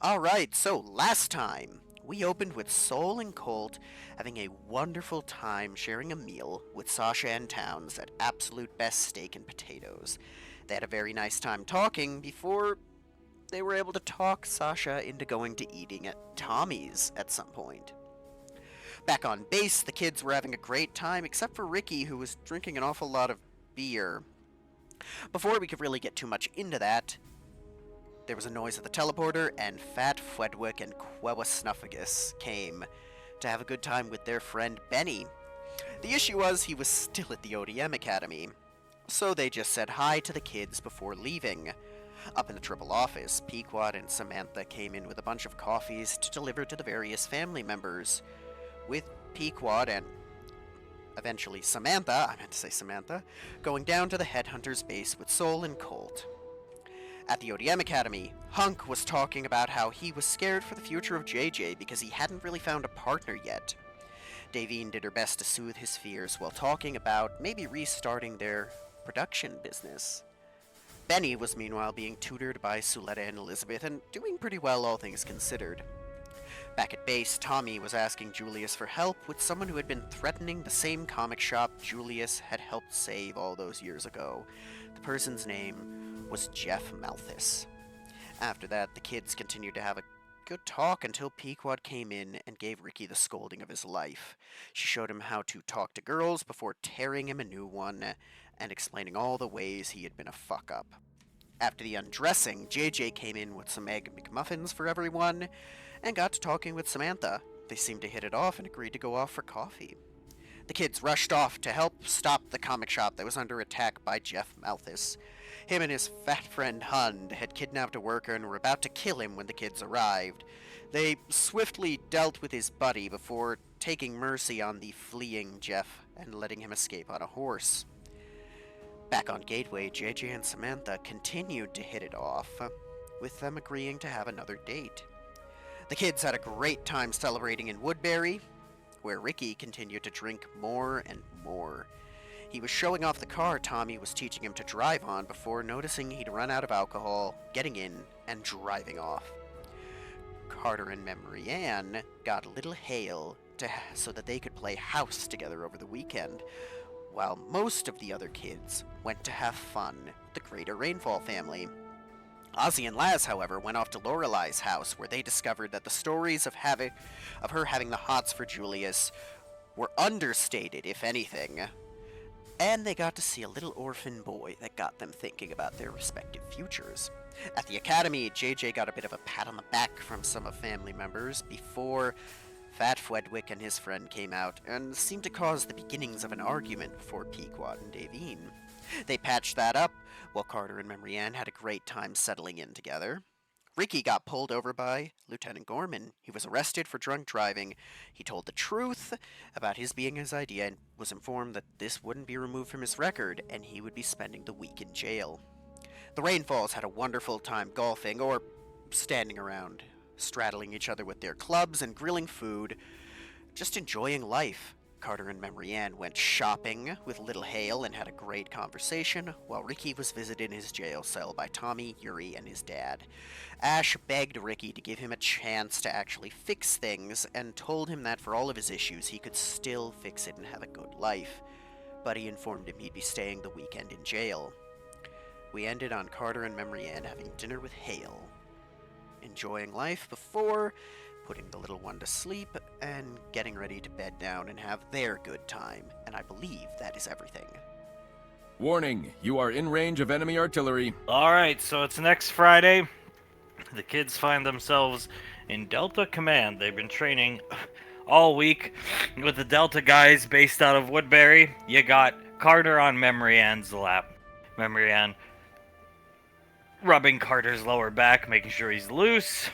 Alright, so last time we opened with Soul and Colt having a wonderful time sharing a meal with Sasha and Towns at absolute best steak and potatoes. They had a very nice time talking before they were able to talk Sasha into going to eating at Tommy's at some point. Back on base, the kids were having a great time, except for Ricky, who was drinking an awful lot of beer. Before we could really get too much into that, there was a noise at the teleporter, and Fat Fwedwick and Quewasnuffagus came to have a good time with their friend Benny. The issue was he was still at the ODM Academy, so they just said hi to the kids before leaving. Up in the triple office, Pequod and Samantha came in with a bunch of coffees to deliver to the various family members, with Pequod and eventually Samantha, going down to the headhunter's base with Soul and Colt. At the ODM Academy, Hunk was talking about how he was scared for the future of JJ because he hadn't really found a partner yet. Davine did her best to soothe his fears while talking about maybe restarting their production business. Benny was meanwhile being tutored by Suletta and Elizabeth and doing pretty well, all things considered. Back at base, Tommy was asking Julius for help with someone who had been threatening the same comic shop Julius had helped save all those years ago. The person's name was Jeff Malthus. After that, the kids continued to have a good talk until Pequod came in and gave Ricky the scolding of his life. She showed him how to talk to girls before tearing him a new one and explaining all the ways he had been a fuck up. After the undressing, JJ came in with some egg McMuffins for everyone and got to talking with Samantha. They seemed to hit it off and agreed to go off for coffee. The kids rushed off to help stop the comic shop that was under attack by Jeff Malthus. Him and his fat friend Hund had kidnapped a worker and were about to kill him when the kids arrived. They swiftly dealt with his buddy before taking mercy on the fleeing Jeff and letting him escape on a horse. Back on Gateway, JJ and Samantha continued to hit it off, with them agreeing to have another date. The kids had a great time celebrating in Woodbury, where Ricky continued to drink more and more. He was showing off the car Tommy was teaching him to drive on before noticing he'd run out of alcohol, getting in, and driving off. Carter and Memory Ann got Little Hale so that they could play house together over the weekend, while most of the other kids went to have fun with the Greater Rainfall family. Ozzy and Laz, however, went off to Lorelei's house, where they discovered that the stories of her having the hots for Julius were understated, if anything. And they got to see a little orphan boy that got them thinking about their respective futures. At the academy, JJ got a bit of a pat on the back from some of family members before Fat Fwedwick and his friend came out and seemed to cause the beginnings of an argument before Pequod and Davine. They patched that up, while Carter and Memory Ann had a great time settling in together. Ricky got pulled over by Lieutenant Gorman. He was arrested for drunk driving. He told the truth about his being his idea and was informed that this wouldn't be removed from his record and he would be spending the week in jail. The Rainfalls had a wonderful time golfing or standing around, straddling each other with their clubs and grilling food, just enjoying life. Carter and Memory Ann went shopping with Little Hale and had a great conversation, while Ricky was visited in his jail cell by Tommy, Yuri, and his dad. Ash begged Ricky to give him a chance to actually fix things, and told him that for all of his issues, he could still fix it and have a good life. But he informed him he'd be staying the weekend in jail. We ended on Carter and Memory Ann having dinner with Hale, enjoying life before putting the little one to sleep, and getting ready to bed down and have their good time, and I believe that is everything. Warning, you are in range of enemy artillery. Alright, so it's next Friday. The kids find themselves in Delta Command. They've been training all week with the Delta guys based out of Woodbury. You got Carter on Memory Ann's lap. Memory Ann rubbing Carter's lower back, making sure he's loose.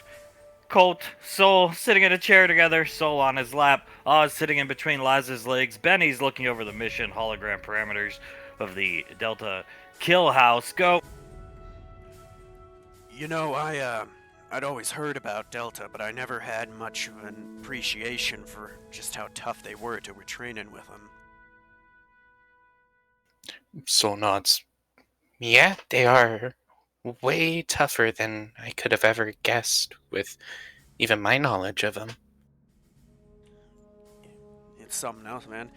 Colt, Soul sitting in a chair together, Soul on his lap, Oz sitting in between Laz's legs, Benny's looking over the mission hologram parameters of the Delta Kill House. Go! You know, I'd always heard about Delta, but I never had much of an appreciation for just how tough they were till we're training with them. Soul nods. Yeah, they are way tougher than I could have ever guessed with even my knowledge of him. It's something else, man.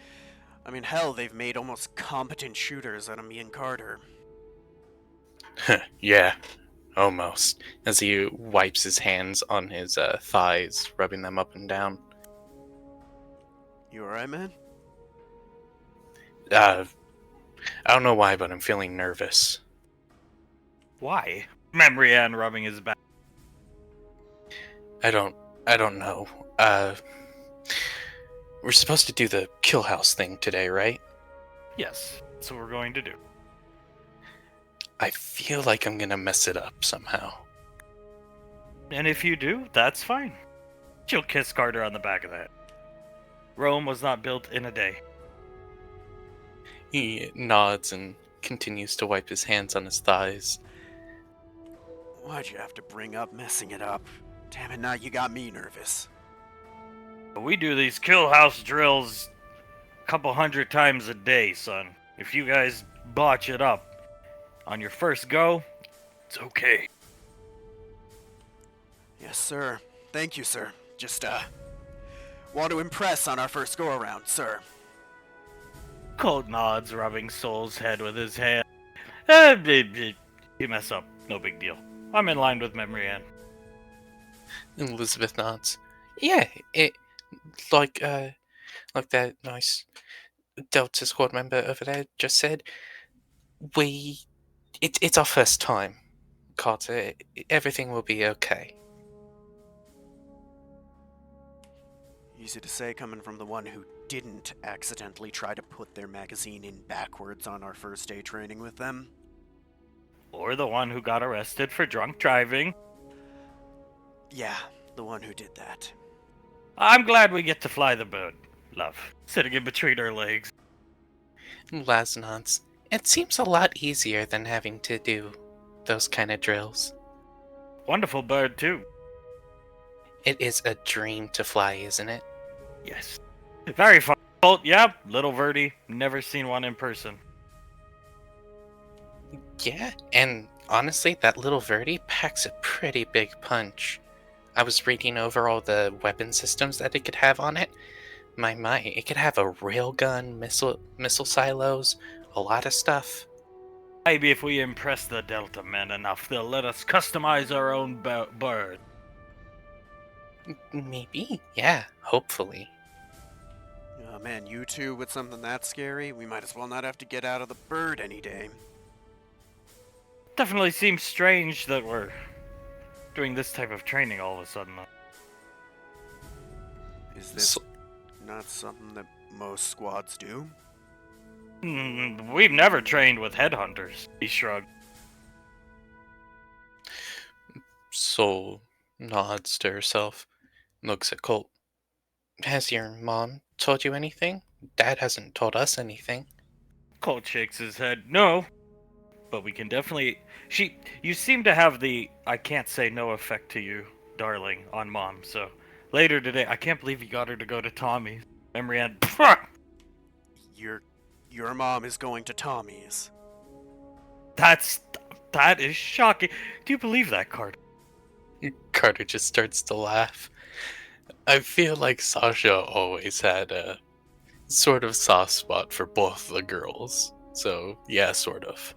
I mean, hell, they've made almost competent shooters out of me and Carter. Yeah, almost. As he wipes his hands on his thighs, rubbing them up and down. You alright, man? I don't know why, but I'm feeling nervous. Why? Memory Ann rubbing his back. I don't know. We're supposed to do the kill house thing today, right? Yes, that's what we're going to do. I feel like I'm gonna mess it up somehow. And if you do, that's fine. She'll kiss Carter on the back of the head. Rome was not built in a day. He nods and continues to wipe his hands on his thighs. Why'd you have to bring up messing it up? Damn it, now you got me nervous. We do these kill house drills a couple hundred times a day, son. If you guys botch it up on your first go, it's okay. Yes, sir. Thank you, sir. Just, want to impress on our first go-around, sir. Colt nods, rubbing Soul's head with his hand. You mess up, no big deal. I'm in line with Memory Ann. Elizabeth nods. Yeah, it like that nice Delta Squad member over there just said. It's our first time, Carter. Everything will be okay. Easy to say coming from the one who didn't accidentally try to put their magazine in backwards on our first day training with them. Or the one who got arrested for drunk driving. Yeah, the one who did that. I'm glad we get to fly the bird, love. Sitting in between our legs. Laz nods. It seems a lot easier than having to do those kind of drills. Wonderful bird, too. It is a dream to fly, isn't it? Yes. Very fun. Colt, yeah, little Verdi. Never seen one in person. Yeah, and honestly, that little Verdi packs a pretty big punch. I was reading over all the weapon systems that it could have on it. My, it could have a railgun, missile silos, a lot of stuff. Maybe if we impress the Delta men enough, they'll let us customize our own bird. Maybe, yeah, hopefully. Oh man, you two with something that scary? We might as well not have to get out of the bird any day. Definitely seems strange that we're doing this type of training all of a sudden. Is this not something that most squads do? We've never trained with headhunters, he shrugged. Soul nods to herself, looks at Colt. Has your mom told you anything? Dad hasn't told us anything. Colt shakes his head. No, but we can definitely... You seem to have the I can't say no effect to you, darling, on Mom, so... Later today, I can't believe you got her to go to Tommy's. Memory Ann... Your mom is going to Tommy's. That is shocking. Do you believe that, Carter? Carter just starts to laugh. I feel like Sasha always had a sort of soft spot for both the girls. So, yeah, sort of.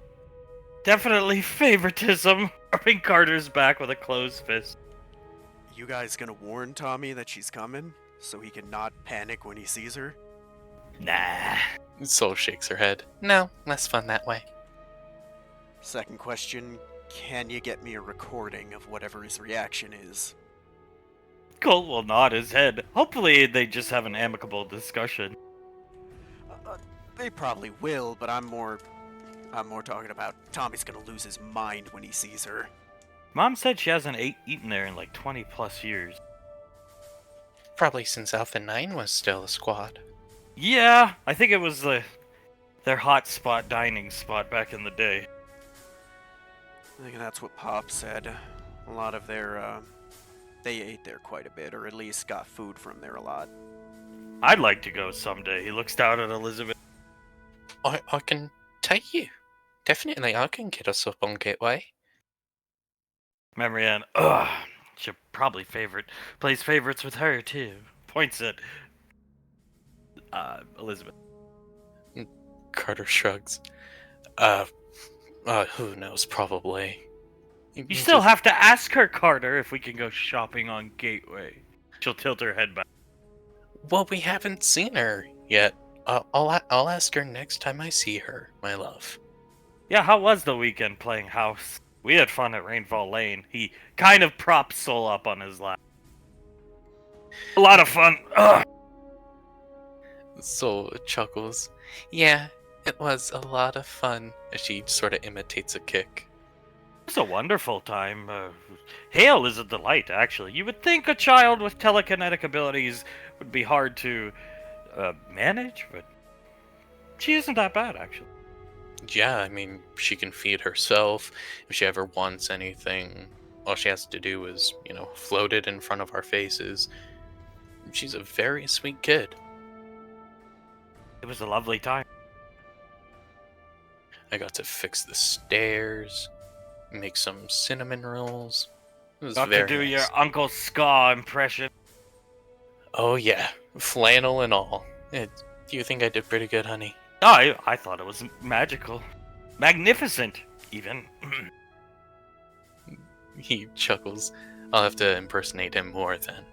Definitely favoritism. Rubbing Carter's back with a closed fist. You guys gonna warn Tommy that she's coming, so he can not panic when he sees her? Nah. Soul shakes her head. No, less fun that way. Second question, can you get me a recording of whatever his reaction is? Colt will nod his head. Hopefully they just have an amicable discussion. They probably will, but I'm more talking about Tommy's gonna lose his mind when he sees her. Mom said she hasn't eaten there in like 20 plus years. Probably since Alpha 9 was still a squad. Yeah, I think it was their hot spot dining spot back in the day. I think that's what Pop said. A lot of their, they ate there quite a bit, or at least got food from there a lot. I'd like to go someday. He looks down at Elizabeth. I can take you. Definitely, I can get us up on Gateway. Memory Ann, ugh, she probably plays favorites with her too. Points at Elizabeth. Carter shrugs. Who knows? Probably. You still have to ask her, Carter, if we can go shopping on Gateway. She'll tilt her head back. Well, we haven't seen her yet. I'll ask her next time I see her, my love. Yeah, how was the weekend playing house? We had fun at Rainfall Lane. He kind of propped Soul up on his lap. A lot of fun. Ugh. Soul chuckles. Yeah, it was a lot of fun. As she sort of imitates a kick. It was a wonderful time. Hale is a delight, actually. You would think a child with telekinetic abilities would be hard to manage, but she isn't that bad, actually. Yeah, I mean, she can feed herself. If she ever wants anything, all she has to do is, float it in front of our faces. She's a very sweet kid. It was a lovely time. I got to fix the stairs, make some cinnamon rolls. It was Got very to do nice. your Uncle Ska impression. Oh yeah, flannel and all. Do you think I did pretty good, honey? Oh, I thought it was magical. Magnificent, even. He chuckles. I'll have to impersonate him more then.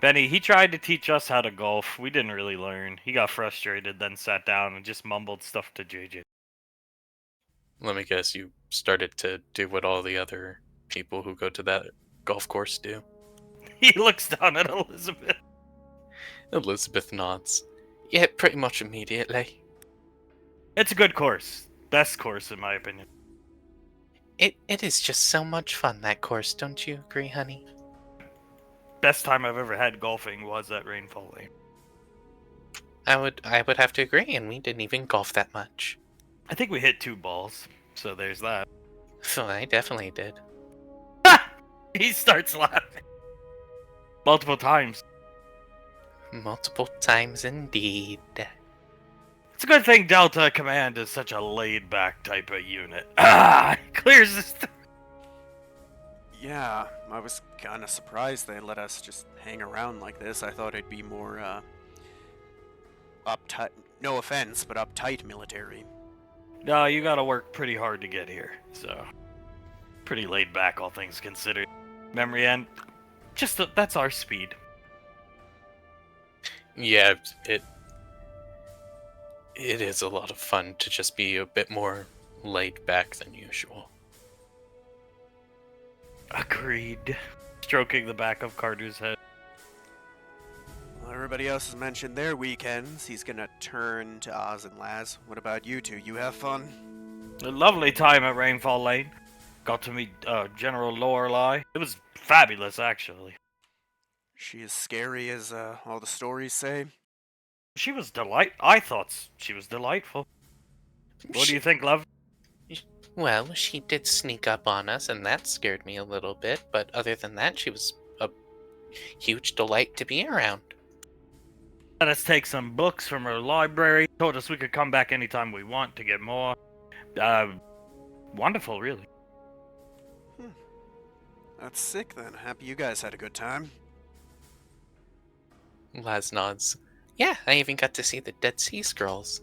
Benny, he tried to teach us how to golf. We didn't really learn. He got frustrated, then sat down and just mumbled stuff to JJ. Let me guess, you started to do what all the other people who go to that golf course do. He looks down at Elizabeth. Elizabeth nods. Yeah, pretty much immediately. It's a good course. Best course, in my opinion. It is just so much fun, that course, don't you agree, honey? Best time I've ever had golfing was at Rainfall Lane. I would have to agree, and we didn't even golf that much. I think we hit 2 balls, so there's that. So I definitely did. He starts laughing. Multiple times. Multiple times indeed. It's a good thing Delta Command is such a laid-back type of unit. Clears this. Yeah, I was kind of surprised they let us just hang around like this. I thought it'd be more, uptight. No offense, but uptight military. No, you gotta work pretty hard to get here, so. Pretty laid back, all things considered. Memory and that's our speed. Yeah, it is a lot of fun to just be a bit more laid back than usual. Agreed. Stroking the back of Carter's head. Well, everybody else has mentioned their weekends. He's gonna turn to Oz and Laz. What about you two? You have fun? A lovely time at Rainfall Lane. Got to meet General Lorelei. It was fabulous, actually. She as scary as all the stories say? She was I thought she was delightful. What do you think, love? Well, she did sneak up on us, and that scared me a little bit, but other than that, she was a huge delight to be around. Let us take some books from her library. Told us we could come back anytime we want to get more. Wonderful, really. That's sick then. Happy you guys had a good time. Laz nods. Yeah, I even got to see the Dead Sea Scrolls.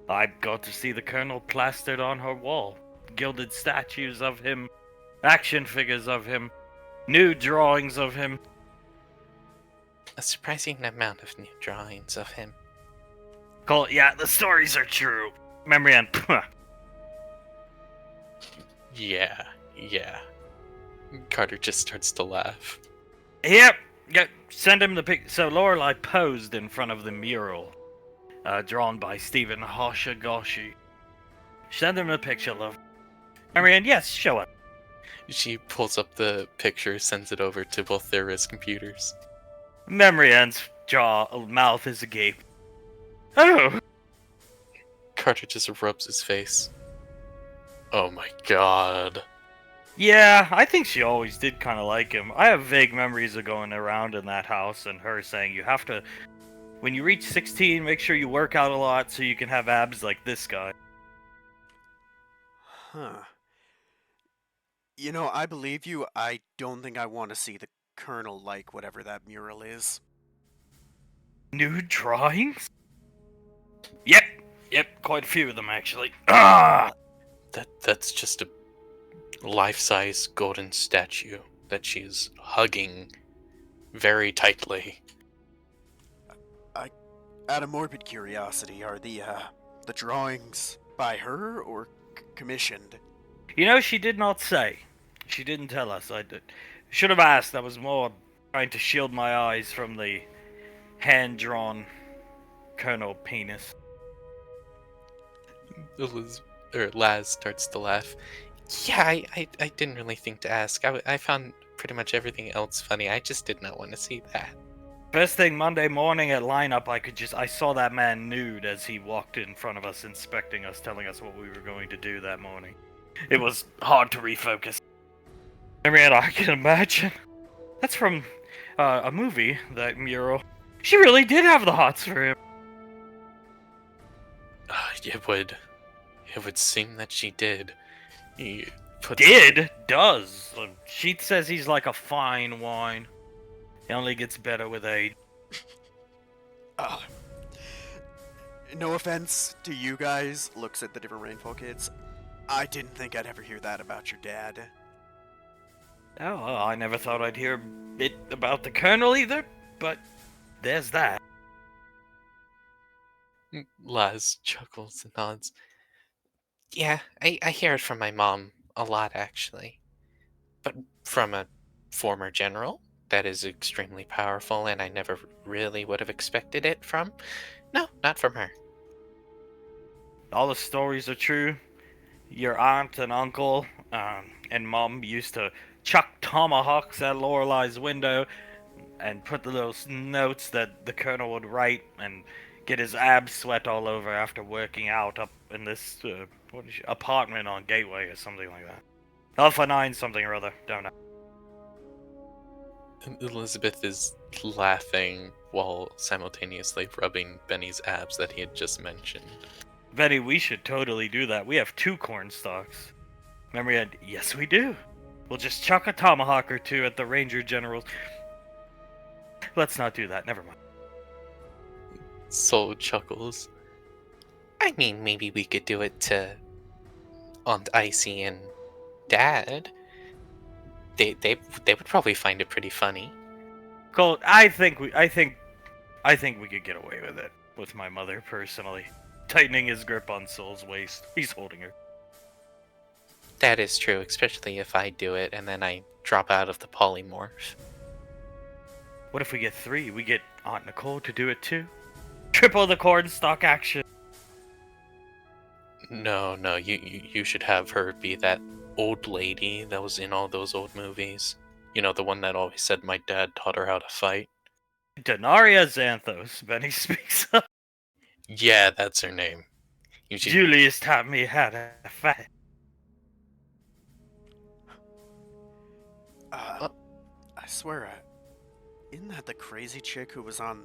I got to see the Colonel plastered on her wall. Gilded statues of him, action figures of him, new drawings of him. A surprising amount of new drawings of him. Yeah, the stories are true. Memory and Yeah. Carter just starts to laugh. Yep. Send him the pic. So Lorelei posed in front of the mural, drawn by Stephen Hoshigoshi. Send him the picture, love. Marianne, yes, show up. She pulls up the picture, sends it over to both their wrist computers. Marianne's mouth is agape. Oh! Carter just rubs his face. Oh my god. Yeah, I think she always did kind of like him. I have vague memories of going around in that house and her saying you have to, when you reach 16, make sure you work out a lot so you can have abs like this guy. Huh. You know, I believe you. I don't think I want to see the Colonel like whatever that mural is. New drawings? Yep, yep, quite a few of them actually. Ah! That's just a life-size golden statue that she's hugging very tightly. Out of morbid curiosity, are the drawings by her or commissioned? You know, she did not say. She didn't tell us. Should have asked. I was more trying to shield my eyes from the hand-drawn Colonel penis. Laz starts to laugh. Yeah, I didn't really think to ask. I found pretty much everything else funny. I just did not want to see that. First thing Monday morning at lineup, I saw that man nude as he walked in front of us, inspecting us, telling us what we were going to do that morning. It was hard to refocus. Marietta, I can imagine. That's from a movie, that mural. She really did have the hots for him. It would seem that she did. He put Does. She says he's like a fine wine. It only gets better with age. Uh, no offense to you guys, looks at the different Rainfall kids. I didn't think I'd ever hear that about your dad. Oh, well, I never thought I'd hear it about the Colonel either, but there's that. Laz chuckles and nods. Yeah, I hear it from my mom a lot, actually. But from a former general that is extremely powerful, and I never really would have expected it from. No, not from her. All the stories are true. Your aunt and uncle and mom used to chuck tomahawks at Lorelei's window and put those notes that the Colonel would write and get his abs sweat all over after working out up in this apartment on Gateway or something like that. Alpha 9 something or other, don't know. Elizabeth is laughing while simultaneously rubbing Benny's abs that he had just mentioned. Benny, we should totally do that. We have 2 corn stalks. Remember, yes we do. We'll just chuck a tomahawk or 2 at the Ranger Generals. Let's not do that, never mind. Soul chuckles. I mean, maybe we could do it to Aunt Icy and Dad. They would probably find it pretty funny. Colt, I think we could get away with it. With my mother, personally. Tightening his grip on Soul's waist. He's holding her. That is true, especially if I do it and then I drop out of the polymorph. What if we get 3? We get Aunt Nicole to do it too? Triple the cornstalk action. No, you should have her be that old lady that was in all those old movies. You know, the one that always said my dad taught her how to fight. Denaria Xanthos, Benny speaks up. Yeah, that's her name. Julius taught me how to fight. I swear, isn't that the crazy chick who was on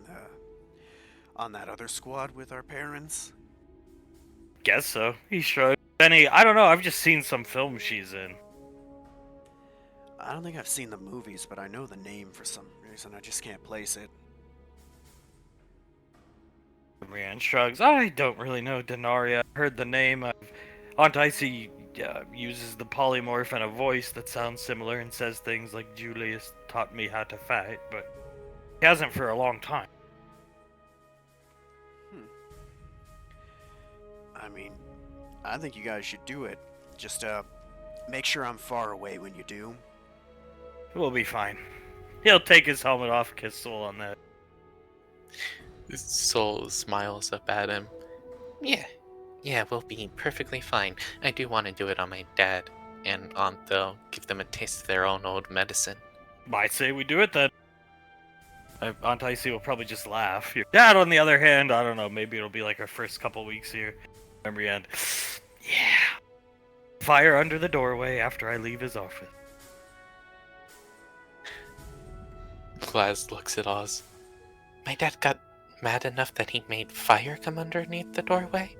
that other squad with our parents? Guess so. He shrugged. Benny, I don't know. I've just seen some film she's in. I don't think I've seen the movies, but I know the name for some reason. I just can't place it. Brienne shrugs. I don't really know Denaria. I heard the name. Aunt Icy uses the polymorph and a voice that sounds similar and says things like Julius taught me how to fight, but he hasn't for a long time. I mean, I think you guys should do it. Just make sure I'm far away when you do. We'll be fine. He'll take his helmet off, kiss Soul on that. Soul smiles up at him. Yeah, we'll be perfectly fine. I do want to do it on my dad and aunt, though. Give them a taste of their own old medicine. I say we do it then. Aunt Icy will probably just laugh. Your dad, on the other hand, I don't know. Maybe it'll be like our first couple weeks here. Remember, yeah. Fire under the doorway after I leave his office. Glaz looks at Oz. My dad got mad enough that he made fire come underneath the doorway?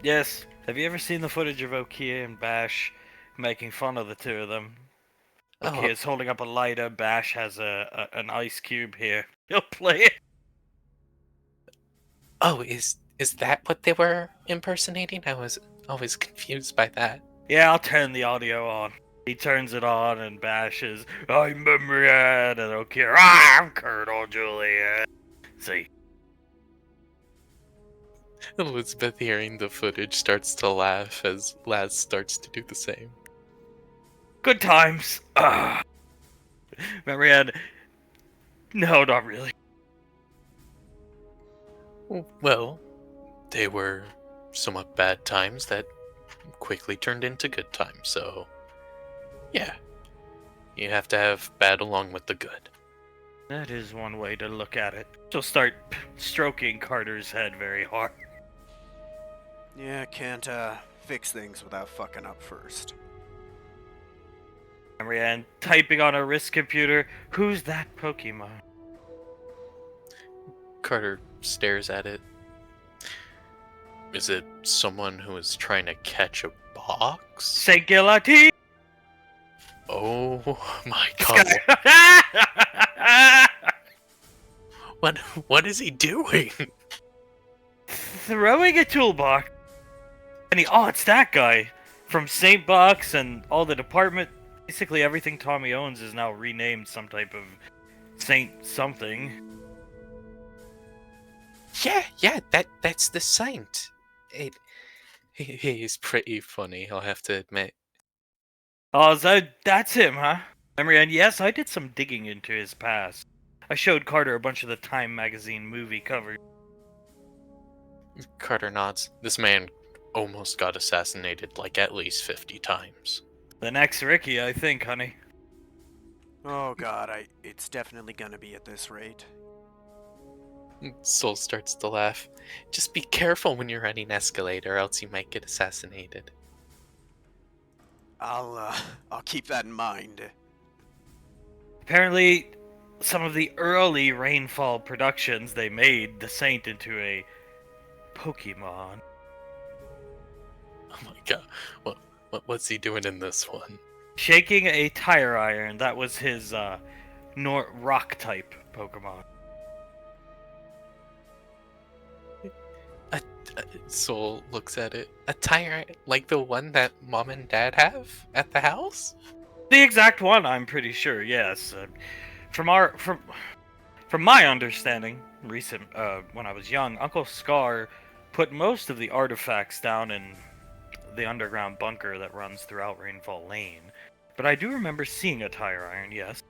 Yes. Have you ever seen the footage of Okia and Bash making fun of the 2 of them? Loki Oh, is holding up a lighter. Bash has an ice cube here. He'll play it. oh, is that what they were impersonating? I was always confused by that. Yeah, I'll turn the audio on. He turns it on and bashes, I'm Memrian, and Oki, I'm Colonel Julian. See, Elizabeth, hearing the footage, starts to laugh as Laz starts to do the same. good times. Memrian, no, not really. Well, they were somewhat bad times that quickly turned into good times, so yeah. You have to have bad along with the good. That is one way to look at it. She'll start stroking Carter's head very hard. Yeah, can't fix things without fucking up first. Memrian, typing on a wrist computer, who's that Pokemon? Carter stares at it. Is it someone who is trying to catch a box? Singularity! Oh my god. What is he doing? Throwing a toolbox. And it's that guy from Saint Box and all the department. Basically, everything Tommy owns is now renamed some type of Saint something. Yeah, that's the saint. He's pretty funny, I'll have to admit. Oh, that's him, huh? And yes, I did some digging into his past. I showed Carter a bunch of the Time magazine movie covers. Carter nods. This man almost got assassinated like at least 50 times. The next Ricky, I think, honey. Oh god, it's definitely gonna be at this rate. Soul starts to laugh. Just be careful when you're running escalator, or else you might get assassinated. I'll keep that in mind. Apparently, some of the early Rainfall productions, they made the Saint into a Pokemon. Oh my god, what's he doing in this one? Shaking a tire iron, that was his rock type Pokemon. Soul looks at it. A tire like the one that mom and dad have at the house? The exact one, I'm pretty sure. Yes. From my understanding, recent when I was young, Uncle Scar put most of the artifacts down in the underground bunker that runs throughout Rainfall Lane. But I do remember seeing a tire iron. Yes.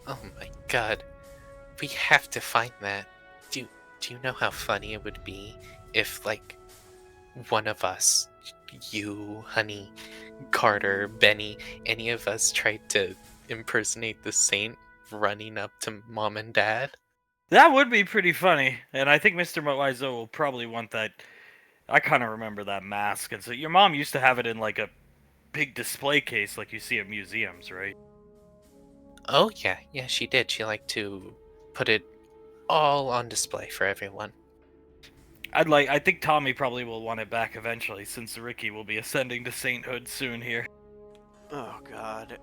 Oh my god. We have to find that. Do you know how funny it would be if, like, one of us, you, Honey, Carter, Benny, any of us tried to impersonate the saint running up to mom and dad? That would be pretty funny, and I think Mr. Moizo will probably want that. I kind of remember that mask, and so your mom used to have it in like a big display case like you see at museums, right? Oh yeah, she did. She liked to put it all on display for everyone. I think Tommy probably will want it back eventually, since Ricky will be ascending to sainthood soon here. Oh god.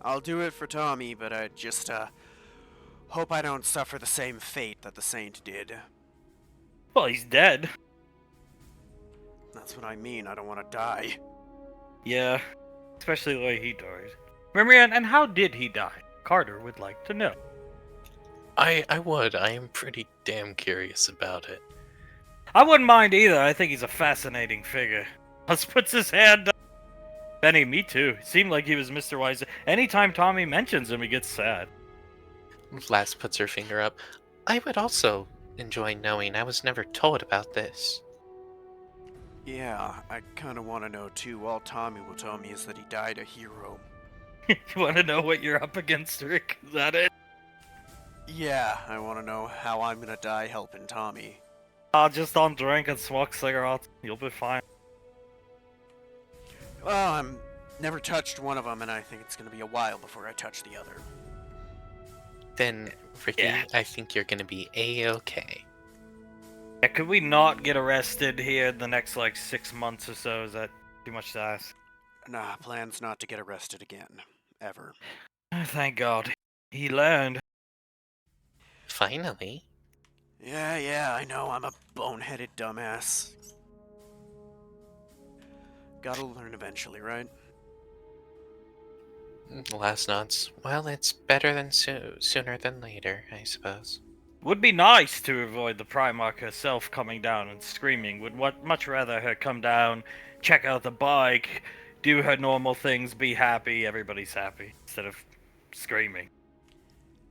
I'll do it for Tommy, but I just hope I don't suffer the same fate that the saint did. Well, he's dead. That's what I mean, I don't want to die. Yeah, especially the way he died. Remember, and how did he die? Carter would like to know. I would. I am pretty damn curious about it. I wouldn't mind either. I think he's a fascinating figure. Let's puts his hand up. Benny, me too. Seemed like he was Mr. Wise. Anytime Tommy mentions him, he gets sad. Lass puts her finger up. I would also enjoy knowing. I was never told about this. Yeah, I kind of want to know too. All Tommy will tell me is that he died a hero. You want to know what you're up against, Rick? Is that it? Yeah, I want to know how I'm gonna die helping Tommy. Just don't drink and smoke cigarettes. You'll be fine. Well, I'm never touched one of them, and I think it's gonna be a while before I touch the other. Then, Ricky, Yeah. I think you're gonna be A-okay. Yeah, could we not get arrested here in the next, 6 months or so? Is that too much to ask? Nah, plans not to get arrested again. Ever. Thank God. He learned. Finally. Yeah, I know, I'm a boneheaded dumbass. Gotta learn eventually, right? Last nods. Well, it's better than sooner than later, I suppose. Would be nice to avoid the Primarch herself coming down and screaming. Much rather her come down, check out the bike, do her normal things, be happy, everybody's happy, instead of screaming.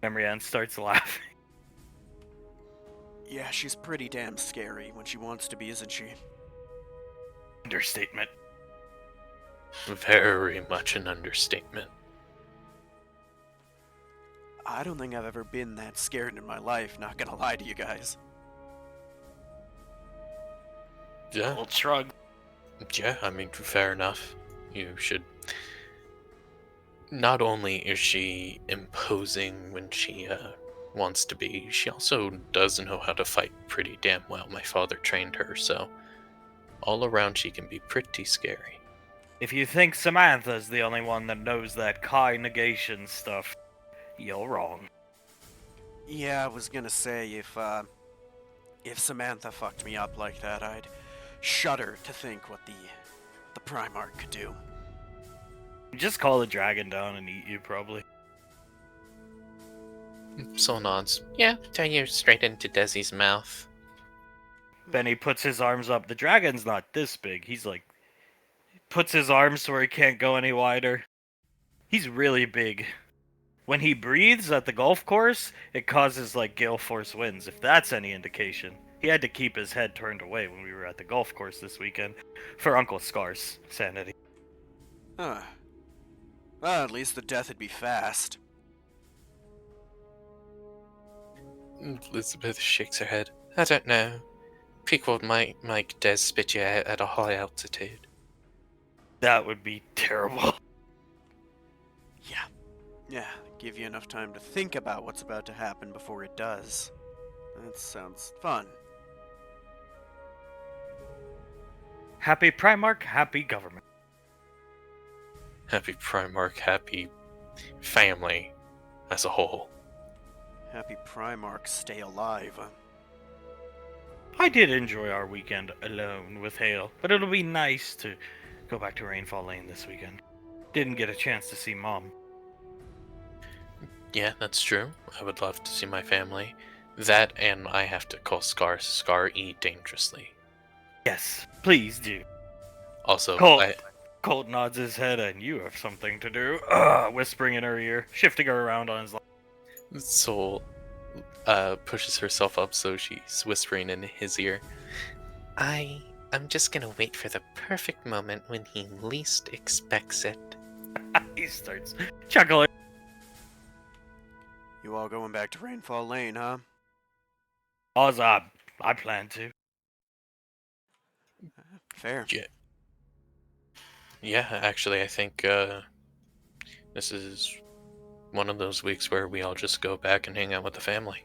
Memory Ann starts laughing. Yeah, she's pretty damn scary when she wants to be, isn't she? Understatement. Very much an understatement. I don't think I've ever been that scared in my life, not gonna lie to you guys. Yeah, Old shrug. yeah, I mean, fair enough. You should. Not only is she imposing when she wants to be, she also does know how to fight pretty damn well. My father trained her, so all around she can be pretty scary. If you think Samantha's the only one that knows that Kai negation stuff, you're wrong. Yeah, I was gonna say, if Samantha fucked me up like that, I'd shudder to think what the Primarch could do. Just call the dragon down and eat you, probably. Soul nods. Yeah, turn you straight into Desi's mouth. Benny puts his arms up. The dragon's not this big. He's like, puts his arms where he can't go any wider. He's really big. When he breathes at the golf course, it causes like gale force winds, if that's any indication. He had to keep his head turned away when we were at the golf course this weekend for Uncle Scar's sanity. Huh. Well, at least the death would be fast. Elizabeth shakes her head. I don't know. Prequel might make Des spit you out at a high altitude. That would be terrible. Yeah, give you enough time to think about what's about to happen before it does. That sounds fun. Happy Primarch, happy government. Happy Primarch, happy family as a whole. Happy Primarchs stay alive. I did enjoy our weekend alone with Hale, but it'll be nice to go back to Rainfall Lane this weekend. Didn't get a chance to see Mom. Yeah, that's true. I would love to see my family. That and I have to call Scar eat dangerously. Yes, please do. Also, Colt nods his head, and you have something to do. Whispering in her ear, shifting her around on his lap. Soul pushes herself up so she's whispering in his ear. I'm just gonna wait for the perfect moment when he least expects it. He starts chuckling. You all going back to Rainfall Lane, huh? Oz, I plan to. Fair. Yeah, actually, I think this is one of those weeks where we all just go back and hang out with the family.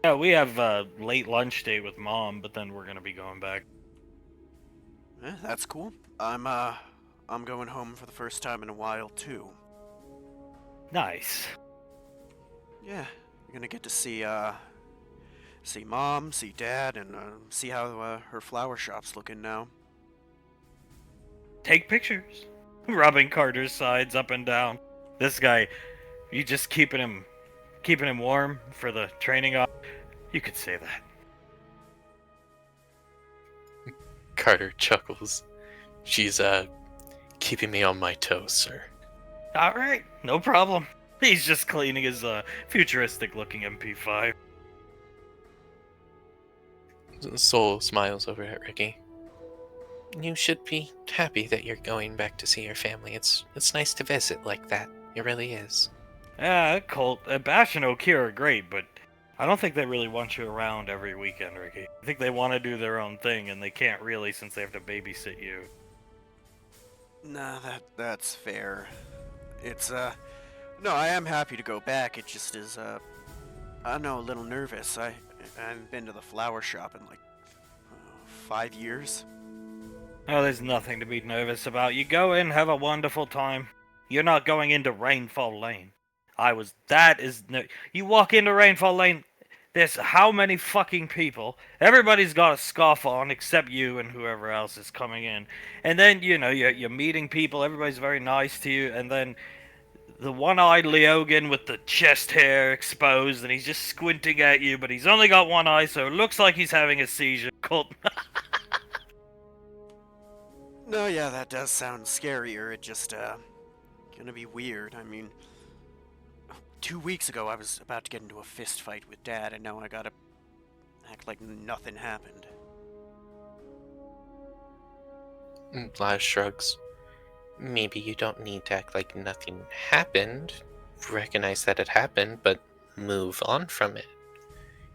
Yeah, we have a late lunch date with Mom, but then we're gonna be going back. That's cool. I'm going home for the first time in a while, too. Nice. Yeah, you're gonna get to see Mom, see Dad, and see how her flower shop's looking now. Take pictures. Rubbing Carter's sides up and down. This guy, you just keeping him warm for the training op. You could say that. Carter chuckles. She's keeping me on my toes, sir. All right, no problem. He's just cleaning his futuristic-looking MP5. Soul smiles over at Ricky. You should be happy that you're going back to see your family. It's nice to visit like that. It really is. Yeah, Colt, Bash and Okir are great, but I don't think they really want you around every weekend, Ricky. I think they want to do their own thing, and they can't really since they have to babysit you. Nah, that's fair. It's no, I am happy to go back. It just is I don't know, a little nervous. I haven't been to the flower shop in like 5 years. Oh, there's nothing to be nervous about. You go in, have a wonderful time. You're not going into Rainfall Lane. You walk into Rainfall Lane, there's how many fucking people? Everybody's got a scarf on except you and whoever else is coming in. And then, you're meeting people, everybody's very nice to you, and then the one-eyed Leogan with the chest hair exposed, and he's just squinting at you, but he's only got one eye, so it looks like he's having a seizure. Colt. No, yeah, that does sound scarier. It just, gonna be weird. I mean, 2 weeks ago I was about to get into a fist fight with Dad, and now I gotta act like nothing happened. Laz shrugs. Maybe you don't need to act like nothing happened. Recognize that it happened, but move on from it.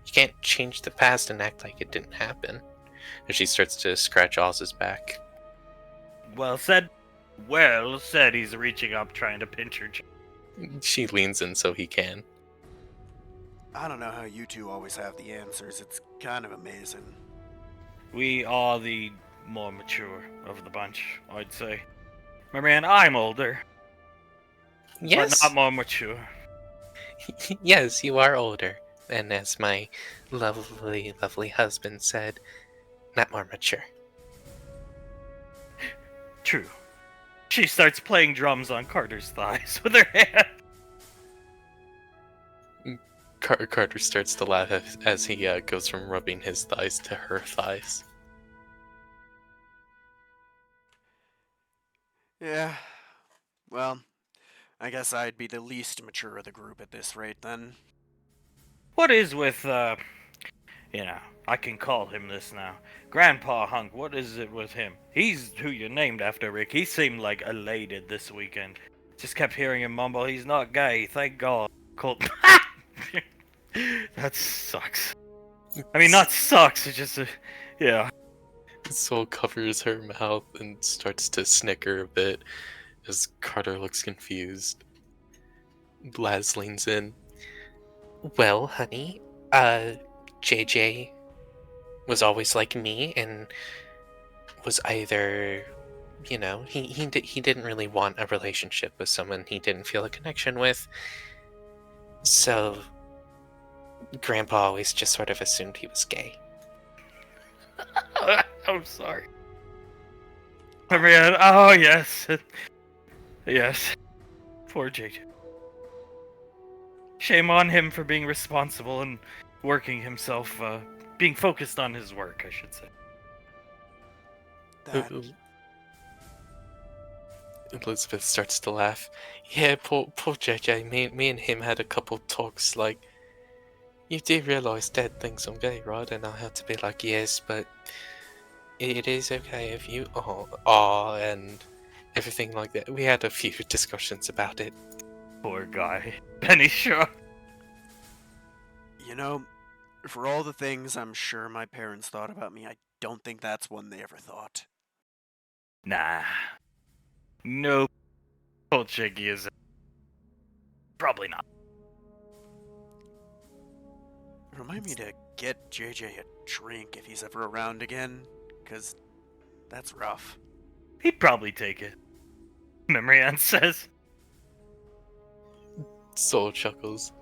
You can't change the past and act like it didn't happen. And she starts to scratch Oz's back. Well said. Well said. He's reaching up, trying to pinch her. She leans in so he can. I don't know how you two always have the answers. It's kind of amazing. We are the more mature of the bunch, I'd say. Man, I'm older, Yes. but not more mature. Yes, you are older. And as my lovely, lovely husband said, not more mature. True. She starts playing drums on Carter's thighs with her hand. Carter starts to laugh as he goes from rubbing his thighs to her thighs. Yeah. Well, I guess I'd be the least mature of the group at this rate, then. What is with, I can call him this now. Grandpa Hunk, what is it with him? He's who you named after, Rick. He seemed like elated this weekend. Just kept hearing him mumble, he's not gay, thank God. Colt. That sucks. I mean, not sucks, it's just, yeah. Soul covers her mouth and starts to snicker a bit as Carter looks confused. Laz leans in. Well, honey, JJ was always like me and was either, he didn't really want a relationship with someone he didn't feel a connection with. So Grandpa always just sort of assumed he was gay. I'm sorry. Man, oh yes. Yes. Poor JJ. Shame on him for being responsible and working himself, being focused on his work, I should say. That... Elizabeth starts to laugh. Yeah, poor JJ. Me and him had a couple talks. Like, you do realize Dad thinks I'm gay, right? And I have to be like, yes, but it is okay if you are, and everything like that. We had a few discussions about it. Poor guy. Penny Shaw. You know, for all the things I'm sure my parents thought about me, I don't think that's one they ever thought. Nah. Nope. Old Shaggy is probably not. Remind me to get JJ a drink if he's ever around again, 'cause that's rough. He'd probably take it. Memory Ann says. Soul chuckles.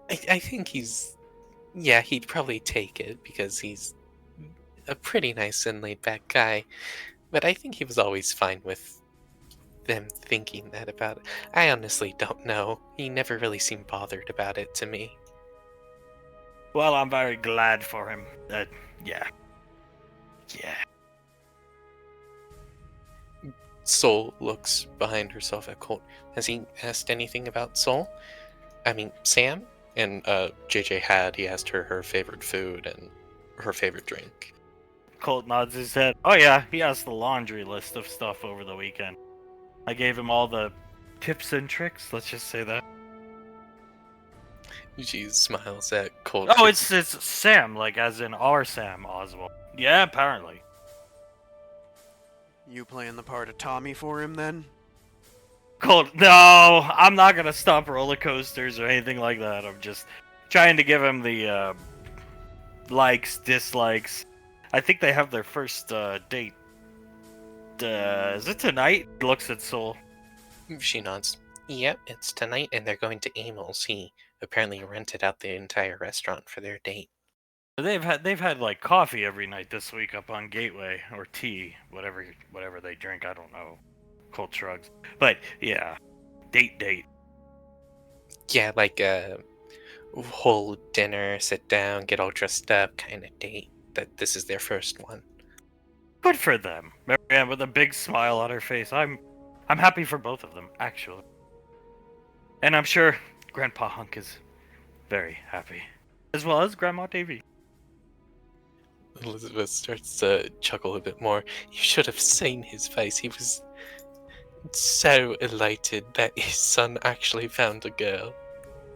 I think he'd probably take it because he's a pretty nice and laid back guy. But I think he was always fine with them thinking that about it. I honestly don't know. He never really seemed bothered about it to me. Well, I'm very glad for him. Yeah. Soul looks behind herself at Colt. Has he asked anything about Soul? I mean, Sam? And JJ he asked her favorite food and her favorite drink. Colt nods his head. Oh yeah, he has the laundry list of stuff over the weekend. I gave him all the tips and tricks, let's just say that. She smiles at Colt. Oh, it's Sam, like as in our Sam Oswald. Yeah, apparently. You playing the part of Tommy for him, then? Colt, no, I'm not gonna stop roller coasters or anything like that. I'm just trying to give him the likes, dislikes. I think they have their first date Is it tonight? Looks at Soul. She nods. Yep, it's tonight, and they're going to Emil's. He apparently rented out the entire restaurant for their date. They've had like coffee every night this week up on Gateway, or tea, whatever they drink. I don't know. Cold shrugs. But yeah, date. Yeah, like a whole dinner, sit down, get all dressed up kind of date. That this is their first one. Good for them. Marianne with a big smile on her face. I'm happy for both of them, actually. And I'm sure Grandpa Hunk is very happy, as well as Grandma Davy. Elizabeth starts to chuckle a bit more. You should have seen his face. He was so elated that his son actually found a girl.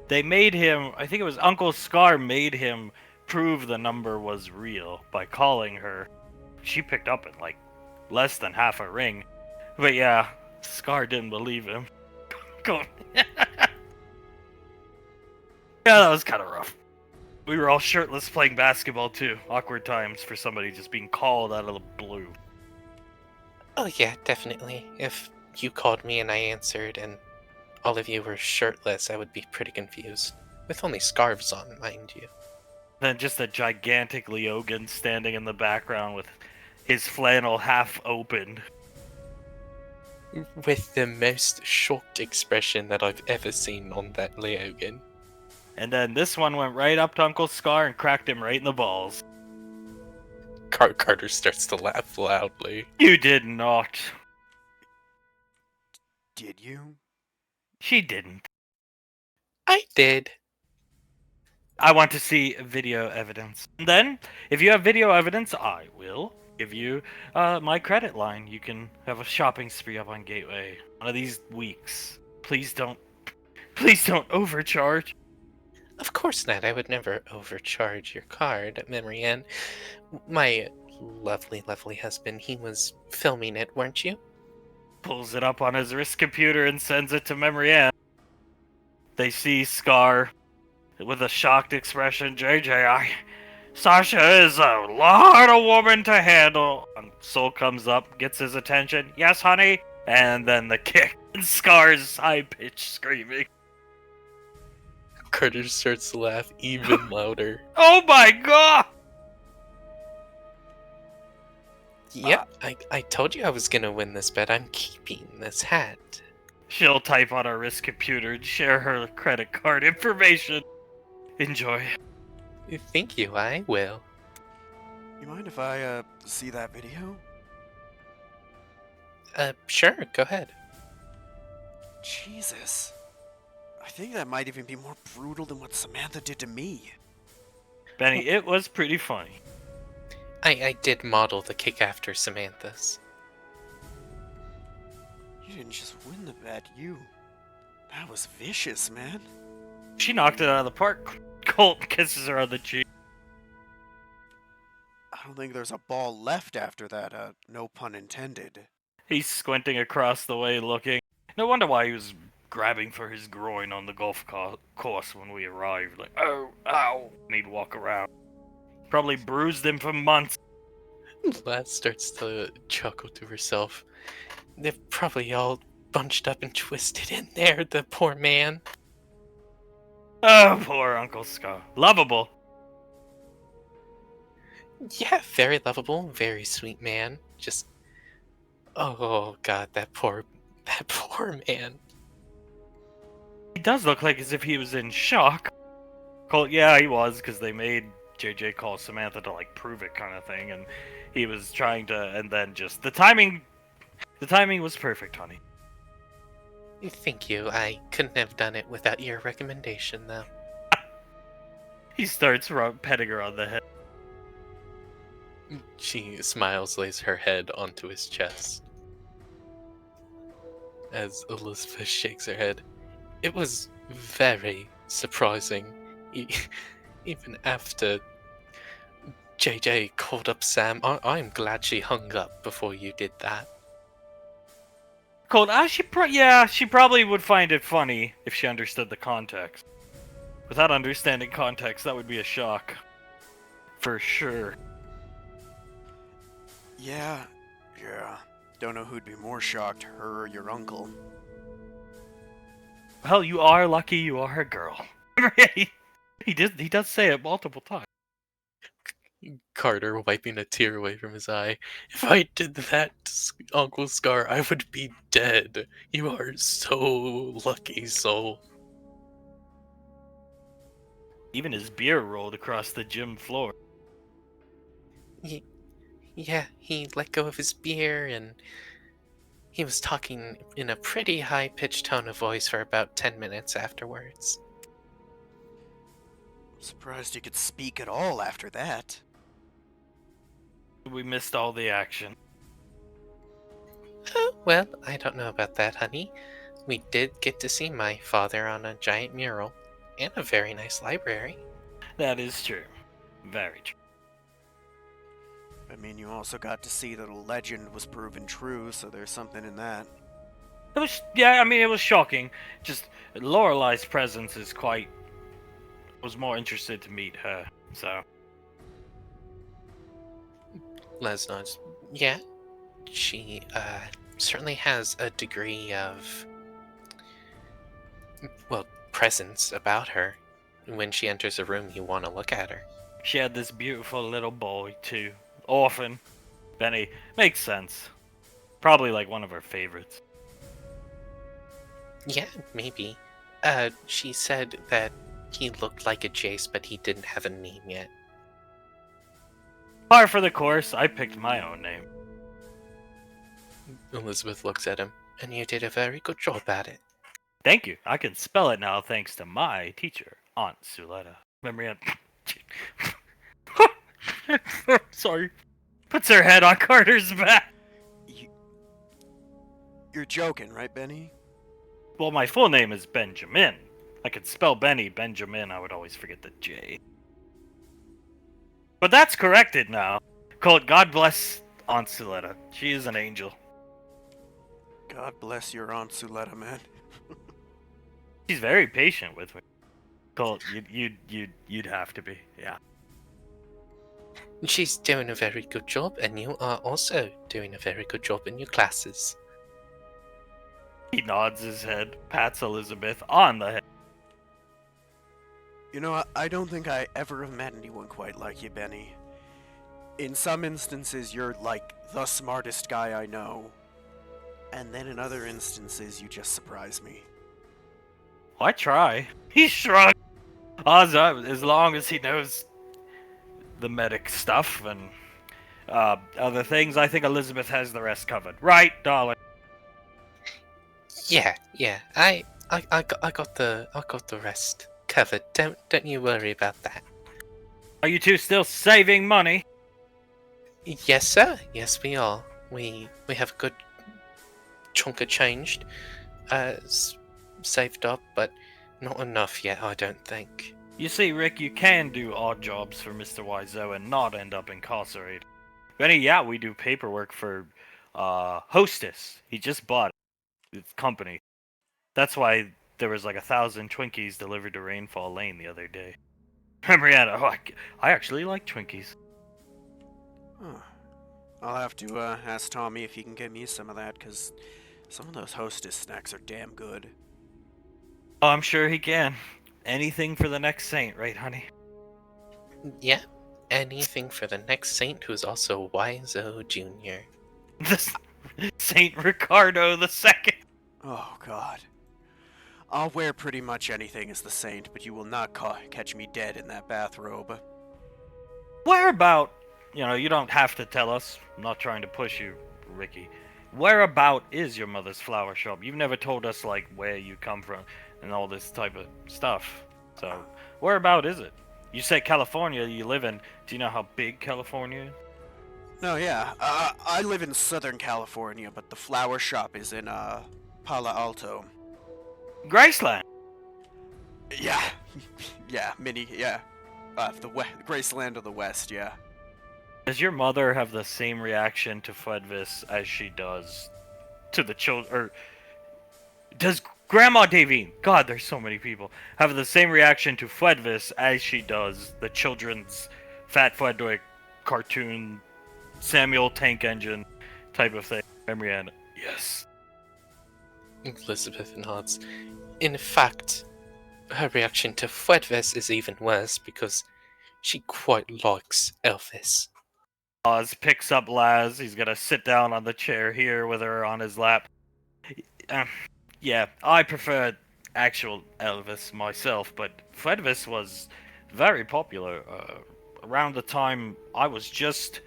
They made him, I think it was Uncle Scar made him prove the number was real by calling her. She picked up in like less than half a ring. But yeah, Scar didn't believe him. Go. Yeah, that was kind of rough. We were all shirtless playing basketball too. Awkward times for somebody just being called out of the blue. Oh yeah, definitely. If you called me and I answered and all of you were shirtless, I would be pretty confused. With only scarves on, mind you. Then just a gigantic Leogan standing in the background with his flannel half opened. With the most shocked expression that I've ever seen on that Leogan. And then this one went right up to Uncle Scar and cracked him right in the balls. Carter starts to laugh loudly. You did not. Did you? She didn't. I did. I want to see video evidence. And then, if you have video evidence, I will give you my credit line. You can have a shopping spree up on Gateway one of these weeks. Please don't overcharge. Of course not. I would never overcharge your card, Marianne. My lovely, lovely husband, he was filming it, weren't you? Pulls it up on his wrist computer and sends it to Marianne. They see Scar with a shocked expression. Sasha is a lot of woman to handle. And Soul comes up, gets his attention. Yes, honey. And then the kick. And Scar's high-pitched screaming. Carter starts to laugh even louder. Oh my god! Yep, I told you I was gonna win this bet. I'm keeping this hat. She'll type on her wrist computer and share her credit card information. Enjoy. Thank you, I will. You mind if I, see that video? Sure, go ahead. Jesus. I think that might even be more brutal than what Samantha did to me. Benny, it was pretty funny. I did model the kick after Samantha's. You didn't just win the bet, That was vicious, man. She knocked it out of the park. Colt kisses her on the cheek. I don't think there's a ball left after that, no pun intended. He's squinting across the way looking. No wonder why he was grabbing for his groin on the golf course when we arrived. Like, oh, ow. And he'd walk around. Probably bruised him for months. Lass starts to chuckle to herself. They're probably all bunched up and twisted in there, the poor man. Oh, poor Uncle Scar. Lovable. Yeah, very lovable, very sweet man. Just, oh god, that poor man. He does look like as if he was in shock. Colt, yeah, he was, because they made JJ call Samantha to, like, prove it kind of thing, and he was trying to, and then just, the timing was perfect, honey. Thank you. I couldn't have done it without your recommendation, though. He starts petting her on the head. She smiles, lays her head onto his chest. As Elizabeth shakes her head. It was very surprising. Even after JJ called up Sam, I'm glad she hung up before you did that. Colt, she probably would find it funny if she understood the context. Without understanding context, that would be a shock. For sure. Yeah. Don't know who'd be more shocked, her or your uncle. Well, you are lucky you are a girl. he does say it multiple times. Carter wiping a tear away from his eye. If I did that, Uncle Scar, I would be dead. You are so lucky, soul. Even his beer rolled across the gym floor. Yeah, he let go of his beer and he was talking in a pretty high-pitched tone of voice for about 10 minutes afterwards. Surprised you could speak at all after that. We missed all the action. Oh, well, I don't know about that, honey. We did get to see my father on a giant mural and a very nice library. That is true. Very true. I mean, you also got to see that a legend was proven true, so there's something in that. It was shocking. Just Lorelei's presence is quite. Was more interested to meet her, so. Les nods. Yeah, she certainly has a degree of, well, presence about her. When she enters a room, you want to look at her. She had this beautiful little boy too. Orphan. Benny. Makes sense. Probably like one of her favorites. Yeah, maybe. She said that he looked like a Jace, but he didn't have a name yet. Par for the course, I picked my own name. Elizabeth looks at him, and you did a very good job at it. Thank you. I can spell it now thanks to my teacher, Aunt Suletta. Memory Sorry. Puts her head on Carter's back. You're joking, right, Benny? Well, my full name is Benjamin. I could spell Benjamin, I would always forget the J. But that's corrected now. Called God bless Aunt Suletta. She is an angel. God bless your Aunt Suletta, man. She's very patient with me. Colt, you'd have to be, yeah. She's doing a very good job, and you are also doing a very good job in your classes. He nods his head, pats Elizabeth on the head. You know, I don't think I ever have met anyone quite like you, Benny. In some instances, you're like the smartest guy I know. And then in other instances, you just surprise me. I try. He shrugged. As long as he knows the medic stuff and other things, I think Elizabeth has the rest covered. Right, darling? Yeah. I got the rest covered. Don't you worry about that. Are you two still saving money? Yes, sir. Yes, we are. We have a good chunk of change saved up, but not enough yet, I don't think. You see, Rick, you can do odd jobs for Mr. Wiseau and not end up incarcerated. Benny, yeah, we do paperwork for Hostess. He just bought his company. That's why there was like 1,000 Twinkies delivered to Rainfall Lane the other day. Henrietta, I actually like Twinkies. Huh. I'll have to ask Tommy if he can get me some of that, because some of those Hostess snacks are damn good. Oh, I'm sure he can. Anything for the next saint, right, honey? Yeah, anything for the next saint who's also Wiseau Jr. This Saint Ricardo II. Oh, God. I'll wear pretty much anything as the saint, but you will not catch me dead in that bathrobe. Whereabout, you don't have to tell us. I'm not trying to push you, Ricky. Whereabout is your mother's flower shop? You've never told us, like, where you come from and all this type of stuff. So, whereabout is it? You say California you live in. Do you know how big California is? No, yeah. I live in Southern California, but the flower shop is in, Palo Alto. Graceland! Yeah. Yeah, the Graceland of the West, yeah. Does your mother have the same reaction to Fudvis as she does to the children? Or does Grandma Davine, God, there's so many people, have the same reaction to Fudvis as she does the children's Fat Fudwick cartoon Samuel Tank Engine type of thing? Memory Ann, yes. Elizabeth nods. In fact, her reaction to Fuedves is even worse because she quite likes Elvis. Oz picks up Laz. He's gonna sit down on the chair here with her on his lap. Uh, yeah, I prefer actual Elvis myself, but Fredvis was very popular around the time I was just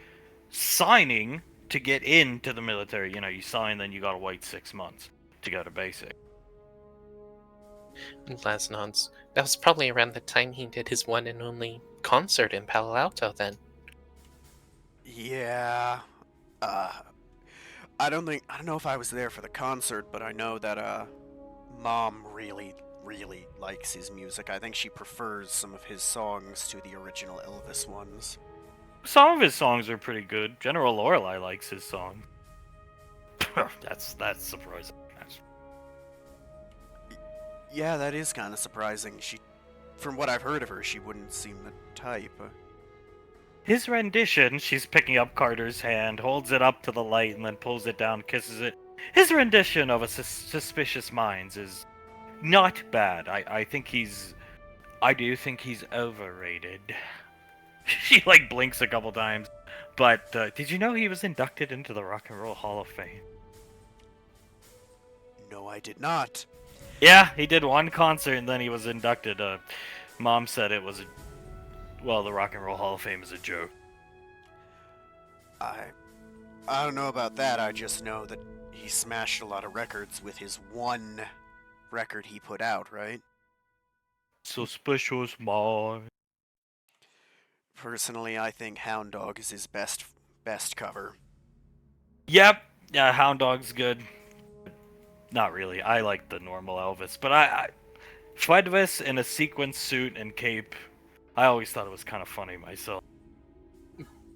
signing to get into the military. You know, you sign, then you gotta wait 6 months to go to basic. Laz nods. That was probably around the time he did his one and only concert in Palo Alto then. Yeah. I don't know if I was there for the concert, but I know that Mom really likes his music. I think she prefers some of his songs to the original Elvis ones. Some of his songs are pretty good. General Lorelei likes his song. that's surprising. Yeah, that is kind of surprising. From what I've heard of her, she wouldn't seem the type. His rendition, she's picking up Carter's hand, holds it up to the light, and then pulls it down, kisses it. His rendition of Suspicious Minds is not bad. I do think he's overrated. She, like, blinks a couple times. But, did you know he was inducted into the Rock and Roll Hall of Fame? No, I did not. Yeah, he did one concert and then he was inducted. Mom said it was the Rock and Roll Hall of Fame is a joke. I don't know about that. I just know that he smashed a lot of records with his one record he put out, right? Suspicious Minds. Personally, I think Hound Dog is his best cover. Yep, yeah, Hound Dog's good. Not really. I like the normal Elvis, but I Fredvis in a sequin suit and cape. I always thought it was kind of funny myself.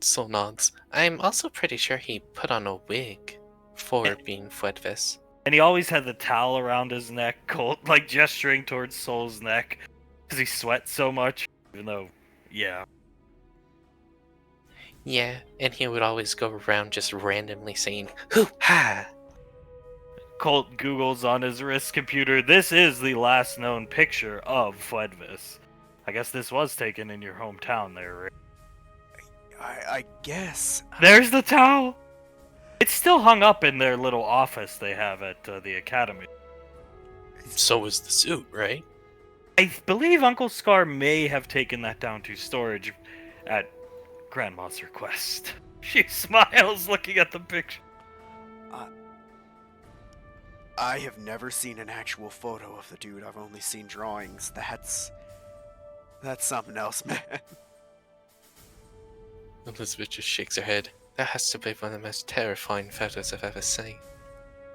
Sol nods. I'm also pretty sure he put on a wig for being Fuedves. And he always had the towel around his neck, like gesturing towards Sol's neck, because he sweats so much. Even though, yeah. Yeah, and he would always go around just randomly saying, "Hoo-ha!" Colt Googles on his wrist computer, this is the last known picture of Fledvis. I guess this was taken in your hometown there, Rick. I guess. There's the towel! It's still hung up in their little office they have at the academy. So is the suit, right? I believe Uncle Scar may have taken that down to storage at Grandma's request. She smiles looking at the picture. I have never seen an actual photo of the dude. I've only seen drawings. That's something else, man. Elizabeth just shakes her head. That has to be one of the most terrifying photos I've ever seen.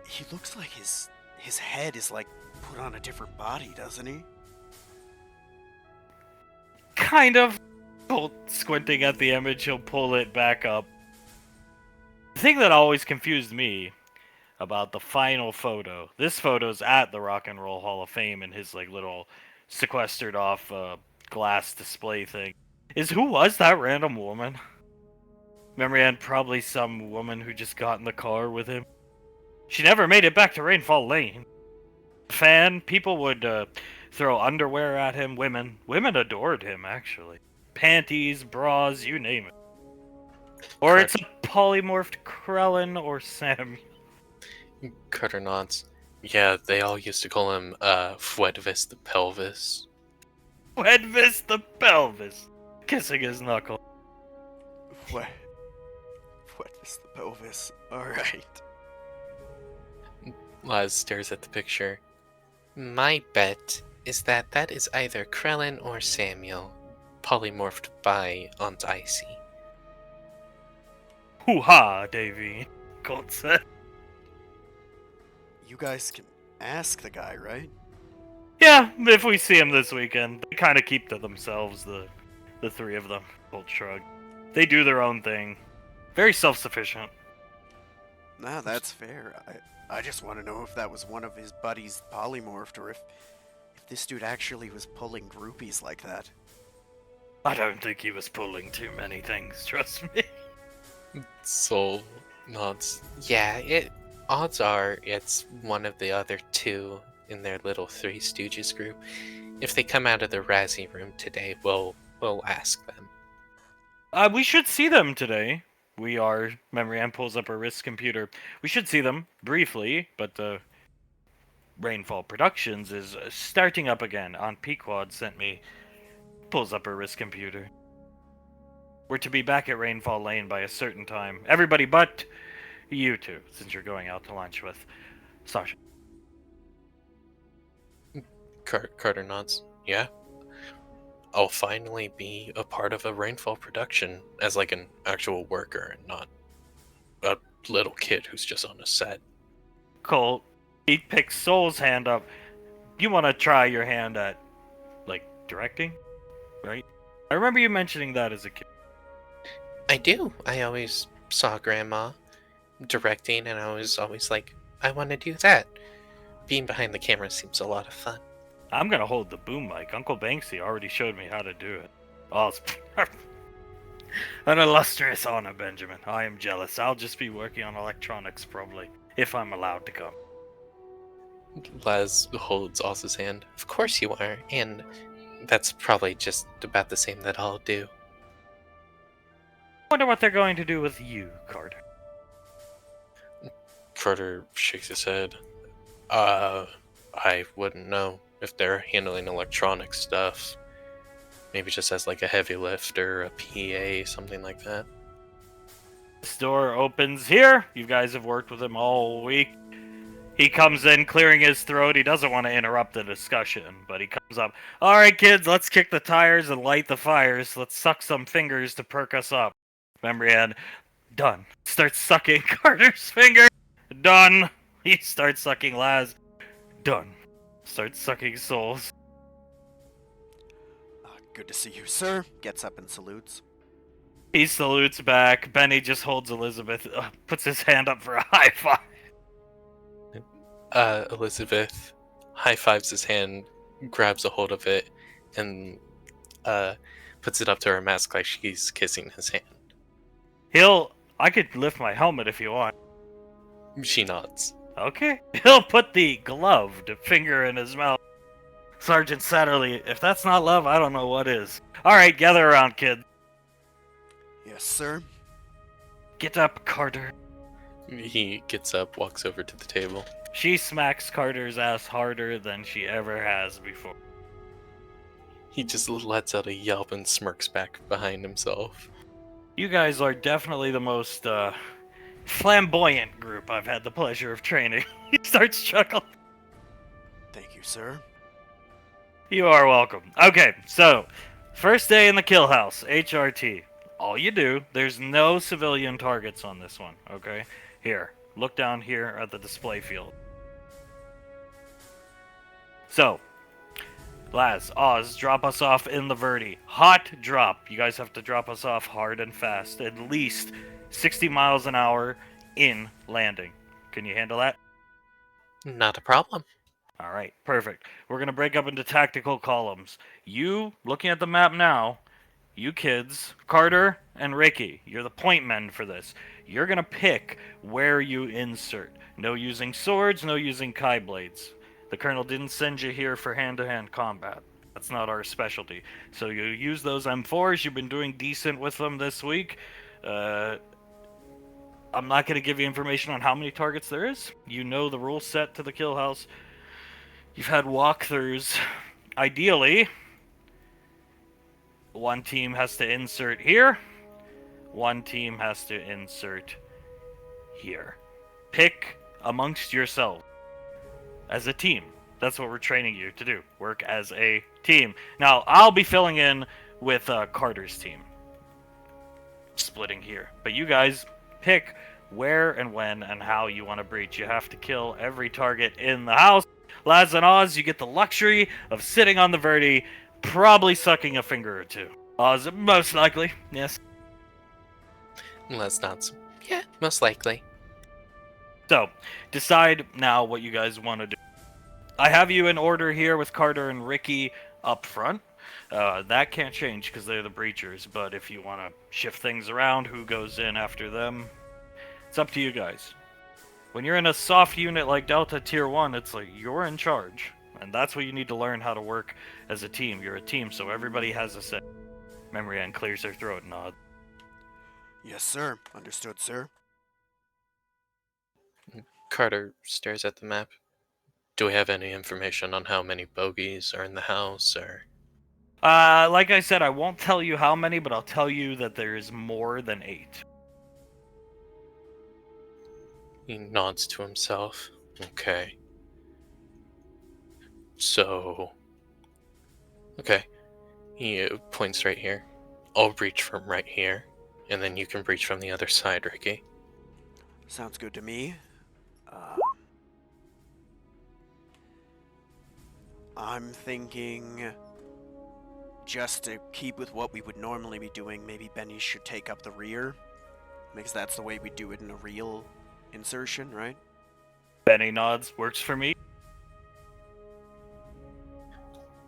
He looks like his head is like put on a different body, doesn't he? Kind of. Squinting at the image, he'll pull it back up. The thing that always confused me about the final photo, this photo's at the Rock and Roll Hall of Fame in his like little sequestered off glass display thing, is who was that random woman? Memory Ann, probably some woman who just got in the car with him. She never made it back to Rainfall Lane. Fan, people would throw underwear at him. Women adored him, actually. Panties, bras, you name it. Or it's a polymorphed Krellin or Sam. Carter nods. Yeah, they all used to call him Fuedvis the Pelvis. Fuedvis the Pelvis. Kissing his knuckle. Fuedvis the pelvis. Alright. Laz stares at the picture. My bet is that is either Krellin or Samuel, polymorphed by Aunt Icy. Hoo-ha, Davy, Colt said. You guys can ask the guy, right? Yeah, if we see him this weekend. They kind of keep to themselves, the three of them. Colt shrugged. They do their own thing. Very self-sufficient. Nah, that's fair. I just want to know if that was one of his buddies polymorphed, or if this dude actually was pulling groupies like that. I don't think he was pulling too many things, trust me. Sol nods. Yeah, odds are it's one of the other two in their little Three Stooges group. If they come out of the Razzie room today, we'll ask them. We should see them today. Memory Ann pulls up her wrist computer. We should see them briefly, but Rainfall Productions is starting up again. Aunt Pequod sent me. Pulls up her wrist computer. We're to be back at Rainfall Lane by a certain time. Everybody but you two, since you're going out to lunch with Sasha. Carter nods. Yeah. I'll finally be a part of a Rainfall production as like an actual worker and not a little kid who's just on a set. Cole, he picks Soul's hand up. You want to try your hand at, like, directing? Right? I remember you mentioning that as a kid. I do. I always saw Grandma directing, and I was always like, I want to do that. Being behind the camera seems a lot of fun. I'm gonna hold the boom mic. Uncle Banksy already showed me how to do it. Oh, it's an illustrious honor, Benjamin. I am jealous. I'll just be working on electronics, probably, if I'm allowed to come. Laz holds Oz's hand. Of course you are, and that's probably just about the same that I'll do. Wonder what they're going to do with you, Carter. Carter shakes his head. I wouldn't know if they're handling electronic stuff. Maybe just as like a heavy lift or a PA, something like that. This door opens here. You guys have worked with him all week. He comes in clearing his throat. He doesn't want to interrupt the discussion, but he comes up. All right, kids, let's kick the tires and light the fires. Let's suck some fingers to perk us up. Memory Ann, done. Starts sucking Carter's finger. Done. He starts sucking Laz. Done. Starts sucking Souls. Good to see you, sir. Gets up and salutes. He salutes back. Benny just holds Elizabeth, puts his hand up for a high five. Elizabeth high fives his hand, grabs a hold of it, and puts it up to her mask like she's kissing his hand. I could lift my helmet if you want. She nods. Okay. He'll put the gloved finger in his mouth. Sergeant Satterley, if that's not love, I don't know what is. Alright, gather around, kid. Yes, sir. Get up, Carter. He gets up, walks over to the table. She smacks Carter's ass harder than she ever has before. He just lets out a yelp and smirks back behind himself. You guys are definitely the most, flamboyant group I've had the pleasure of training. He starts chuckling. Thank you, sir. You are welcome. Okay, so, first day in the kill house, HRT. All you do, there's no civilian targets on this one, okay? Here, look down here at the display field. So, Laz, Oz, drop us off in the Verdi. Hot drop. You guys have to drop us off hard and fast. At least 60 miles an hour in landing. Can you handle that? Not a problem. Alright, perfect. We're going to break up into tactical columns. You, looking at the map now, you kids, Carter and Ricky, you're the point men for this. You're going to pick where you insert. No using swords, no using Kai blades. The Colonel didn't send you here for hand-to-hand combat. That's not our specialty. So you use those M4s. You've been doing decent with them this week. I'm not going to give you information on how many targets there is. You know the rule set to the kill house. You've had walkthroughs. Ideally, one team has to insert here. One team has to insert here. Pick amongst yourselves. As a team. That's what we're training you to do. Work as a team. Now, I'll be filling in with Carter's team. Splitting here. But you guys pick where and when and how you want to breach. You have to kill every target in the house. Laz and Oz, you get the luxury of sitting on the Verdi, probably sucking a finger or two. Oz, most likely, yes. Laz nods. Yeah, most likely. So, decide now what you guys want to do. I have you in order here with Carter and Ricky up front. That can't change because they're the breachers, but if you want to shift things around, who goes in after them, it's up to you guys. When you're in a soft unit like Delta Tier 1, it's like you're in charge. And that's what you need to learn how to work as a team. You're a team, so everybody has a say. Memory Ann clears her throat and nods. Yes, sir. Understood, sir. Carter stares at the map. Do we have any information on how many bogeys are in the house, or... Like I said, I won't tell you how many, but I'll tell you that there is more than 8. He nods to himself. Okay. So... Okay. He points right here. I'll reach from right here, and then you can reach from the other side, Ricky. Sounds good to me. I'm thinking, just to keep with what we would normally be doing, maybe Benny should take up the rear. Because that's the way we do it in a real insertion, right? Benny nods. Works for me.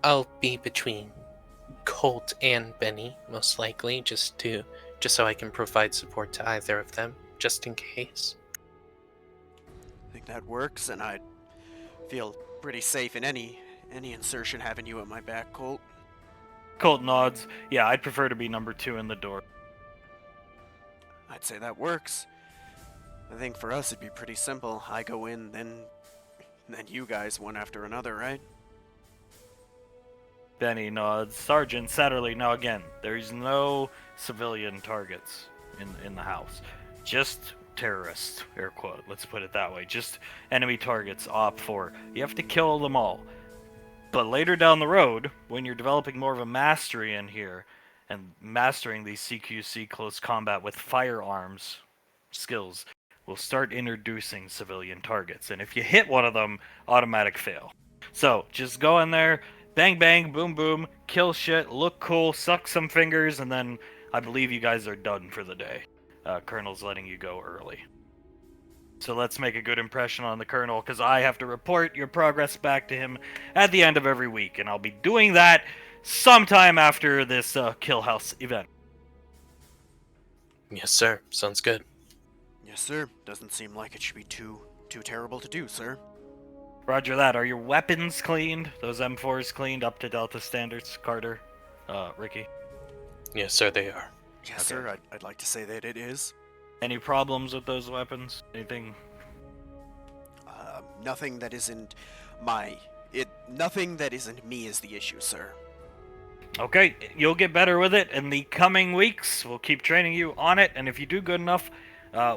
I'll be between Colt and Benny, most likely, just so I can provide support to either of them, just in case. I think that works, and I'd feel pretty safe in any insertion having you at my back, Colt. Colt nods. Yeah, I'd prefer to be number 2 in the door. I'd say that works. I think for us it'd be pretty simple. I go in, then you guys one after another, right? Benny nods. Sergeant Satterley. Now again, there's no civilian targets in the house. Just terrorists, air quote. Let's put it that way. Just enemy targets, Op 4. You have to kill them all. But later down the road, when you're developing more of a mastery in here, and mastering these CQC close combat with firearms skills, we'll start introducing civilian targets. And if you hit one of them, automatic fail. So, just go in there, bang bang, boom boom, kill shit, look cool, suck some fingers, and then I believe you guys are done for the day. Colonel's letting you go early. So let's make a good impression on the Colonel, because I have to report your progress back to him at the end of every week, and I'll be doing that sometime after this Kill House event. Yes, sir. Sounds good. Yes, sir. Doesn't seem like it should be too terrible to do, sir. Roger that. Are your weapons cleaned? Those M4s cleaned up to Delta standards, Carter? Ricky? Yes, sir, they are. Yes, sir. I'd like to say that it is. Any problems with those weapons? Anything? Nothing that isn't nothing that isn't me is the issue, sir. Okay, you'll get better with it in the coming weeks. We'll keep training you on it, and if you do good enough,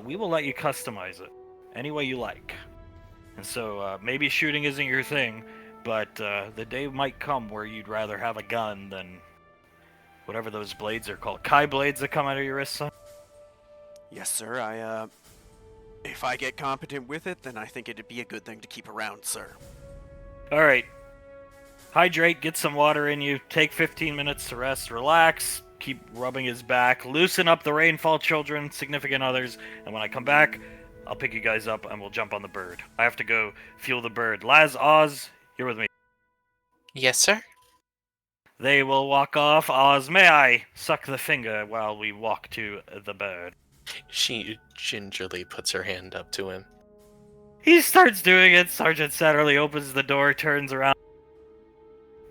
we will let you customize it any way you like. And so maybe shooting isn't your thing, but the day might come where you'd rather have a gun than whatever those blades are called. Kai blades that come out of your wrist, son? Yes, sir. If I get competent with it, then I think it'd be a good thing to keep around, sir. Alright. Hydrate, get some water in you, take 15 minutes to rest, relax, keep rubbing his back, loosen up the Rainfall children, significant others, and when I come back, I'll pick you guys up and we'll jump on the bird. I have to go fuel the bird. Laz, Oz, you're with me. Yes, sir. They will walk off. Oz, may I suck the finger while we walk to the bird? She gingerly puts her hand up to him. He starts doing it. Sergeant Satterley opens the door, turns around.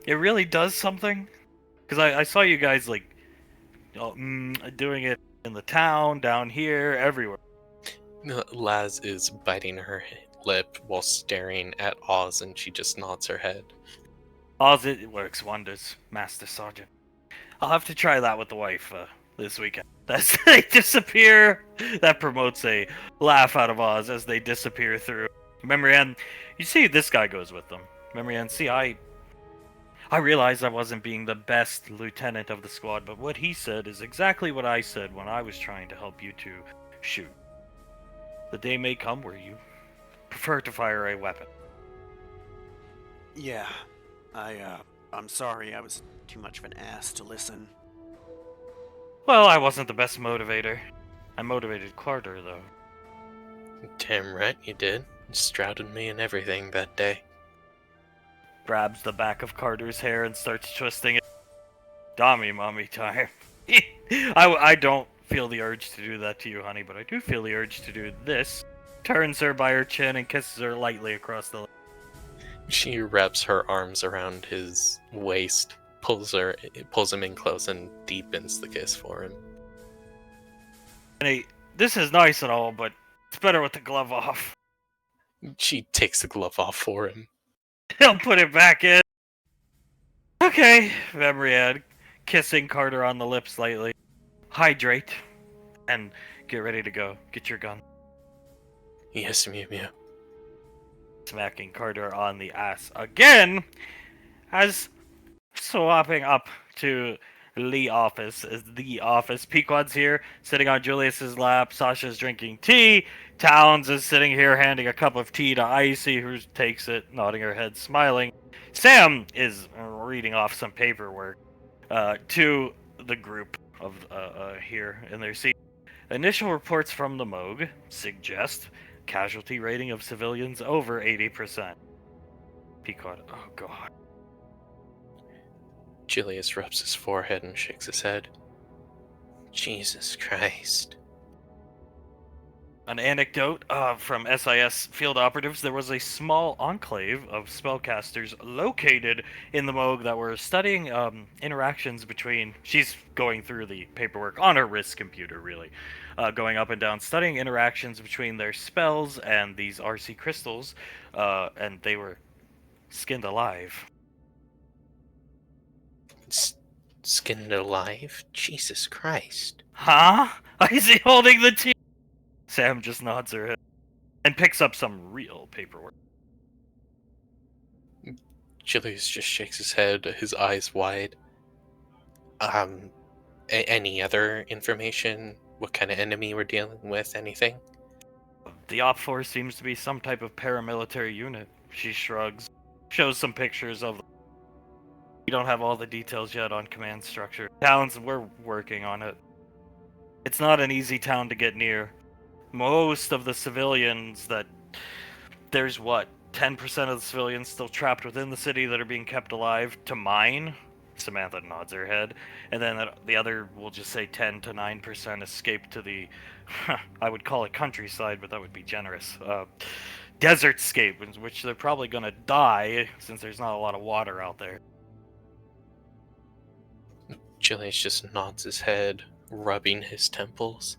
It really does something? Because I saw you guys, like, doing it in the town, down here, everywhere. Laz is biting her lip while staring at Oz, and she just nods her head. Oz, it works wonders, Master Sergeant. I'll have to try that with the wife this weekend. As they disappear, that promotes a laugh out of Oz as they disappear through. Memory Ann, you see, this guy goes with them. Memory Ann, see, I realized I wasn't being the best lieutenant of the squad, but what he said is exactly what I said when I was trying to help you two shoot. The day may come where you prefer to fire a weapon. Yeah, I'm sorry I was too much of an ass to listen. Well, I wasn't the best motivator. I motivated Carter, though. Damn right you did. Shrouded me and everything that day. Grabs the back of Carter's hair and starts twisting it. Dommy mommy time. I don't feel the urge to do that to you, honey, but I do feel the urge to do this turns her by her chin and kisses her lightly across the lips. She wraps her arms around his waist, pulls him in close, and deepens the kiss for him. Hey, this is nice and all, but it's better with the glove off. She takes the glove off for him. He'll put it back in. Okay, Memriad, kissing Carter on the lips lightly. Hydrate, and get ready to go. Get your gun. Yes, Mew Mew. Smacking Carter on the ass again, as swapping up to the office. Pequod's here, sitting on Julius's lap. Sasha's drinking tea. Towns is sitting here, handing a cup of tea to Icy, who takes it, nodding her head, smiling. Sam is reading off some paperwork to the group of here in their seat. Initial reports from the Moog suggest casualty rating of civilians over 80%. Pequod, oh god. Julius rubs his forehead and shakes his head. Jesus Christ. An anecdote from SIS field operatives: there was a small enclave of spellcasters located in the Moog that were studying interactions between... She's going through the paperwork on her wrist computer, really. Going up and down, studying interactions between their spells and these RC crystals, and they were skinned alive. Skinned alive? Jesus Christ. Huh? Is he holding the tea? Sam just nods her head and picks up some real paperwork. Julius just shakes his head, his eyes wide. Any other information? What kind of enemy we're dealing with? Anything? The Op Force seems to be some type of paramilitary unit. She shrugs, shows some pictures of... We don't have all the details yet on command structure. Towns, we're working on it. It's not an easy town to get near. Most of the civilians that... There's what? 10% of the civilians still trapped within the city that are being kept alive to mine? Samantha nods her head. And then the other, we'll just say 10 to 9% escape to the... I would call it countryside, but that would be generous. Desertscape, in which they're probably going to die, since there's not a lot of water out there. Julius just nods his head, rubbing his temples.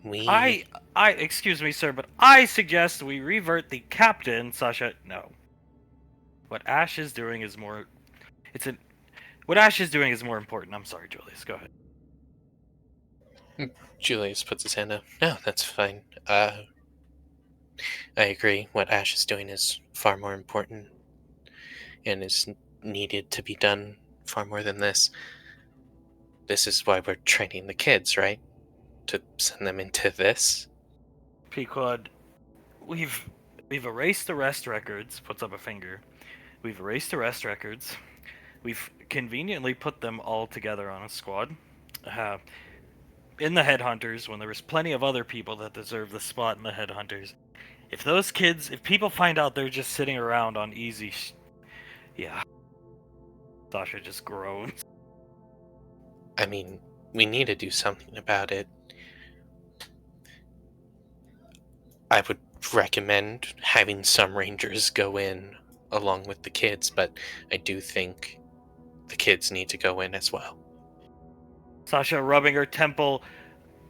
Excuse me, sir, but I suggest we revert the captain, Sasha. No. What Ash is doing is more... What Ash is doing is more important. I'm sorry, Julius. Go ahead. Julius puts his hand up. No, that's fine. I agree. What Ash is doing is far more important and is needed to be done far more than this. This is why we're training the kids, right? To send them into this? Pequod, we've erased arrest records, puts up a finger. We've erased arrest records. We've conveniently put them all together on a squad. In the Headhunters, when there was plenty of other people that deserve the spot in the Headhunters. If people find out they're just sitting around on easy yeah. Sasha just groans. I mean, we need to do something about it. I would recommend having some rangers go in along with the kids, but I do think the kids need to go in as well. Sasha rubbing her temple.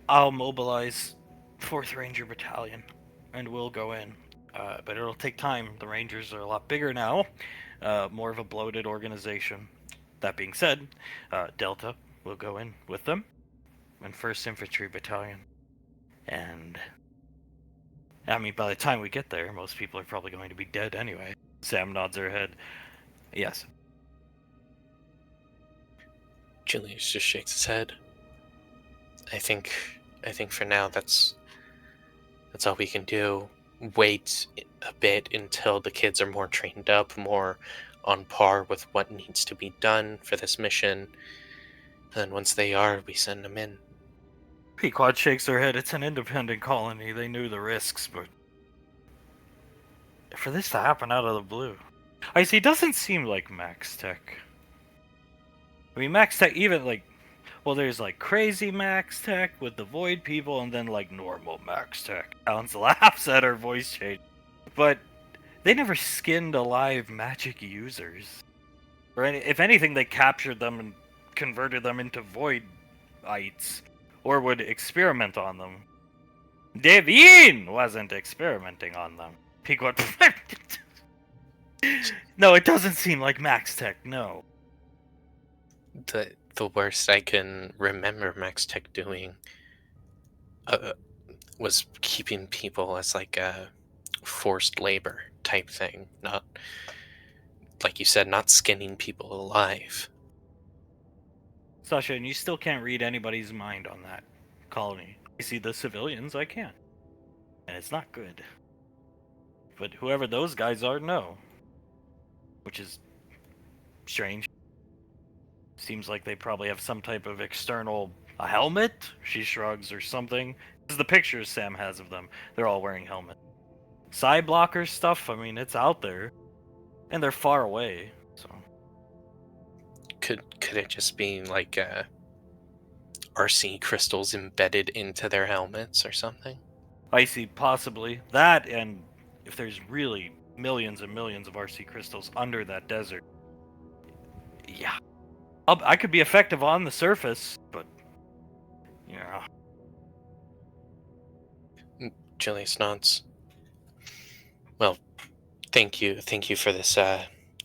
I'll mobilize 4th Ranger Battalion, and we'll go in. But it'll take time. The Rangers are a lot bigger now. More of a bloated organization. That being said, Delta will go in with them, and 1st Infantry Battalion. And... I mean, by the time we get there, most people are probably going to be dead anyway. Sam nods her head. Yes. Julius just shakes his head. I think for now that's all we can do. Wait a bit until the kids are more trained up, more on par with what needs to be done for this mission. And once they are, we send them in. Pequod shakes her head. It's an independent colony. They knew the risks, but... for this to happen out of the blue... I see, it doesn't seem like Max Tech. I mean, Max Tech, even, like... Well, there's like crazy Max Tech with the Void people, and then like normal Max Tech. Alex laughs at her voice change. But they never skinned alive magic users. Or if anything, they captured them and converted them into Voidites, or would experiment on them. Devine wasn't experimenting on them. Pequot. No, it doesn't seem like Max Tech, no. The worst I can remember Max Tech doing was keeping people as like a forced labor type thing, not like you said, not skinning people alive. Sasha, and you still can't read anybody's mind on that colony. You see the civilians, I can. And it's not good. But whoever those guys are, no. Which is strange. Seems like they probably have some type of external a helmet, she shrugs, or something. This is the pictures Sam has of them. They're all wearing helmets. Side blocker stuff, I mean, it's out there. And they're far away, so. Could it just be like RC crystals embedded into their helmets or something? Icy, possibly. That, and if there's really millions and millions of RC crystals under that desert. Yeah. I could be effective on the surface, but. Yeah. Julius nods. Well, thank you for this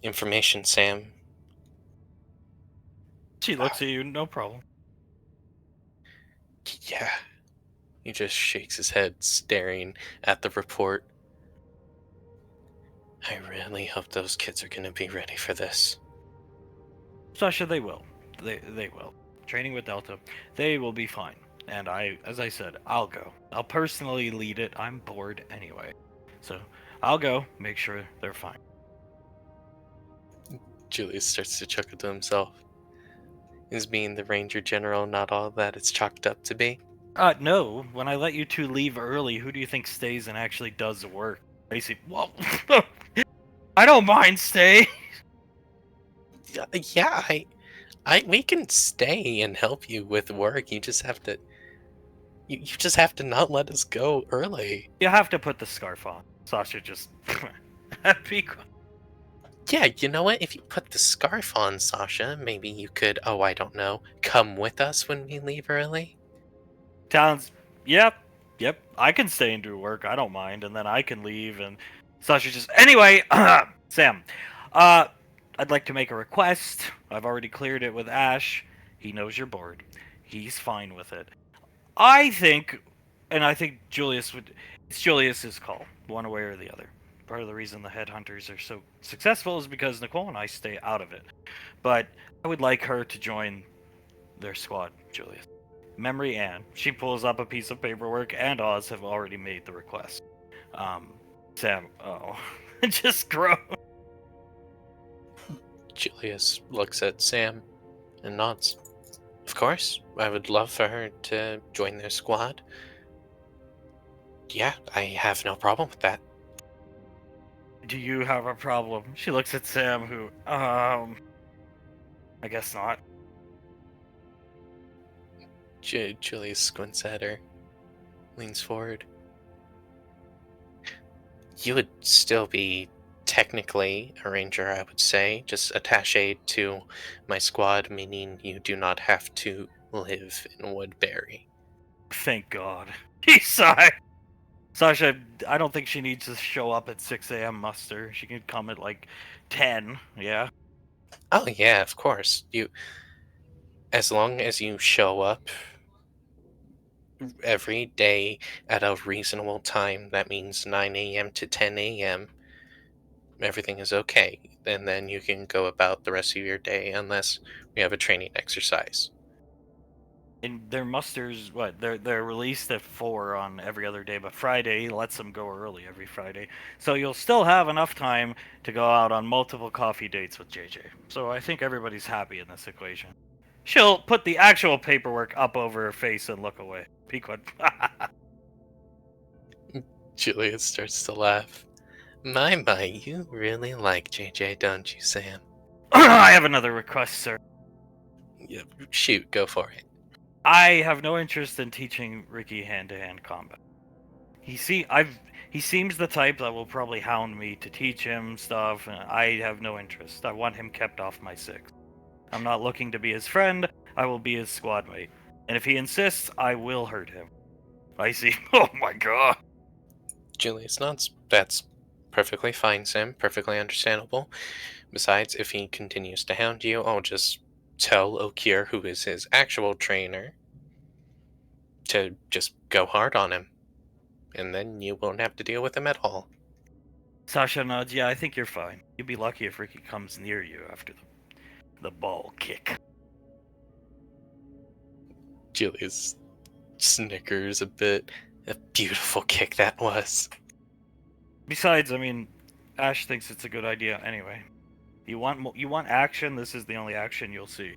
information, Sam. She looks at you, no problem. Yeah. He just shakes his head, staring at the report. I really hope those kids are gonna be ready for this. Sasha, they will. They will. Training with Delta, they will be fine. And as I said, I'll go. I'll personally lead it. I'm bored anyway. So, I'll go, make sure they're fine. Julius starts to chuckle to himself. Is being the Ranger General not all that it's chalked up to be? No. When I let you two leave early, who do you think stays and actually does the work? Basically, well, I don't mind staying. Yeah, we can stay and help you with work. You just have to. You just have to not let us go early. You have to put the scarf on. Sasha just. Be quiet. Yeah, you know what? If you put the scarf on, Sasha, maybe you could, oh, I don't know, come with us when we leave early? Talon's, yep. I can stay and do work. I don't mind, and then I can leave. And Sasha just, anyway, Sam, I'd like to make a request. I've already cleared it with Ash. He knows you're bored. He's fine with it. I think Julius would. It's Julius's call, one way or the other. Part of the reason the headhunters are so successful is because Nicole and I stay out of it. But I would like her to join their squad, Julius. Memory Ann. She pulls up a piece of paperwork, and Oz have already made the request. Sam, just grow. Julius looks at Sam and nods. Of course, I would love for her to join their squad. Yeah, I have no problem with that. Do you have a problem? She looks at Sam, who, I guess not. Julius squints at her, leans forward. You would still be technically a ranger, I would say, just attaché to my squad, meaning you do not have to live in Woodbury. Thank God. He sighed. Sasha, I don't think she needs to show up at 6 a.m. muster. She can come at like 10, yeah? Oh yeah, of course. As long as you show up every day at a reasonable time, that means 9 a.m. to 10 a.m., everything is okay. And then you can go about the rest of your day unless we have a training exercise. And their musters, they're released at 4 on every other day, but Friday lets them go early every Friday. So you'll still have enough time to go out on multiple coffee dates with JJ. So I think everybody's happy in this equation. She'll put the actual paperwork up over her face and look away. Pequod. Julius starts to laugh. My, you really like JJ, don't you, Sam? I have another request, sir. Yeah, shoot, go for it. I have no interest in teaching Ricky hand-to-hand combat. He seems the type that will probably hound me to teach him stuff, and I have no interest. I want him kept off my six. I'm not looking to be his friend, I will be his squad mate. And if he insists, I will hurt him. I see. Oh my god. Julius nods. That's perfectly fine, Sam. Perfectly understandable. Besides, if he continues to hound you, I'll just tell Okir, who is his actual trainer, to just go hard on him. And then you won't have to deal with him at all. Sasha nods. Yeah, I think you're fine. You'll be lucky if Ricky comes near you after the ball kick. Julius snickers a bit. A beautiful kick that was. Besides, I mean, Ash thinks it's a good idea anyway. You want action? This is the only action you'll see.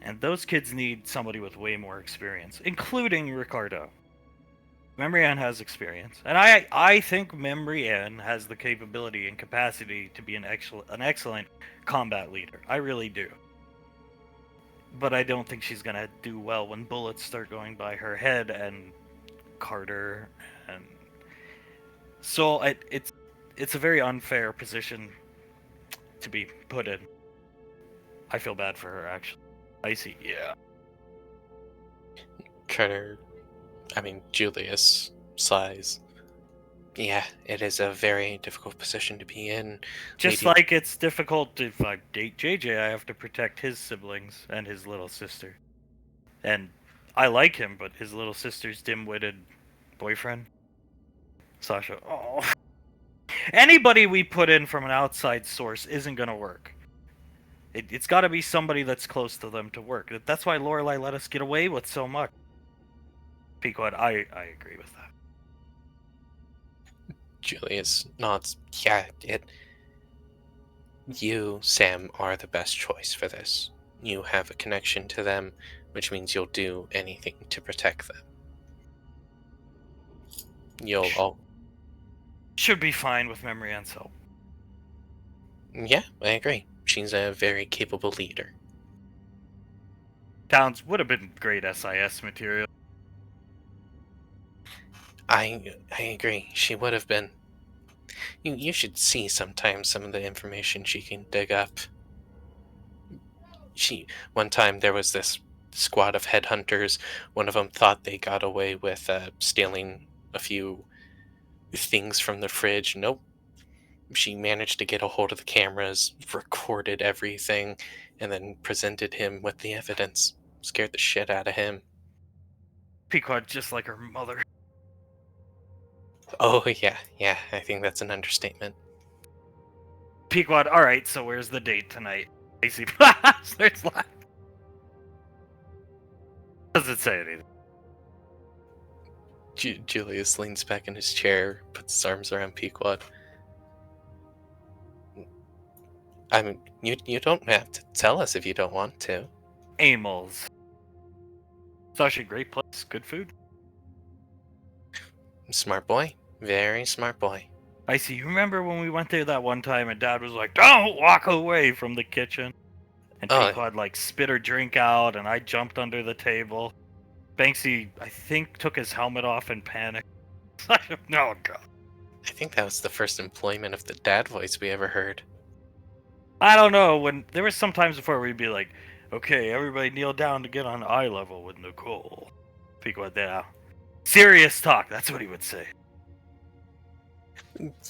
And those kids need somebody with way more experience, including Ricardo. Memory Ann has experience, and I think Memory Ann has the capability and capacity to be an excellent combat leader. I really do. But I don't think she's gonna do well when bullets start going by her head and Carter, and so it's a very unfair position to be put in. I feel bad for her, actually. Icy, yeah. Julius sighs. Yeah, it is a very difficult position to be in. Just Lady- like it's difficult if I date JJ, I have to protect his siblings and his little sister. And I like him, but his little sister's dim-witted boyfriend. Sasha, oh. Anybody we put in from an outside source isn't gonna work. It's got to be somebody that's close to them to work. That's why Lorelai let us get away with so much. Pequod, I agree with that. Julius nods. Yeah, you, Sam, are the best choice for this. You have a connection to them, which means you'll do anything to protect them. You'll all. Should be fine with Memory Ann's help. Yeah, I agree. She's a very capable leader. Towns would have been great SIS material. I agree. She would have been. You should see sometimes some of the information she can dig up. One time there was this squad of headhunters. One of them thought they got away with stealing a few things from the fridge. Nope. She managed to get a hold of the cameras, recorded everything, and then presented him with the evidence. Scared the shit out of him. Pequod just like her mother. Oh, yeah, I think that's an understatement. Pequod, alright, so where's the date tonight? Casey starts laughing. Doesn't say anything. Julius leans back in his chair, puts his arms around Pequod. I mean, you don't have to tell us if you don't want to. Amels. It's actually a great place. Good food. Smart boy. Very smart boy. I see. You remember when we went there that one time and Dad was like, "Don't walk away from the kitchen," and Pequod like spit her drink out, and I jumped under the table. Banksy, I think, took his helmet off in panic. No, God. I think that was the first employment of the dad voice we ever heard. I don't know. When there was some times before we'd be like, "Okay, everybody kneel down to get on eye level with Nicole." Pequod, yeah. Serious talk. That's what he would say.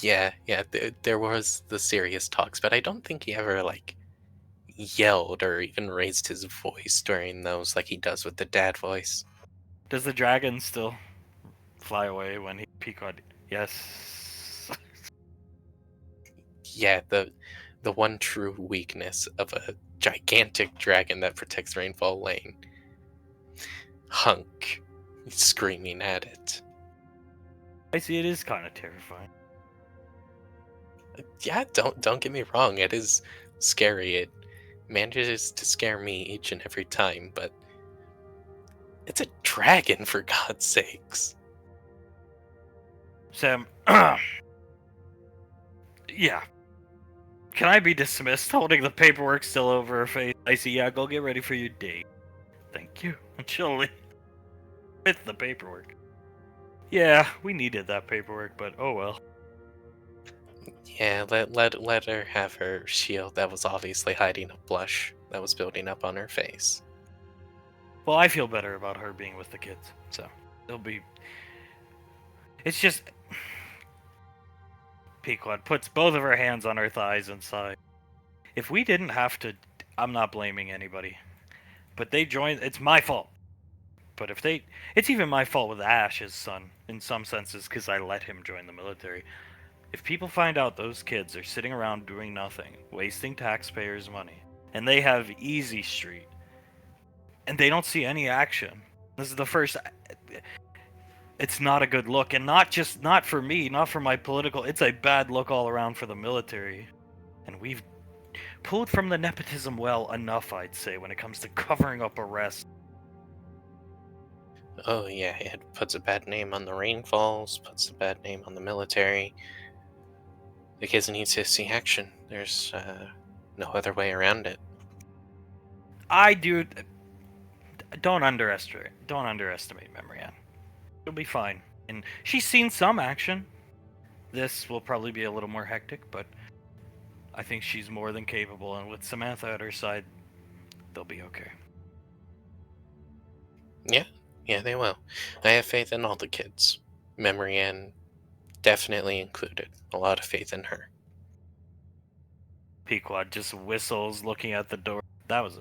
Yeah, there was the serious talks, but I don't think he ever, yelled or even raised his voice during those like he does with the dad voice. Does the dragon still fly away when he Pequod? Yes. Yeah, the one true weakness of a gigantic dragon that protects Rainfall Lane. Hunk screaming at it. I see. It is kind of terrifying. Yeah, don't get me wrong, it is scary. It manages to scare me each and every time, but it's a dragon, for God's sakes. Sam, yeah. Can I be dismissed? Holding the paperwork still over her face. I see. Yeah, go get ready for your date. Thank you. And she'll leave with the paperwork. Yeah, we needed that paperwork, but oh well. Yeah, let her have her shield that was obviously hiding a blush that was building up on her face. Well, I feel better about her being with the kids, so it'll be. It's just. Pequod puts both of her hands on her thighs and sighs. If we didn't have to, I'm not blaming anybody, but they joined. It's my fault. But if they, it's even my fault with Ash's son in some senses because I let him join the military. If people find out those kids are sitting around doing nothing, wasting taxpayers' money, and they have Easy Street, and they don't see any action, this is the first. It's not a good look, and not for me, not for my political. It's a bad look all around for the military, and we've pulled from the nepotism well enough, I'd say, when it comes to covering up arrests. Oh yeah, it puts a bad name on the rainfalls, puts a bad name on the military. The kids need to see action. There's no other way around it. I do. Don't underestimate Memory Ann. She'll be fine, and she's seen some action. This will probably be a little more hectic, but I think she's more than capable, and with Samantha at her side, they'll be okay. Yeah, they will. I have faith in all the kids. Memory Ann definitely included. A lot of faith in her. Pequod just whistles, looking at the door. That was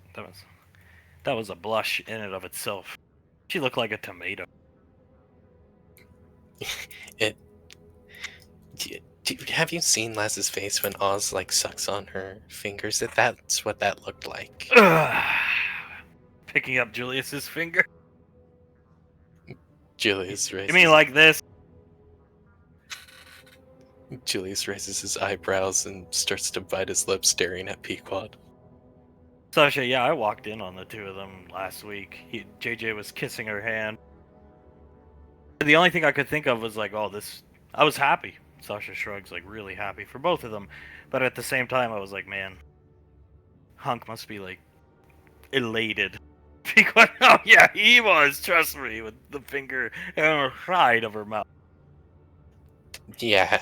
a blush in and of itself. She looked like a tomato. Have you seen Les's face when Oz like sucks on her fingers? That's what that looked like. Picking up Julius's finger. Julius You raises. mean like this? Julius raises his eyebrows and starts to bite his lips, staring at Pequod. Sasha, yeah, I walked in on the two of them last week. JJ was kissing her hand. The only thing I could think of was like, oh, this. I was happy. Sasha shrugs, like really happy for both of them, but at the same time, I was like, man, Hunk must be like elated. Because, oh yeah, he was. Trust me, with the finger on the side of her mouth. Yeah,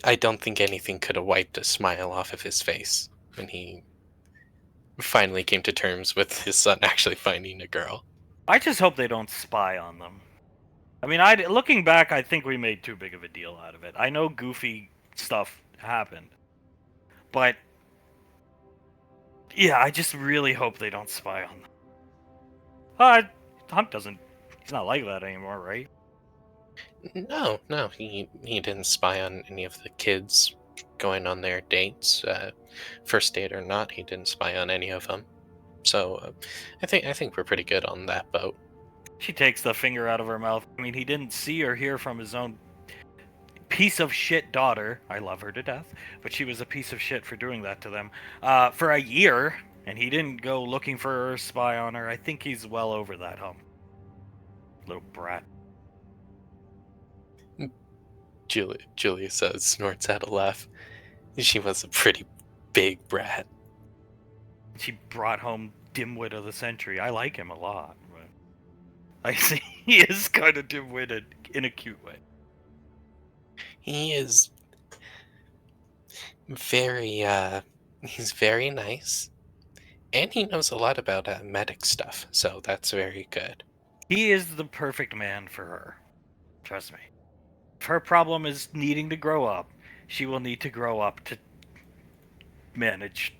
I don't think anything could have wiped a smile off of his face when he finally came to terms with his son actually finding a girl. I just hope they don't spy on them. I mean, looking back, I think we made too big of a deal out of it. I know goofy stuff happened, but yeah, I just really hope they don't spy on them. Hunk doesn't. He's not like that anymore, right? No, he didn't spy on any of the kids going on their dates, first date or not. He didn't spy on any of them. So I think we're pretty good on that boat. She takes the finger out of her mouth. I mean, he didn't see or hear from his own piece of shit daughter. I love her to death, but she was a piece of shit for doing that to them for a year, and he didn't go looking for her or spy on her. I think he's well over that hump. Little brat. Julia says, snorts out a laugh. She was a pretty big brat. She brought home dimwit of the century. I like him a lot. But I see he is kind of dim-witted in a cute way. He is very, he's very nice. And he knows a lot about medic stuff, so that's very good. He is the perfect man for her. Trust me. If her problem is needing to grow up, she will need to grow up to manage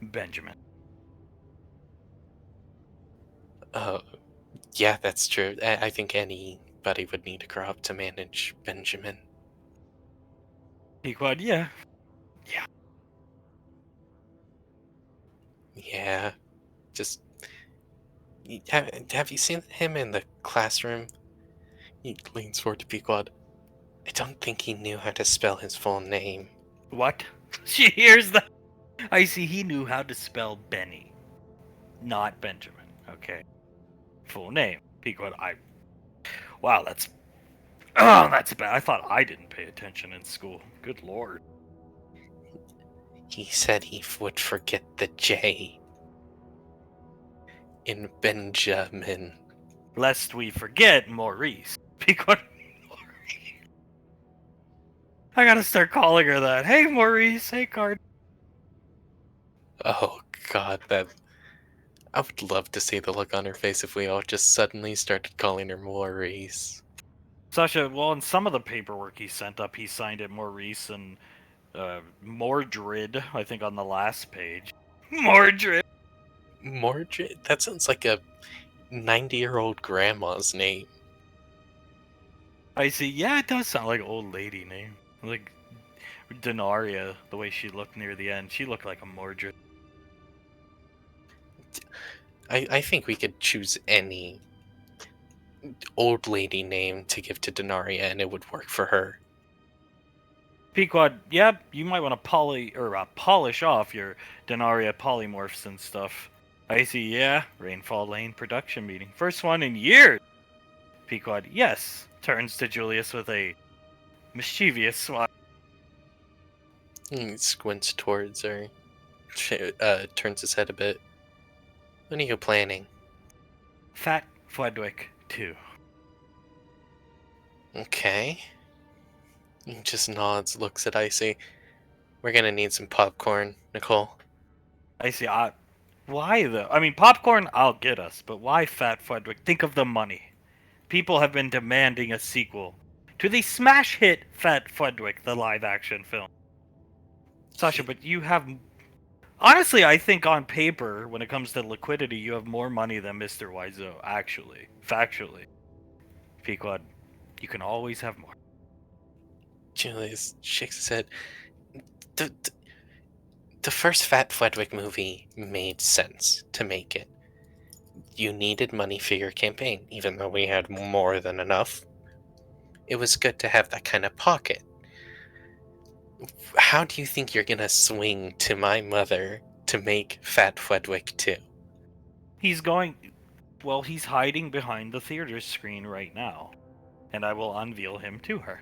Benjamin. Yeah, that's true. I think anybody would need to grow up to manage Benjamin. Pequod, yeah. Yeah, just have you seen him in the classroom? He leans forward to Pequod. I don't think he knew how to spell his full name. What? She hears that. I see he knew how to spell Benny, not Benjamin. Okay. Full name. Pequod, Wow, that's... Oh, that's bad. I thought I didn't pay attention in school. Good lord. He said he would forget the J. in Benjamin. Lest we forget Maurice. Pequod Maurice. I gotta start calling her that. Hey, Maurice. Hey, Card. Oh god, that... I would love to see the look on her face if we all just suddenly started calling her Maurice. Sasha, well, in some of the paperwork he sent up, he signed it Maurice and Mordred, I think, on the last page. Mordred! Mordred? That sounds like a 90-year-old grandma's name. I see. Yeah, it does sound like an old lady name. Like Denaria, the way she looked near the end. She looked like a Mordred. I think we could choose any old lady name to give to Denaria and it would work for her. Pequod, yeah, you might want to polish off your Denaria polymorphs and stuff. I see, yeah. Rainfall Lane production meeting. First one in years! Pequod, yes. Turns to Julius with a mischievous smile. He squints towards her, turns his head a bit. When are you planning? Fat Fledwick 2. Okay. He just nods, looks at Icy. We're gonna need some popcorn, Nicole. I see. Why though? I mean, popcorn I'll get us, but why Fat Fledwick? Think of the money. People have been demanding a sequel to the smash hit Fat Fledwick, the live-action film. Sasha, but you have... Honestly, I think on paper, when it comes to liquidity, you have more money than Mr. Wiseau, actually. Factually. Pequod, you can always have more. Julius shakes his head. The first Fat Fledwick movie made sense to make it. You needed money for your campaign, even though we had more than enough. It was good to have that kind of pocket. How do you think you're gonna swing to my mother to make Fat Fledwick 2? He's going... Well, he's hiding behind the theater screen right now. And I will unveil him to her.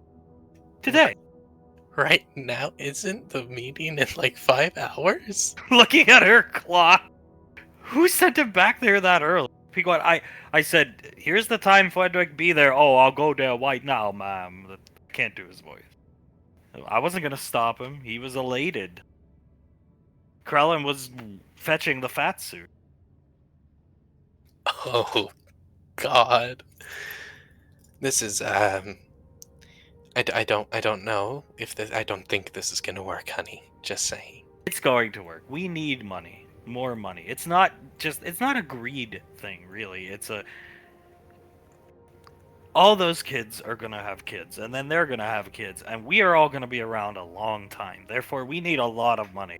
Today. Right now? Isn't the meeting in like 5 hours? Looking at her clock. Who sent him back there that early? Pequod, I said, here's the time Fledwick be there. Oh, I'll go there right now, ma'am. I can't do his voice. I wasn't going to stop him. He was elated. Krellin was fetching the fat suit. Oh, God. This is, I don't know if this, I don't think this is gonna work, honey. Just saying. It's going to work. We need money. More money. It's not a greed thing, really. All those kids are going to have kids, and then they're going to have kids, and we are all going to be around a long time. Therefore, we need a lot of money.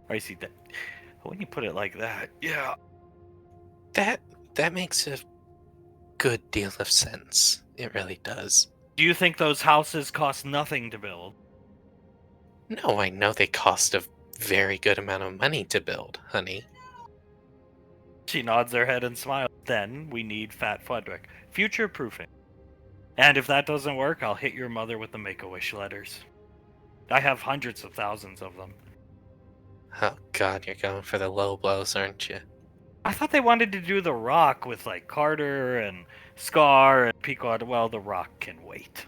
I see that. When you put it like that, yeah. That makes a good deal of sense. It really does. Do you think those houses cost nothing to build? No, I know they cost a very good amount of money to build, honey. She nods her head and smiles. Then we need Fat Fledwick. Future-proofing. And if that doesn't work, I'll hit your mother with the Make-A-Wish letters. I have hundreds of thousands of them. Oh God, you're going for the low blows, aren't you? I thought they wanted to do The Rock with, like, Carter and Scar and Pequod. Well, The Rock can wait.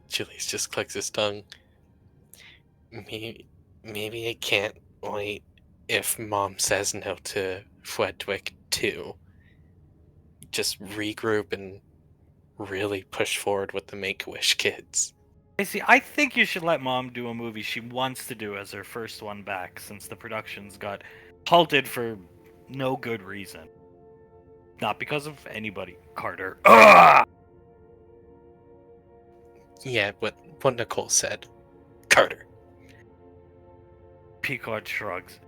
Julius just clicks his tongue. Maybe it can't wait if Mom says no to Fledwick 2. Just regroup and really push forward with the Make-A-Wish kids. I see. I think you should let Mom do a movie she wants to do as her first one back, since the productions got halted for no good reason. Not because of anybody. Carter. Ugh! Yeah, what Nicole said. Carter. Pequod shrugs.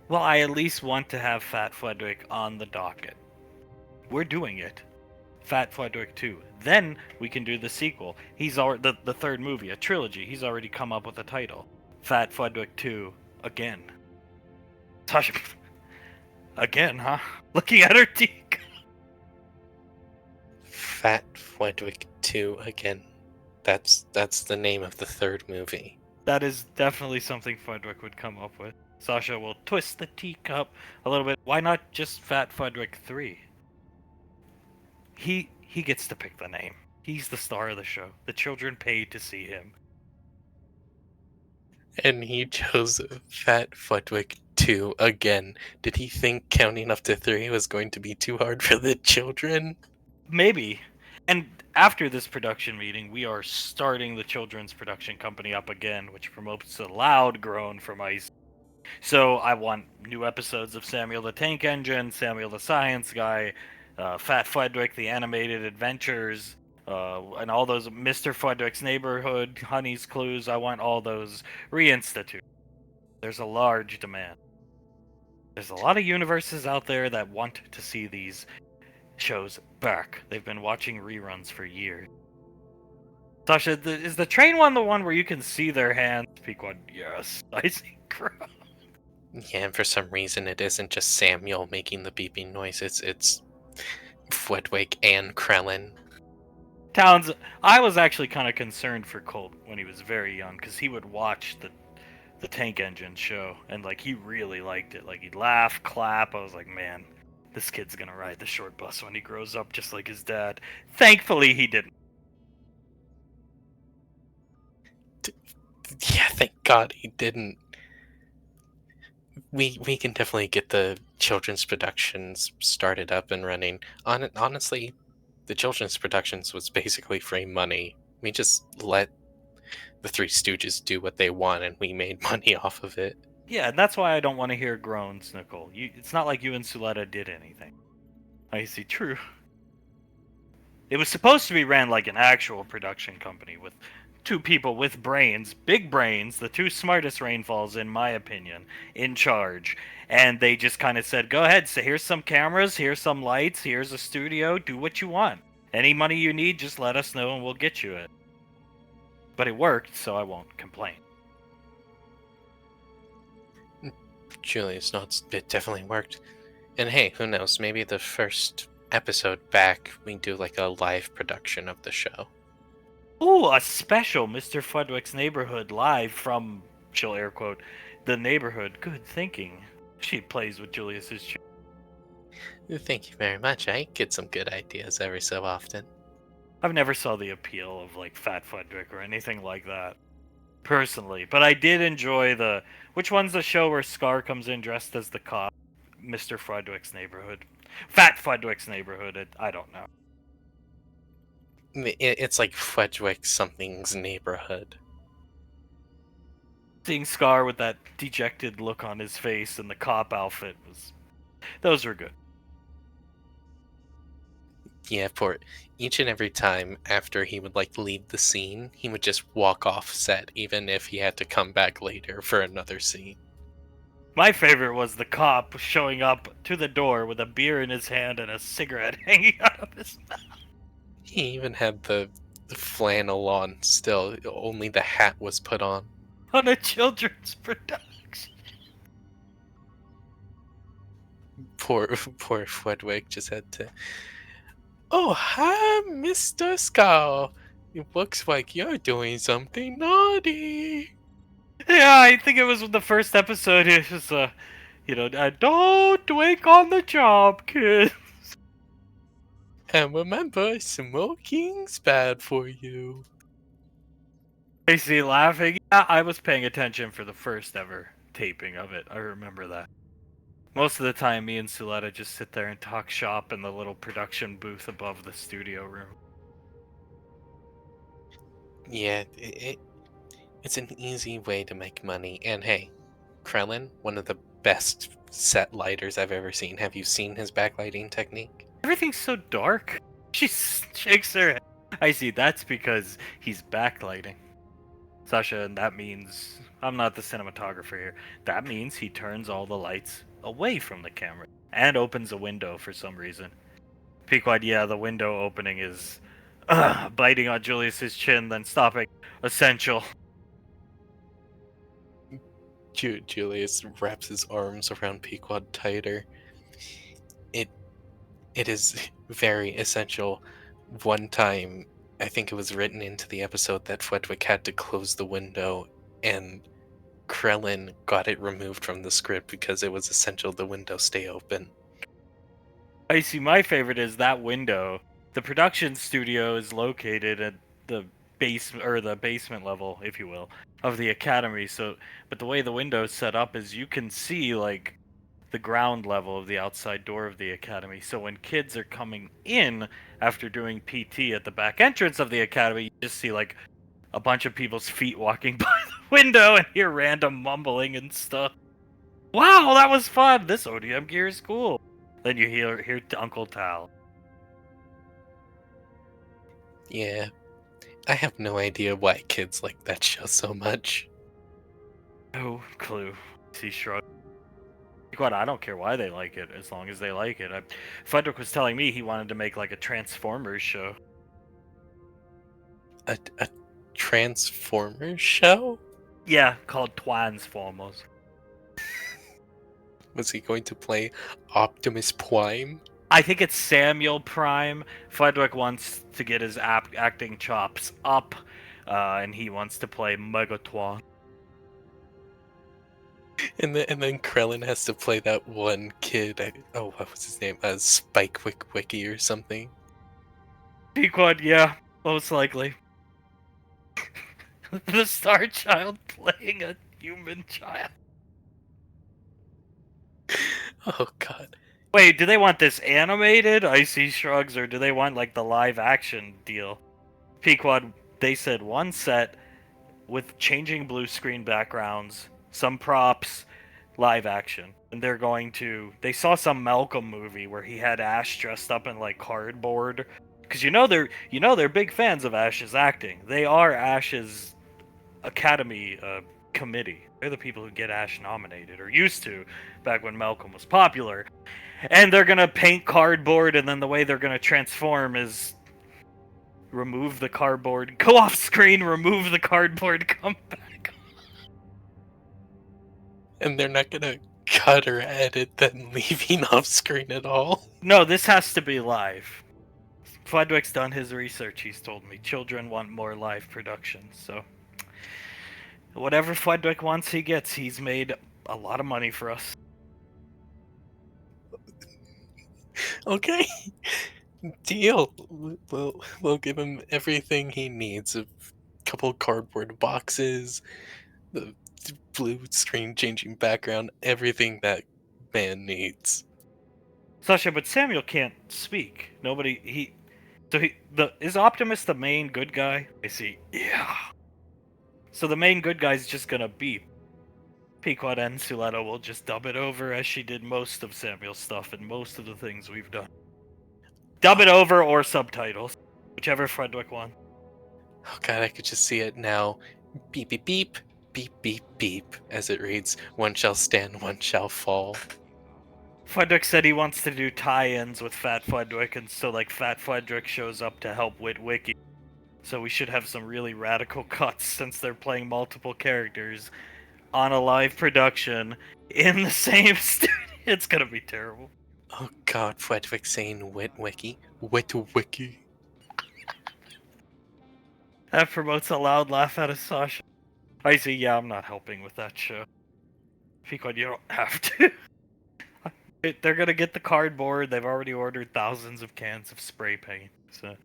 Well, I at least want to have Fat Fledwick on the docket. We're doing it. Fat Fledwick 2. Then we can do the sequel. He's already the third movie, a trilogy. He's already come up with a title. Fat Fledwick 2 again. Tasha, again, huh? Looking at her teeth. Fat Fledwick 2 again. That's the name of the third movie. That is definitely something Fudwick would come up with. Sasha will twist the teacup a little bit. Why not just Fat Fudwick 3? He gets to pick the name. He's the star of the show. The children paid to see him. And he chose Fat Flutwick 2 again. Did he think counting up to 3 was going to be too hard for the children? Maybe. And after this production meeting, we are starting the children's production company up again, which promotes a loud groan from Ice. So I want new episodes of Samuel the Tank Engine, Samuel the Science Guy, Fat Fudwick, the Animated Adventures, and all those Mr. Fudwick's Neighborhood, Honey's Clues. I want all those reinstituted. There's a large demand. There's a lot of universes out there that want to see these shows back. They've been watching reruns for years. Sasha, is the train one the one where you can see their hands? Pequod, yes. I see crap. Yeah, and for some reason it isn't just Samuel making the beeping noise, it's Flutwick and Krellin. Towns, I was actually kind of concerned for Colt when he was very young, because he would watch the Tank Engine show, and like he really liked it. Like he'd laugh, clap. I was like, man, this kid's gonna ride the short bus when he grows up, just like his dad. Thankfully, he didn't. Yeah, thank God he didn't. We can definitely get the children's productions started up and running. Honestly, the children's productions was basically free money. We just let the Three Stooges do what they want, and we made money off of it. Yeah, and that's why I don't want to hear groans, Nicole. It's not like you and Suletta did anything. I see, true. It was supposed to be ran like an actual production company with two people with brains, big brains, the two smartest Rainfalls, in my opinion, in charge. And they just kind of said, go ahead, so here's some cameras, here's some lights, here's a studio, do what you want. Any money you need, just let us know and we'll get you it. But it worked, so I won't complain. Julius nods. It definitely worked. And hey, who knows? Maybe the first episode back, we do like a live production of the show. Ooh, a special Mr. Fudwick's Neighborhood live from, she'll air quote, the neighborhood. Good thinking. She plays with Julius's. Thank you very much. I get some good ideas every so often. I've never saw the appeal of like Fat Fudwick or anything like that, personally. But I did enjoy the. Which one's the show where Scar comes in dressed as the cop? Mr. Fudwick's Neighborhood. Fat Fudwick's Neighborhood. I don't know. It's like Fudwick something's neighborhood. Seeing Scar with that dejected look on his face and the cop outfit was. Those were good. Yeah, for each and every time after he would like leave the scene, he would just walk off set, even if he had to come back later for another scene. My favorite was the cop showing up to the door with a beer in his hand and a cigarette hanging out of his mouth. He even had the flannel on still, only the hat was put on. On a children's production. Poor Fudwick just had to. Oh, hi, Mr. Scar. It looks like you're doing something naughty. Yeah, I think it was the first episode. It was, don't wake on the job, kid. And remember, smoking's bad for you. I see laughing. Yeah, I was paying attention for the first ever taping of it. I remember that. Most of the time, me and Suletta just sit there and talk shop in the little production booth above the studio room. Yeah, it's an easy way to make money. And hey, Krellin, one of the best set lighters I've ever seen. Have you seen his backlighting technique? Everything's so dark. She shakes her head. I see, that's because he's backlighting. Sasha, and that means... I'm not the cinematographer here. That means he turns all the lights away from the camera and opens a window for some reason. Pequod, yeah, the window opening is biting on Julius's chin, then stopping. Essential. Julius wraps his arms around Pequod tighter. It is very essential. One time, I think it was written into the episode that Fudwick had to close the window and Krellin got it removed from the script because it was essential the window stay open. I see. My favorite is that window. The production studio is located at the basement level, if you will, of the academy. So, but the way the window is set up is you can see like the ground level of the outside door of the academy. So when kids are coming in after doing PT at the back entrance of the academy, you just see like a bunch of people's feet walking by the window and hear random mumbling and stuff. Wow, that was fun. This ODM gear is cool. Then you hear Uncle Tal. Yeah, I have no idea why kids like that show so much. No clue. He shrugged. God, I don't care why they like it, as long as they like it. Frederick was telling me he wanted to make like a Transformers show. A Transformers show? Yeah, called Twansformers. Was he going to play Optimus Prime? I think it's Samuel Prime. Frederick wants to get his acting chops up, and he wants to play Megatron. And then Krellin has to play that one kid. What was his name? Spike Wiki or something. Pequod, yeah, most likely. The Star Child playing a human child. Oh god. Wait, do they want this animated? Icy shrugs, or do they want like the live action deal? Pequod, they said one set with changing blue screen backgrounds, some props, live action. And they saw some Malcolm movie where he had Ash dressed up in like cardboard. Because they're big fans of Ash's acting. They are Ash's Academy committee. They're the people who get Ash nominated, or used to, back when Malcolm was popular. And they're gonna paint cardboard, and then the way they're gonna transform is remove the cardboard, go off screen, remove the cardboard, come back. And they're not gonna cut or edit them leaving off screen at all. No, this has to be live. Fledwick's done his research, he's told me. Children want more live production, so whatever Fledwick wants, he gets. He's made a lot of money for us. Okay. Deal. We'll give him everything he needs. A couple cardboard boxes, the blue screen changing background, everything that man needs. Sasha, but Samuel can't speak. Is Optimus the main good guy? I see. Yeah. So the main good guy's just gonna beep. Pequod and Suletta will just dub it over as she did most of Samuel's stuff and most of the things we've done. Dub it over or subtitles, whichever Fredwick wants. Oh god, I could just see it now. Beep beep beep, beep beep beep, as it reads, "One shall stand, one shall fall." Fredwick said he wants to do tie-ins with Fat Fredwick, and so like Fat Fredwick shows up to help Witwicky. So we should have some really radical cuts since they're playing multiple characters on a live production in the same studio. It's gonna be terrible. Oh god, Fredwick saying Witwicky. Witwicky. That promotes a loud laugh out of Sasha. I see, yeah, I'm not helping with that show. Pequod, you don't have to. They're gonna get the cardboard. They've already ordered thousands of cans of spray paint, so...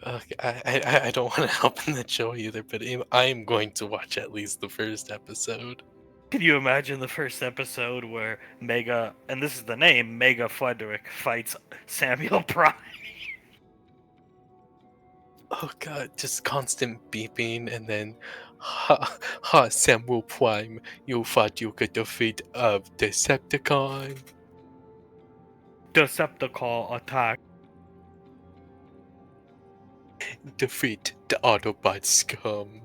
I don't want to help in that show either, but I am going to watch at least the first episode. Can you imagine the first episode where Mega, and this is the name, Mega Frederick fights Samuel Prime? Oh god, just constant beeping and then ha Samuel Prime, you thought you could defeat a Decepticon? Decepticon attack. Defeat the Autobot scum.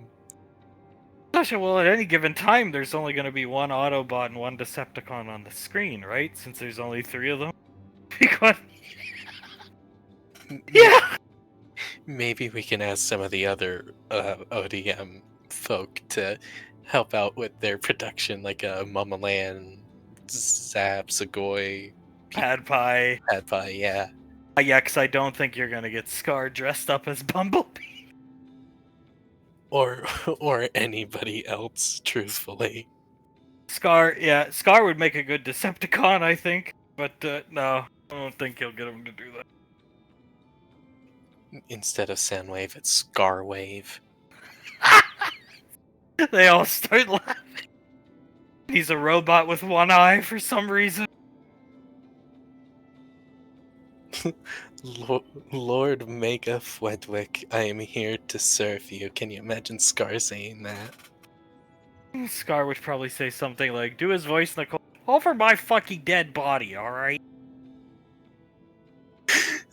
Sasha, well, at any given time, there's only going to be one Autobot and one Decepticon on the screen, right? Since there's only 3 of them. Because... yeah! Maybe we can ask some of the other ODM folk to help out with their production, like Mama Land, Zap, Segoy, Pad Pie. Pad Pie, yeah. Yeah, because I don't think you're going to get Scar dressed up as Bumblebee. or or anybody else, truthfully. Scar, yeah, Scar would make a good Decepticon, I think. But no, I don't think he'll get him to do that. Instead of Soundwave, it's Scarwave. They all start laughing. He's a robot with one eye for some reason. Lord Mega Fwedwick, I am here to serve you. Can you imagine Scar saying that? Scar would probably say something like, do his voice, Nicole. Over my fucking dead body, alright?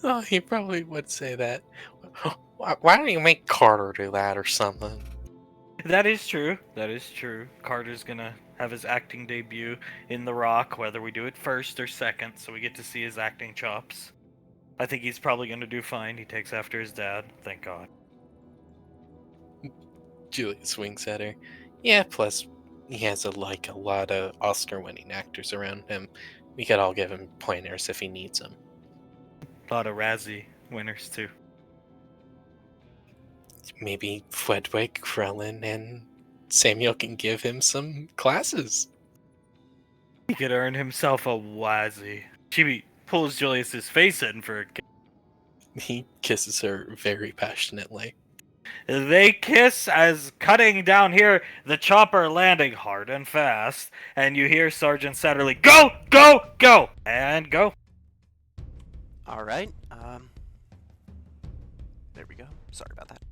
Oh, he probably would say that. Why don't you make Carter do that or something? That is true. That is true. Carter's gonna have his acting debut in The Rock, whether we do it first or second, so we get to see his acting chops. I think he's probably gonna do fine. He takes after his dad. Thank God. Julius winks at her. Yeah, plus he has a lot of Oscar-winning actors around him. We could all give him pointers if he needs them. A lot of Razzie winners, too. Maybe Fwedwick, Krellin, and Samuel can give him some classes. He could earn himself a Wazzy. She pulls Julius's face in for a kiss. He kisses her very passionately. They kiss as cutting down here, the chopper landing hard and fast, and you hear Sergeant Satterley, go, go, go, and go. All right. There we go. Sorry about that.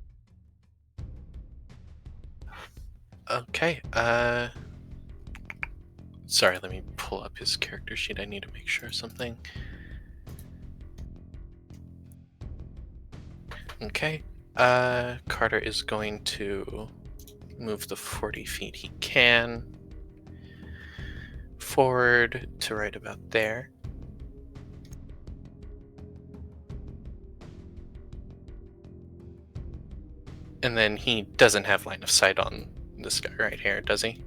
Okay, sorry, let me pull up his character sheet. I need to make sure of something. Okay, Carter is going to move the 40 feet he can forward to right about there. And then he doesn't have line of sight on this guy right here, does he?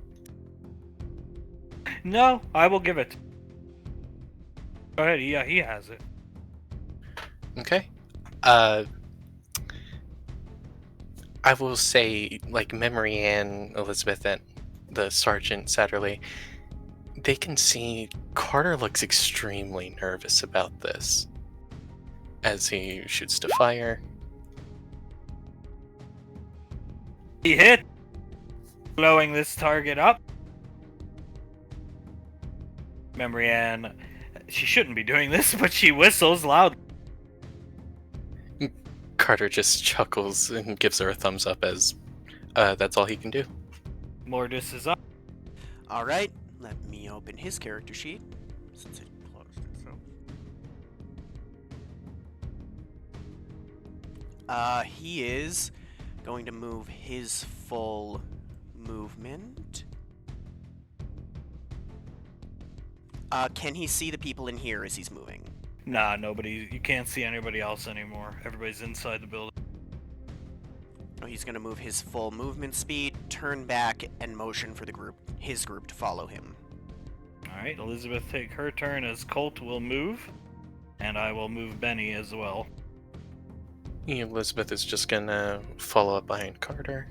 No, I will give it. Go ahead, yeah, he has it. Okay. I will say, like, Memory and Elizabeth and the Sergeant Satterley, they can see Carter looks extremely nervous about this as he shoots to fire. He hit, blowing this target up. Memory Ann, she shouldn't be doing this, but she whistles loudly. Carter just chuckles and gives her a thumbs up as that's all he can do. Mortis is up. All right. Let me open his character sheet since it closed itself. He is going to move his full movement. Can he see the people in here as he's moving? Nah, nobody. You can't see anybody else anymore. Everybody's inside the building. Oh, he's going to move his full movement speed, turn back, and motion for his group to follow him. Alright, Elizabeth take her turn as Colt will move. And I will move Benny as well. Elizabeth is just gonna follow up behind Carter.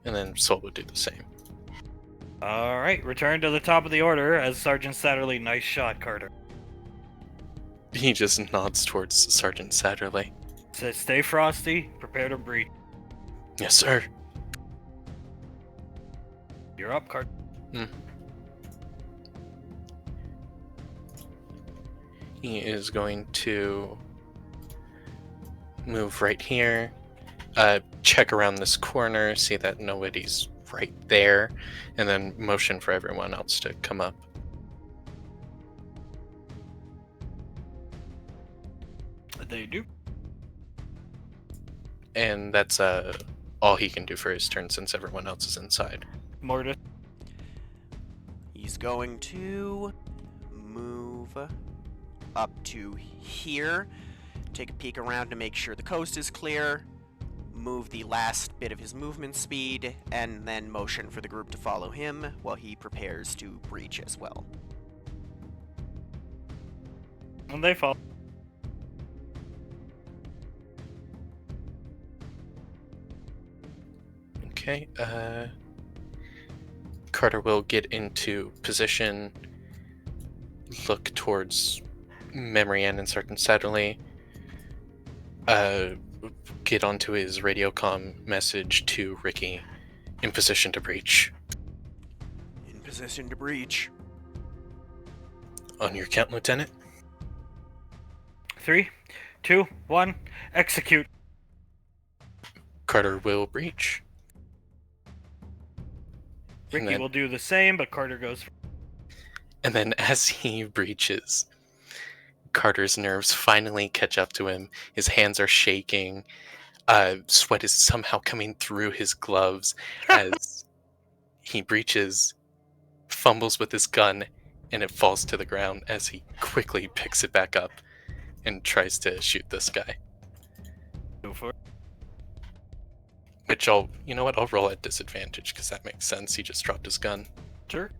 And then Sol would do the same. Alright, return to the top of the order as Sergeant Satterley. Nice shot, Carter. He just nods towards Sergeant Satterley. Says, stay frosty, prepare to breach. Yes, sir. You're up, Carter. He is going to move right here, check around this corner, see that nobody's right there, and then motion for everyone else to come up. They do. And that's all he can do for his turn since everyone else is inside. Mortis. He's going to move up to here, take a peek around to make sure the coast is clear, move the last bit of his movement speed, and then motion for the group to follow him while he prepares to breach as well. And they fall. Okay, Carter will get into position, look towards Memory Ann uncertainly, get onto his radiocom message to Ricky, in position to breach. In position to breach. On your count, Lieutenant. 3, 2, 1, execute. Carter will breach. And Ricky then- will do the same, but Carter goes. And then as he breaches, Carter's nerves finally catch up to him. His hands are shaking. Sweat is somehow coming through his gloves as he breaches, fumbles with his gun, and it falls to the ground as he quickly picks it back up and tries to shoot this guy. Go for it. Which I'll roll at disadvantage because that makes sense. He just dropped his gun. Sure.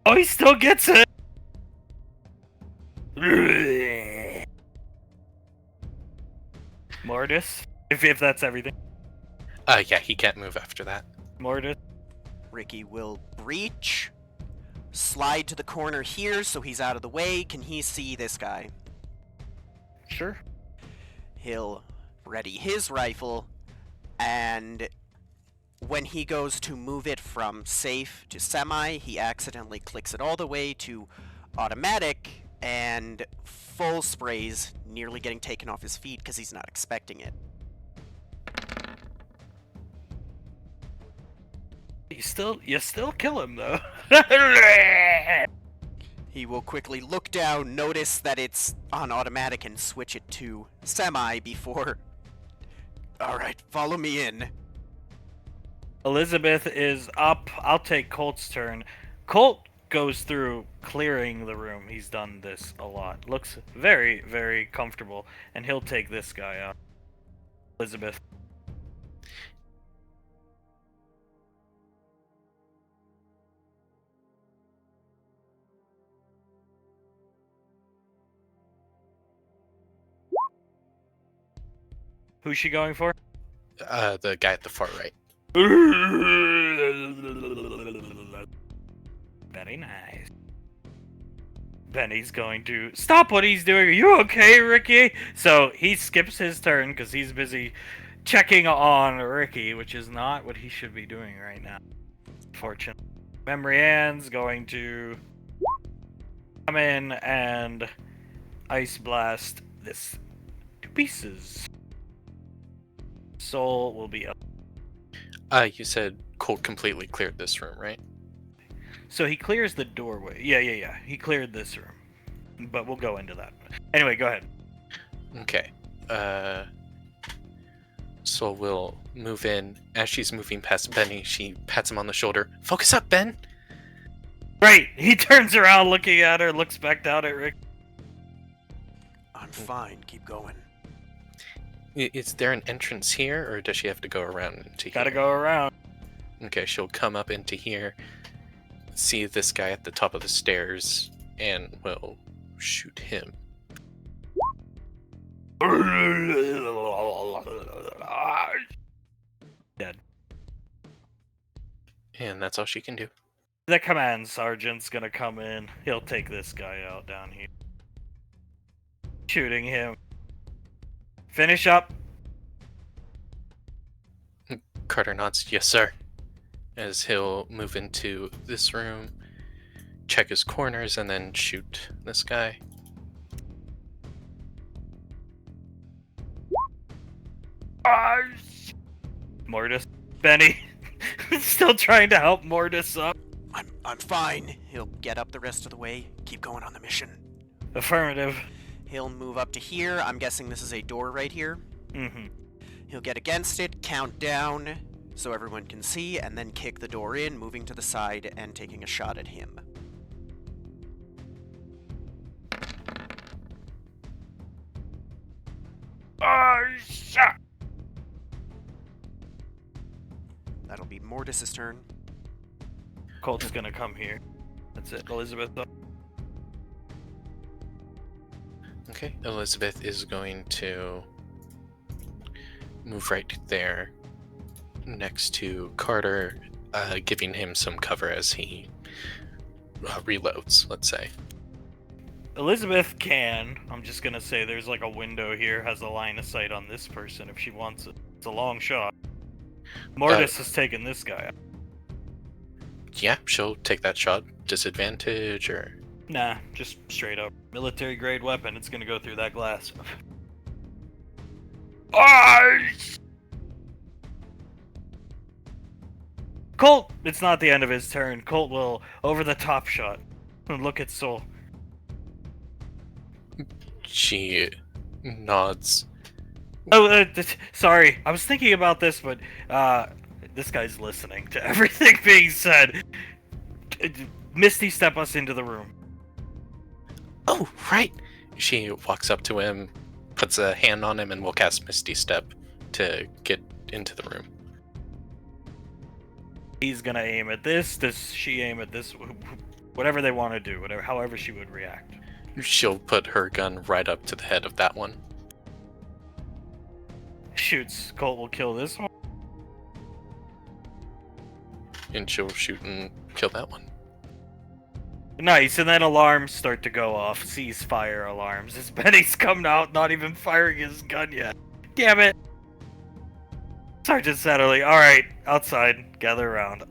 Oh, he still gets it! Mortis? If that's everything. Yeah, he can't move after that. Mortis. Ricky will breach. Slide to the corner here so he's out of the way. Can he see this guy? Sure. He'll ready his rifle, and when he goes to move it from safe to semi, he accidentally clicks it all the way to automatic and full sprays, nearly getting taken off his feet because he's not expecting it. You still kill him though. He will quickly look down, notice that it's on automatic, and switch it to semi before... Alright, follow me in. Elizabeth is up. I'll take Colt's turn. Colt goes through clearing the room. He's done this a lot. Looks very, very comfortable, and he'll take this guy out. Elizabeth. Who's she going for? The guy at the far right. Very nice. Benny's going to stop what he's doing. Are you okay, Ricky? So he skips his turn because he's busy checking on Ricky, which is not what he should be doing right now. Fortunately. Memory Ann's going to come in and ice blast this to pieces. Soul will be up. You said Colt completely cleared this room, right? So he clears the doorway. Yeah. He cleared this room. But we'll go into that. Anyway, go ahead. Okay. Soul will move in. As she's moving past Benny, she pats him on the shoulder. Focus up, Ben! Right! He turns around looking at her, looks back down at Rick. I'm fine, keep going. Is there an entrance here, or does she have to go around into here? Gotta go around. Okay, she'll come up into here, see this guy at the top of the stairs, and will shoot him. Dead. And that's all she can do. The command sergeant's gonna come in. He'll take this guy out down here. Shooting him. Finish up. Carter nods, yes sir. As he'll move into this room, check his corners, and then shoot this guy. Mortis. Benny. Still trying to help Mortis up. I'm fine. He'll get up the rest of the way. Keep going on the mission. Affirmative. He'll move up to here. I'm guessing this is a door right here. Mm-hmm. He'll get against it, count down so everyone can see, and then kick the door in, moving to the side and taking a shot at him. Shot. That'll be Mortis's turn. Colt's gonna come here. That's it. Elizabeth. Okay, Elizabeth is going to move right there. next to Carter, giving him some cover as he reloads, let's say. Elizabeth can. I'm just gonna say there's like a window here, has a line of sight on this person if she wants it. It's a long shot. Mortis has taken this guy out. Yeah, she'll take that shot. Disadvantage, or... Nah, just straight up. Military grade weapon, it's gonna go through that glass. Colt! It's not the end of his turn. Colt will over the top shot. And look at Soul. She nods. Oh, sorry. I was thinking about this, but this guy's listening to everything being said. Misty, step us into the room. Oh, right! She walks up to him, puts a hand on him, and will cast Misty Step to get into the room. He's gonna aim at this. Does she aim at this? Whatever they want to do, however she would react. She'll put her gun right up to the head of that one. Shoots. Colt will kill this one. And she'll shoot and kill that one. Nice, and then alarms start to go off. Ceasefire alarms. As Benny's coming out, not even firing his gun yet. Damn it! Sergeant Satterley, alright, outside, gather around.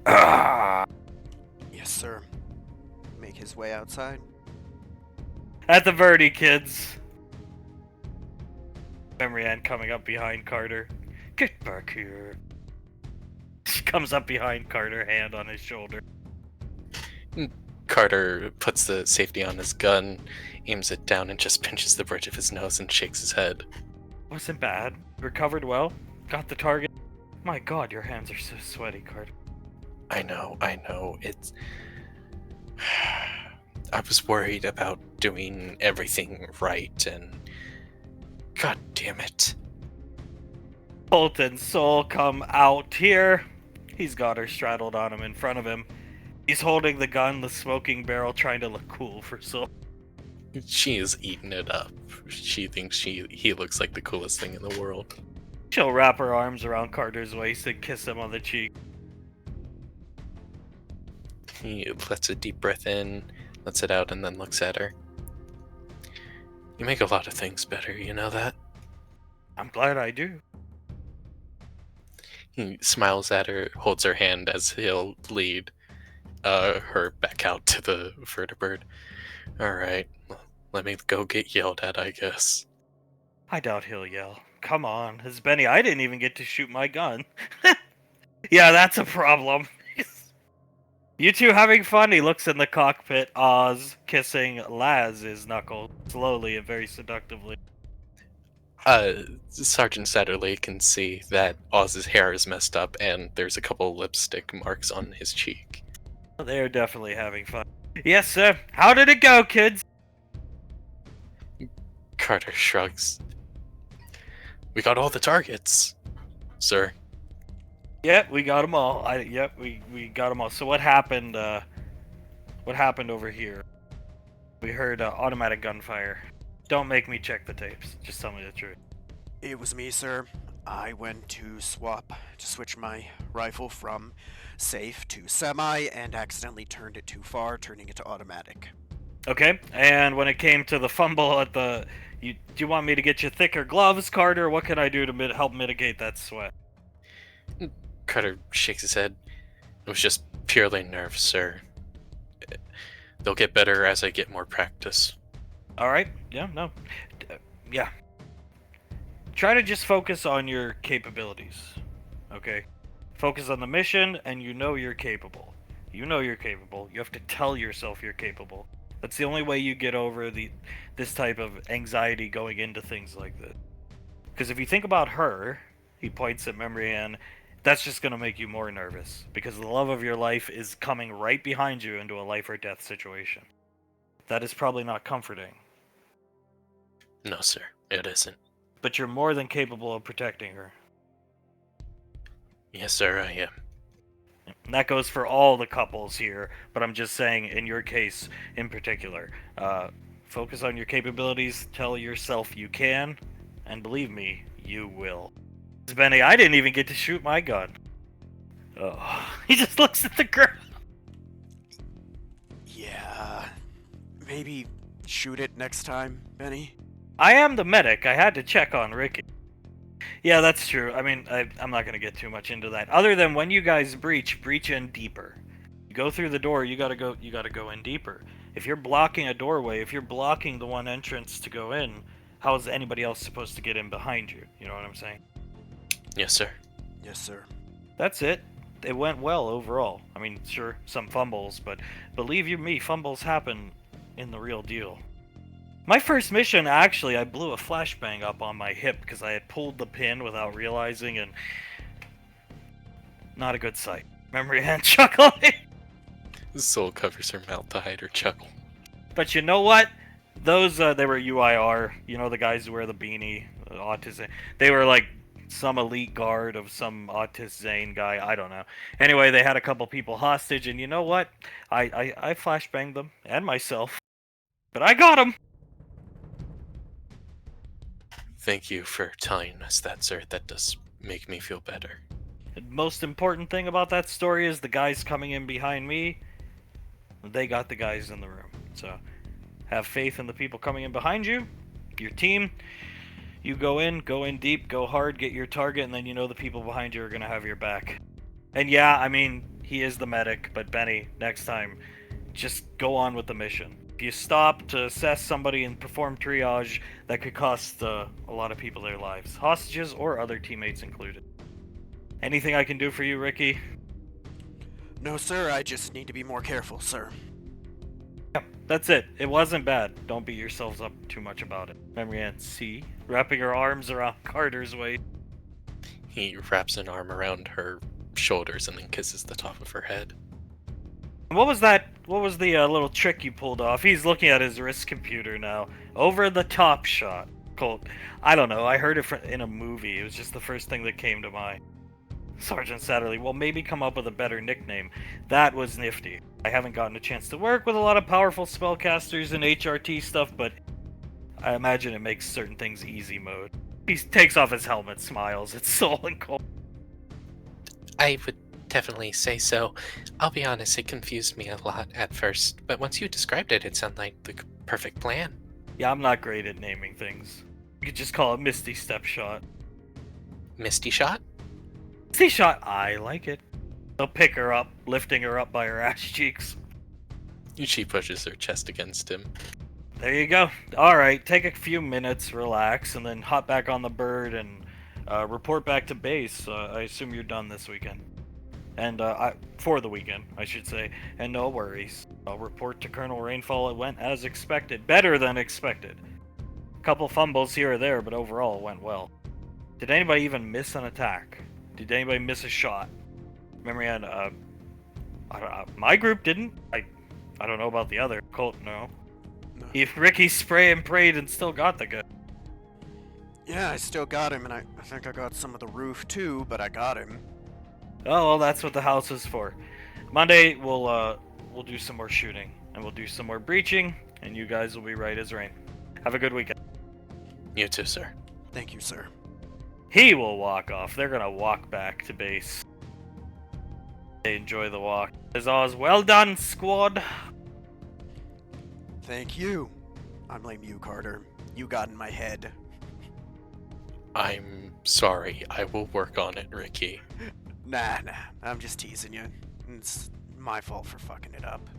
Yes, sir. Make his way outside. At the Verde, kids. Memory Ann coming up behind Carter. Get back here. She comes up behind Carter, hand on his shoulder. Carter puts the safety on his gun, aims it down, and just pinches the bridge of his nose and shakes his head. Wasn't bad. Recovered well. Got the target. My god, your hands are so sweaty, Carter. I know, it's... I was worried about doing everything right, and... God damn it. Colt and Soul come out here. He's got her straddled on him in front of him. He's holding the gun, the smoking barrel, trying to look cool for Soul. She is eating it up. She thinks he looks like the coolest thing in the world. She'll wrap her arms around Carter's waist and kiss him on the cheek. He lets a deep breath in, lets it out, and then looks at her. You make a lot of things better, you know that? I'm glad I do. He smiles at her, holds her hand as he'll lead her back out to the vertibird. Alright, let me go get yelled at, I guess. I doubt he'll yell. Come on, it's Benny. I didn't even get to shoot my gun. Yeah, that's a problem. You two having fun? He looks in the cockpit, Oz kissing Laz's knuckle, slowly and very seductively. Sergeant Satterley can see that Oz's hair is messed up and there's a couple lipstick marks on his cheek. They're definitely having fun. Yes, sir. How did it go, kids? Carter shrugs. We got all the targets, sir. Yep, we got them all. We got them all. So what happened? What happened over here? We heard automatic gunfire. Don't make me check the tapes. Just tell me the truth. It was me, sir. I went to switch my rifle from safe to semi and accidentally turned it too far, turning it to automatic. Okay, and when it came to the fumble at the... do you want me to get you thicker gloves, Carter? What can I do to help mitigate that sweat? Carter shakes his head. It was just purely nerves, sir. They'll get better as I get more practice. Alright, yeah, no. Yeah. Try to just focus on your capabilities, okay? Focus on the mission, and you know you're capable. You know you're capable. You have to tell yourself you're capable. That's the only way you get over this type of anxiety going into things like this. Because if you think about her, he points at Memory Ann, that's just going to make you more nervous. Because the love of your life is coming right behind you into a life or death situation. That is probably not comforting. No, sir, it isn't. But you're more than capable of protecting her. Yes, sir, I am. And that goes for all the couples here, but I'm just saying in your case in particular. Focus on your capabilities, tell yourself you can, and believe me, you will. Benny, I didn't even get to shoot my gun. Oh, he just looks at the ground. Yeah. Maybe shoot it next time, Benny? I am the medic. I had to check on Ricky. Yeah, that's true. I mean, I'm not gonna get too much into that. Other than when you guys breach in deeper. You go through the door, you gotta go in deeper. If you're blocking a doorway, if you're blocking the one entrance to go in, how is anybody else supposed to get in behind you? You know what I'm saying? Yes, sir. Yes, sir. That's it. It went well overall. I mean, sure, some fumbles, but believe you me, fumbles happen in the real deal. My first mission, actually, I blew a flashbang up on my hip because I had pulled the pin without realizing, and not a good sight. Memory hand chuckling. Soul covers her mouth to hide her chuckle. But you know what? Those, they were UIR. You know, the guys who wear the beanie, autism. They were like some elite guard of some autist Zane guy. I don't know. Anyway, they had a couple people hostage, and you know what? I flashbanged them and myself, but I got them. Thank you for telling us that, sir. That does make me feel better. The most important thing about that story is the guys coming in behind me. They got the guys in the room. So have faith in the people coming in behind you, your team. You go in deep, go hard, get your target, and then you know the people behind you are going to have your back. And yeah, I mean, he is the medic, but Benny, next time, just go on with the mission. If you stop to assess somebody and perform triage, that could cost a lot of people their lives. Hostages or other teammates included. Anything I can do for you, Ricky? No, sir, I just need to be more careful, sir. Yep, that's it. It wasn't bad. Don't beat yourselves up too much about it. Memory Aunt C, wrapping her arms around Carter's waist. He wraps an arm around her shoulders and then kisses the top of her head. What was that? What was the little trick you pulled off? He's looking at his wrist computer now. Over the top shot. Colt. I don't know. I heard it in a movie. It was just the first thing that came to mind. Sergeant Satterley, well, maybe come up with a better nickname. That was nifty. I haven't gotten a chance to work with a lot of powerful spellcasters and HRT stuff, but I imagine it makes certain things easy mode. He takes off his helmet, smiles. It's Soul and Colt. I would definitely say so. I'll be honest, it confused me a lot at first, but once you described it, it sounded like the perfect plan. Yeah, I'm not great at naming things. You could just call it Misty Step Shot. Misty Shot? Misty Shot, I like it. They'll pick her up, lifting her up by her ass cheeks. She pushes her chest against him. There you go. Alright, take a few minutes, relax, and then hop back on the bird and report back to base. I assume you're done this weekend. And, for the weekend, I should say. And no worries. I'll report to Colonel Rainfall it went as expected. Better than expected. Couple fumbles here or there, but overall it went well. Did anybody even miss an attack? Did anybody miss a shot? Memory on, my group didn't. I don't know about the other. Colt, no. If Ricky sprayed and prayed and still got the guy. Yeah, I still got him, and I think I got some of the roof too, but I got him. Oh, well, that's what the house is for. Monday, we'll do some more shooting, and we'll do some more breaching, and you guys will be right as rain. Have a good weekend. You too, sir. Thank you, sir. He will walk off. They're gonna walk back to base. They enjoy the walk. As always, well done, squad. Thank you. I blame you, Carter. You got in my head. I'm sorry. I will work on it, Ricky. Nah, I'm just teasing you. It's my fault for fucking it up.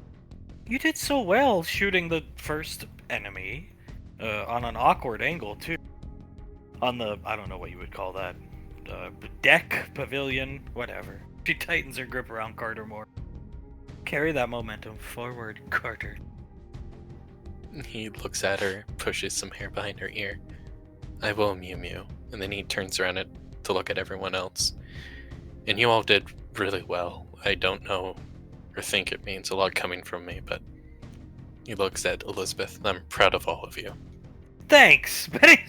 You did so well shooting the first enemy on an awkward angle, too. On the, I don't know what you would call that, deck, pavilion, whatever. She tightens her grip around Carter more. Carry that momentum forward, Carter. He looks at her, pushes some hair behind her ear. I will, Mew Mew. And then he turns around to look at everyone else. And you all did really well. I don't know or think it means a lot coming from me, but he looks at Elizabeth. I'm proud of all of you. Thanks, Benny.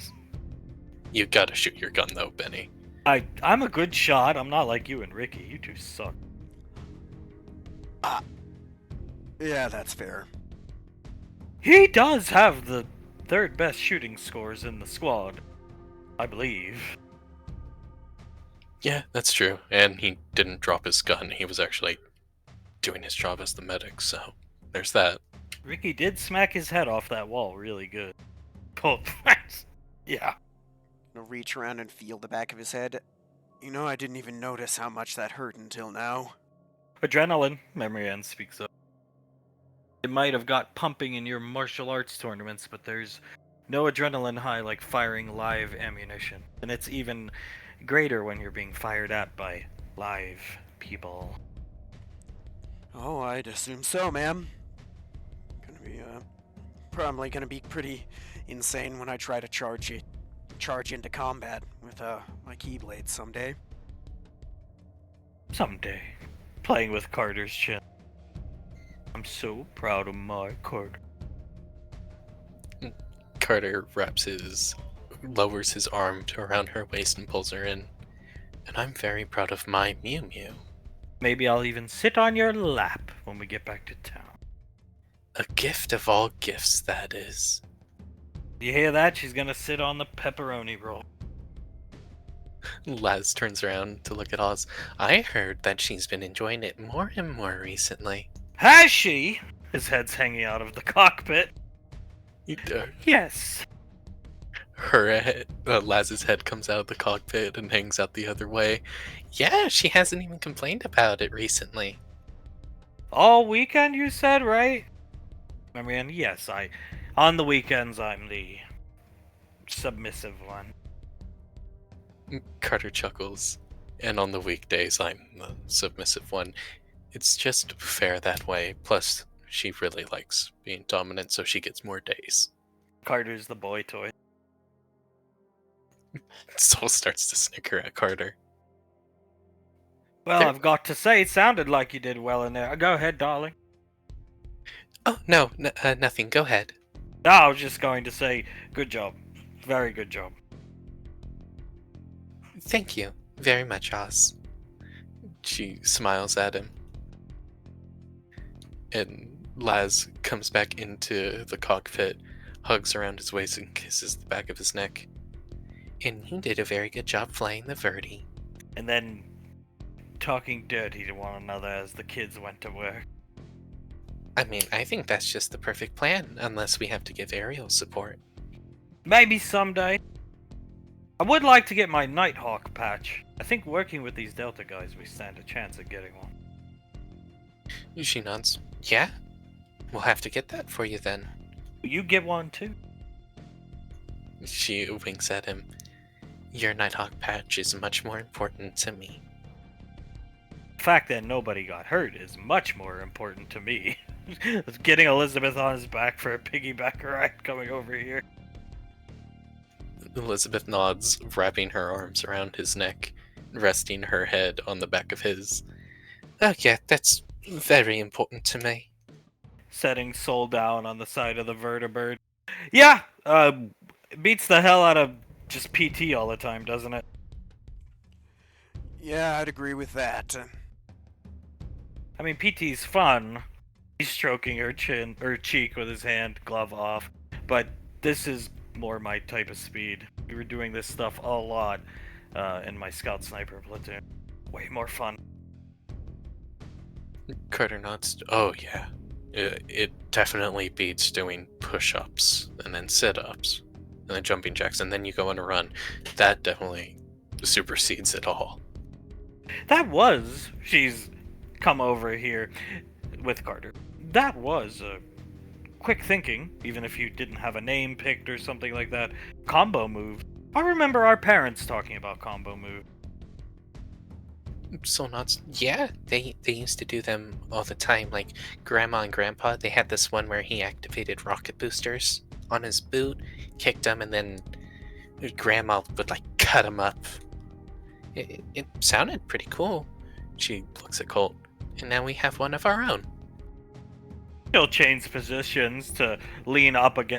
You gotta shoot your gun though, Benny. I'm a good shot. I'm not like you and Ricky. You two suck. Yeah, that's fair. He does have the third best shooting scores in the squad, I believe. Yeah, that's true. And he didn't drop his gun. He was actually doing his job as the medic, so there's that. Ricky did smack his head off that wall really good. Oh, yeah. Gonna reach around and feel the back of his head. You know, I didn't even notice how much that hurt until now. Adrenaline, Memory End speaks of. It might have got pumping in your martial arts tournaments, but there's no adrenaline high like firing live ammunition. And it's even greater when you're being fired at by live people. Oh, I'd assume so, ma'am. Gonna be, probably gonna be pretty insane when I try to charge into combat with, my keyblades someday. Someday. Playing with Carter's chin. I'm so proud of my Carter. Carter lowers his arm around her waist and pulls her in. And I'm very proud of my Mew Mew. Maybe I'll even sit on your lap when we get back to town. A gift of all gifts, that is. You hear that? She's gonna sit on the pepperoni roll. Laz turns around to look at Oz. I heard that she's been enjoying it more and more recently. Has she? His head's hanging out of the cockpit. Yes. Laz's head comes out of the cockpit and hangs out the other way. Yeah, she hasn't even complained about it recently. All weekend, you said, right? I mean, yes, on the weekends, I'm the submissive one. Carter chuckles. And on the weekdays, I'm the submissive one. It's just fair that way. Plus, she really likes being dominant, so she gets more days. Carter's the boy toy. Soul starts to snicker at Carter. Well, There- I've got to say, it sounded like you did well in there. Go ahead, darling. Oh, no, nothing. Go ahead. No, I was just going to say, good job. Very good job. Thank you very much, Oz. She smiles at him. And Laz comes back into the cockpit, hugs around his waist, and kisses the back of his neck. And he did a very good job flying the Verdi. And then talking dirty to one another as the kids went to work. I mean, I think that's just the perfect plan, unless we have to give aerial support. Maybe someday. I would like to get my Nighthawk patch. I think working with these Delta guys, we stand a chance at getting one. She nods. Yeah? We'll have to get that for you then. Will you get one too? She winks at him. Your Nighthawk patch is much more important to me. The fact that nobody got hurt is much more important to me. Getting Elizabeth on his back for a piggyback ride coming over here. Elizabeth nods, wrapping her arms around his neck, resting her head on the back of his. Oh yeah, that's very important to me. Setting Soul down on the side of the vertibird. Yeah, beats the hell out of just PT all the time, doesn't it? Yeah, I'd agree with that. I mean, PT's fun. He's stroking her cheek with his hand, glove off. But this is more my type of speed. We were doing this stuff a lot in my Scout Sniper platoon. Way more fun. Carter nods. Oh yeah. It definitely beats doing push-ups and then sit-ups and then jumping jacks and then you go on a run. That definitely supersedes it all. She's come over here with Carter. That was quick thinking, even if you didn't have a name picked or something like that. Combo move. I remember our parents talking about combo move. So nods. Yeah, they used to do them all the time. Like Grandma and Grandpa, they had this one where he activated rocket boosters on his boot, kicked him, and then Grandma would like cut him up. It sounded pretty cool. She looks at Colt, and now we have one of our own. He'll change positions to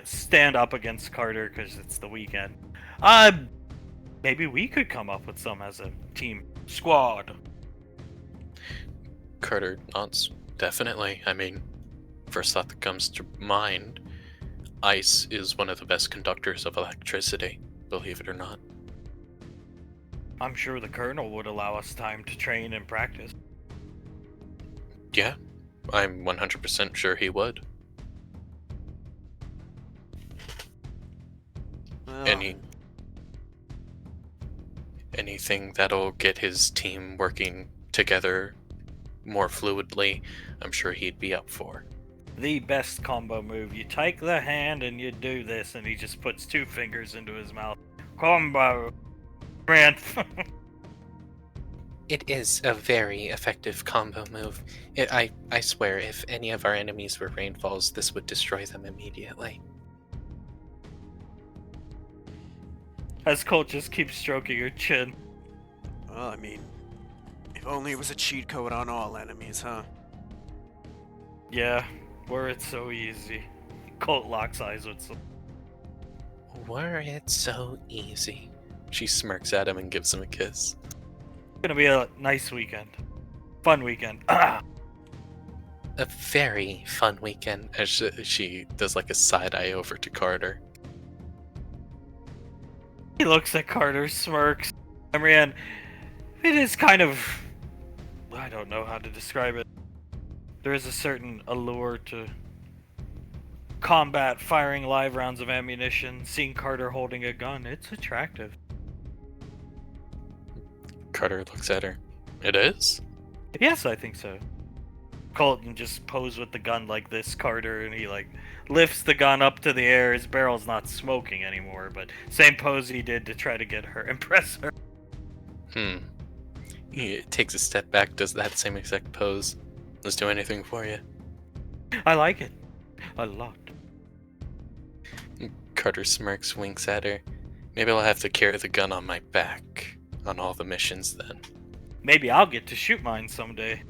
stand up against Carter because it's the weekend. Maybe we could come up with some as a team squad. Carter nods. Definitely. I mean, first thought that comes to mind, ice is one of the best conductors of electricity, believe it or not. I'm sure the Colonel would allow us time to train and practice. Yeah, I'm 100% sure he would. Well, Any anything that'll get his team working together more fluidly, I'm sure he'd be up for. The best combo move. You take the hand and you do this, and he just puts 2 fingers into his mouth. Combo. Man. It is a very effective combo move. I swear, if any of our enemies were rainfalls, this would destroy them immediately. As Colt just keeps stroking her chin. well, I mean, if only it was a cheat code on all enemies, huh? Yeah, were it so easy. Colt locks eyes with some. Were it so easy? She smirks at him and gives him a kiss. Gonna be a nice weekend. Fun weekend. A very fun weekend as she does like a side eye over to Carter. He looks at Carter, smirks. Marianne, it is kind of... I don't know how to describe it. There is a certain allure to combat, firing live rounds of ammunition, seeing Carter holding a gun. It's attractive. Carter looks at her. It is? Yes, I think so. Colton just pose with the gun like this, Carter, and he like lifts the gun up to the air. His barrel's not smoking anymore, but same pose he did to try to get her, impress her. He takes a step back, does that same exact pose. Does do anything for you? I like it a lot. Carter smirks, winks at her. Maybe I'll have to carry the gun on my back on all the missions then. Maybe I'll get to shoot mine someday.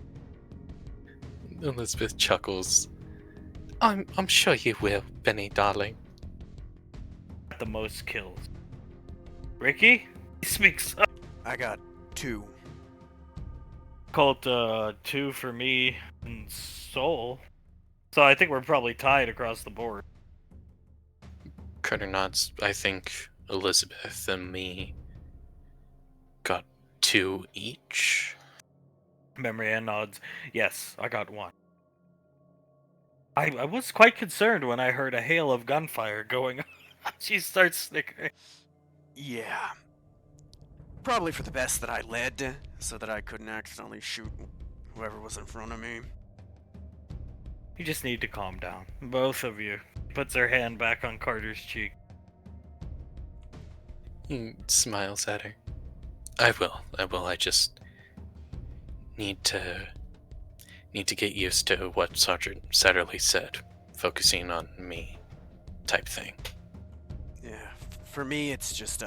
Elizabeth chuckles. I'm sure you will, Benny darling. The most kills. Ricky? He speaks up. I got 2. Colt, 2 for me and Soul. So I think we're probably tied across the board. Carter nods. I think Elizabeth and me got 2 each. Marianne nods. Yes, I got 1. I was quite concerned when I heard a hail of gunfire going on. She starts snickering. Yeah. Probably for the best that I led, so that I couldn't accidentally shoot whoever was in front of me. You just need to calm down. Both of you. Puts her hand back on Carter's cheek. He smiles at her. I will. I just need to get used to what Sergeant Satterley said, focusing on me type thing. Yeah, for me it's just,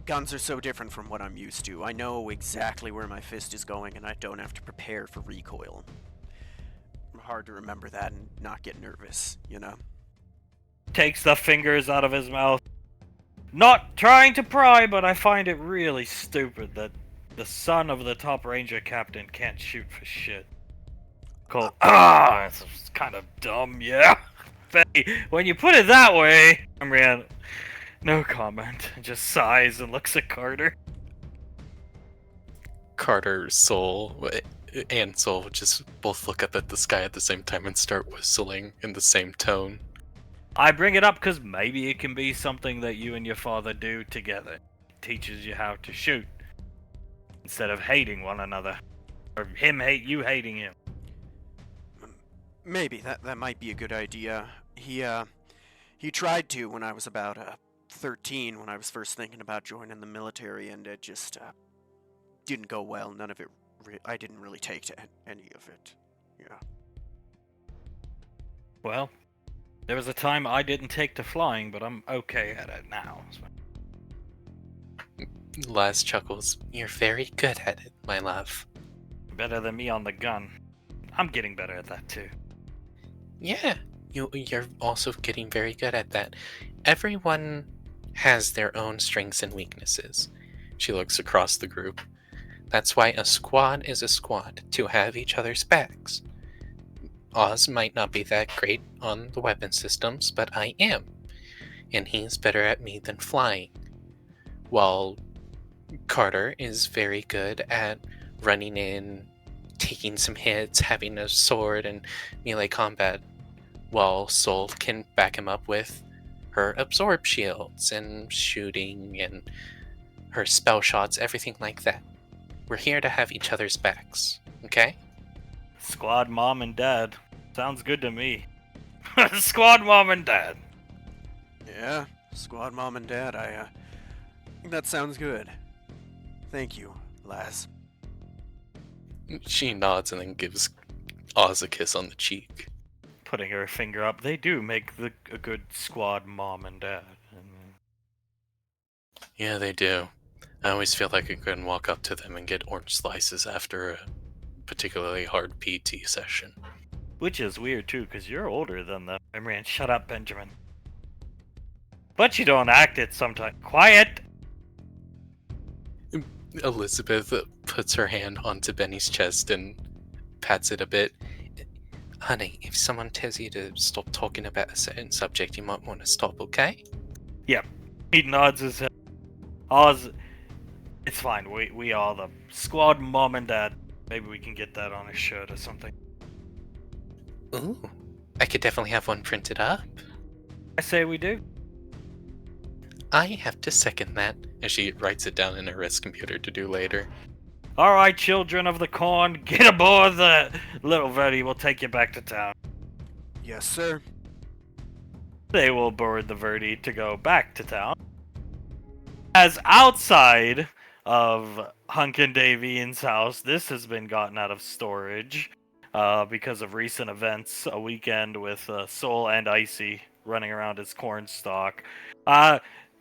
guns are so different from what I'm used to. I know exactly where my fist is going and I don't have to prepare for recoil. Hard to remember that and not get nervous, you know? Takes the fingers out of his mouth. Not trying to pry, but I find it really stupid that the son of the top ranger captain can't shoot for shit. Colt. It's kind of dumb, yeah. Betty, when you put it that way, Marianne, no comment. Just sighs and looks at Carter. Carter, Soul, and Soul just both look up at the sky at the same time and start whistling in the same tone. I bring it up because maybe it can be something that you and your father do together. It teaches you how to shoot instead of hating one another, or you hating him. Maybe that might be a good idea. He tried to when I was about 13, when I was first thinking about joining the military, and it just didn't go well. None of it. I didn't really take to any of it. Yeah. Well, there was a time I didn't take to flying, but I'm okay at it now. Laz chuckles. You're very good at it, my love. Better than me on the gun. I'm getting better at that too. Yeah, you're also getting very good at that. Everyone has their own strengths and weaknesses. She looks across the group. That's why a squad is a squad, to have each other's backs. Oz might not be that great on the weapon systems, but I am. And he's better at me than flying. While Carter is very good at running in, taking some hits, having a sword and melee combat, while Sol can back him up with her absorb shields and shooting and her spell shots, everything like that. We're here to have each other's backs, okay? Squad mom and dad. Sounds good to me. Squad mom and dad. Yeah, squad mom and dad, I think that sounds good. Thank you, Laz. She nods and then gives Oz a kiss on the cheek. Putting her finger up. They do make a good squad mom and dad. Yeah, they do. I always feel like I couldn't walk up to them and get orange slices after a particularly hard PT session. Which is weird too, because you're older than them. I mean, shut up, Benjamin. But you don't act it sometimes. Quiet! Elizabeth puts her hand onto Benny's chest and pats it a bit. Honey, if someone tells you to stop talking about a certain subject, you might want to stop, okay? He nods his head. Oz, it's fine. We are the squad mom and dad. Maybe we can get that on a shirt or something. Ooh, I could definitely have one printed up. I say we do. I have to second that, as she writes it down in her wrist computer to do later. Alright, children of the corn, get aboard the little Verdi. We'll take you back to town. Yes, sir. They will board the Verdi to go back to town. As outside of Hunk and Davian's house, this has been gotten out of storage because of recent events. A weekend with Soul and Icy running around as Cornstalk.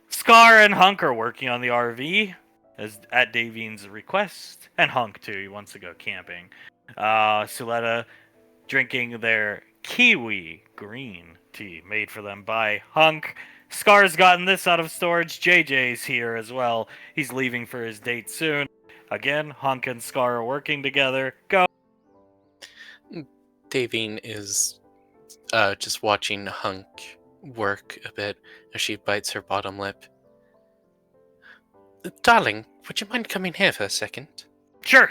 Scar and Hunk are working on the RV as at Davian's request, and Hunk too. He wants to go camping. Suletta drinking their kiwi green tea made for them by Hunk. Scar's gotten this out of storage. JJ's here as well. He's leaving for his date soon. Again, Hunk and Scar are working together. Go. Davine is just watching Hunk work a bit as she bites her bottom lip. Darling, would you mind coming here for a second? Sure.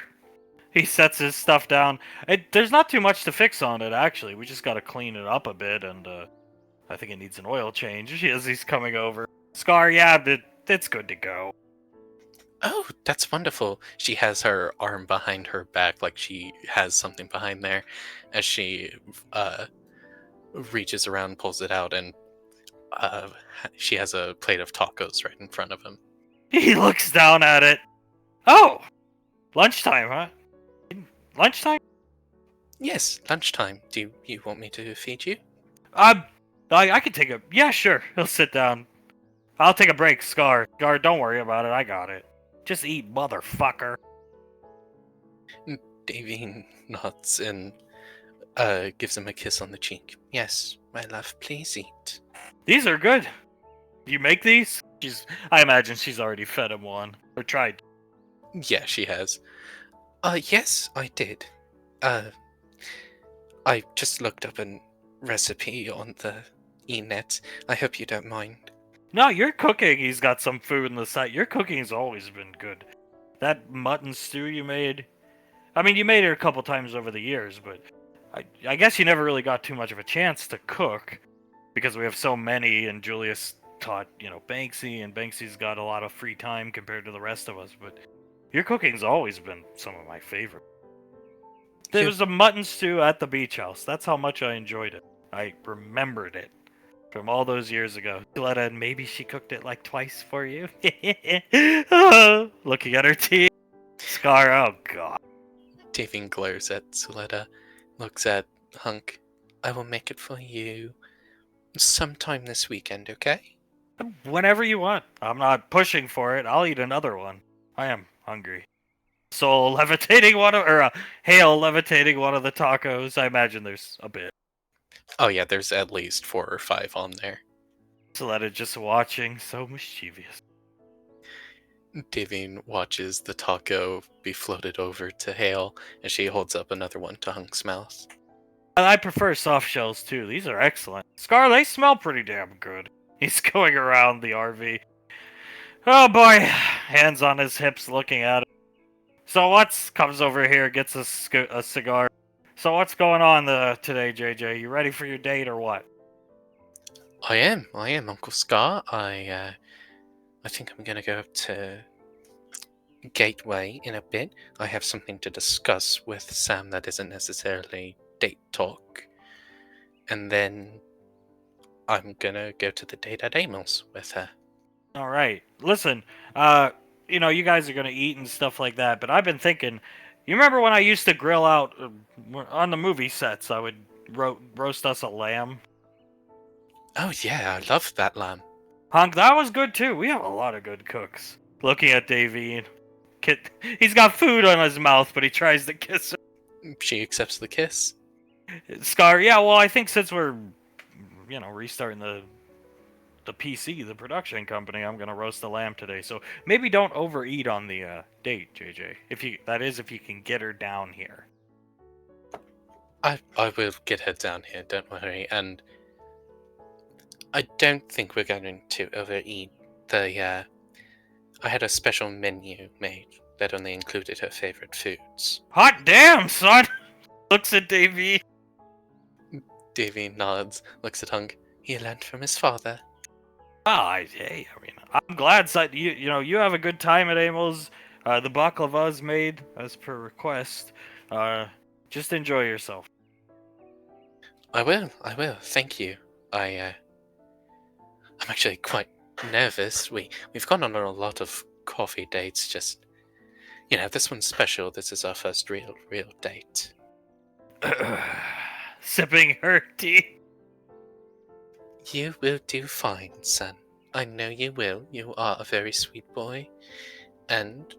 He sets his stuff down. There's not too much to fix on it, actually. We just gotta clean it up a bit, and I think it needs an oil change as he's coming over. Scar, yeah, it's good to go. Oh, that's wonderful. She has her arm behind her back like she has something behind there as she reaches around, pulls it out, and she has a plate of tacos right in front of him. He looks down at it. Oh! Lunchtime, huh? Lunchtime? Yes, lunchtime. Do you want me to feed you? I could take a... Yeah, sure. He'll sit down. I'll take a break, Scar. Scar, don't worry about it. I got it. Just eat, motherfucker. Davine nods and gives him a kiss on the cheek. Yes, my love, please eat. These are good. You make these? I imagine she's already fed him one. Or tried. Yeah, she has. Yes, I did. I just looked up a recipe on the e-net. I hope you don't mind. No, your cooking, he's got some food in the site. Your cooking's always been good. That mutton stew you made... I mean, you made it a couple times over the years, but... I guess you never really got too much of a chance to cook. Because we have so many, and Julius taught, Banksy, and Banksy's got a lot of free time compared to the rest of us, but... Your cooking's always been some of my favorite. There was a mutton stew at the beach house. That's how much I enjoyed it. I remembered it from all those years ago. Suletta, maybe she cooked it like twice for you. Looking at her teeth. Scar, oh god. Davine glares at Suletta, looks at Hunk. I will make it for you sometime this weekend, okay? Whenever you want. I'm not pushing for it. I'll eat another one. I am hungry. Soul levitating one of, or Hale levitating one of the tacos. I imagine there's a bit. Oh yeah, there's at least 4 or 5 on there. Suletta just watching, so mischievous. Davine watches the taco be floated over to Hale as she holds up another one to Hunk's mouth. I prefer soft shells too. These are excellent. Scar, they smell pretty damn good. He's going around the RV. Oh boy, hands on his hips, looking at it. So what's comes over here, gets a cigar. So what's going on today, JJ? You ready for your date or what? I am, Uncle Scar. I think I'm gonna go up to Gateway in a bit. I have something to discuss with Sam that isn't necessarily date talk. And then I'm gonna go to the date at Amos with her. All right. Listen, uh, you guys are gonna eat and stuff like that, but I've been thinking. You remember when I used to grill out on the movie sets? I would roast us a lamb. Oh yeah, I love that lamb. Hunk, that was good too. We have a lot of good cooks. Looking at Davey, he's got food on his mouth, but he tries to kiss She accepts the kiss. her. Scar, yeah. Well, I think since we're, restarting the PC, the production company, I'm gonna roast the lamb today. So maybe don't overeat on the date, JJ. If you can get her down here. I will get her down here, don't worry. And I don't think we're going to overeat. I had a special menu made that only included her favorite foods. Hot damn, son! Looks at Davey. Davy nods, looks at Hunk. He learned from his father. Hey, I mean, I'm glad you have a good time at Amos. The baklava's made as per request. Just enjoy yourself. I will. Thank you. I'm actually quite nervous. We've gone on a lot of coffee dates. Just this one's special. This is our first real date. Sipping her tea. You will do fine, son. I know you will. You are a very sweet boy, and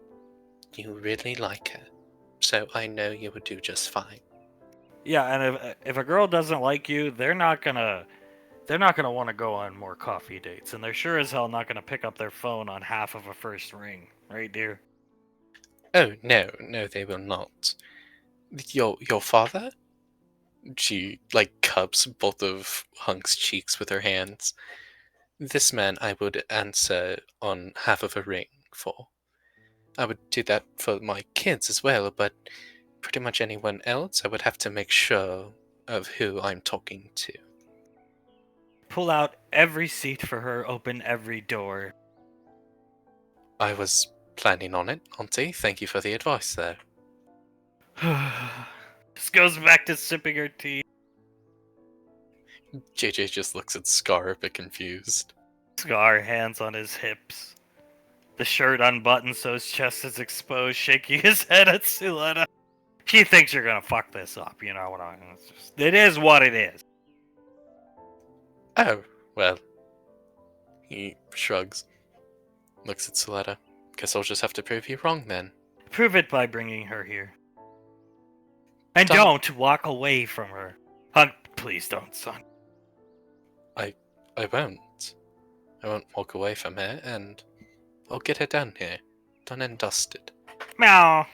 you really like her. So I know you will do just fine. Yeah, and if a girl doesn't like you, they're not gonna want to go on more coffee dates, and they're sure as hell not gonna pick up their phone on half of a first ring, right, dear? Oh no, they will not. Your father? She cups both of Hunk's cheeks with her hands. This man I would answer on half of a ring for. I would do that for my kids as well, but pretty much anyone else I would have to make sure of who I'm talking to. Pull out every seat for her, open every door. I was planning on it, Auntie. Thank you for the advice there. Just goes back to sipping her tea. JJ just looks at Scar a bit confused. Scar, hands on his hips. The shirt unbuttoned so his chest is exposed, shaking his head at Suletta. She thinks you're gonna fuck this up, you know what I mean? It is what it is. Oh, well. He shrugs. Looks at Suletta. Guess I'll just have to prove you wrong then. Prove it by bringing her here. And Done. don't walk away from her. Please don't, son. I won't. I won't walk away from her, and I'll get her down here. Done and dusted. Meow.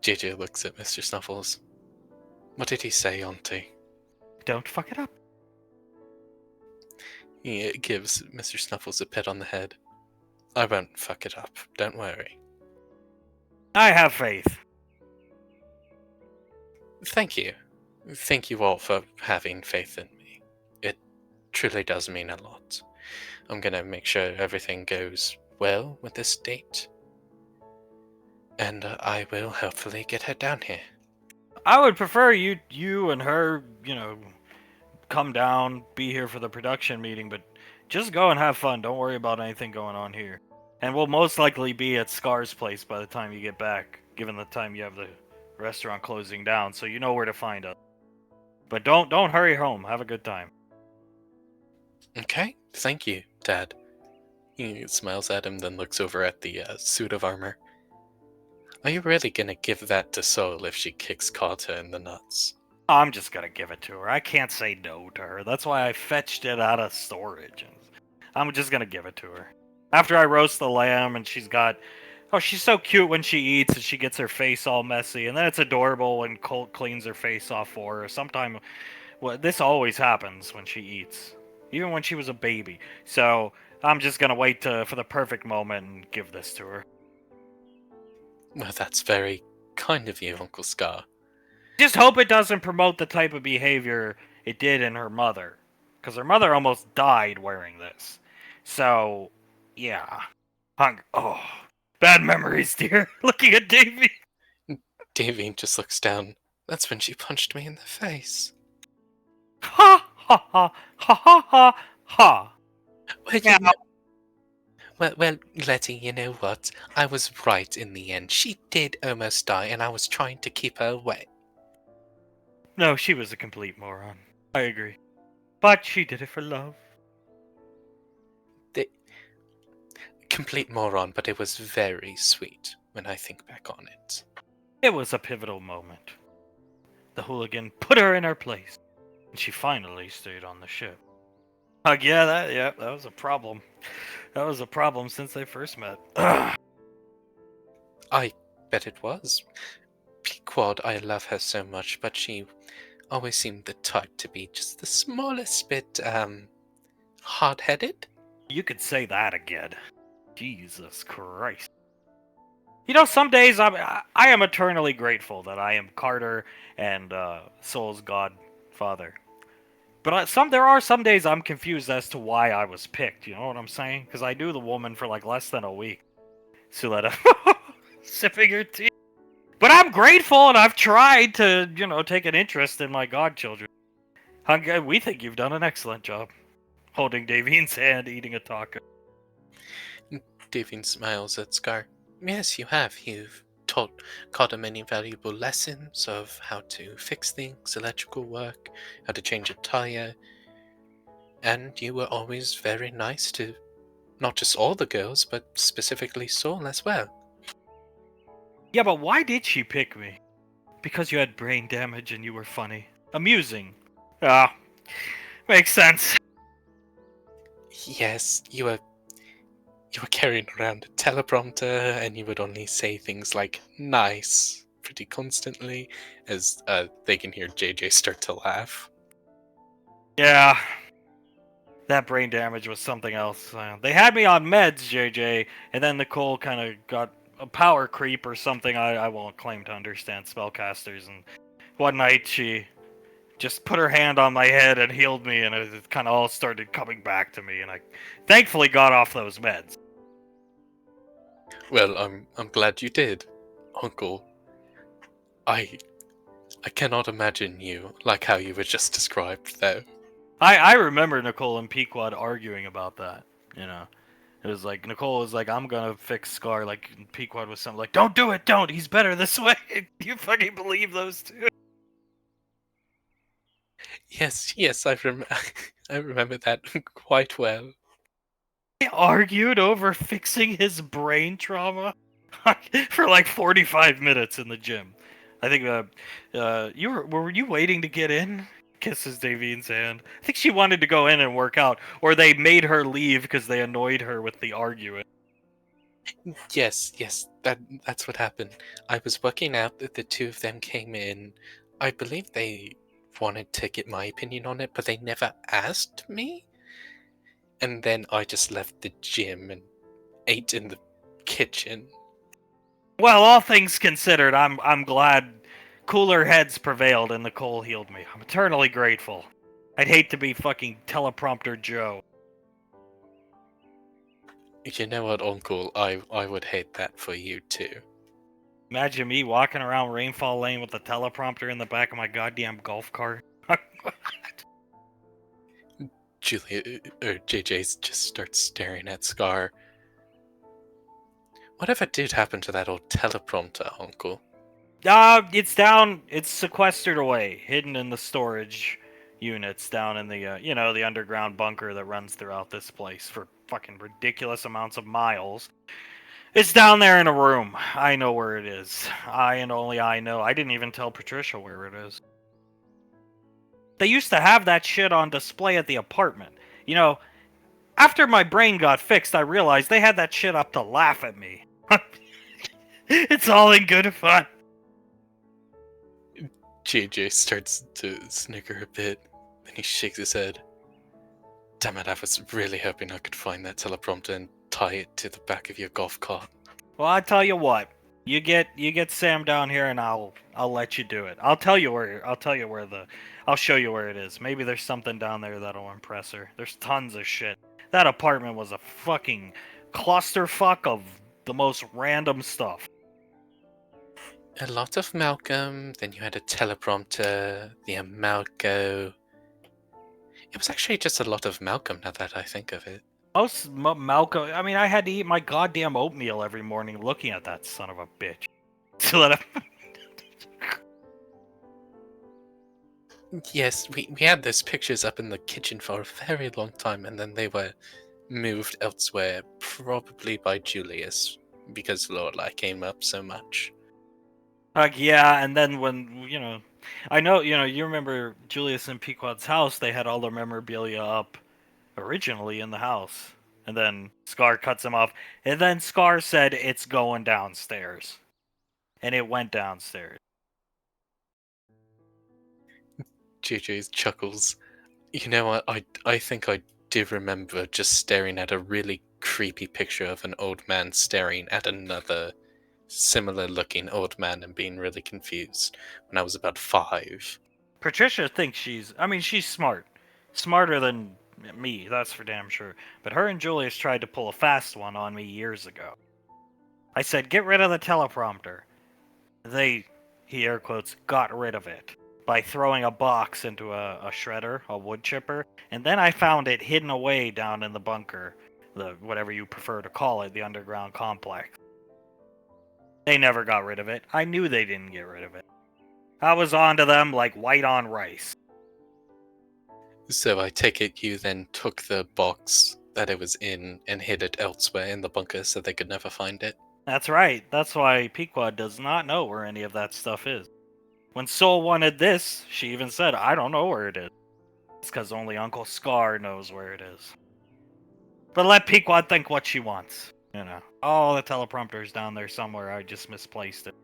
JJ looks at Mr. Snuffles. What did he say, Auntie? Don't fuck it up. He gives Mr. Snuffles a pat on the head. I won't fuck it up, don't worry. I have faith. Thank you. Thank you all for having faith in me. It truly does mean a lot. I'm gonna make sure everything goes well with this date. And I will hopefully get her down here. I would prefer you and her, come down, be here for the production meeting, but just go and have fun. Don't worry about anything going on here. And we'll most likely be at Scar's place by the time you get back, given the time you have the restaurant closing down, so you know where to find us. But don't hurry home. Have a good time. Okay, thank you, Dad. He smiles at him, then looks over at the suit of armor. Are you really gonna give that to Sol if she kicks Carter in the nuts? I'm just gonna give it to her. I can't say no to her. That's why I fetched it out of storage. I'm just gonna give it to her. After I roast the lamb and she's so cute when she eats and she gets her face all messy. And then it's adorable when Colt cleans her face off for her. This always happens when she eats. Even when she was a baby. So, I'm just gonna wait for the perfect moment and give this to her. Well, that's very kind of you, Uncle Scar. Just hope it doesn't promote the type of behavior it did in her mother. Because her mother almost died wearing this. So, yeah. Oh, bad memories, dear. Looking at Davy. Davy just looks down. That's when she punched me in the face. Ha ha ha ha ha ha ha. Well, Now, well, Letty, you know what? I was right in the end. She did almost die, and I was trying to keep her away. no, she was a complete moron. I agree. But she did it for love. The complete moron, but it was very sweet when I think back on it. It was a pivotal moment. The hooligan put her in her place, and she finally stayed on the ship. Yeah, that was a problem. That was a problem since they first met. Ugh. I bet it was. Pequod, I love her so much, but she always seemed the type to be just the smallest bit, hard-headed. You could say that again. Jesus Christ. You know, some days I am eternally grateful that I am Carter and Soul's godfather. But there are some days I'm confused as to why I was picked. You know what I'm saying? Because I knew the woman for like less than a week. Suletta, sipping her tea. But I'm grateful, and I've tried to, take an interest in my godchildren. We think you've done an excellent job. Holding Davine's hand, eating a taco. Davin smiles at Scar. Yes, you have. You've taught him many valuable lessons of how to fix things, electrical work, how to change a tire. And you were always very nice to not just all the girls, but specifically Soul as well. Yeah, but why did she pick me? Because you had brain damage and you were funny. Amusing. Ah, makes sense. Yes, you were carrying around a teleprompter, and you would only say things like nice pretty constantly, as they can hear JJ start to laugh. Yeah. That brain damage was something else. They had me on meds, JJ, and then Nicole kind of got a power creep or something. I won't claim to understand spellcasters. And one night she just put her hand on my head and healed me, and it kind of all started coming back to me. And I thankfully got off those meds. Well, I'm glad you did, Uncle. I cannot imagine you like how you were just described, though. I remember Nicole and Pequod arguing about that. It was like Nicole was like, "I'm gonna fix Scar." Like Pequod was something like, "Don't do it, don't. He's better this way." You fucking believe those two? Yes, I remember that quite well. They argued over fixing his brain trauma for like 45 minutes in the gym. I think were you waiting to get in? Kisses Davine's hand. I think she wanted to go in and work out, or they made her leave because they annoyed her with the arguing. Yes, that's what happened. I was working out that the two of them came in. I believe they wanted to get my opinion on it, but they never asked me. And then I just left the gym and ate in the kitchen. Well, all things considered, I'm glad cooler heads prevailed and Nicole healed me. I'm eternally grateful. I'd hate to be fucking teleprompter Joe. You know what, Uncle? I would hate that for you too. Imagine me walking around Rainfall Lane with a teleprompter in the back of my goddamn golf cart. Julia or JJ just starts staring at Scar. Whatever did happen to that old teleprompter, Uncle? It's down. It's sequestered away, hidden in the storage units down in the, the underground bunker that runs throughout this place for fucking ridiculous amounts of miles. It's down there in a room. I know where it is. I and only I know. I didn't even tell Patricia where it is. They used to have that shit on display at the apartment. After my brain got fixed, I realized they had that shit up to laugh at me. It's all in good fun. JJ starts to snicker a bit, then he shakes his head. Damn it, I was really hoping I could find that teleprompter and tie it to the back of your golf cart. Well, I tell you what. You get Sam down here, and I'll let you do it. I'll show you where it is. Maybe there's something down there that'll impress her. There's tons of shit. That apartment was a fucking clusterfuck of the most random stuff. A lot of Malcolm, then you had a teleprompter, the Amalco. It was actually just a lot of Malcolm now that I think of it. Malcolm. I mean, I had to eat my goddamn oatmeal every morning looking at that son of a bitch. To let him. Yes, we had those pictures up in the kitchen for a very long time, and then they were moved elsewhere, probably by Julius, because Lorelai came up so much. Yeah, and then when I know you remember Julius and Pequod's house. They had all their memorabilia up originally in the house, and then Scar cuts him off, and then Scar said it's going downstairs, and it went downstairs. JJ's chuckles. You know what? I think I do remember just staring at a really creepy picture of an old man staring at another similar looking old man and being really confused when I was about 5. Patricia thinks she's smart, smarter than me, that's for damn sure. But her and Julius tried to pull a fast one on me years ago. I said, get rid of the teleprompter. They, he air quotes, got rid of it by throwing a box into a shredder, a wood chipper, and then I found it hidden away down in the bunker, the whatever you prefer to call it, the underground complex. They never got rid of it. I knew they didn't get rid of it. I was onto them like white on rice. So I take it you then took the box that it was in and hid it elsewhere in the bunker so they could never find it? That's right. That's why Pequod does not know where any of that stuff is. When Soul wanted this, she even said, I don't know where it is. It's because only Uncle Scar knows where it is. But let Pequod think what she wants. Oh, the teleprompter's down there somewhere. I just misplaced it.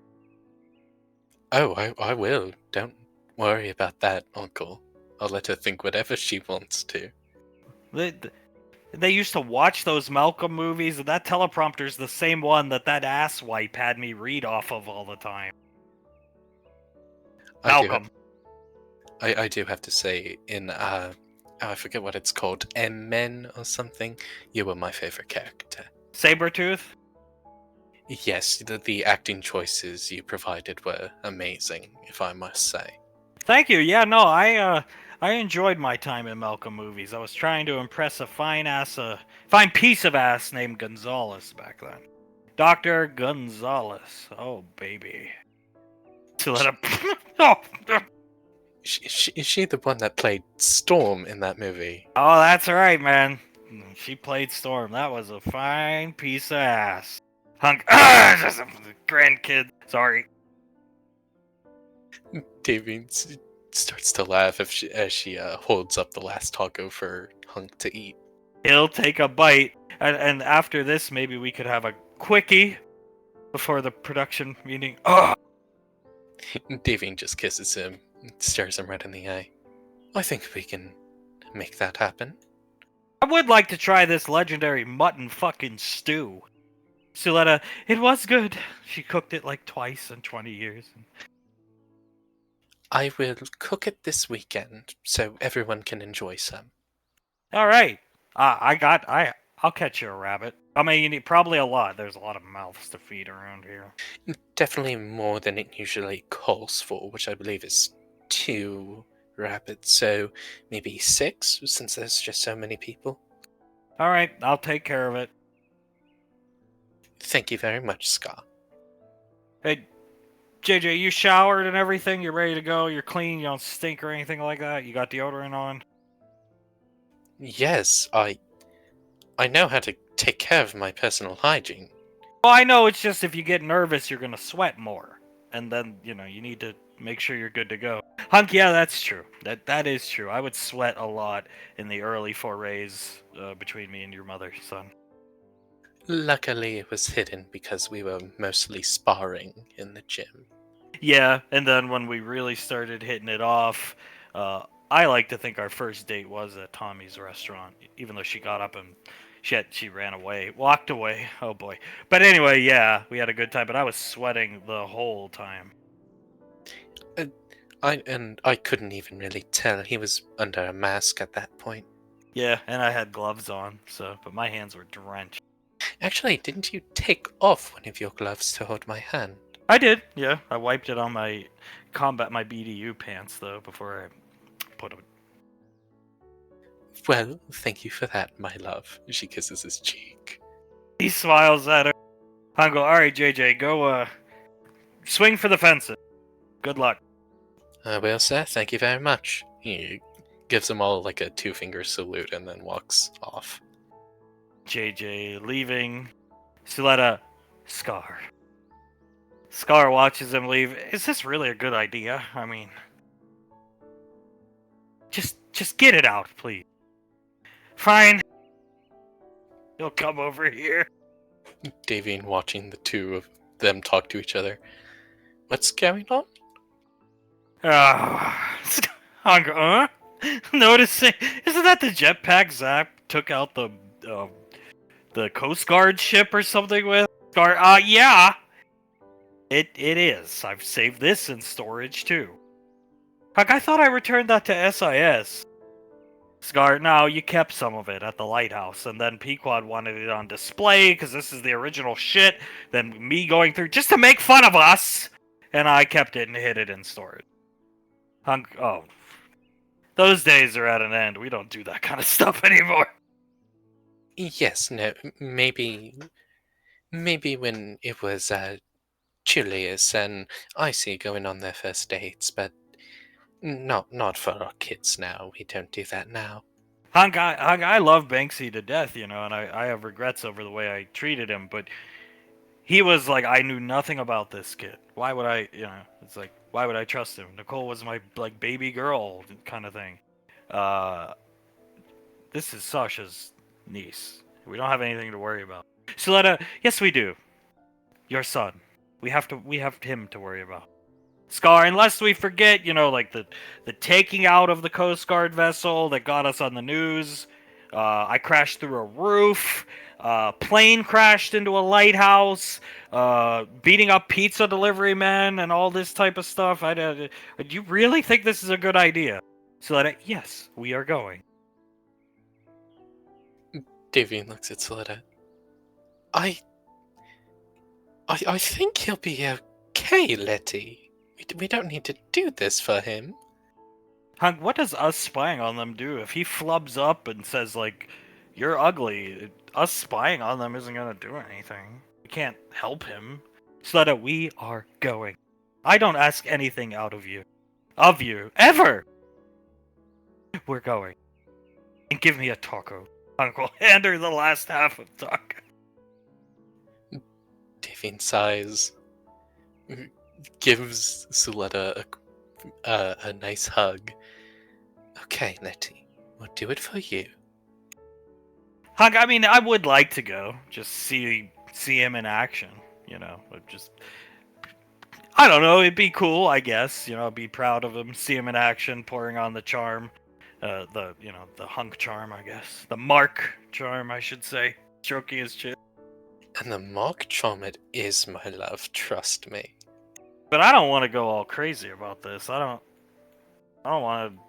Oh, I will. Don't worry about that, Uncle. I'll let her think whatever she wants to. They used to watch those Malcolm movies, and that teleprompter's the same one that asswipe had me read off of all the time. Malcolm. I do have to say, in, I forget what it's called, M-Men or something, you were my favorite character. Sabretooth? Yes, the acting choices you provided were amazing, if I must say. Thank you. Yeah, no, I enjoyed my time in Malcolm movies. I was trying to impress a fine piece of ass named Gonzalez back then. Dr. Gonzalez. Oh, baby. To let him... Oh! Is she the one that played Storm in that movie? Oh, that's right, man. She played Storm. That was a fine piece of ass. Hunk. Just a grandkid. Sorry. Davey starts to laugh as she holds up the last taco for Hunk to eat. He'll take a bite, and after this, maybe we could have a quickie before the production meeting. Oh! Davey just kisses him, stares him right in the eye. I think we can make that happen. I would like to try this legendary mutton fucking stew. Suletta, it was good. She cooked it like twice in 20 years. I will cook it this weekend so everyone can enjoy some. All right. I'll catch you a rabbit. I mean, you need probably a lot. There's a lot of mouths to feed around here. Definitely more than it usually calls for, which I believe is 2 rabbits. So maybe 6, since there's just so many people. All right, I'll take care of it. Thank you very much, Scar. Hey, JJ, you showered and everything? You're ready to go? You're clean? You don't stink or anything like that? You got deodorant on? Yes, I know how to take care of my personal hygiene. Well, I know it's just if you get nervous, you're gonna sweat more. And then, you need to make sure you're good to go. Hunk, yeah, that's true. That is true. I would sweat a lot in the early forays between me and your mother, son. Luckily, it was hidden because we were mostly sparring in the gym. Yeah, and then when we really started hitting it off, I like to think our first date was at Tommy's restaurant, even though she got up and she ran away, walked away. Oh boy. But anyway, yeah, we had a good time, but I was sweating the whole time. I couldn't even really tell. He was under a mask at that point. Yeah, and I had gloves on, but my hands were drenched. Actually, didn't you take off one of your gloves to hold my hand? I did, yeah. I wiped it on my BDU pants though before I put them. Well, thank you for that, my love. She kisses his cheek. He smiles at her. I go, all right, JJ, go swing for the fences. Good luck. I will, sir. Thank you very much. He gives them all like a 2-finger salute and then walks off. JJ leaving. Suletta, Scar. Scar watches him leave. Is this really a good idea? I mean, just get it out, please. Fine. He'll come over here. Davian watching the two of them talk to each other. What's going on? Noticing, isn't that the jetpack Zach took out the Coast Guard ship or something with? Scar, yeah. It is. I've saved this in storage too. Heck, I thought I returned that to SIS. Scar, no, you kept some of it at the lighthouse, and then Pequod wanted it on display because this is the original shit. Then me going through just to make fun of us, and I kept it and hid it in storage. Oh, those days are at an end. We don't do that kind of stuff anymore. Yes, no, maybe when it was Julius and Icy going on their first dates, but not for our kids now. We don't do that now. Hunk, I love Banksy to death, and I have regrets over the way I treated him, but he was like, I knew nothing about this kid. Why would I, it's like, why would I trust him? Nicole was my, like, baby girl kind of thing. This is Sasha's niece. We don't have anything to worry about. Suletta, yes we do. Your son. We have him to worry about. Scar, unless we forget, like the taking out of the Coast Guard vessel that got us on the news. I crashed through a roof. Plane crashed into a lighthouse. Beating up pizza delivery men and all this type of stuff. Do you really think this is a good idea? Suletta, yes, we are going. Davian looks at Suletta. I think he'll be okay, Letty. We don't need to do this for him. Hunk, what does us spying on them do? If he flubs up and says, like, you're ugly, us spying on them isn't gonna do anything. We can't help him. Suletta, we are going. I don't ask anything out of you. Of you. Ever! We're going. And give me a taco. Hunk will hand her the last half of taco. Davian sighs, gives Suletta a nice hug. Okay, Letty, we'll do it for you. Hunk, I mean, I would like to go. Just see him in action, I don't know, it'd be cool, I guess. I'd be proud of him, see him in action, pouring on the charm. The hunk charm, I guess. The mark charm, I should say. Stroking his chin. And the mark charm it is, my love, trust me. But I don't want to go all crazy about this. I don't want to...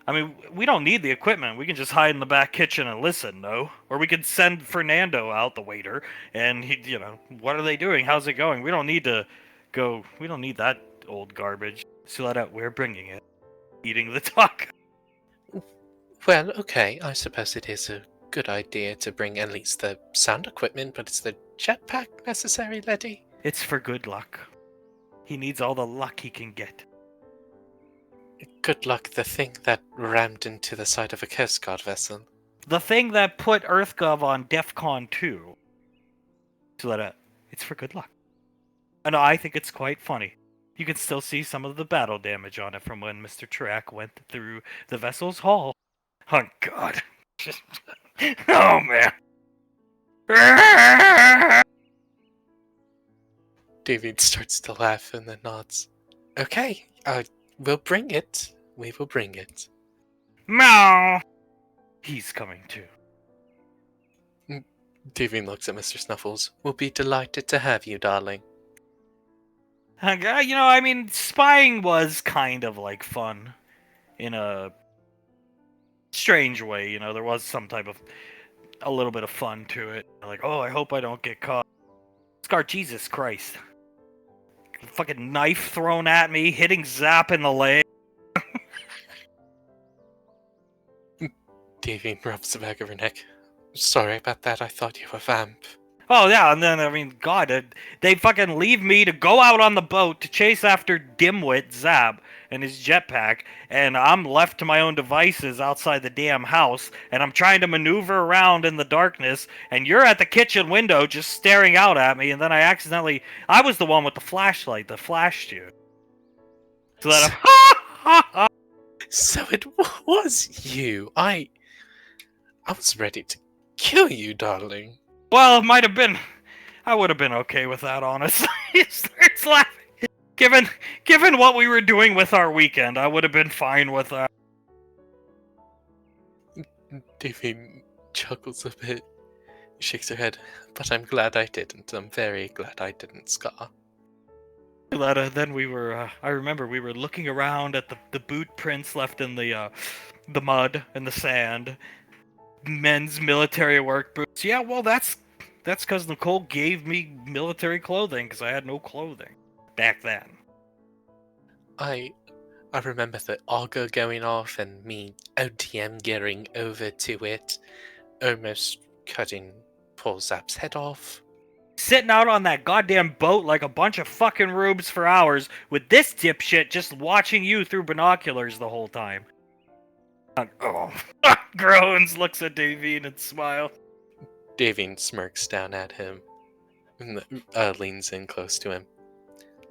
I mean, we don't need the equipment. We can just hide in the back kitchen and listen, no? Or we could send Fernando out, the waiter, and he, what are they doing? How's it going? We don't need to go... We don't need that old garbage. Suletta, we're bringing it. Eating the taco. Well, okay, I suppose it is a good idea to bring at least the sound equipment, but is the jetpack necessary, Letty? It's for good luck. He needs all the luck he can get. Good luck, the thing that rammed into the side of a Coast Guard vessel. The thing that put EarthGov on DEFCON 2. Suletta, it's for good luck. And I think it's quite funny. You can still see some of the battle damage on it from when Mr. Track went through the vessel's hull. Oh, God. Oh, man. David starts to laugh and then nods. Okay, we'll bring it. We will bring it. Meow! He's coming too. Devine looks at Mr. Snuffles. We'll be delighted to have you, darling. I mean, spying was kind of like fun. In a strange way, there was some type of a little bit of fun to it. Like, oh, I hope I don't get caught. Scar, Jesus Christ. Fucking knife thrown at me, hitting Zap in the leg. Devine rubs the back of her neck. Sorry about that, I thought you were vamp. Oh, yeah, and then, I mean, God, they fucking leave me to go out on the boat to chase after Dimwit Zab and his jetpack, and I'm left to my own devices outside the damn house, and I'm trying to maneuver around in the darkness, and you're at the kitchen window just staring out at me, and then I was the one with the flashlight that flashed you. So that So it was you. I was ready to kill you, darling. Well, it might have been. I would have been okay with that, honestly. He starts laughing. Given what we were doing with our weekend, I would have been fine with that. Devine chuckles a bit, shakes her head. But I'm glad I didn't. I'm very glad I didn't, Scar. Then we were. I remember we were looking around at the boot prints left in the mud and the sand. Men's military work boots. Yeah, well, that's because Nicole gave me military clothing because I had no clothing back then. I remember the auger going off and me OTM gearing over to it, almost cutting poor Zap's head off. Sitting out on that goddamn boat like a bunch of fucking rubes for hours with this dipshit just watching you through binoculars the whole time. Oh, groans, looks at Davine and smiles. Devine smirks down at him and leans in close to him.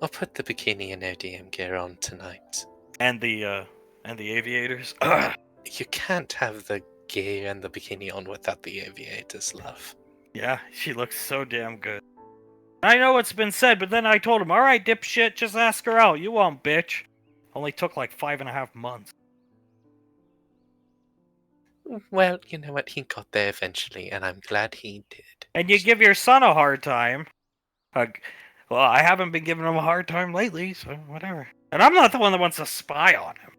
I'll put the bikini and ODM gear on tonight. And the aviators. You can't have the gear and the bikini on without the aviators, love. Yeah, she looks so damn good. I know it's been said, but then I told him, alright, dipshit, just ask her out. You won't, bitch. Only took like 5.5 months. Well, you know what? He got there eventually, and I'm glad he did. And you give your son a hard time. Well, I haven't been giving him a hard time lately, so whatever. And I'm not the one that wants to spy on him.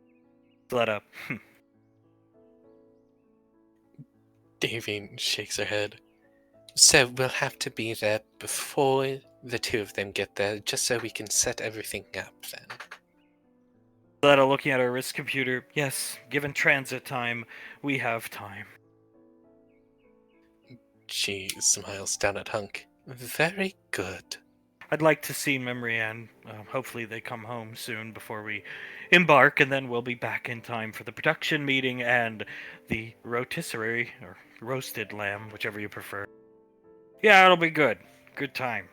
But, Devine shakes her head. So we'll have to be there before the two of them get there, just so we can set everything up then. Letta looking at her wrist computer. Yes, given transit time, we have time. She smiles down at Hunk. Very good. I'd like to see Memory Ann. Hopefully they come home soon before we embark, and then we'll be back in time for the production meeting and the rotisserie, or roasted lamb, whichever you prefer. Yeah, it'll be good. Good time.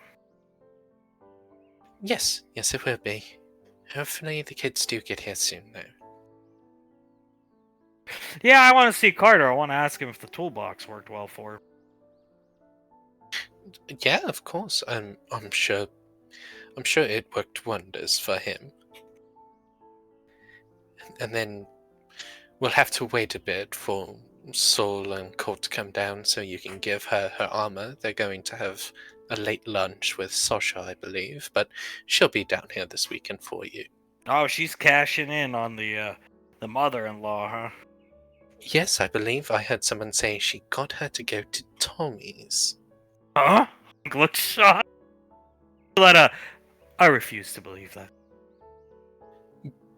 Yes, it will be. Hopefully the kids do get here soon, though. Yeah, I want to see Carter. I want to ask him if the toolbox worked well for him. Yeah, of course. I'm sure it worked wonders for him. And then we'll have to wait a bit for Saul and Colt to come down so you can give her armor. They're going to have a late lunch with Sasha, I believe, but she'll be down here this weekend for you. Oh, she's cashing in on the mother-in-law, huh? Yes, I believe I heard someone say she got her to go to Tommy's. Huh? Looks shocked. Letta, I refuse to believe that.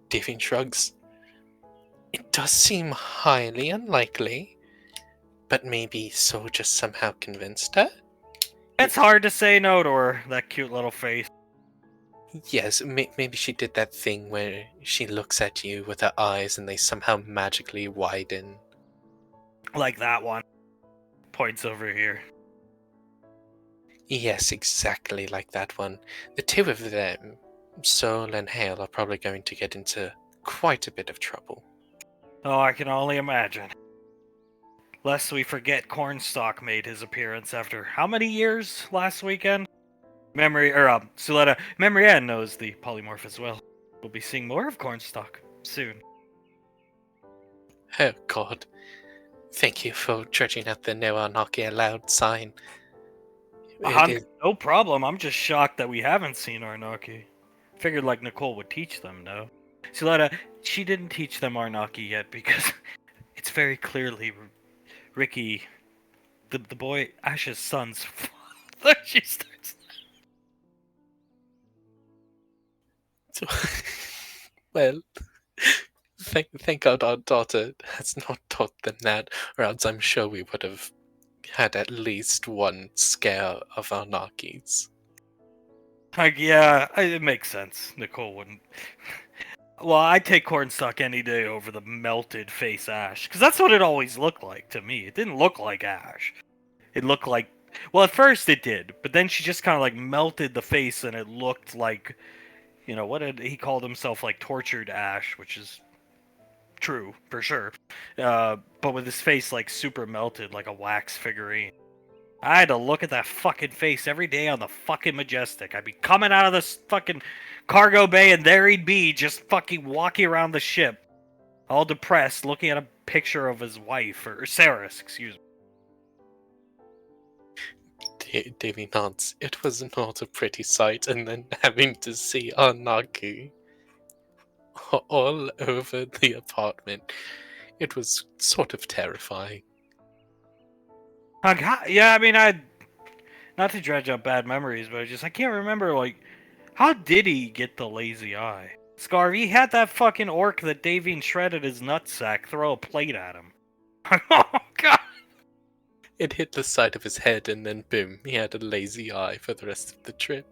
Devine shrugs. It does seem highly unlikely, but maybe Saul just somehow convinced her? It's hard to say no to her, that cute little face. Yes, maybe she did that thing where she looks at you with her eyes and they somehow magically widen. Like that one. Points over here. Yes, exactly like that one. The two of them, Saul and Hale, are probably going to get into quite a bit of trouble. Oh, I can only imagine. Lest we forget Cornstalk made his appearance after how many years last weekend? Suletta, Memory Ann knows the polymorph as well. We'll be seeing more of Cornstalk soon. Oh God. Thank you for dredging up the no anarchy allowed sign. It is. No problem. I'm just shocked that we haven't seen Arnaki. Figured like Nicole would teach them, no? Siletta, she didn't teach them Arnaki yet because it's very clearly Ricky, the boy Ash's son's father. She starts. Well, thank God our daughter has not taught them that, or else I'm sure we would have had at least one scare of anarchies. Like, yeah, it makes sense. Nicole wouldn't. Well, I'd take cornstalk any day over the melted face Ash, because that's what it always looked like to me. It didn't look like Ash. It looked like, well, at first it did, but then she just kind of like melted the face, and it looked like, what did he called himself, like tortured Ash, which is true for sure. But with his face like super melted, like a wax figurine. I had to look at that fucking face every day on the fucking Majestic. I'd be coming out of this fucking cargo bay, and there he'd be, just fucking walking around the ship, all depressed, looking at a picture of his wife, or Saris, excuse me. Davy nods. It was not a pretty sight, and then having to see Anaki all over the apartment. It was sort of terrifying. Yeah, I mean, not to dredge up bad memories, but I can't remember, like, how did he get the lazy eye? Scarv, he had that fucking orc that Davine shredded his nutsack throw a plate at him. Oh, God. It hit the side of his head, and then boom, he had a lazy eye for the rest of the trip.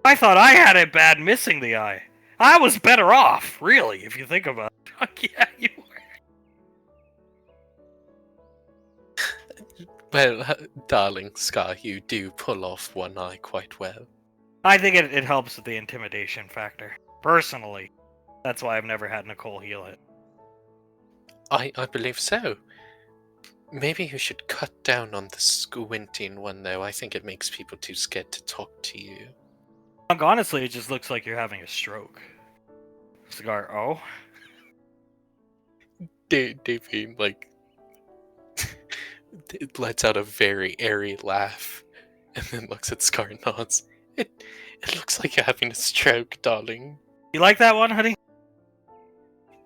I thought I had it bad missing the eye. I was better off, really, if you think about it. Yeah, you were. Well, darling Scar, you do pull off one eye quite well. I think it helps with the intimidation factor. Personally. That's why I've never had Nicole heal it. I believe so. Maybe you should cut down on the squinting one, though. I think it makes people too scared to talk to you. Honestly, it just looks like you're having a stroke. Cigar, oh? Davey, like, it lets out a very airy laugh, and then looks at Scar and nods. It looks like you're having a stroke, darling. You like that one, honey?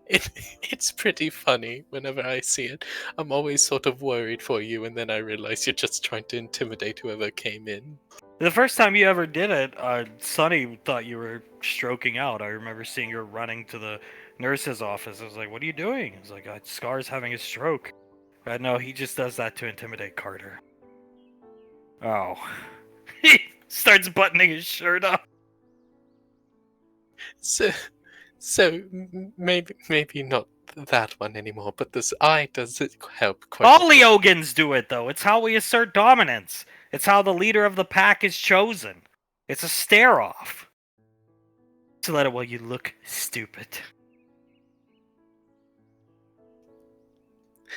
It's pretty funny whenever I see it. I'm always sort of worried for you, and then I realize you're just trying to intimidate whoever came in. The first time you ever did it, Sonny thought you were stroking out. I remember seeing you running to the nurse's office. I was like, what are you doing? He was like, Scar's having a stroke. No, he just does that to intimidate Carter. Oh. He starts buttoning his shirt up. So maybe not that one anymore, but this eye does it help quite. All Leogans do it, though. It's how we assert dominance. It's how the leader of the pack is chosen. It's a stare-off. To let it while you look stupid.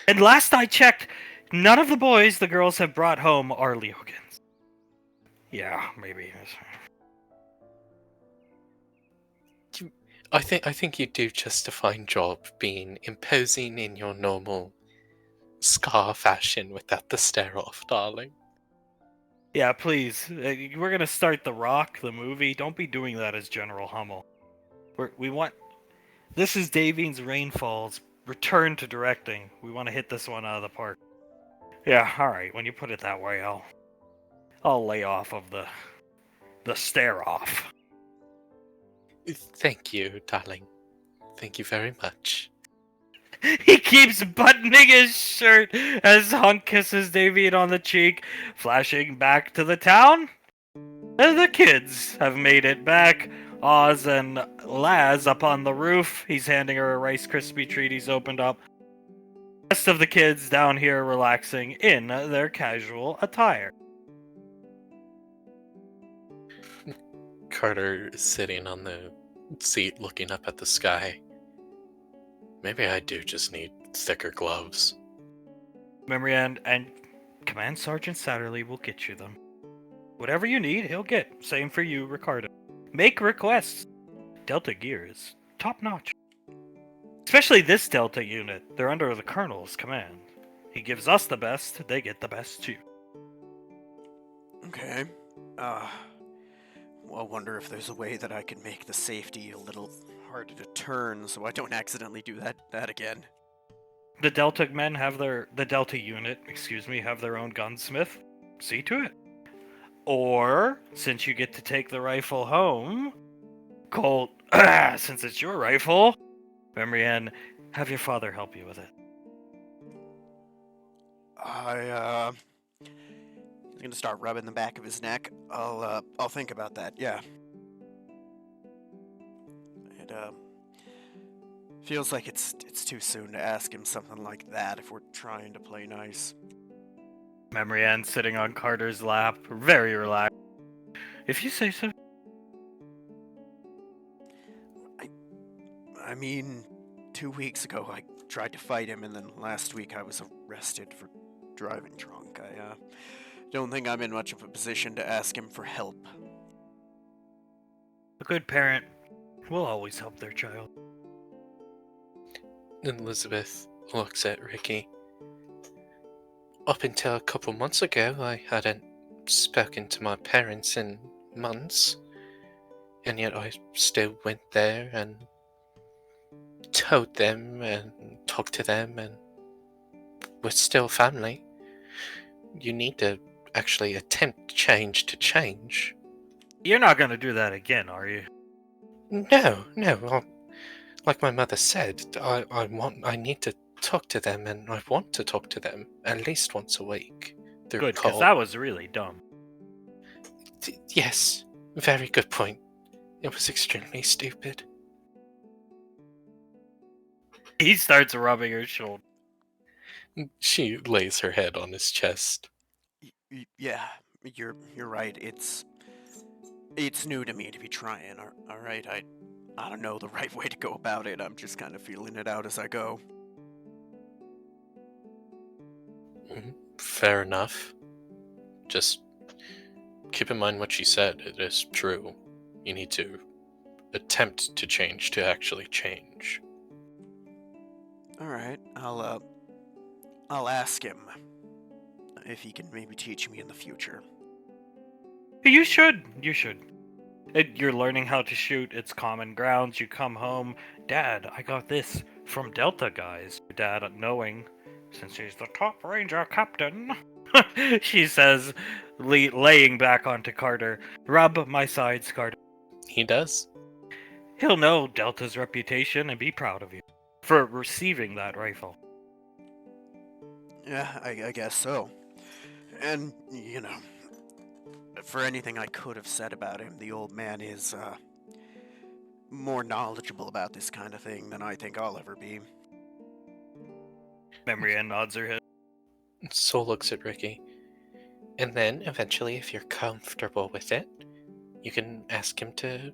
And last I checked, none of the boys the girls have brought home are Leogans. Yeah, maybe. I think you do just a fine job being imposing in your normal Scar fashion without the stare off, darling. Yeah, please. We're gonna start The Rock, the movie. Don't be doing that as General Hummel. We want. This is Davine's Rainfall's return to directing. We want to hit this one out of the park. Yeah, all right. When you put it that way, I'll lay off of the stare off. Thank you, darling. Thank you very much. He keeps buttoning his shirt as Hunk kisses Davian on the cheek, flashing back to the town. And the kids have made it back. Oz and Laz up on the roof. He's handing her a Rice Krispie treat he's opened up. The rest of the kids down here relaxing in their casual attire. Carter is sitting on the seat looking up at the sky. Maybe I do just need thicker gloves. Memory and Command Sergeant Satterley will get you them. Whatever you need, he'll get. Same for you, Ricardo. Make requests. Delta Gear is top notch. Especially this Delta unit. They're under the Colonel's command. He gives us the best, they get the best too. Okay. Uh, I wonder if there's a way that I can make the safety a little harder to turn so I don't accidentally do that again. The Delta men have the Delta unit, have their own gunsmith. See to it. Or, since you get to take the rifle home, Colt, since it's your rifle, Memrian, have your father help you with it. He's gonna start rubbing the back of his neck. I'll think about that, yeah. It, feels like it's too soon to ask him something like that if we're trying to play nice. Memrian sitting on Carter's lap, very relaxed. If you say so. I mean, 2 weeks ago I tried to fight him, and then last week I was arrested for driving drunk. I don't think I'm in much of a position to ask him for help. A good parent will always help their child. Elizabeth looks at Ricky. Up until a couple months ago, I hadn't spoken to my parents in months, and yet I still went there and told them and talked to them, and we're still family. You need to actually attempt to change. You're not gonna do that again, are you? No. Like my mother said, I need to talk to them, and I want to talk to them at least once a week. Through Good, because call. that was really dumb. Yes, very good point. It was extremely stupid. He starts rubbing her shoulder. She lays her head on his chest. Yeah, you're right. It's new to me to be trying. All right, I don't know the right way to go about it. I'm just kind of feeling it out as I go. Fair enough. Just keep in mind what she said. It is true. You need to attempt to change to actually change. All right, I'll ask him if he can maybe teach me in the future. You should. You're learning how to shoot. It's common grounds. You come home. Dad, I got this from Delta guys. Dad, knowing, since he's the top ranger captain, she says, laying back onto Carter. Rub my sides, Carter. He does. He'll know Delta's reputation and be proud of you for receiving that rifle. Yeah, I guess so. And, for anything I could have said about him, the old man is, more knowledgeable about this kind of thing than I think I'll ever be. Memrian nods her head. Soul looks at Ricky. And then, eventually, if you're comfortable with it, you can ask him to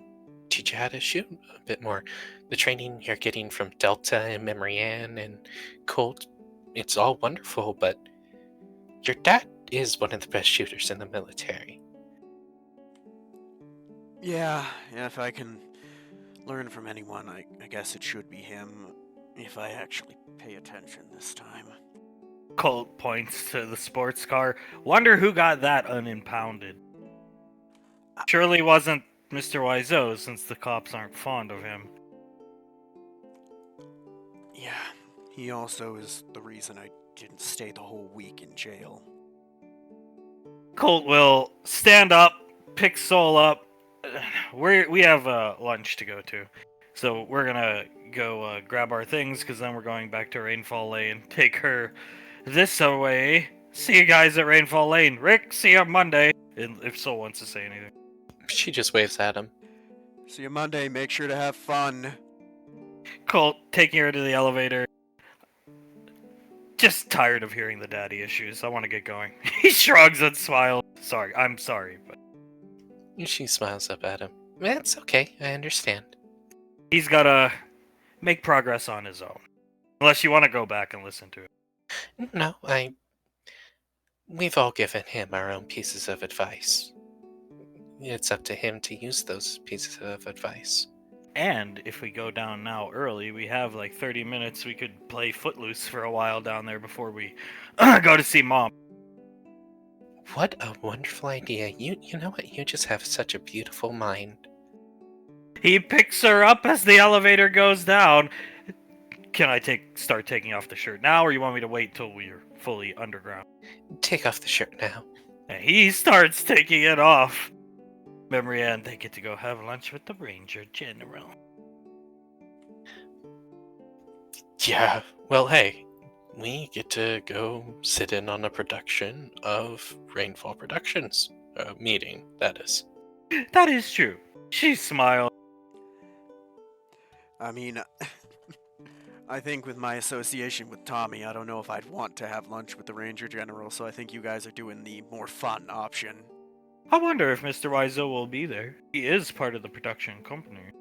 teach you how to shoot a bit more. The training you're getting from Delta and Memrian and Colt, it's all wonderful, but your dad is one of the best shooters in the military. Yeah, if I can learn from anyone, I guess it should be him, if I actually pay attention this time. Colt points to the sports car. Wonder who got that unimpounded. Surely wasn't Mr. Wiseau, since the cops aren't fond of him. Yeah, he also is the reason I didn't stay the whole week in jail. Colt will stand up, pick Soul up. We have lunch to go to, so we're gonna go grab our things, because then we're going back to Rainfall Lane. Take her this way. See you guys at Rainfall Lane. Rick, see you Monday. And if Soul wants to say anything. She just waves at him. See you Monday, make sure to have fun. Colt taking her to the elevator. Just tired of hearing the daddy issues. I want to get going. He shrugs and smiles. I'm sorry, but She smiles up at him. It's okay, I understand. he's gotta make progress on his own. Unless you want to go back and listen to it. No, we've all given him our own pieces of advice. It's up to him to use those pieces of advice. And if we go down now early, we have like 30 minutes. We could play Footloose for a while down there before we go to see Mom. What a wonderful idea. You know what? You just have such a beautiful mind. He picks her up as the elevator goes down. Can I start taking off the shirt now, or you want me to wait till we're fully underground? Take off the shirt now. And he starts taking it off. Memory and they get to go have lunch with the Ranger General. Yeah, well, hey, we get to go sit in on a production of Rainfall Productions. Meeting, that is. That is true. She smiled. I mean, I think with my association with Tommy, I don't know if I'd want to have lunch with the Ranger General, so I think you guys are doing the more fun option. I wonder if Mr. Wiseau will be there. He is part of the production company.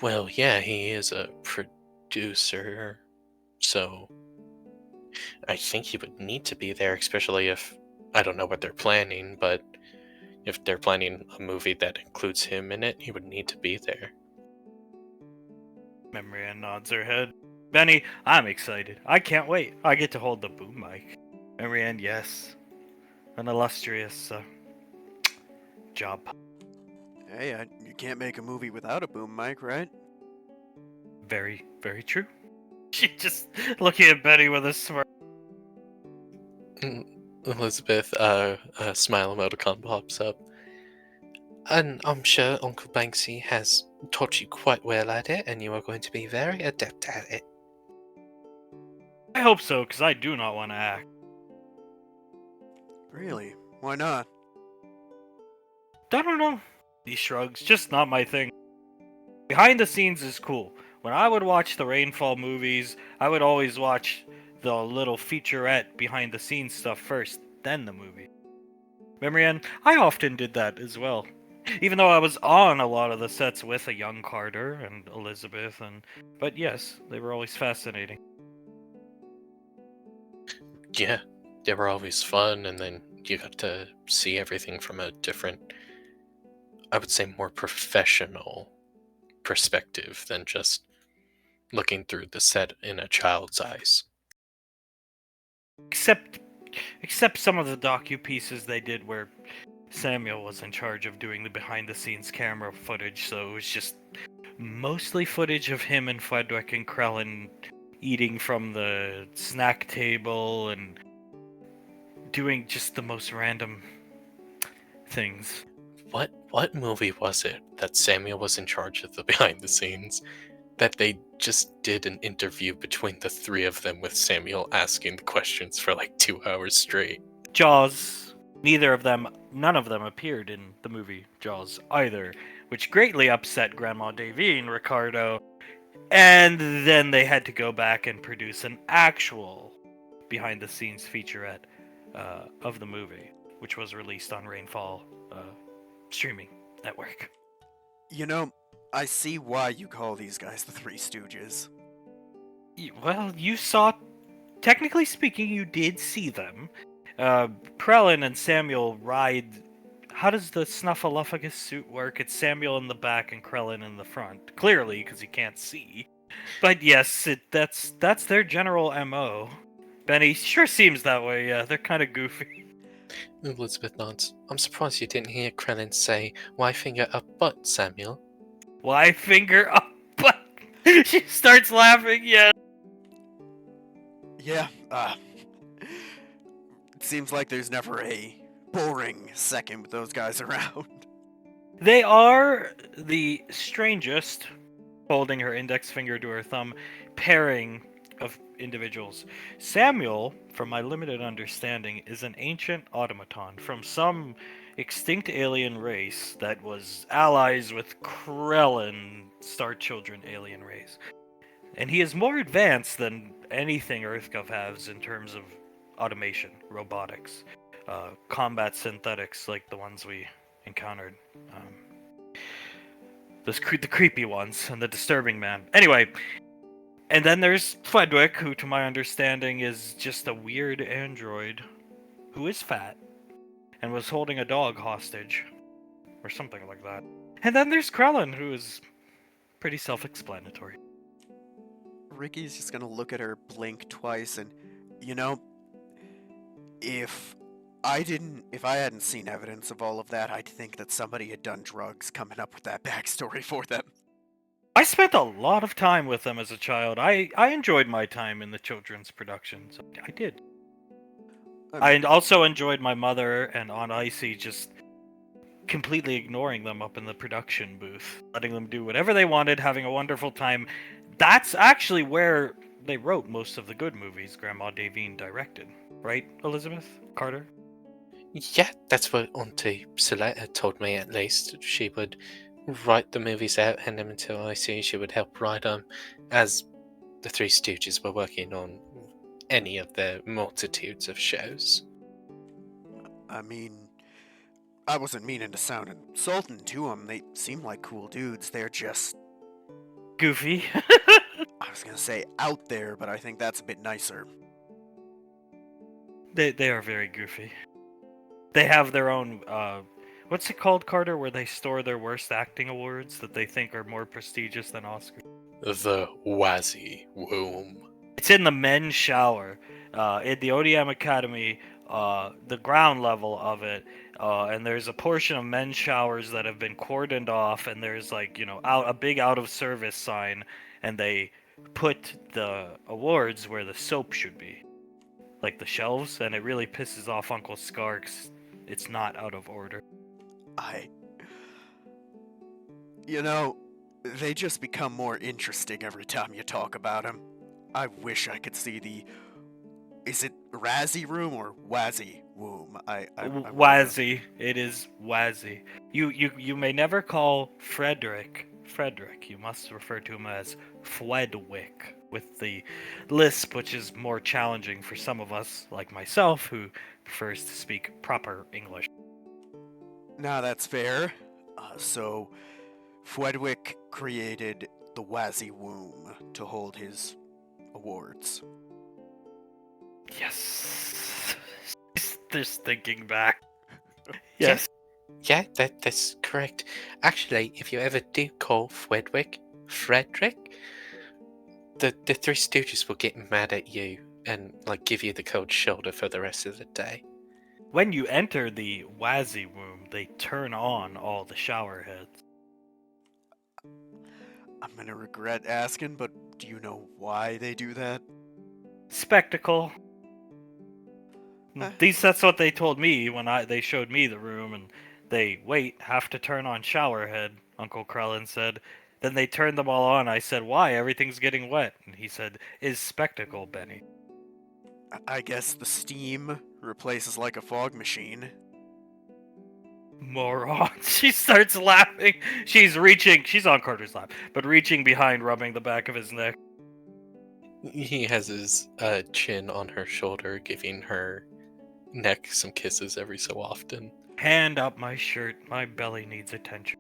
Well, yeah, he is a producer, so I think he would need to be there, especially if, I don't know what they're planning, but if they're planning a movie that includes him in it, he would need to be there. Memory Ann nods her head. Benny, I'm excited. I can't wait. I get to hold the boom mic. Memory Ann, yes. An illustrious job. Hey, you can't make a movie without a boom mic, right? Very, very true. She just looking at Benny with a smirk. Elizabeth, a smile emoticon pops up. And I'm sure Uncle Banksy has taught you quite well at it, and you are going to be very adept at it. I hope so, because I do not want to act. Really? Why not? I don't know. He shrugs. Just not my thing. Behind the scenes is cool. When I would watch the Rainfall movies, I would always watch the little featurette behind the scenes stuff first, then the movie. Memory Ann, I often did that as well. Even though I was on a lot of the sets with a young Carter and Elizabeth, but yes, they were always fascinating. Yeah, they were always fun, and then you got to see everything from a different, I would say, more professional perspective than just looking through the set in a child's eyes. Except some of the docu-pieces they did where Samuel was in charge of doing the behind-the-scenes camera footage, so it was just mostly footage of him and Fredwick and Krellin eating from the snack table and doing just the most random things. What movie was it that Samuel was in charge of the behind the scenes? That they just did an interview between the three of them with Samuel asking the questions for like 2 hours straight. Jaws. None of them appeared in the movie Jaws either, which greatly upset Grandma Davine, Ricardo, and then they had to go back and produce an actual behind-the-scenes featurette of the movie, which was released on Rainfall streaming network. You know, I see why you call these guys the Three Stooges. Well, you saw... Technically speaking, you did see them. Krellin and Samuel ride... How does the Snuffleupagus suit work? It's Samuel in the back and Krellin in the front. Clearly, because he can't see. But yes, that's their general MO. Benny sure seems that way, yeah. They're kind of goofy. Elizabeth nods. I'm surprised you didn't hear Krellin say, "Why finger up butt, Samuel?" Why finger up butt? She starts laughing, yeah. Yeah, it seems like there's never a boring second with those guys around. They are the strangest, holding her index finger to her thumb, pairing of individuals. Samuel, from my limited understanding, is an ancient automaton from some extinct alien race that was allies with Krellin, Star Children alien race. And he is more advanced than anything EarthGov has in terms of automation, robotics, combat synthetics like the ones we encountered. The creepy ones and the disturbing man. Anyway, and then there's Fredwick, who to my understanding is just a weird android who is fat and was holding a dog hostage. or something like that. And then there's Krellin, who is pretty self-explanatory. Ricky's just gonna look at her, blink twice, and, you know, if if I hadn't seen evidence of all of that, I'd think that somebody had done drugs coming up with that backstory for them. I spent a lot of time with them as a child. I enjoyed my time in the children's productions. I did. I also enjoyed my mother and Aunt Icy just completely ignoring them up in the production booth, letting them do whatever they wanted, having a wonderful time. That's actually where they wrote most of the good movies Grandma Davine directed. Right, Elizabeth? Carter? Yeah, that's what Auntie Celeste had told me at least. She would write the movies out, hand them to IC, she would help write them as the Three Stooges were working on any of the multitudes of shows. I mean, I wasn't meaning to sound insulting to them. They seem like cool dudes. They're just, Goofy. I was gonna say out there, but I think that's a bit nicer. They are very goofy. They have their own, what's it called, Carter, where they store their worst acting awards that they think are more prestigious than Oscars? The Wazzy Womb. It's in the men's shower, in the ODM Academy, the ground level of it, and there's a portion of men's showers that have been cordoned off, and there's like, a big out of service sign, and they put the awards where the soap should be, like the shelves, and it really pisses off Uncle Scar 'cause it's not out of order. They just become more interesting every time you talk about them. I wish I could see is it Razzie Room or Wazzy Womb? Wazzy. It is Wazzy. You may never call Frederick. You must refer to him as Fwedwick, with the lisp, which is more challenging for some of us, like myself, who prefers to speak proper English. Now that's fair. So, Fwedwick created the Wazzy Womb to hold his awards. Yes. Just thinking back. Yes. Yeah, that's correct. Actually, if you ever do call Frederick, the Three Stooges will get mad at you and give you the cold shoulder for the rest of the day. When you enter the Wazzy Womb, they turn on all the shower heads. I'm gonna regret asking, but do you know why they do that? Spectacle. That's what they told me when they showed me the room, and they have to turn on shower head, Uncle Krellin said. Then they turned them all on. I said, why? Everything's getting wet. And he said, is spectacle, Benny. I guess the steam replaces like a fog machine. Moron. She starts laughing. She's on Carter's lap, but reaching behind, rubbing the back of his neck. He has his chin on her shoulder, giving her neck some kisses every so often. Hand up my shirt. My belly needs attention.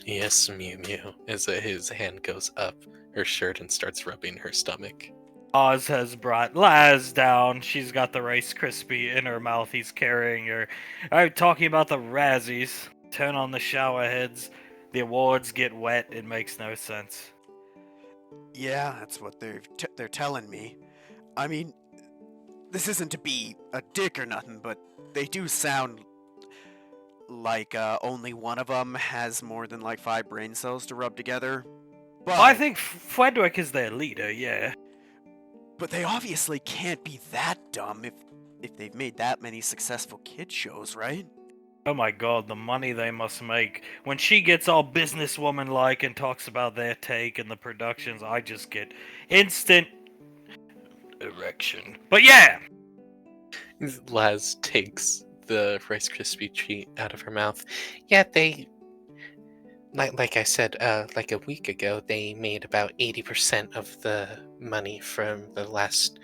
Yes, Mew Mew, as his hand goes up her shirt and starts rubbing her stomach. Oz has brought Laz down. She's got the Rice Krispie in her mouth. He's carrying her. I'm talking about the Razzies. Turn on the shower heads. The awards get wet. It makes no sense. Yeah, that's what they're telling me. I mean, this isn't to be a dick or nothing, but they do sound like only one of them has more than 5 brain cells to rub together. But I think Frederick is their leader, yeah. But they obviously can't be that dumb if they've made that many successful kid shows, right? Oh my god, the money they must make. When she gets all businesswoman-like and talks about their take and the productions, I just get instant erection. But yeah! Laz takes the Rice Krispie treat out of her mouth. Yeah, they... Like I said, a week ago, they made about 80% of the money from the last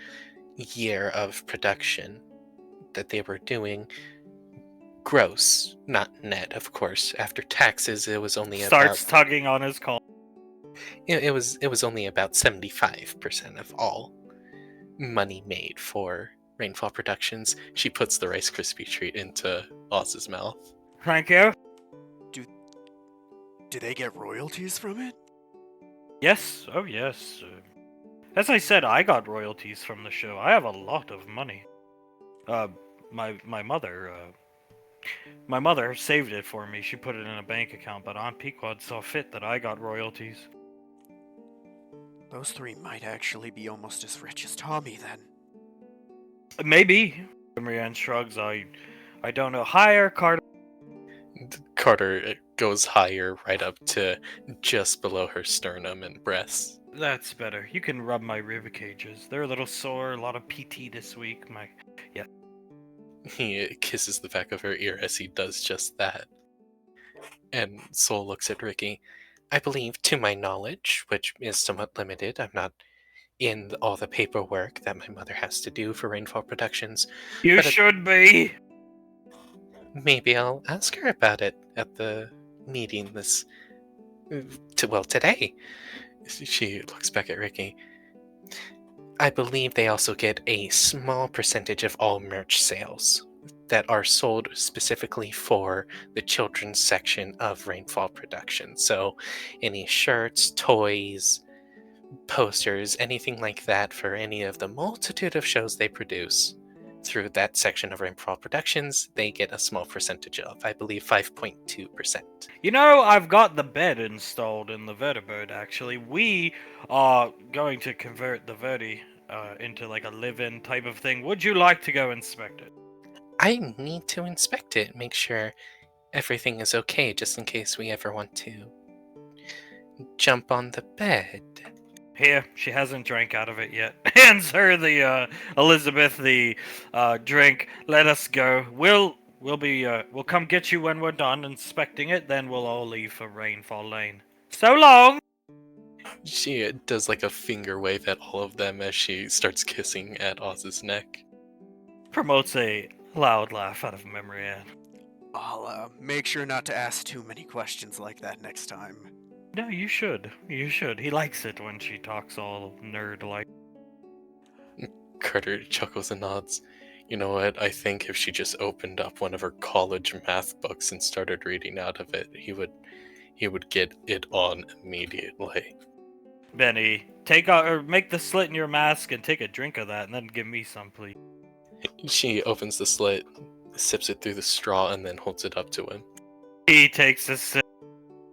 year of production that they were doing. Gross, not net, of course. After taxes, it was only Starts tugging on his collar. It was only about 75% of all money made for Rainfall Productions. She puts the Rice Krispie treat into Oz's mouth. Thank you. Do they get royalties from it? Yes, oh yes. As I said, I got royalties from the show. I have a lot of money. Uh, my mother saved it for me. She put it in a bank account, but Aunt Pequod saw fit that I got royalties. Those three might actually be almost as rich as Tommy then. Maybe. Marianne shrugs. I don't know. Higher, Carter. Carter goes higher, right up to just below her sternum and breasts. That's better. You can rub my rib cages. They're a little sore. A lot of PT this week. He kisses the back of her ear as he does just that. And Soul looks at Ricky. I believe, to my knowledge, which is somewhat limited, I'm not in all the paperwork that my mother has to do for Rainfall Productions. You But should be. maybe I'll ask her about it at the meeting today. She looks back at Ricky. I believe they also get a small percentage of all merch sales that are sold specifically for the children's section of Rainfall Productions. So any shirts, toys, posters, anything like that for any of the multitude of shows they produce through that section of Rainfall Productions, they get a small percentage of, I believe 5.2%. You know, I've got the bed installed in the Vertibird, actually. We are going to convert the Verti into like a live-in type of thing. Would you like to go inspect it? I need to inspect it, make sure everything is okay, just in case we ever want to jump on the bed. Here, she hasn't drank out of it yet. Hands her the, Elizabeth, the, drink. Let us go. We'll come get you when we're done inspecting it, then we'll all leave for Rainfall Lane. So long! She does like a finger wave at all of them as she starts kissing at Oz's neck. Promotes a loud laugh out of Memory Ann. I'll make sure not to ask too many questions like that next time. No, you should. You should. He likes it when she talks all nerd-like. Carter chuckles and nods. You know what? I think if she just opened up one of her college math books and started reading out of it, he would get it on immediately. Benny, take out or make the slit in your mask and take a drink of that, and then give me some, please. She opens the slit, sips it through the straw, and then holds it up to him. He takes a sip.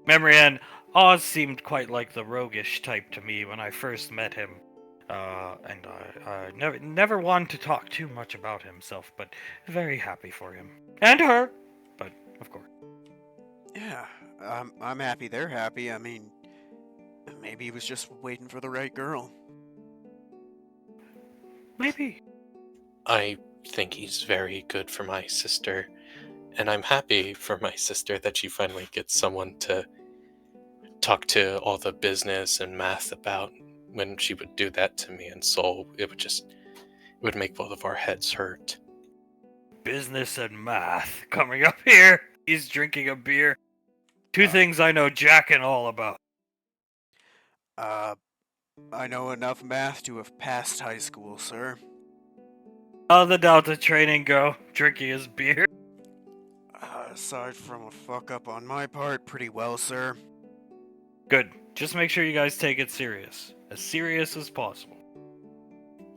Memory Ann, Oz seemed quite like the roguish type to me when I first met him. And I never wanted to talk too much about himself, but very happy for him. And her! But, of course. Yeah, I'm happy they're happy. I mean, maybe he was just waiting for the right girl. Maybe. I think he's very good for my sister, and I'm happy for my sister that she finally gets someone to talk to all the business and math about. When she would do that to me and Soul, it would make both of our heads hurt. Business and math coming up here. He's drinking a beer. Two things I know jack and all about. I know enough math to have passed high school, sir. How'd the Delta training go? Drinking his beer? Aside from a fuck up on my part, pretty well, sir. Good. Just make sure you guys take it serious. As serious as possible.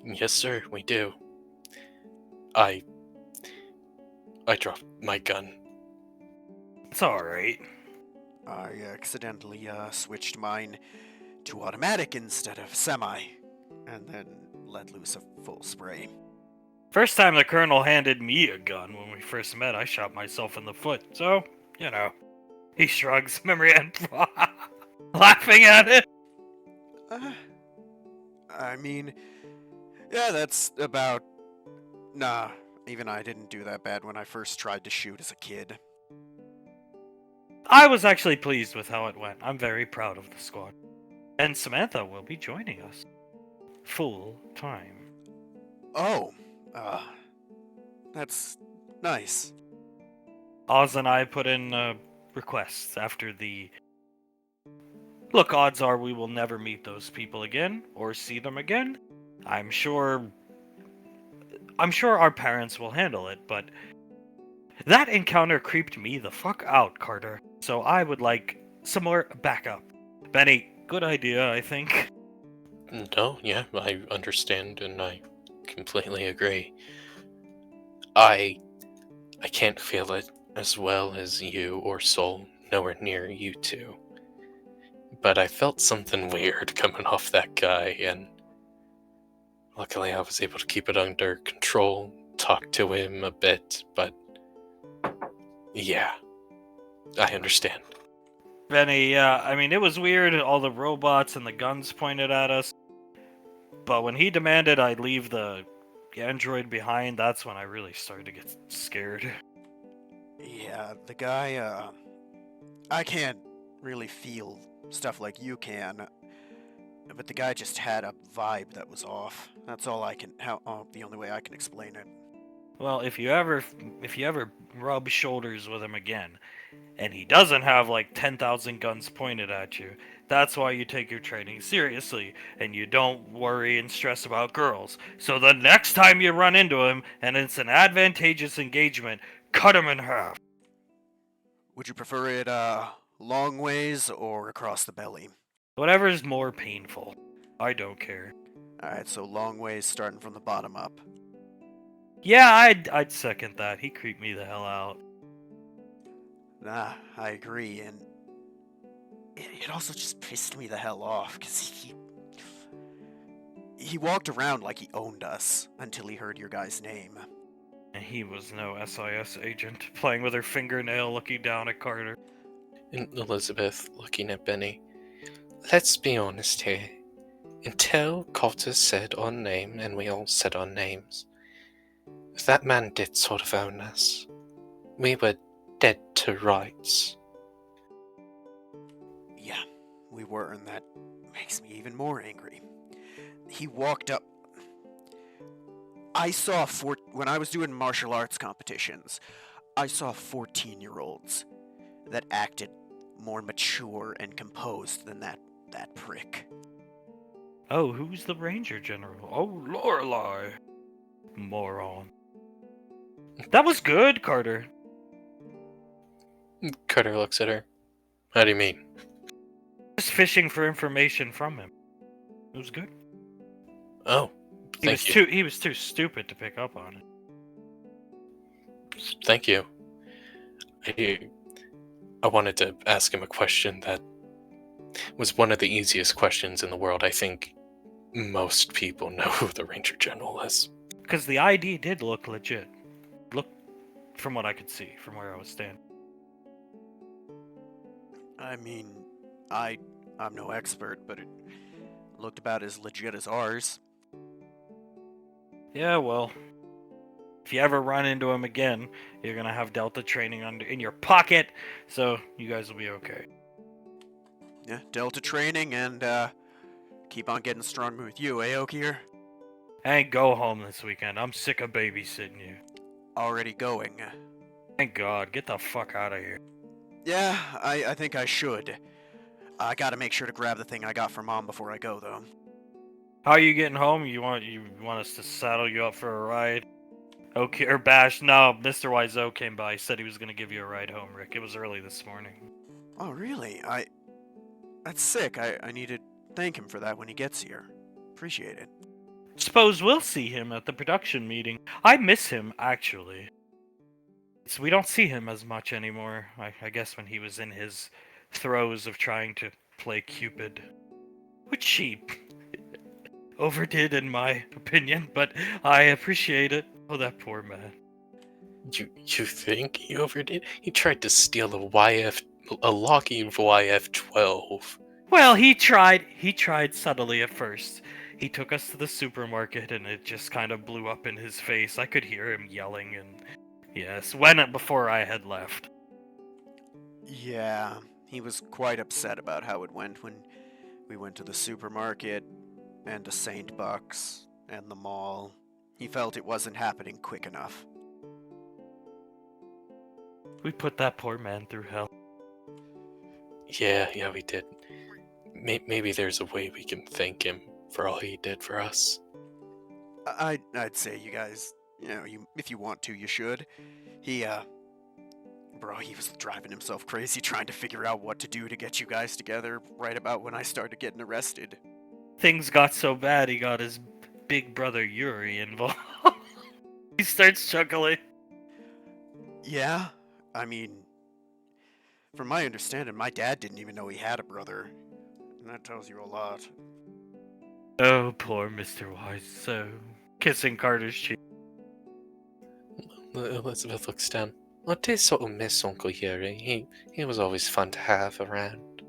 Yes, sir, we do. I dropped my gun. It's alright. I accidentally switched mine to automatic instead of semi, and then let loose a full spray. First time the Colonel handed me a gun when we first met, I shot myself in the foot. So, you know. He shrugs, memory and laughing at it. I mean, yeah, that's about... Nah, even I didn't do that bad when I first tried to shoot as a kid. I was actually pleased with how it went. I'm very proud of the squad. And Samantha will be joining us. Full time. Oh, that's nice. Oz and I put in requests after the... Look, odds are we will never meet those people again, or see them again. I'm sure our parents will handle it, but that encounter creeped me the fuck out, Carter. So I would like some more backup. Benny, good idea, I think. No, yeah, I understand and I completely agree. I I can't feel it as well as you or Soul, nowhere near you two. But I felt something weird coming off that guy, and luckily I was able to keep it under control, talk to him a bit, but yeah, I understand. Benny, yeah, I mean, it was weird, all the robots and the guns pointed at us. But when he demanded I leave the android behind, that's when I really started to get scared. Yeah, the guy, I can't really feel stuff like you can, but the guy just had a vibe that was off. That's all I can, the only way I can explain it. Well, if you ever rub shoulders with him again, and he doesn't have like 10,000 guns pointed at you, that's why you take your training seriously, and you don't worry and stress about girls. So the next time you run into him, and it's an advantageous engagement, cut him in half. Would you prefer it, long ways or across the belly? Whatever's more painful. I don't care. Alright, so long ways starting from the bottom up. Yeah, I'd second that. He creeped me the hell out. Nah, I agree, and it also just pissed me the hell off, because he walked around like he owned us until he heard your guy's name. And he was no SIS agent, playing with her fingernail looking down at Carter. And Elizabeth, looking at Benny, let's be honest here. Until Carter said our name and we all said our names, that man did sort of own us. We were dead to rights. Yeah, we were, and that makes me even more angry. He walked up. When I was doing martial arts competitions, I saw 14-year-olds that acted more mature and composed than that prick. Oh, who's the Ranger General? Oh, Lorelei. Moron. That was good, Carter. Carter looks at her. How do you mean? Just fishing for information from him. It was good. Oh, thank you. He was too stupid to pick up on it. Thank you. I wanted to ask him a question that was one of the easiest questions in the world. I think most people know who the Ranger General is. Because the ID did look legit. Look, from what I could see, from where I was standing. I mean, I'm no expert, but it looked about as legit as ours. Yeah, well, if you ever run into him again, you're gonna have Delta training in your pocket, so you guys will be okay. Yeah, Delta training and, keep on getting stronger with you, eh, Okier? And go home this weekend. I'm sick of babysitting you. Already going. Thank God. Get the fuck out of here. Yeah, I think I should. I gotta make sure to grab the thing I got for Mom before I go, though. How are you getting home? You want us to saddle you up for a ride? Okay, or Bash? No, Mr. Wiseau came by. He said he was gonna give you a ride home, Rick. It was early this morning. Oh, really? That's sick. I need to thank him for that when he gets here. Appreciate it. Suppose we'll see him at the production meeting. I miss him, actually. We don't see him as much anymore. I guess when he was in his throes of trying to play Cupid. Which he overdid, in my opinion, but I appreciate it. Oh, that poor man. You think he overdid? He tried to steal a Lockheed YF-12. Well, he tried subtly at first. He took us to the supermarket and it just kind of blew up in his face. I could hear him yelling and yes, before I had left. Yeah, he was quite upset about how it went when we went to the supermarket and to St. Buck's and the mall. He felt it wasn't happening quick enough. We put that poor man through hell. Yeah, we did. Maybe there's a way we can thank him for all he did for us. I'd say you guys, if you want to, you should. He Bro, he was driving himself crazy trying to figure out what to do to get you guys together right about when I started getting arrested. Things got so bad he got his big brother Yuri involved. He starts chuckling. Yeah? I mean, from my understanding, my dad didn't even know he had a brother. And that tells you a lot. Oh, poor Mr. Wiseau. Kissing Carter's cheek. Elizabeth looks down. I did sort of miss Uncle Yuri. He was always fun to have around.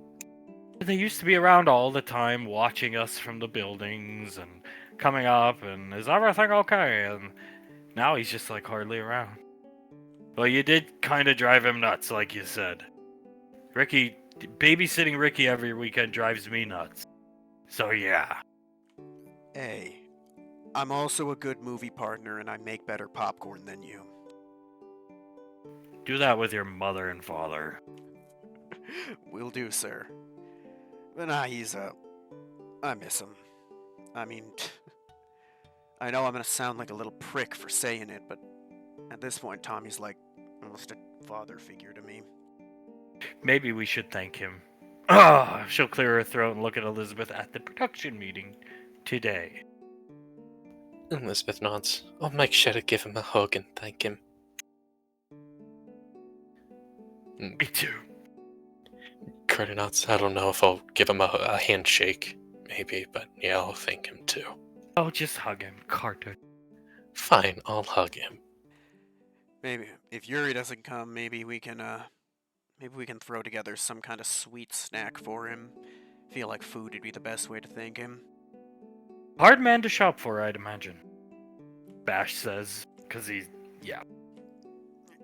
They used to be around all the time, watching us from the buildings and coming up and is everything okay? And now he's just like hardly around. Well, you did kind of drive him nuts, like you said. Ricky, babysitting Ricky every weekend drives me nuts. So yeah. Hey, I'm also a good movie partner and I make better popcorn than you. Do that with your mother and father. Will do, sir. But nah, I miss him. I mean, I know I'm gonna sound like a little prick for saying it, but at this point, Tommy's like almost a father figure to me. Maybe we should thank him. Ah, she'll clear her throat and look at Elizabeth at the production meeting today. Elizabeth nods. I'll make sure to give him a hug and thank him. Me too. Carter nods. I don't know if I'll give him a handshake, maybe, but yeah, I'll thank him too. Oh, just hug him, Carter. Fine, I'll hug him. Maybe if Yuri doesn't come, maybe we can throw together some kind of sweet snack for him. Feel like food would be the best way to thank him. Hard man to shop for, I'd imagine. Bash says, because he's, yeah.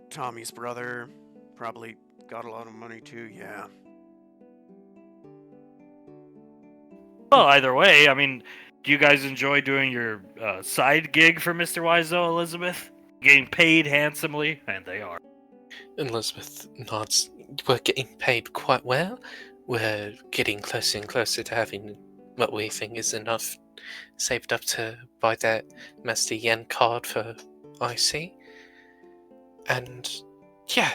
Tommy's brother probably got a lot of money too, yeah. Well, either way, I mean, do you guys enjoy doing your side gig for Mr. Wiseau, Elizabeth? Getting paid handsomely? And they are. Elizabeth nods. We're getting paid quite well. We're getting closer and closer to having what we think is enough saved up to buy that Master Yen card for IC. And yeah.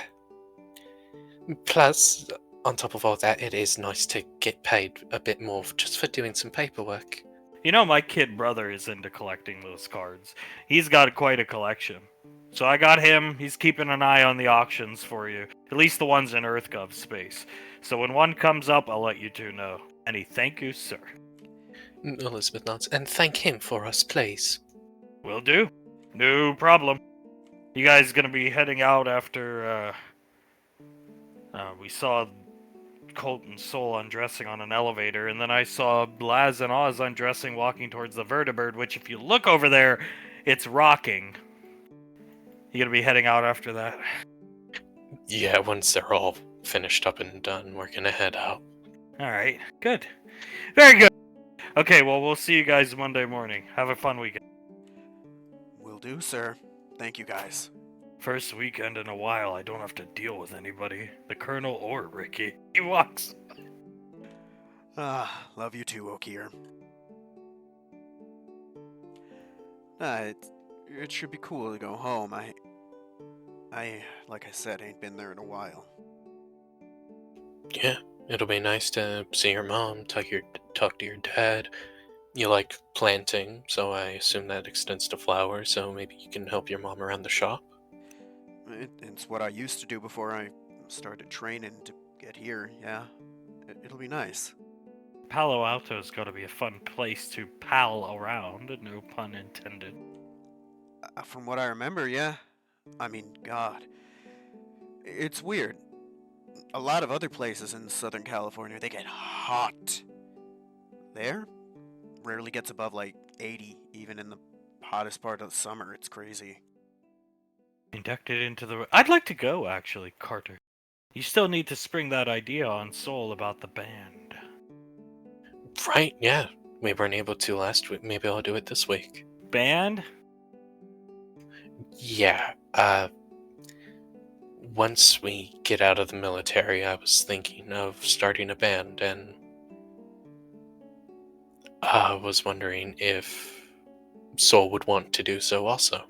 Plus, on top of all that, it is nice to get paid a bit more just for doing some paperwork. You know, my kid brother is into collecting those cards. He's got quite a collection. So I got him. He's keeping an eye on the auctions for you. At least the ones in EarthGov space. So when one comes up, I'll let you two know. Any thank you, sir. Elizabeth nods. And thank him for us, please. Will do. No problem. You guys gonna be heading out after, we saw Colt and Soul undressing on an elevator, and then I saw Laz and Oz undressing walking towards the vertibird, which if you look over there, it's rocking. You gonna be heading out after that? Yeah, once they're all finished up and done, we're gonna head out. Alright, good. Very good. Okay, well, we'll see you guys Monday morning. Have a fun weekend. Will do, sir. Thank you, guys. First weekend in a while, I don't have to deal with anybody. The Colonel or Ricky. He walks. Love you too, Okier. It should be cool to go home. I, like I said, ain't been there in a while. Yeah, it'll be nice to see your mom, talk to your dad. You like planting, so I assume that extends to flowers, so maybe you can help your mom around the shop. It's what I used to do before I started training to get here, yeah. It'll be nice. Palo Alto's gotta be a fun place to pal around, no pun intended. From what I remember, yeah. I mean, God. It's weird. A lot of other places in Southern California, they get hot. There? Rarely gets above like 80, even in the hottest part of the summer. It's crazy. Inducted into the... I'd like to go, actually, Carter. You still need to spring that idea on Soul about the band. Right, yeah. We weren't able to last week. Maybe I'll do it this week. Band? Yeah, once we get out of the military, I was thinking of starting a band, and I was wondering if Soul would want to do so also.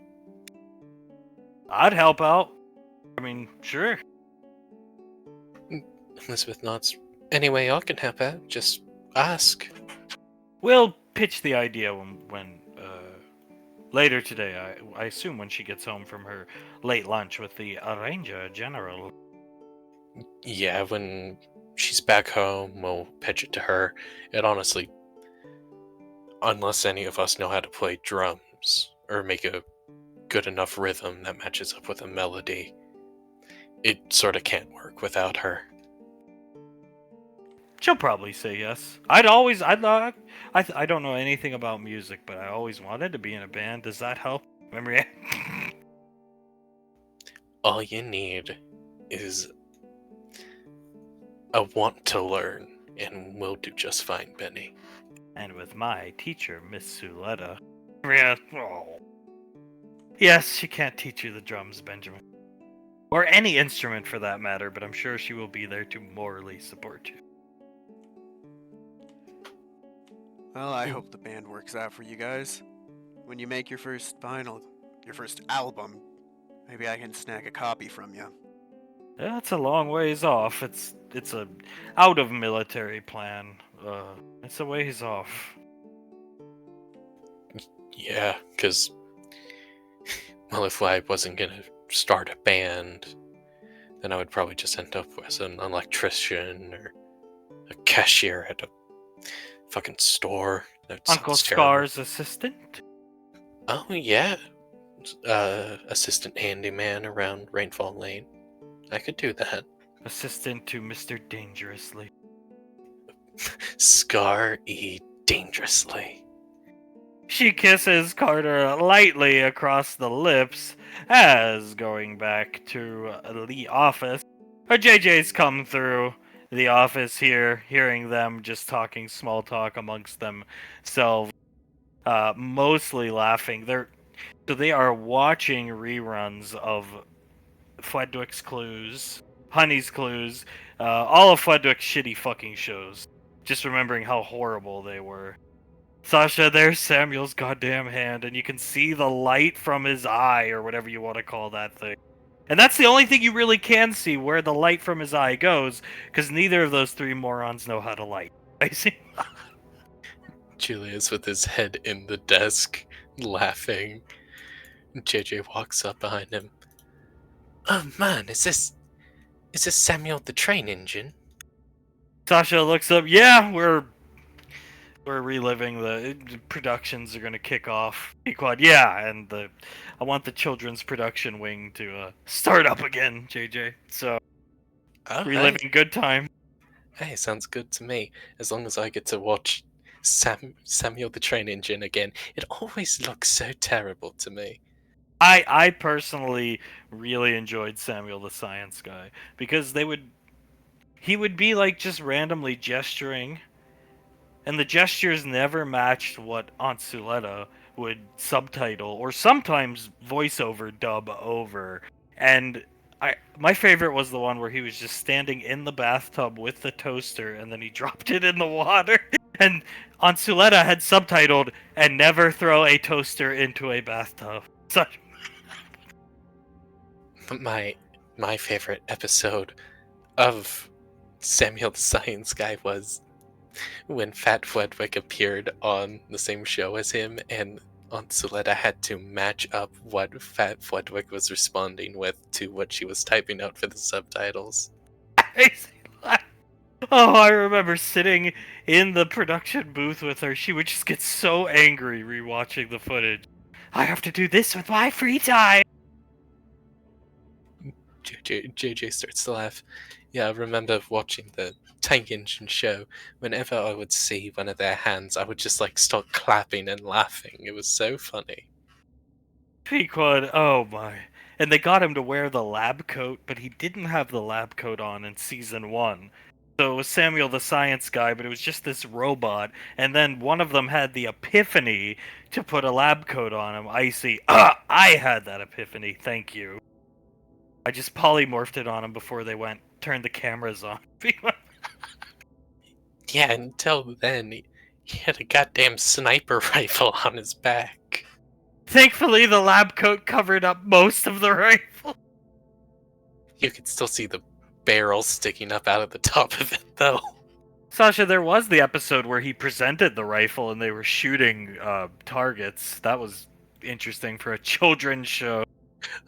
I'd help out. I mean, sure. Elizabeth nods. Anyway, I can help out. Just ask. We'll pitch the idea when later today. I assume when she gets home from her late lunch with the Ranger General. Yeah, when she's back home, we'll pitch it to her. And honestly, unless any of us know how to play drums or make a good enough rhythm that matches up with a melody, it sort of can't work without her. She'll probably say yes. I don't know anything about music, but I always wanted to be in a band. Does that help? Remember? All you need is a want to learn, and we'll do just fine, Benny. And with my teacher, Miss Suletta. Yeah. Oh. Yes, she can't teach you the drums, Benjamin. Or any instrument for that matter, but I'm sure she will be there to morally support you. Well, I hope the band works out for you guys. When you make your first album, maybe I can snag a copy from you. That's a long ways off. It's a out of military plan. It's a ways off. Yeah, because, well, if I wasn't gonna start a band, then I would probably just end up as an electrician or a cashier at a fucking store. That Uncle sounds terrible. Scar's assistant? Oh, yeah. Assistant handyman around Rainfall Lane. I could do that. Assistant to Mr. Dangerously. Scar E. Dangerously. She kisses Carter lightly across the lips as going back to the office. Her JJ's come through the office here, hearing them just talking small talk amongst themselves, mostly laughing. They are watching reruns of Fledwick's Clues, Honey's Clues, all of Fledwick's shitty fucking shows. Just remembering how horrible they were. Sasha, there's Samuel's goddamn hand, and you can see the light from his eye, or whatever you want to call that thing. And that's the only thing you really can see, where the light from his eye goes, because neither of those three morons know how to light. I see. Julius with his head in the desk, laughing. JJ walks up behind him. Oh man, is this Samuel the train engine? Sasha looks up. Yeah, we're reliving the productions are going to kick off. Quad, yeah, and I want the children's production wing to start up again, JJ. So reliving good time. Hey, sounds good to me. As long as I get to watch Samuel the train engine again. It always looks so terrible to me. I personally really enjoyed Samuel the Science Guy because he would be like just randomly gesturing, and the gestures never matched what Aunt Suletta would subtitle or sometimes voiceover dub over. And my favorite was the one where he was just standing in the bathtub with the toaster and then he dropped it in the water. And Aunt Suletta had subtitled, "And never throw a toaster into a bathtub." Such. My favorite episode of Samuel the Science Guy was when Fat Fledwick appeared on the same show as him, and Aunt Suletta had to match up what Fat Fledwick was responding with to what she was typing out for the subtitles. Oh, I remember sitting in the production booth with her. She would just get so angry rewatching the footage. I have to do this with my free time. JJ starts to laugh. Yeah, I remember watching the Tank Engine show. Whenever I would see one of their hands, I would just start clapping and laughing. It was so funny. Pequod, oh my. And they got him to wear the lab coat, but he didn't have the lab coat on in season 1. So it was Samuel the Science Guy, but it was just this robot. And then one of them had the epiphany to put a lab coat on him. I see. I had that epiphany. Thank you. I just polymorphed it on him before they turned the cameras on. Yeah, until then, he had a goddamn sniper rifle on his back. Thankfully, the lab coat covered up most of the rifle. You could still see the barrel sticking up out of the top of it, though. Sasha, there was the episode where he presented the rifle and they were shooting targets. That was interesting for a children's show.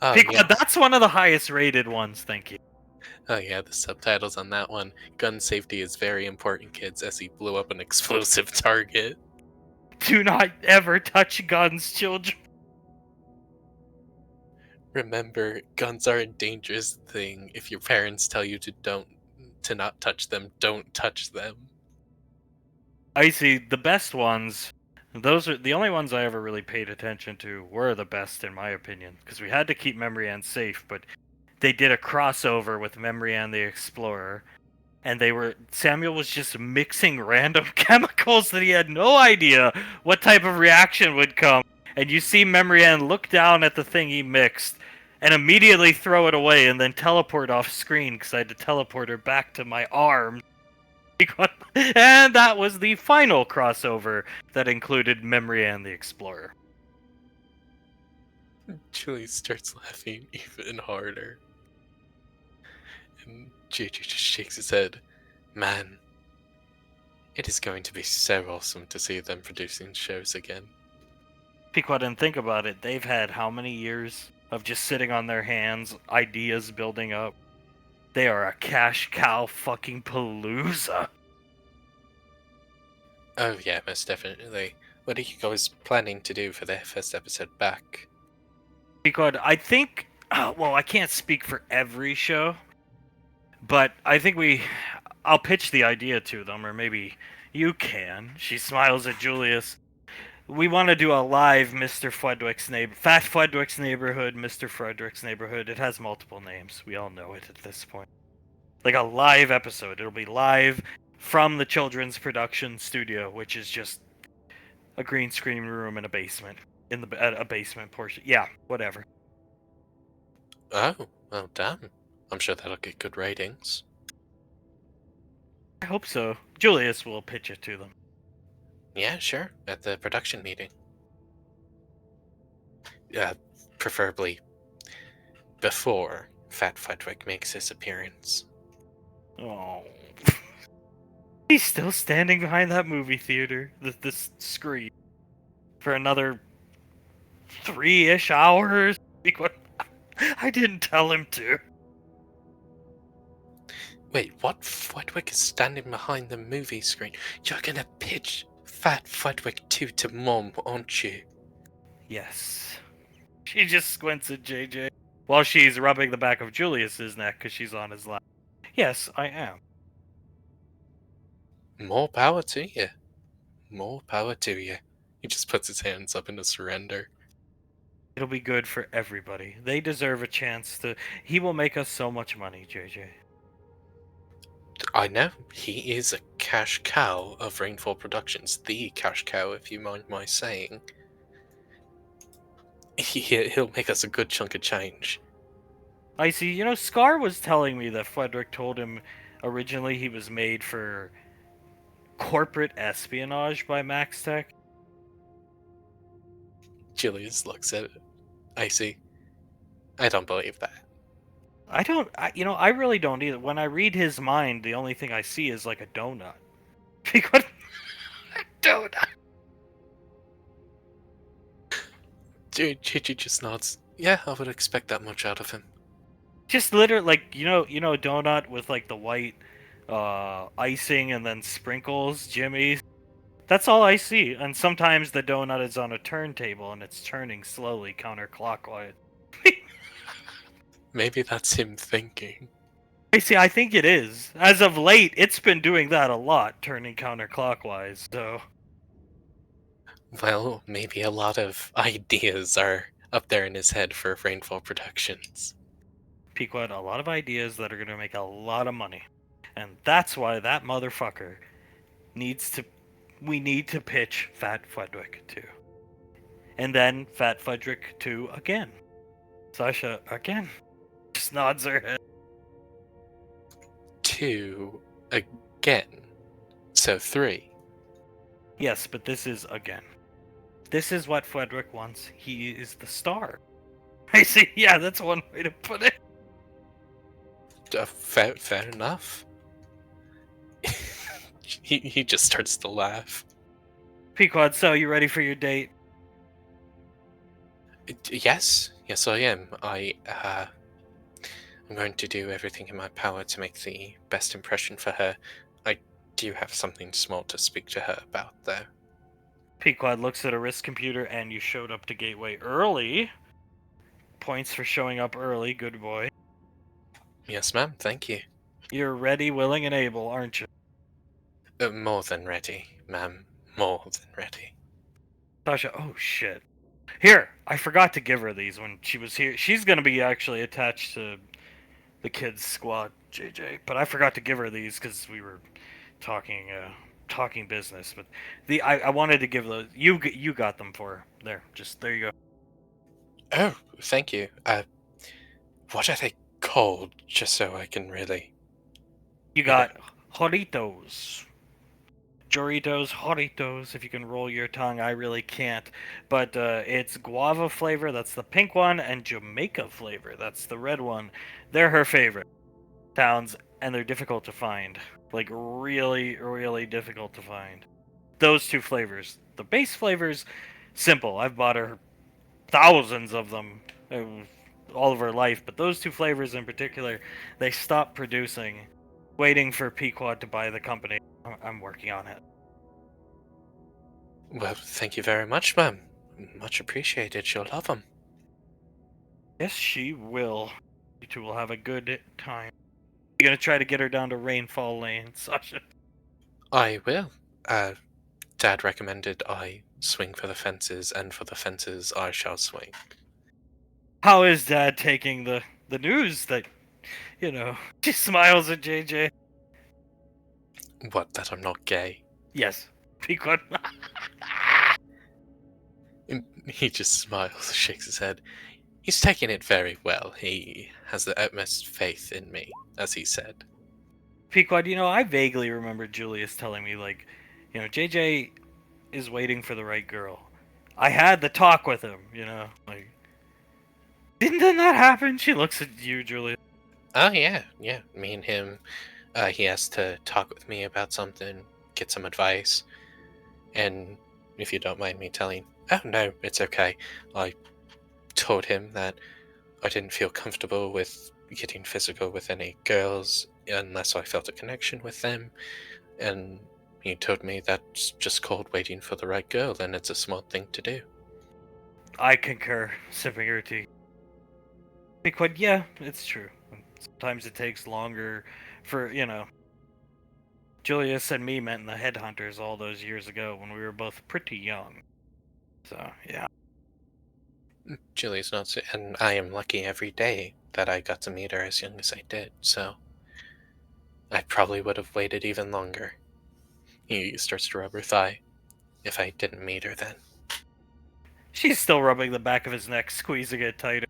Oh Pequod, yeah, that's one of the highest rated ones, thank you. oh yeah. The subtitles on that one: gun safety is very important, kids. As he blew up an explosive target. Do not ever touch guns, children. Remember, guns are a dangerous thing. If your parents tell you to not touch them, don't touch them. I see, the best ones, those are the only ones I ever really paid attention to were the best in my opinion, because we had to keep Memory Ann safe, but they did a crossover with Memory Ann the Explorer, and Samuel was just mixing random chemicals that he had no idea what type of reaction would come, and you see Memory Ann look down at the thing he mixed, and immediately throw it away and then teleport off screen, because I had to teleport her back to my arm. And that was the final crossover that included Memory Ann the Explorer. Julie starts laughing even harder. And JJ just shakes his head. Man, it is going to be so awesome to see them producing shows again. Pequod, and think about it, they've had how many years of just sitting on their hands, ideas building up? They are a cash cow fucking palooza. Oh yeah, most definitely. What are you guys planning to do for their first episode back? Pequod, I think, well, I can't speak for every show, but I think I'll pitch the idea to them, or maybe you can. She smiles at Julius. We want to do a live Mr. Frederick's Fat Frederick's Neighborhood, Mr. Frederick's Neighborhood. It has multiple names. We all know it at this point. Like a live episode. It'll be live from the children's production studio, which is just a green screen room in a basement. A basement portion. Yeah, whatever. Oh, well damn. I'm sure that'll get good ratings. I hope so. Julius will pitch it to them. Yeah, sure. At the production meeting. Preferably before Fat Frederick makes his appearance. Oh. He's still standing behind that movie theater, this screen, for another 3-ish hours. I didn't tell him to. Wait, what? Frederick is standing behind the movie screen. You're gonna pitch Fat Frederick 2 to Mom, aren't you? Yes. She just squints at JJ while she's rubbing the back of Julius's neck because she's on his lap. Yes, I am. More power to you. More power to you. He just puts his hands up in a surrender. It'll be good for everybody. They deserve a chance to... He will make us so much money, JJ. I know. He is a cash cow of Rainfall Productions. The cash cow, if you mind my saying. He'll make us a good chunk of change. I see. You know, Scar was telling me that Frederick told him originally he was made for corporate espionage by Max Tech. Julius looks at it. I see. I don't believe that. I really don't either. When I read his mind, the only thing I see is like a donut. Because a donut. Chichi just nods. Yeah, I would expect that much out of him. Just literally, like, you know, a donut with like the white icing and then sprinkles, Jimmy's. That's all I see. And sometimes the donut is on a turntable and it's turning slowly counterclockwise. Maybe that's him thinking. I think it is. As of late, it's been doing that a lot, turning counterclockwise, so... Well, maybe a lot of ideas are up there in his head for Rainfall Productions. Pequod, a lot of ideas that are going to make a lot of money. And that's why that motherfucker we need to pitch Fat Frederick 2. And then Fat Frederick 2 again. Sasha, again. Just nods her head. 2 again. So 3. Yes, but this is again. This is what Frederick wants. He is the star. I see. Yeah, that's one way to put it. Fair enough. he just starts to laugh. Pequod, so you ready for your date? Yes, I am. I'm going to do everything in my power to make the best impression for her. I do have something small to speak to her about, though. Pequod looks at a wrist computer, and you showed up to Gateway early. Points for showing up early, good boy. Yes, ma'am, thank you. You're ready, willing, and able, aren't you? More than ready, ma'am. More than ready. Sasha, oh shit. Here, I forgot to give her these when she was here. She's gonna be actually attached to the kids' squad, JJ. But I forgot to give her these because we were talking business. But I wanted to give those. You got them for her. There you go. Oh, thank you. What are they called, just so I can really... You got Joritos. Joritos, if you can roll your tongue. I really can't. But it's guava flavor, that's the pink one, and Jamaica flavor, that's the red one. They're her favorite towns, and they're difficult to find. Like, really, really difficult to find. Those two flavors. The base flavors, simple. I've bought her thousands of them all of her life, but those two flavors in particular, they stopped producing, waiting for Pequod to buy the company. I'm working on it. Well, thank you very much, ma'am. Much appreciated. She'll love them. Yes, she will. You two will have a good time. You're gonna try to get her down to Rainfall Lane, Sasha. I will. Dad recommended I swing for the fences, and for the fences I shall swing. How is Dad taking the news that, she smiles at JJ? What, that I'm not gay? Yes, Pequod. He just smiles, shakes his head. He's taking it very well. He has the utmost faith in me, as he said. Pequod, I vaguely remember Julius telling me, like, JJ is waiting for the right girl. I had the talk with him, like, didn't that happen? She looks at you, Julius. Oh, yeah. Me and him, he has to talk with me about something, get some advice, and if you don't mind me telling... Oh, no, it's okay. I told him that I didn't feel comfortable with getting physical with any girls unless I felt a connection with them, and he told me that's just called waiting for the right girl, and it's a smart thing to do. I concur, sipping her tea. Pequod, yeah, it's true. Sometimes it takes longer for, Julius and me met in the Headhunters all those years ago when we were both pretty young. So, yeah. Julie's not, and I am lucky every day that I got to meet her as young as I did, so I probably would have waited even longer. He starts to rub her thigh. If I didn't meet her then. She's still rubbing the back of his neck, squeezing it tighter.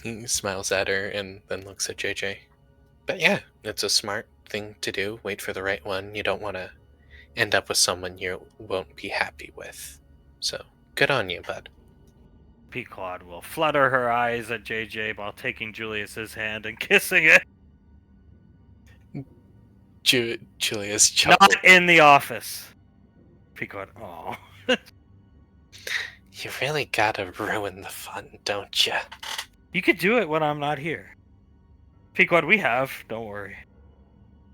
He smiles at her and then looks at JJ. But yeah, it's a smart thing to do. Wait for the right one. You don't want to end up with someone you won't be happy with. So, good on you, bud. Pequod will flutter her eyes at JJ while taking Julius's hand and kissing it. Julius chuckles. Not in the office. Pequod, oh. You really gotta ruin the fun, don't you? You could do it when I'm not here. Pequod, we have, don't worry.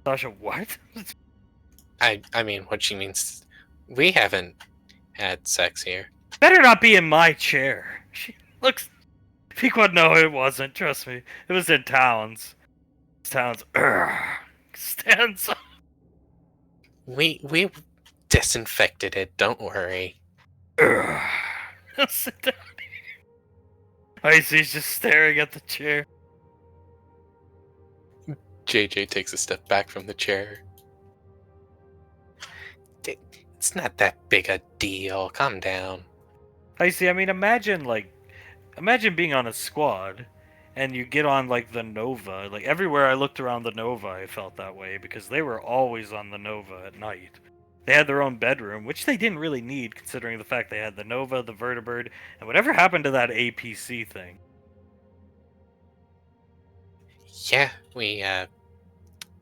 Sasha, what? I mean, what she means, we haven't had sex here. Better not be in my chair. She looks... Pequod, no, it wasn't, trust me. It was in Towns. Towns, stands up. We disinfected it, don't worry. Sit down here. Icy's just staring at the chair. JJ takes a step back from the chair. It's not that big a deal. Calm down. Icy, I mean, imagine being on a squad, and you get on, like, the Nova. Like, everywhere I looked around the Nova, I felt that way, because they were always on the Nova at night. They had their own bedroom, which they didn't really need, considering the fact they had the Nova, the Vertibird, and whatever happened to that APC thing. Yeah, we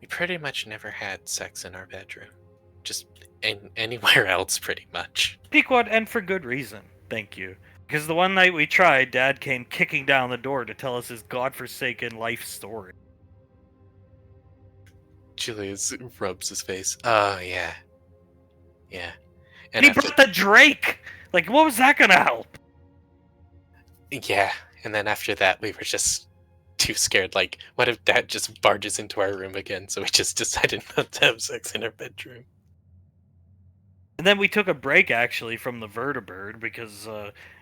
pretty much never had sex in our bedroom. Just anywhere else, pretty much. Pequod, and for good reason. Thank you. Because the one night we tried, Dad came kicking down the door to tell us his godforsaken life story. Julius rubs his face. Oh, yeah. Yeah. And he brought the Drake! Like, what was that gonna help? Yeah, and then after that, we were just too scared. Like, what if Dad just barges into our room again? So we just decided not to have sex in our bedroom. And then we took a break, actually, from the vertibird, because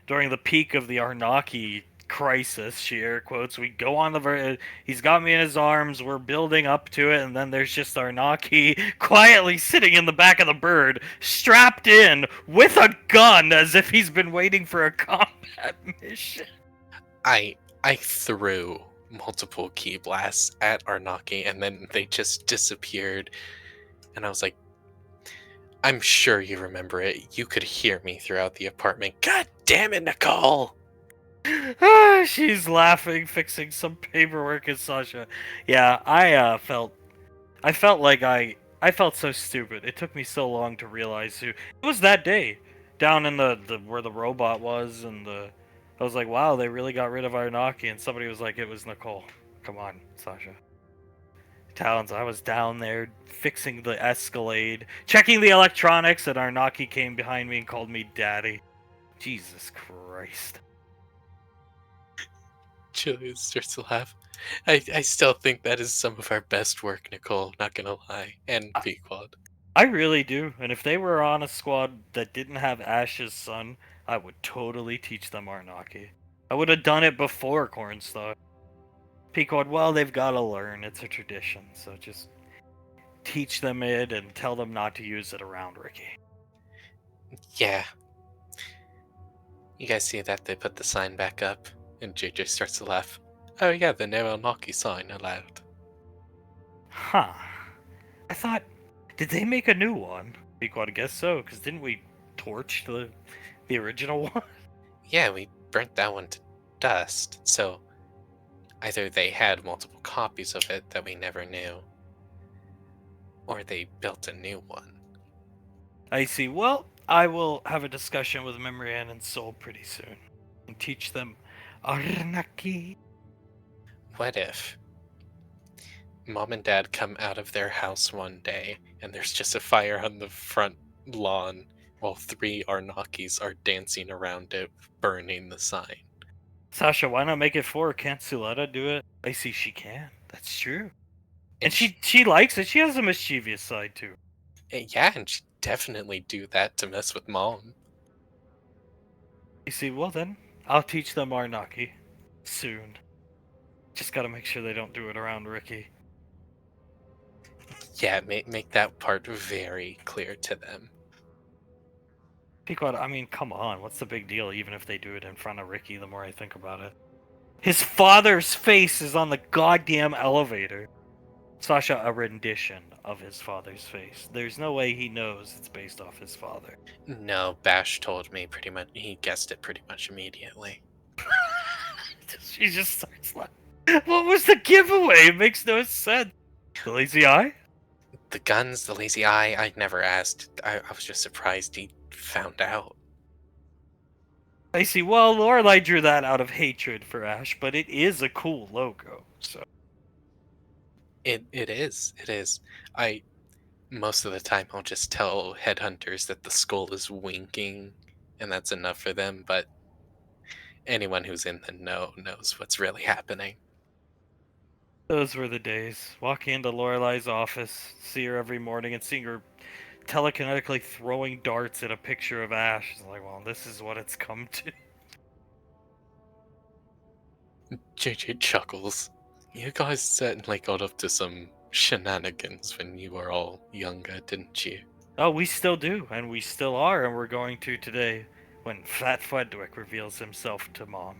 during the peak of the Arnaki crisis, she air quotes, we go on the he's got me in his arms, we're building up to it, and then there's just Arnaki quietly sitting in the back of the bird, strapped in, with a gun, as if he's been waiting for a combat mission. I threw multiple key blasts at Arnaki, and then they just disappeared. And I was like, I'm sure you remember it. You could hear me throughout the apartment. God damn it, Nicole! She's laughing, fixing some paperwork, and Sasha. Yeah, I felt like I felt so stupid. It took me so long to realize who it was that day, down in the where the robot was, and I was like, wow, they really got rid of Arnaki, and somebody was like, it was Nicole. Come on, Sasha. Talons, I was down there fixing the Escalade, checking the electronics, and Arnaki came behind me and called me daddy. Jesus Christ. Julius starts to laugh. I still think that is some of our best work, Nicole, not gonna lie. And Pequod. I really do, and if they were on a squad that didn't have Ash's son, I would totally teach them Arnaki. I would have done it before Cornstalk. Pequod, well, they've got to learn. It's a tradition, so just teach them it and tell them not to use it around Ricky. Yeah. You guys see that they put the sign back up? And JJ starts to laugh. Oh yeah, the no Arnaki sign allowed. Huh. I thought, did they make a new one? Pequod, I guess so, because didn't we torch the original one? Yeah, we burnt that one to dust, so either they had multiple copies of it that we never knew, or they built a new one. I see. Well, I will have a discussion with Memrian and Soul pretty soon. And teach them Arnaki. What if Mom and Dad come out of their house one day and there's just a fire on the front lawn while 3 Arnakis are dancing around it, burning the sign? Sasha, why not make it 4? Can't Suletta do it? I see she can. That's true. And she likes it. She has a mischievous side too. Yeah, and she'd definitely do that to mess with Mom. You see, well then, I'll teach them Arnaki. Soon. Just gotta make sure they don't do it around Ricky. Yeah, make that part very clear to them. Pequod, I mean, come on. What's the big deal, even if they do it in front of Ricky, the more I think about it? His father's face is on the goddamn elevator. Sasha, a rendition of his father's face. There's no way he knows it's based off his father. No, Bash told me pretty much. He guessed it pretty much immediately. She just starts laughing. What was the giveaway? It makes no sense. The lazy eye? The guns, the lazy eye, I never asked. I was just surprised he found out. I see. Well, Lorelai drew that out of hatred for Ash, but it is a cool logo, so. It is. It is. Most of the time I'll just tell headhunters that the skull is winking and that's enough for them, but anyone who's in the know knows what's really happening. Those were the days. Walking into Lorelai's office, see her every morning, and seeing her telekinetically throwing darts at a picture of Ash. It's like, well, this is what it's come to. JJ chuckles. You guys certainly got up to some shenanigans when you were all younger, didn't you? Oh, we still do, and we still are, and we're going to today, when Fat Fledwick reveals himself to Mom.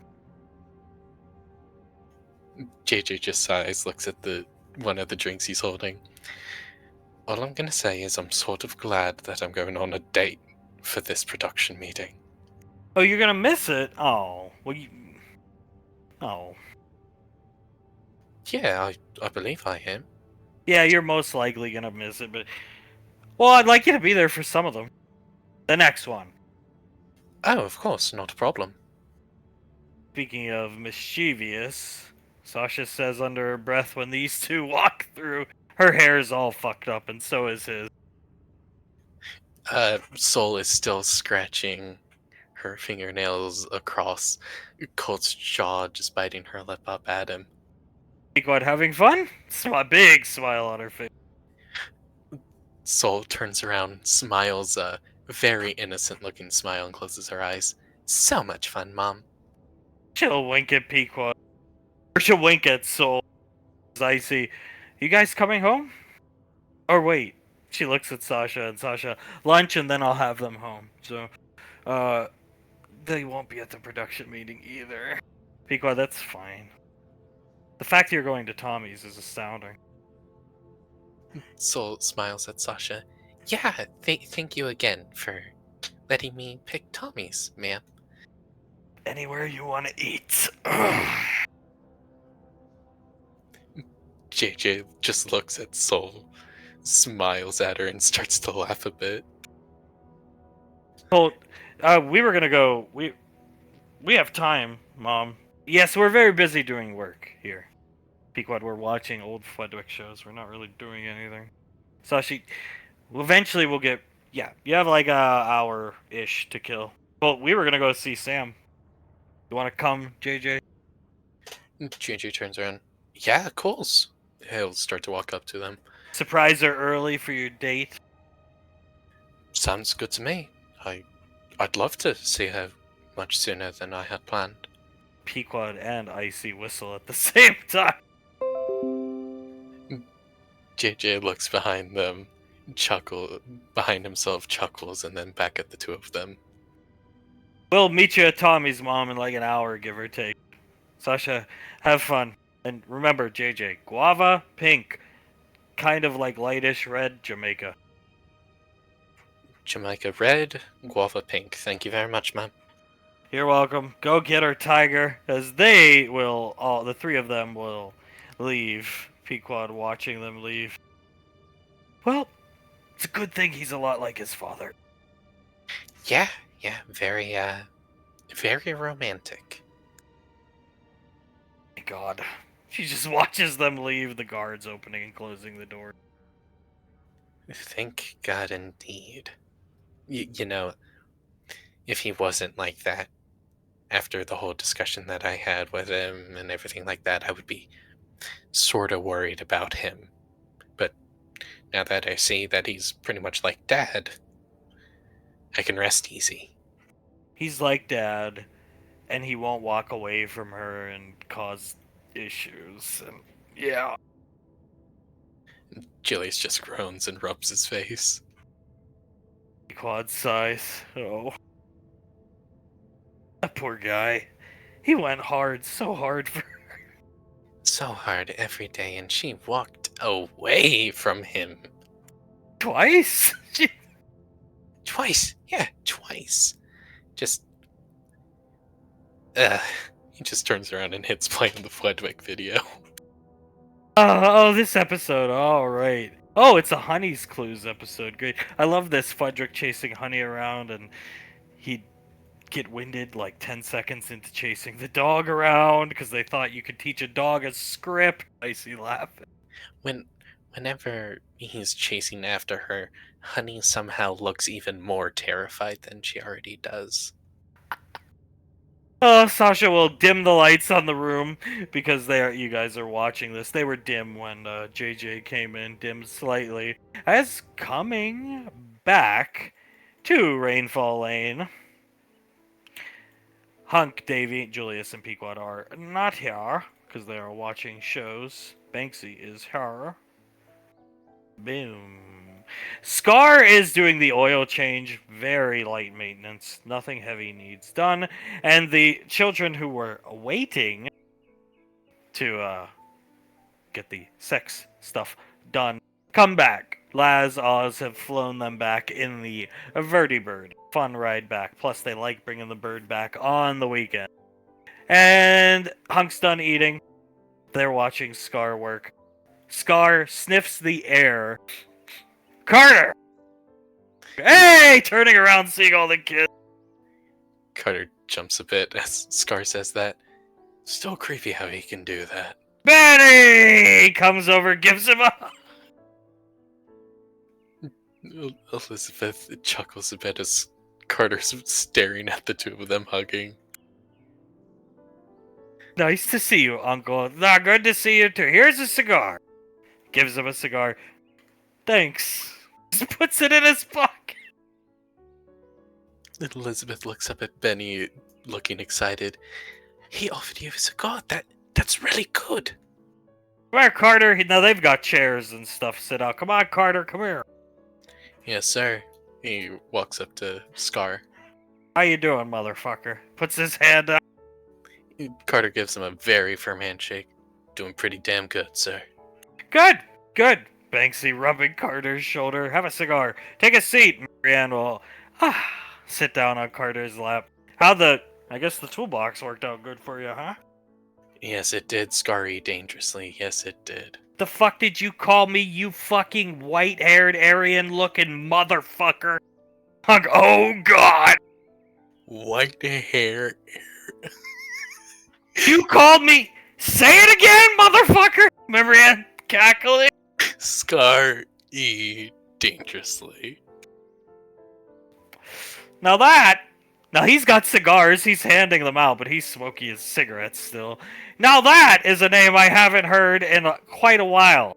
JJ just sighs, looks at one of the drinks he's holding. All I'm gonna say is I'm sort of glad that I'm going on a date for this production meeting. Oh, you're gonna miss it? Oh, well, Oh. Yeah, I believe I am. Yeah, you're most likely gonna miss it, but well, I'd like you to be there for some of them. The next one. Oh, of course, not a problem. Speaking of mischievous, Sasha says under her breath when these two walk through, her hair's all fucked up, and so is his. Soul is still scratching her fingernails across Colt's jaw, just biting her lip up at him. Pequod having fun? A big smile on her face. Soul turns around, smiles a very innocent looking smile, and closes her eyes. So much fun, Mom. She'll wink at Pequod. Or she'll wink at Soul. As I see, you guys coming home? Or wait. She looks at Sasha, and Sasha, lunch, and then I'll have them home. So, they won't be at the production meeting either. Pequod, that's fine. The fact you're going to Tommy's is astounding. Soul smiles at Sasha. Yeah, thank you again for letting me pick Tommy's, ma'am. Anywhere you want to eat. JJ just looks at Soul, smiles at her, and starts to laugh a bit. Well, we were gonna go. We have time, Mom. Yes, we're very busy doing work here. Pequod, we're watching old Fledwick shows. We're not really doing anything. Sashi, eventually we'll get. Yeah, you have like a hour ish to kill. Well, we were gonna go see Sam. You want to come, JJ? JJ turns around. Yeah, of course. He'll start to walk up to them. Surprise her early for your date. Sounds good to me. I'd love to see her much sooner than I had planned. Pequod and Icy whistle at the same time. JJ looks behind them, behind himself, chuckles, and then back at the two of them. We'll meet you at Tommy's, Mom, in like an hour, give or take. Sasha, have fun. And remember, JJ, guava, pink. Kind of like lightish red, Jamaica. Jamaica red, guava pink. Thank you very much, ma'am. You're welcome. Go get her, Tiger, as they will, all the three of them will leave. Pequod watching them leave. Well, it's a good thing he's a lot like his father. Yeah, very romantic. My God. She just watches them leave, the guards opening and closing the door. Thank God indeed. You know, if he wasn't like that, after the whole discussion that I had with him and everything like that, I would be sort of worried about him. But now that I see that he's pretty much like Dad, I can rest easy. He's like Dad, and he won't walk away from her and cause issues. And yeah. Julius just groans and rubs his face. Quad size. Oh. That poor guy. He went hard, so hard for her. So hard every day, and she walked away from him. Twice? Twice. Yeah, twice. Just. He just turns around and hits play on the Fledwick video. Oh, this episode. All right. Oh, it's a Honey's Clues episode. Great. I love this. Fudrick chasing Honey around, and he'd get winded like 10 seconds into chasing the dog around because they thought you could teach a dog a script. I see laughing. Whenever he's chasing after her, Honey somehow looks even more terrified than she already does. Oh, Sasha will dim the lights on the room because you guys are watching this. They were dim when JJ came in, dimmed slightly. As coming back to Rainfall Lane, Hunk, Davy, Julius, and Pequod are not here because they are watching shows. Banksy is here. Boom. Scar is doing the oil change, very light maintenance, nothing heavy needs done, and the children who were waiting to get the sex stuff done come back. Laz, Oz have flown them back in the Vertibird. Fun ride back, plus they like bringing the bird back on the weekend. And Hunk's done eating. They're watching Scar work. Scar sniffs the air. Carter! Hey! Turning around, seeing all the kids. Carter jumps a bit as Scar says that. Still creepy how he can do that. Benny! Comes over, gives him a... Elizabeth chuckles a bit as Carter's staring at the two of them hugging. Nice to see you, Uncle. Nah, good to see you too. Here's a cigar. Gives him a cigar. Thanks. Just puts it in his pocket. Elizabeth looks up at Benny, looking excited. He offered you a cigar. That's really good. Come here, Carter. Now they've got chairs and stuff. Sit down. Come on, Carter. Come here. Yes, sir. He walks up to Scar. How you doing, motherfucker? Puts his hand up. Carter gives him a very firm handshake. Doing pretty damn good, sir. Good. Good. Banksy rubbing Carter's shoulder. Have a cigar. Take a seat. Marianne will sit down on Carter's lap. I guess the toolbox worked out good for you, huh? Yes, it did, Scary dangerously. Yes, it did. The fuck did you call me, you fucking white-haired Aryan-looking motherfucker? Oh, God! White hair. You called me... Say it again, motherfucker! Marianne cackling. Scary dangerously. Now he's got cigars, he's handing them out, but he's smoking his cigarettes still. Now that is a name I haven't heard in quite a while.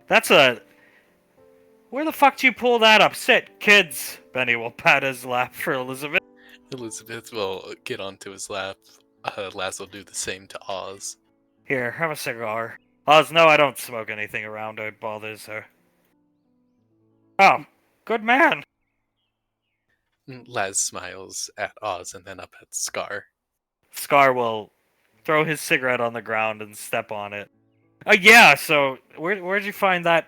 Where the fuck do you pull that up? Sit, kids. Benny will pat his lap for Elizabeth. Elizabeth will get onto his lap. Laz will do the same to Oz. Here, have a cigar. Oz, no, I don't smoke anything around. It bothers her. Oh, good man. Laz smiles at Oz and then up at Scar. Scar will throw his cigarette on the ground and step on it. Yeah, so where'd you find that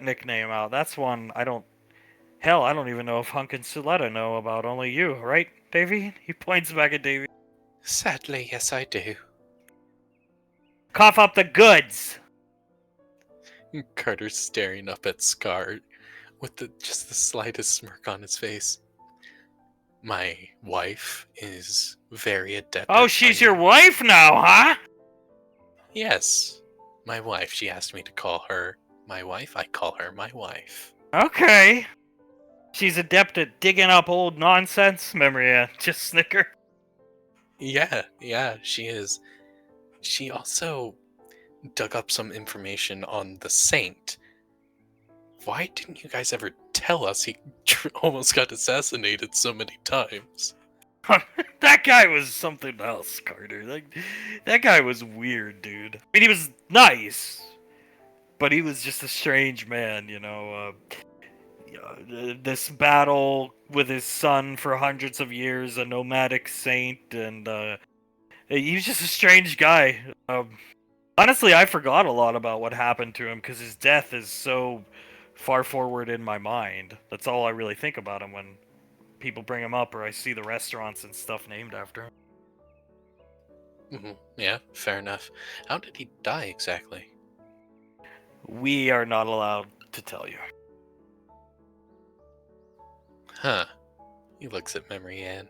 nickname out? That's one I don't even know if Hunk and Suletta know about. Only you, right, Davy? He points back at Davy. Sadly, yes, I do. Cough up the goods! Carter's staring up at Scar with just the slightest smirk on his face. My wife is very adept. Oh, she's your wife now, huh? Yes. My wife. She asked me to call her my wife. I call her my wife. Okay. She's adept at digging up old nonsense. Memory, just snicker. Yeah, she is. She also dug up some information on the Saint. Why didn't you guys ever tell us he almost got assassinated so many times? That guy was something else, Carter. That guy was weird, dude. I mean, he was nice, but he was just a strange man, you know. This battle with his son for hundreds of years, a nomadic saint, and he was just a strange guy. Honestly, I forgot a lot about what happened to him because his death is so far forward in my mind. That's all I really think about him when people bring him up or I see the restaurants and stuff named after him. Mm-hmm. Yeah, fair enough. How did he die exactly? We are not allowed to tell you. Huh. He looks at Memory Ann.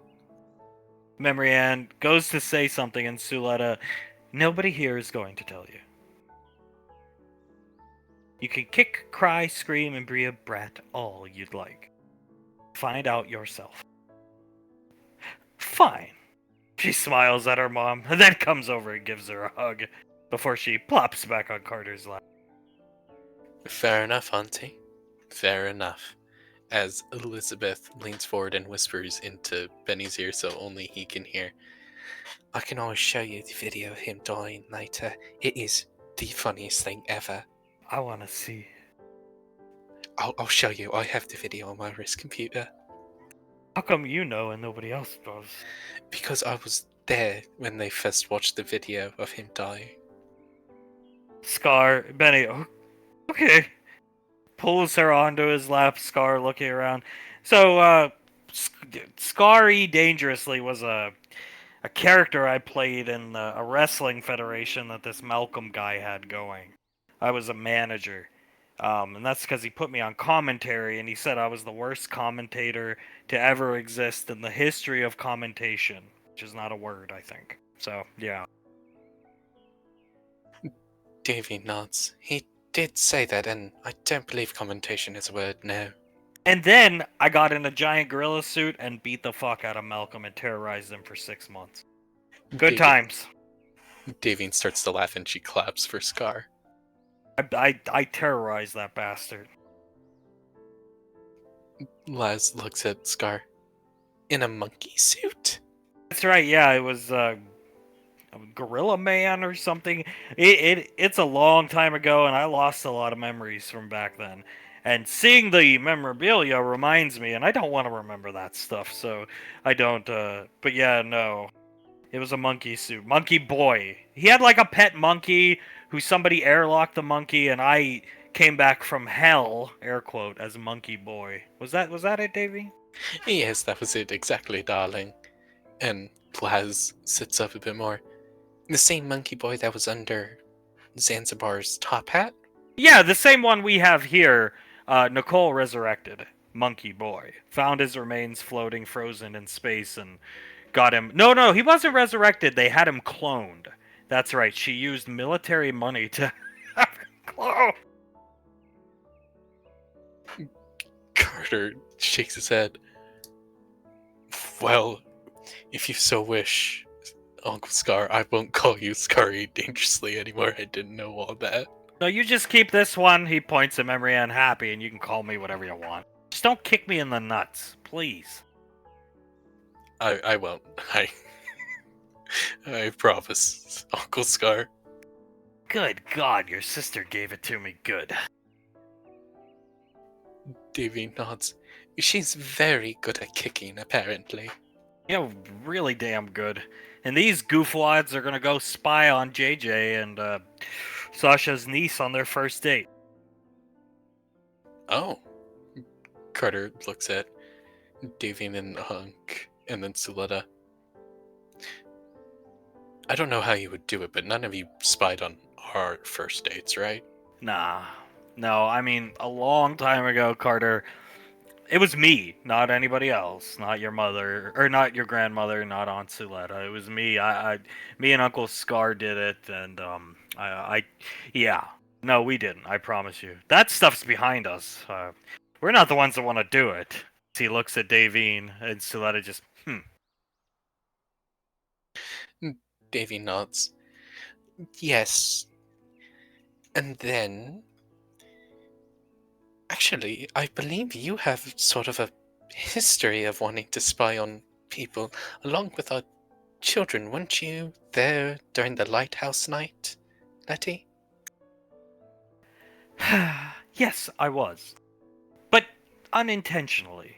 Memory Ann goes to say something and Suletta, nobody here is going to tell you. You can kick, cry, scream, and be a brat all you'd like. Find out yourself. Fine. She smiles at her mom, and then comes over and gives her a hug before she plops back on Carter's lap. Fair enough, Auntie. Fair enough. As Elizabeth leans forward and whispers into Benny's ear so only he can hear. I can always show you the video of him dying later. It is the funniest thing ever. I want to see. I'll show you. I have the video on my wrist computer. How come you know and nobody else does? Because I was there when they first watched the video of him dying. Scar, Benny, okay. Pulls her onto his lap, Scar looking around. So, Scary Dangerously was a a character I played in a wrestling federation that this Malcolm guy had going. I was a manager. And that's because he put me on commentary, and he said I was the worst commentator to ever exist in the history of commentation, which is not a word, I think. So, yeah. Davy nods. He did say that, and I don't believe commentation is a word, no. And then I got in a giant gorilla suit and beat the fuck out of Malcolm and terrorized him for 6 months. Good times. Davy starts to laugh and she claps for Scar. I terrorized that bastard. Laz looks at Scar. In a monkey suit? That's right, yeah, it was a Gorilla Man or something. It's a long time ago, and I lost a lot of memories from back then. And seeing the memorabilia reminds me, and I don't want to remember that stuff, so I don't. But yeah, no, it was a monkey suit, Monkey Boy. He had like a pet monkey who somebody airlocked the monkey, and I came back from hell, air quote, as Monkey Boy. Was that it, Davey? Yes, that was it exactly, darling. And Laz sits up a bit more. The same monkey boy that was under Zanzibar's top hat? Yeah, the same one we have here. Nicole resurrected Monkey Boy, found his remains floating frozen in space, and got him. No, he wasn't resurrected. They had him cloned. That's right. She used military money to have him cloned. Carter shakes his head. Well, if you so wish, Uncle Scar, I won't call you Scary Dangerously anymore. I didn't know all that. No, you just keep this one. He points at Memory and Happy, and you can call me whatever you want. Just don't kick me in the nuts, please. I won't. I promise, Uncle Scar. Good God, your sister gave it to me good. Davy nods. She's very good at kicking, apparently. Yeah, really damn good. And these goofwads are gonna go spy on JJ and Sasha's niece on their first date. Oh. Carter looks at Davy and Hunk, and then Suletta. I don't know how you would do it, but none of you spied on our first dates, right? Nah. No, I mean, a long time ago, Carter, it was me, not anybody else. Not your mother, or not your grandmother, not Aunt Suletta. It was me. Me and Uncle Scar did it, and, yeah. No, we didn't, I promise you. That stuff's behind us. We're not the ones that want to do it. He looks at Davine, and Suletta just, Davy nods. Yes. And then... Actually, I believe you have sort of a history of wanting to spy on people, along with our children. Weren't you there during the lighthouse night, Letty? yes, I was. But unintentionally.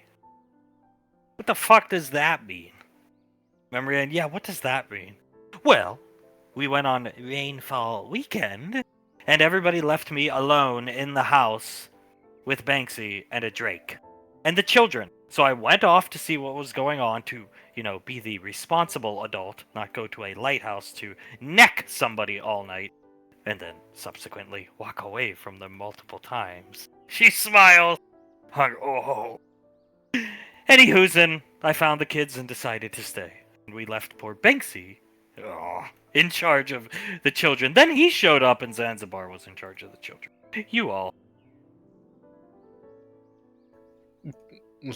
What the fuck does that mean? Memory and yeah, what does that mean? Well, we went on rainfall weekend, and everybody left me alone in the house with Banksy and a Drake. And the children. So I went off to see what was going on to, be the responsible adult, not go to a lighthouse to neck somebody all night, and then subsequently walk away from them multiple times. She smiles. Oh. Anywho's, I found the kids and decided to stay. And we left poor Banksy in charge of the children. Then he showed up and Zanzibar was in charge of the children. You all.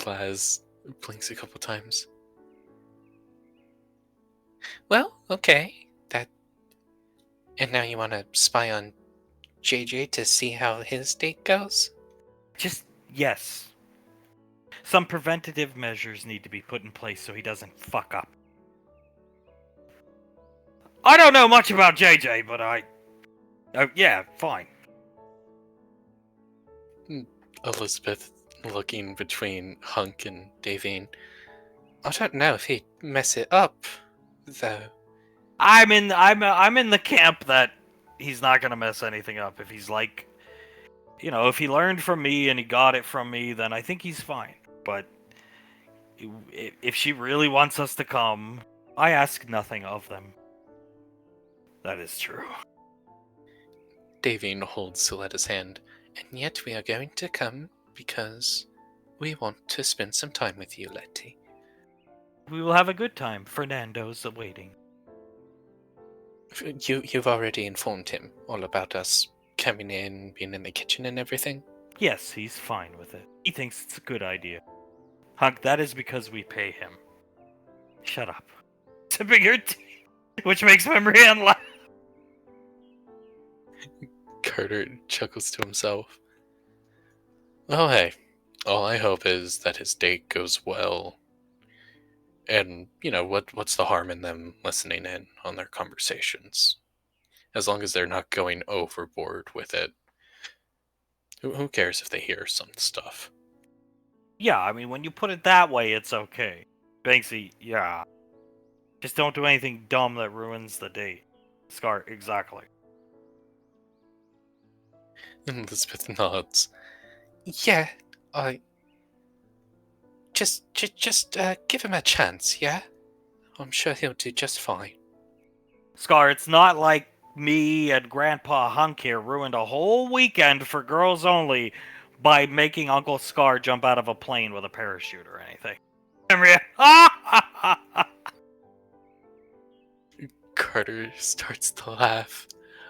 Laz blinks a couple times. Well, okay. And now you want to spy on JJ to see how his date goes? Just, yes. Some preventative measures need to be put in place so he doesn't fuck up. I don't know much about JJ, but yeah, fine. Elizabeth looking between Hunk and Davine. I don't know if he'd mess it up, though. I'm in the camp that he's not gonna mess anything up. If he's like, if he learned from me and he got it from me, then I think he's fine. But if she really wants us to come, I ask nothing of them. That is true. Davine holds Soletta's hand. And yet we are going to come because we want to spend some time with you, Letty. We will have a good time. Fernando's awaiting. You've already informed him all about us coming in, being in the kitchen and everything? Yes, he's fine with it. He thinks it's a good idea. Hunk, that is because we pay him. Shut up. Sipping your tea, which makes Marianne laugh. Carter chuckles to himself. Oh, hey. All I hope is that his date goes well. And, what's the harm in them listening in on their conversations? As long as they're not going overboard with it. Who cares if they hear some stuff? Yeah, I mean, when you put it that way, it's okay. Banksy, yeah. Just don't do anything dumb that ruins the date. Scar, exactly. Elizabeth nods. Yeah, I... Just give him a chance, yeah? I'm sure he'll do just fine. Scar, it's not like me and Grandpa Hunk here ruined a whole weekend for girls only by making Uncle Scar jump out of a plane with a parachute or anything. Carter starts to laugh.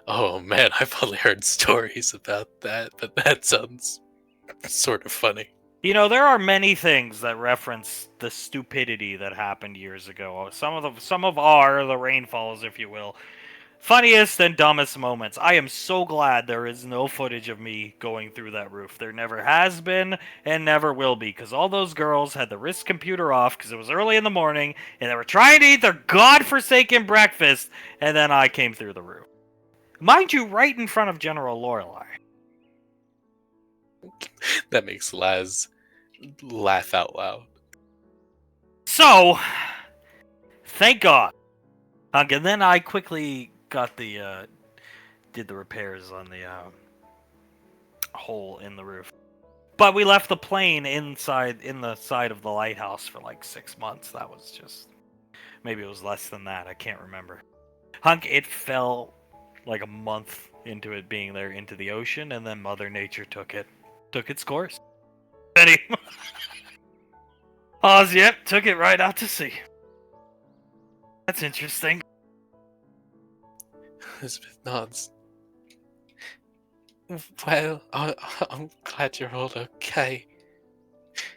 Oh man, I've only heard stories about that, but that sounds sort of funny. You know, there are many things that reference the stupidity that happened years ago. Some of the rainfalls, if you will, funniest and dumbest moments. I am so glad there is no footage of me going through that roof. There never has been and never will be, because all those girls had the wrist computer off because it was early in the morning and they were trying to eat their godforsaken breakfast, and then I came through the roof. Mind you, right in front of General Lorelei. That makes Laz laugh out loud. So, thank God. And then I quickly got did the repairs on the hole in the roof. But we left the plane in the side of the lighthouse for like 6 months. That was just, maybe it was less than that. I can't remember. Hunk, it fell like a month into it being there into the ocean, and then Mother Nature took its course. Benny. Oz, yep, took it right out to sea. That's interesting. Elizabeth nods. Well, I'm glad you're all okay.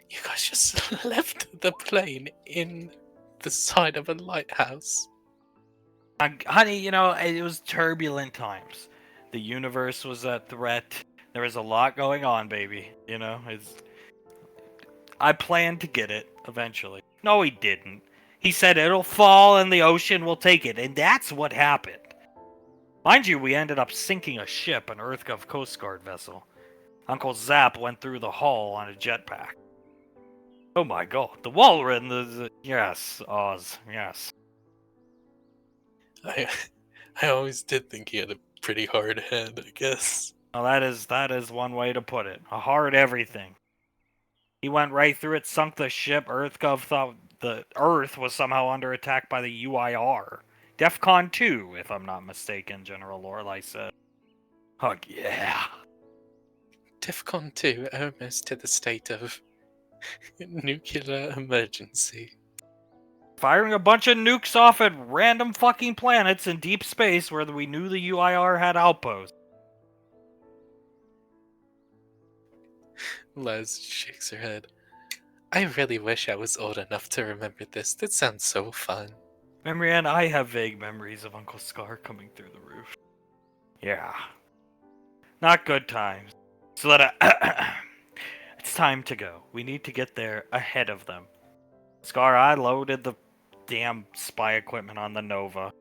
You guys just left the plane in the side of a lighthouse. Honey, you know, it was turbulent times. The universe was at threat. There was a lot going on, baby. You know, I planned to get it eventually. No, he didn't. He said it'll fall and the ocean will take it, and that's what happened. Mind you, we ended up sinking a ship, an EarthGov Coast Guard vessel. Uncle Zap went through the hull on a jetpack. Oh my god, the Walrus, yes, Oz, yes. I always did think he had a pretty hard head, I guess. Well, that is one way to put it. A hard everything. He went right through it, sunk the ship. EarthGov thought the Earth was somehow under attack by the UIR. DEFCON 2, if I'm not mistaken, General Lorelei said. Oh, yeah. DEFCON 2, almost to the state of nuclear emergency. Firing a bunch of nukes off at random fucking planets in deep space where we knew the UIR had outposts. Les shakes her head. I really wish I was old enough to remember this. That sounds so fun. Marianne, I have vague memories of Uncle Scar coming through the roof. Yeah. Not good times. So that it's time to go. We need to get there ahead of them. Scar, I loaded the damn spy equipment on the Nova.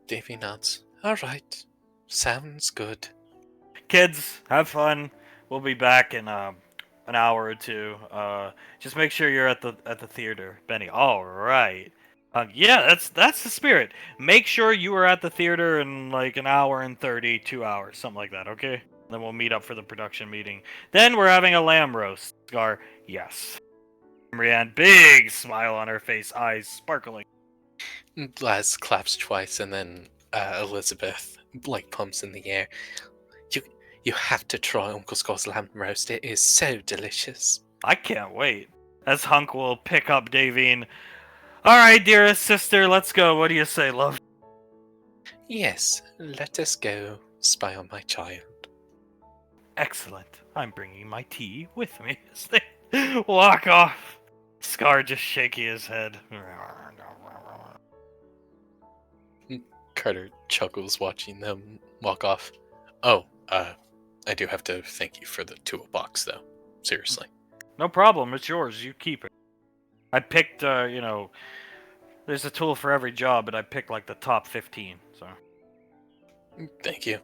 Davy nods. Alright. Sounds good. Kids, have fun. We'll be back in an hour or two. Just make sure you're at the theater, Benny. All right. Yeah, that's the spirit. Make sure you are at the theater in like an hour and 30, 2 hours, something like that. Okay. Then we'll meet up for the production meeting. Then we're having a lamb roast. Scar, yes. Marianne, big smile on her face, eyes sparkling. Laz claps twice, and then Elizabeth pumps in the air. You you have to try Uncle Scott's lamb roast. It is so delicious. I can't wait. As Hunk will pick up Davine. Alright, dearest sister, let's go. What do you say, love? Yes, let us go spy on my child. Excellent. I'm bringing my tea with me as they walk off. Scar just shaking his head. Carter chuckles watching them walk off. Oh, I do have to thank you for the tool box, though. Seriously. No problem, it's yours. You keep it. I picked, there's a tool for every job, but I picked like the top 15, so. Thank you.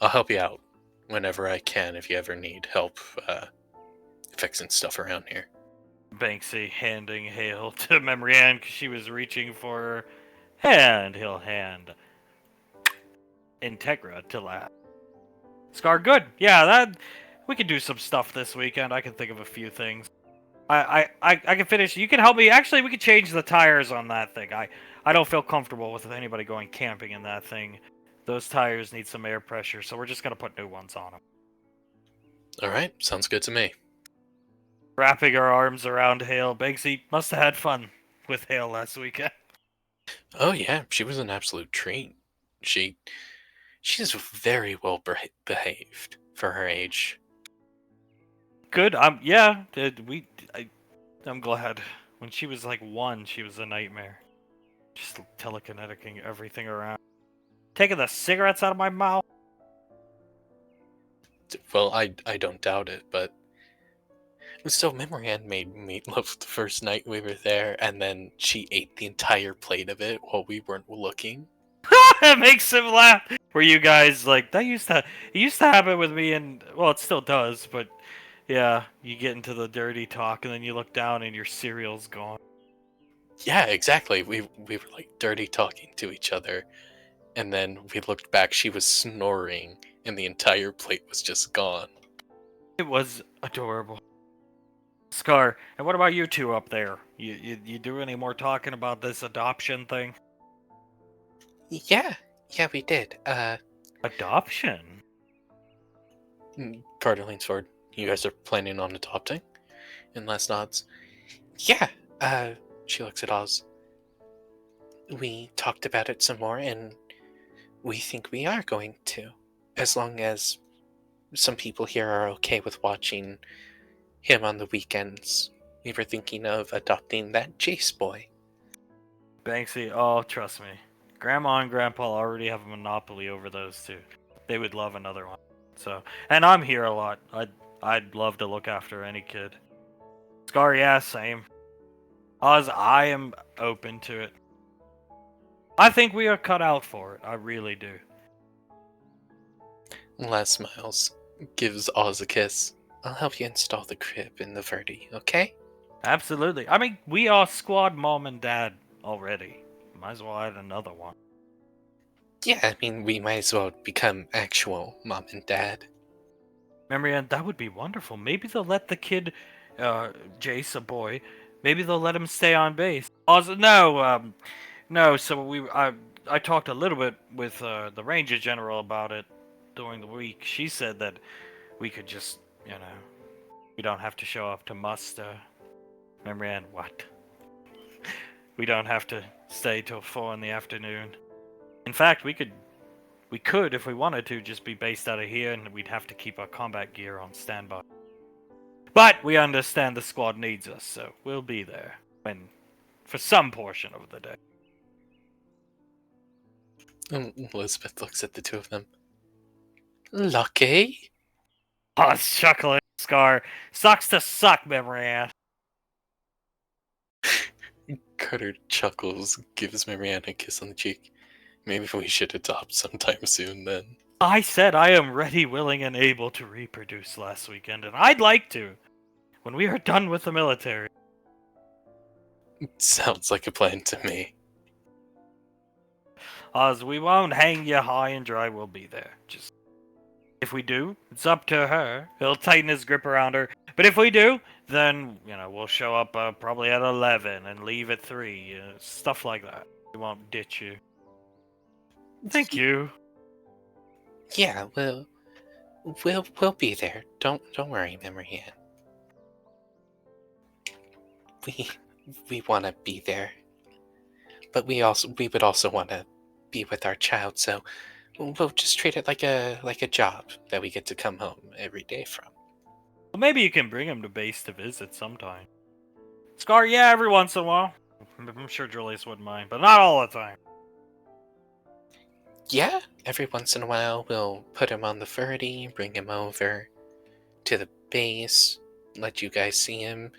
I'll help you out whenever I can if you ever need help fixing stuff around here. Banksy handing Hale to Memory Ann because she was reaching for her, and he'll hand Integra to Lab. Scar, good. Yeah, that we could do some stuff this weekend. I can think of a few things. I can finish. You can help me. Actually, we could change the tires on that thing. I don't feel comfortable with anybody going camping in that thing. Those tires need some air pressure, so we're just gonna put new ones on them. All right, sounds good to me. Wrapping our arms around Hale, Banksy must have had fun with Hale last weekend. Oh yeah, she was an absolute treat. She's very well behaved for her age. Good. Yeah. I'm glad. When she was like 1, she was a nightmare. Just telekineticing everything around. Taking the cigarettes out of my mouth. Well, I don't doubt it, but so Memory Ann made meatloaf the first night we were there, and then she ate the entire plate of it while we weren't looking. That makes him laugh. Were you guys like that? It used to happen with me, and well, it still does. But yeah, you get into the dirty talk, and then you look down, and your cereal's gone. Yeah, exactly. We were like dirty talking to each other, and then we looked back. She was snoring, and the entire plate was just gone. It was adorable. Scar, and what about you two up there? You do any more talking about this adoption thing? Yeah, we did. Adoption? Carter leans forward. You guys are planning on adopting? And Les nods. Yeah. She looks at Oz. We talked about it some more, and we think we are going to, as long as some people here are okay with watching him on the weekends. We were thinking of adopting that Jace boy. Banksy, oh, trust me. Grandma and Grandpa already have a monopoly over those two. They would love another one. So, and I'm here a lot. I'd love to look after any kid. Scar, yeah, same. Oz, I am open to it. I think we are cut out for it. I really do. Les smiles, gives Oz a kiss. I'll help you install the crib in the Verde, okay? Absolutely. I mean, we are squad mom and dad already. Might as well add another one. Yeah, I mean, we might as well become actual mom and dad. Marianne, that would be wonderful. Maybe they'll let the kid, Jace, a boy, maybe they'll let him stay on base. No, so I talked a little bit with the Ranger General about it during the week. She said that we could just, we don't have to show up to muster. Marianne, what? We don't have to stay till 4 in the afternoon. In fact, we could, if we wanted to, just be based out of here, and we'd have to keep our combat gear on standby. But we understand the squad needs us, so we'll be there for some portion of the day. Elizabeth looks at the two of them. Lucky? Oh, it's chuckling, Scar. Sucks to suck, Memory. Carter chuckles, gives Marianne a kiss on the cheek. Maybe we should adopt sometime soon then. I said I am ready, willing, and able to reproduce last weekend, and I'd like to, when we are done with the military. Sounds like a plan to me. Oz, we won't hang you high and dry, we'll be there. Just if we do, it's up to her. He'll tighten his grip around her. But if we do, then we'll show up probably at 11 and leave at 3. Stuff like that. We won't ditch you. Thank you. Yeah, we'll be there. Don't worry, Memory Ann. We want to be there, but we would also want to be with our child. So we'll just treat it like a job that we get to come home every day from. Well, maybe you can bring him to base to visit sometime. Scar, yeah, every once in a while. I'm sure Julius wouldn't mind, but not all the time. Yeah, every once in a while we'll put him on the Verdi, bring him over to the base, let you guys see him.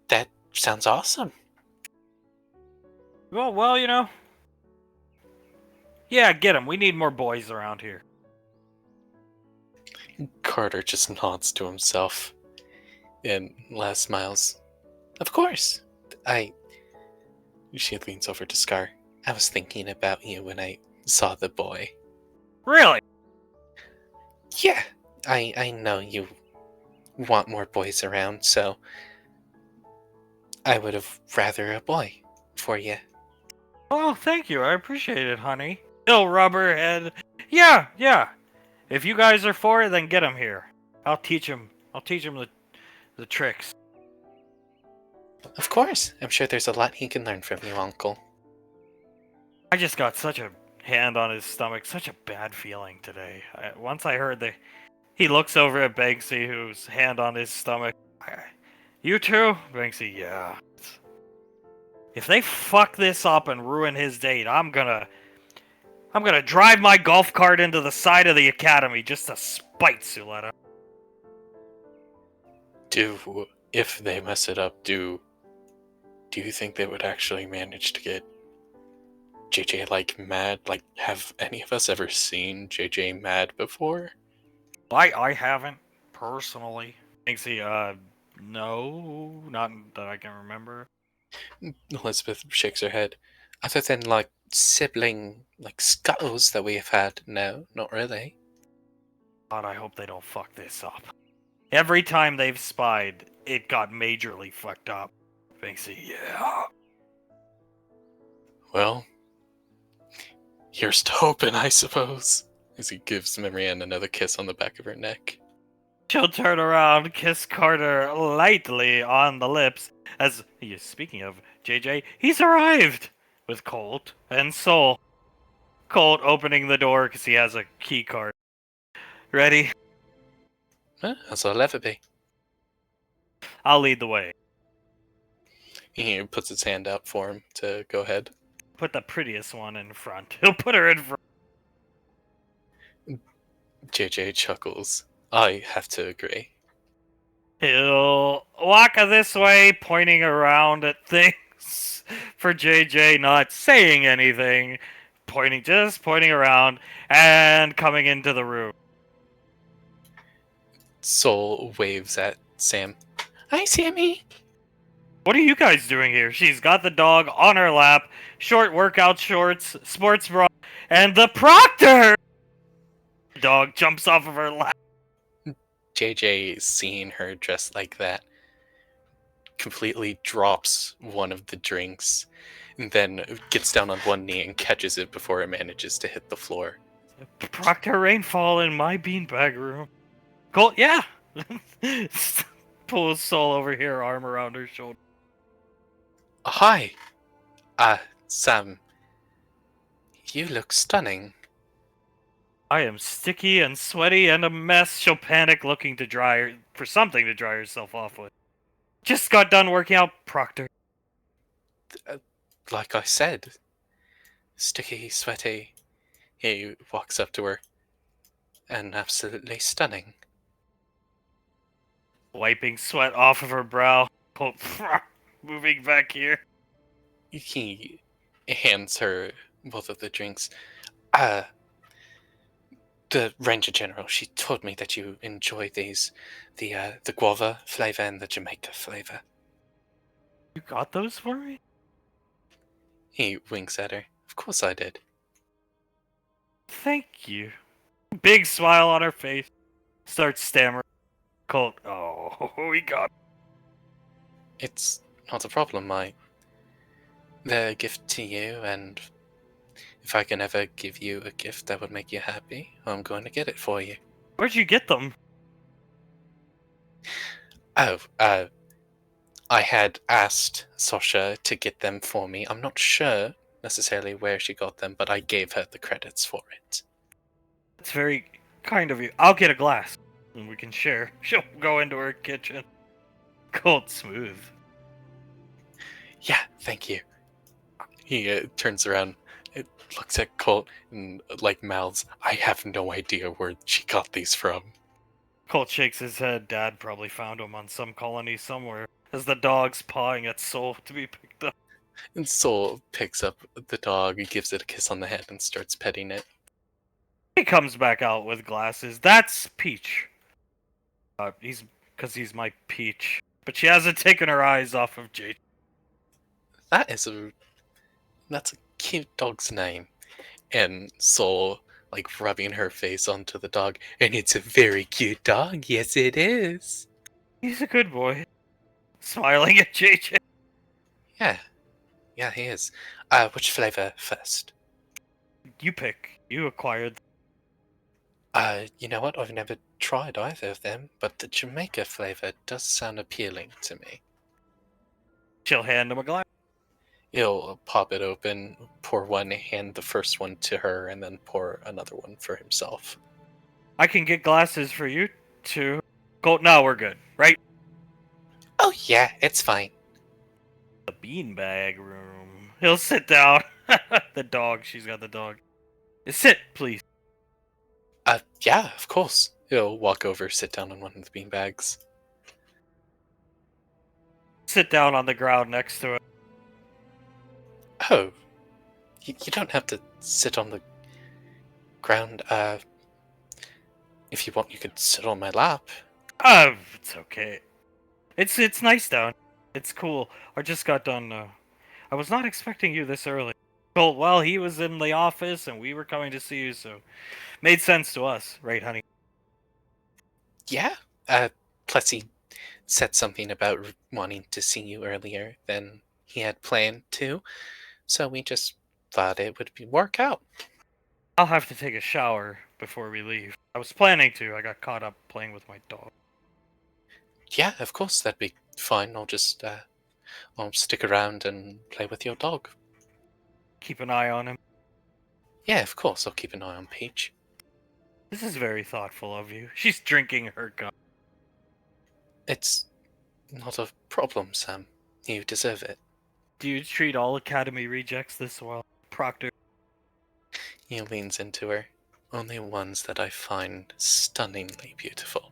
That sounds awesome. Well, yeah, get him. We need more boys around here. Carter just nods to himself, and Les smiles. Of course. She leans over to Scar. I was thinking about you when I saw the boy. Really? Yeah, I know you want more boys around, so I would have rather a boy for you. Oh, thank you. I appreciate it, honey. He'll rub her head. Yeah. If you guys are for it, then get him here. I'll teach him the tricks. Of course. I'm sure there's a lot he can learn from you, Uncle. I just got such a hand on his stomach, such a bad feeling today. Once I heard that he looks over at Banksy, whose hand on his stomach. You too? Banksy, yeah. If they fuck this up and ruin his date, I'm gonna drive my golf cart into the side of the academy just to spite Suletta. If they mess it up, do you think they would actually manage to get JJ mad? Have any of us ever seen JJ mad before? I haven't personally. Banksy, no, not that I can remember. Elizabeth shakes her head. Other than sibling scuttles that we have had, no, not really. God, I hope they don't fuck this up. Every time they've spied, it got majorly fucked up. Banksy, yeah. Well, here's to hoping, I suppose. As he gives Marianne another kiss on the back of her neck. She'll turn around, kiss Carter lightly on the lips. As speaking of JJ, he's arrived with Colt and Soul. Colt opening the door because he has a key card. Ready? As I'll ever be. I'll lead the way. He puts his hand out for him to go ahead. Put the prettiest one in front. He'll put her in front. JJ chuckles. I have to agree. He'll walk this way, pointing around at things for JJ not saying anything. Just pointing around and coming into the room. Soul waves at Sam. Hi, Sammy. What are you guys doing here? She's got the dog on her lap, short workout shorts, sports bra, and the proctor! The dog jumps off of her lap. JJ, seeing her dressed like that, completely drops one of the drinks, and then gets down on one knee and catches it before it manages to hit the floor. Proctor Rainfall in my beanbag room. Colt, yeah! Pulls Soul over here, arm around her shoulder. Hi! Sam. You look stunning. I am sticky and sweaty and a mess. She'll panic, looking for something to dry herself off with. Just got done working out, Proctor. Like I said, sticky, sweaty. He walks up to her. And absolutely stunning. Wiping sweat off of her brow. Colt, moving back here. He hands her both of the drinks. The Ranger General, she told me that you enjoy these. The guava flavor and the Jamaica flavor. You got those for me? He winks at her. Of course I did. Thank you. Big smile on her face. Starts stammering. Colt, oh, we got. It's not a problem. They're a gift to you, and if I can ever give you a gift that would make you happy, I'm going to get it for you. Where'd you get them? Oh, I had asked Sasha to get them for me. I'm not sure necessarily where she got them, but I gave her the credits for it. That's very kind of you. I'll get a glass, and we can share. She'll go into her kitchen. Colt smooth. Yeah, thank you. He turns around, looks at Colt, and mouths, I have no idea where she got these from. Colt shakes his head. Dad probably found them on some colony somewhere. As the dog's pawing at Soul to be picked up. And Soul picks up the dog, gives it a kiss on the head, and starts petting it. He comes back out with glasses. That's Peach. He's my Peach. But she hasn't taken her eyes off of Jade. That's a cute dog's name. And Soul, rubbing her face onto the dog, and it's a very cute dog, yes it is. He's a good boy. Smiling at JJ. Yeah, he is. Which flavor first? You pick. You acquired. You know what? I've never tried either of them, but the Jamaica flavor does sound appealing to me. She'll hand him a glass. He'll pop it open, pour one, hand the first one to her, and then pour another one for himself. I can get glasses for you too. Colt, no, we're good, right? Oh yeah, it's fine. The beanbag room. He'll sit down. The dog. She's got the dog. Sit, please. Yeah, of course. He'll walk over, sit down on one of the beanbags. Sit down on the ground next to it. Oh, you don't have to sit on the ground. If you want, you could sit on my lap. It's okay. It's nice down. It's cool. I just got done. I was not expecting you this early. Well, he was in the office and we were coming to see you, so made sense to us, right, honey? Yeah. Plus he said something about wanting to see you earlier than he had planned to, so we just thought it would work out. I'll have to take a shower before we leave. I was planning to. I got caught up playing with my dog. Yeah, of course, that'd be fine. I'll just, I'll stick around and play with your dog. Keep an eye on him. Yeah, of course, I'll keep an eye on Peach. This is very thoughtful of you. She's drinking her gum. It's not a problem, Sam. You deserve it. Do you treat all Academy rejects this well, Proctor? He leans into her. Only ones that I find stunningly beautiful.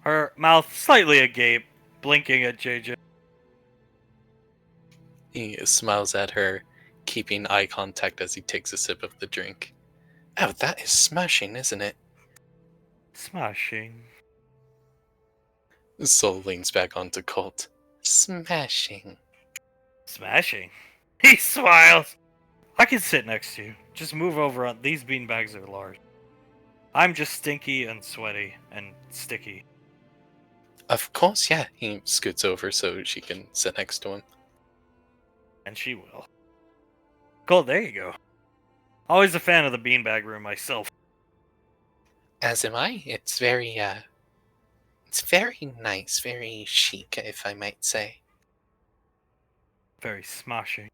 Her mouth slightly agape, blinking at JJ. He smiles at her, keeping eye contact as he takes a sip of the drink. Oh, that is smashing, isn't it? Smashing. Soul leans back onto Colt. Smashing. Smashing. He smiles. I can sit next to you. Just move over on these beanbags are large. I'm just stinky and sweaty and sticky. Of course, yeah. He scoots over so she can sit next to him. And she will. Cool, there you go. Always a fan of the beanbag room myself. As am I. It's very nice, very chic, if I might say. Very smashing.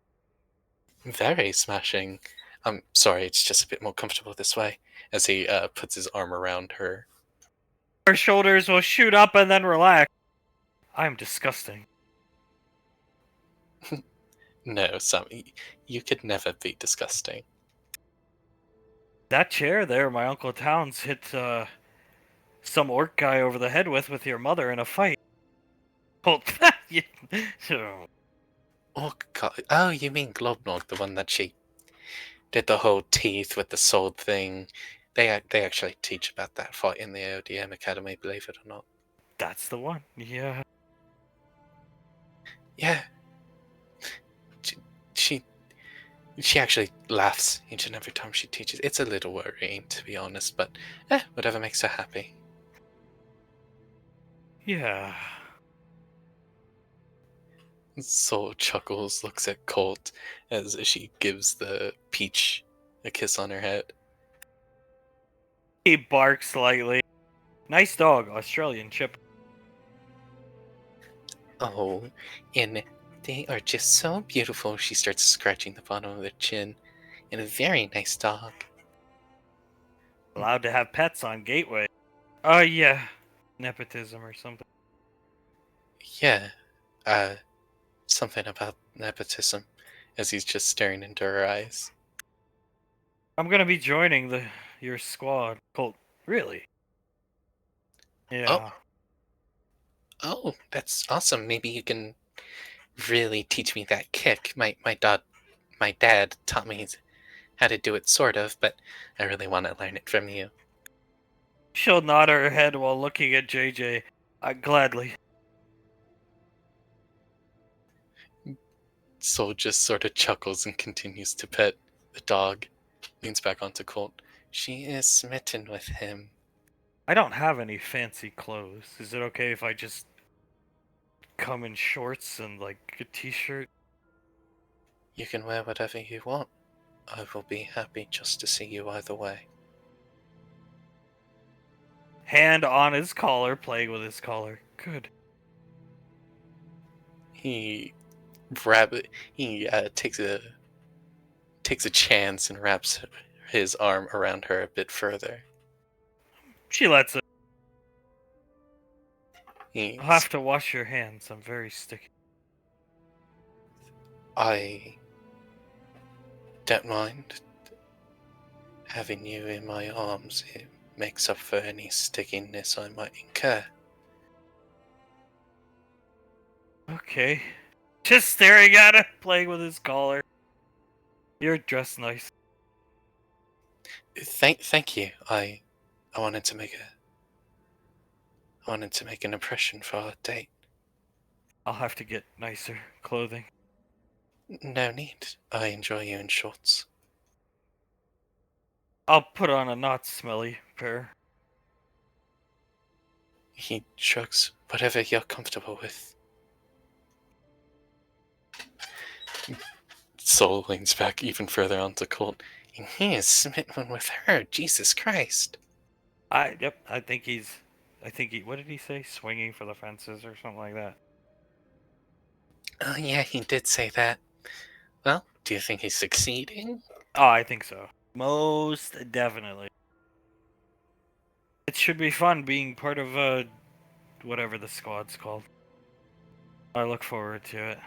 Very smashing. I'm sorry, it's just a bit more comfortable this way. As he puts his arm around her. Her shoulders will shoot up and then relax. I'm disgusting. No, Sam, you could never be disgusting. That chair there, my Uncle Towns hit some orc guy over the head with your mother in a fight. Oh, Oh, God. Oh, you mean Globnog, the one that she did the whole teeth with the sword thing. They actually teach about that fight in the ODM Academy, believe it or not. That's the one. Yeah. Yeah. She actually laughs each and every time she teaches. It's a little worrying, to be honest, but whatever makes her happy. Yeah. Soul chuckles, looks at Colt as she gives the peach a kiss on her head. He barks slightly. Nice dog, Australian Chip. Oh, and they are just so beautiful. She starts scratching the bottom of their chin. And a very nice dog. Allowed to have pets on Gateway. Oh, yeah. Nepotism or something. Yeah, uh, something about nepotism, as he's just staring into her eyes. I'm gonna be joining your squad. Colt. Really? Oh, Yeah. oh, that's awesome. Maybe you can really teach me that kick. My dad taught me how to do it, sort of, but I really want to learn it from you. She'll nod her head while looking at JJ. Gladly. Soul just sort of chuckles and continues to pet the dog. Leans back onto Colt. She is smitten with him. I don't have any fancy clothes. Is it okay if I just come in shorts and like a t-shirt? You can wear whatever you want. I will be happy just to see you either way. Hand on his collar, playing with his collar. Good. He rabbit he takes a chance and wraps his arm around her a bit further. She lets it. He, I'll have to wash your hands. I'm very sticky. I don't mind having you in my arms. It makes up for any stickiness I might incur. Okay. Just staring at it, playing with his collar. You're dressed nice. Thank you. I wanted to make an impression for our date. I'll have to get nicer clothing. No need. I enjoy you in shorts. I'll put on a not smelly pair. He shrugs. Whatever you're comfortable with. Soul leans back even further onto Colt. And he is smitten with her. Jesus Christ. I think what did he say? Swinging for the fences or something like that. Oh, yeah, he did say that. Well, do you think he's succeeding? Oh, I think so. Most definitely. It should be fun being part of whatever the squad's called. I look forward to it.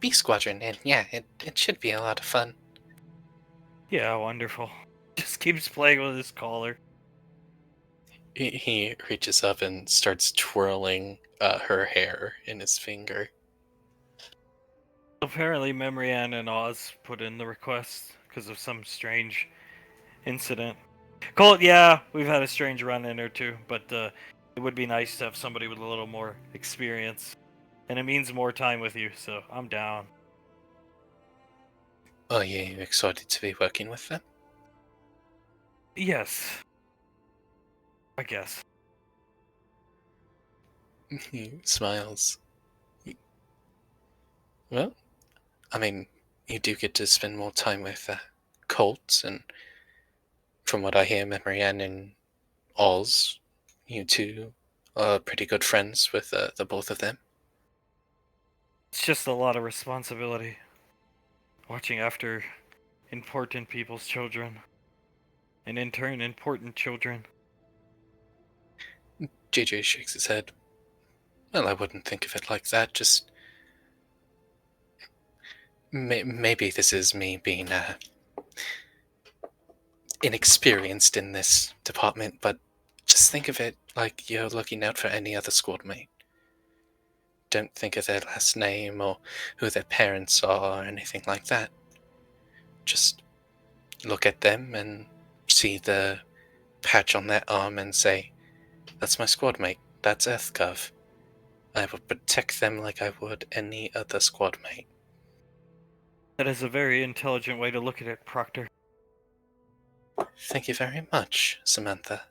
B Squadron, and yeah, it should be a lot of fun. Yeah, wonderful. Just keeps playing with his collar. He reaches up and starts twirling her hair in his finger. Apparently, Memrian and Oz put in the request because of some strange incident. Colt, yeah, we've had a strange run-in or two, but it would be nice to have somebody with a little more experience. And it means more time with you, so I'm down. Are you excited to be working with them? Yes. I guess. He smiles. Well, I mean, you do get to spend more time with Colt, and from what I hear, Marianne and Oz, you two are pretty good friends with the both of them. It's just a lot of responsibility. Watching after important people's children. And in turn, important children. JJ shakes his head. Well, I wouldn't think of it like that, just maybe this is me being inexperienced in this department, but just think of it like you're looking out for any other squad mate. Don't think of their last name or who their parents are or anything like that. Just look at them and see the patch on their arm and say, that's my squad mate, that's EarthGov. I will protect them like I would any other squad mate. That is a very intelligent way to look at it, Proctor. Thank you very much, Samantha.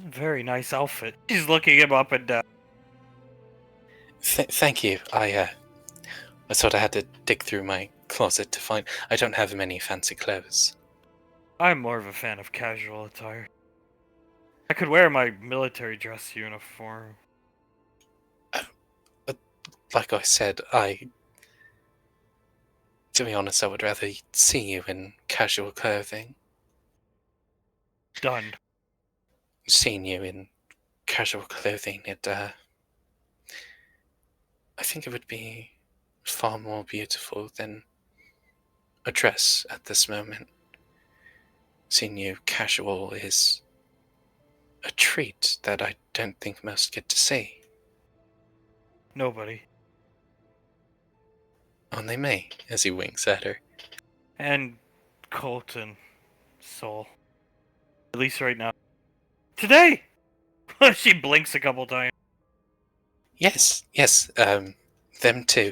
Very nice outfit. She's looking him up and down. Thank you. I sort of had to dig through my closet to find. I don't have many fancy clothes. I'm more of a fan of casual attire. I could wear my military dress uniform. Like I said, to be honest, I would rather see you in casual clothing. Done. Seeing you in casual clothing, I think it would be far more beautiful than a dress at this moment. Seeing you casual is a treat that I don't think most get to see. Nobody. Only me, as he winks at her. And Colt and Soul. At least right now. Today! She blinks a couple times. Yes, them too.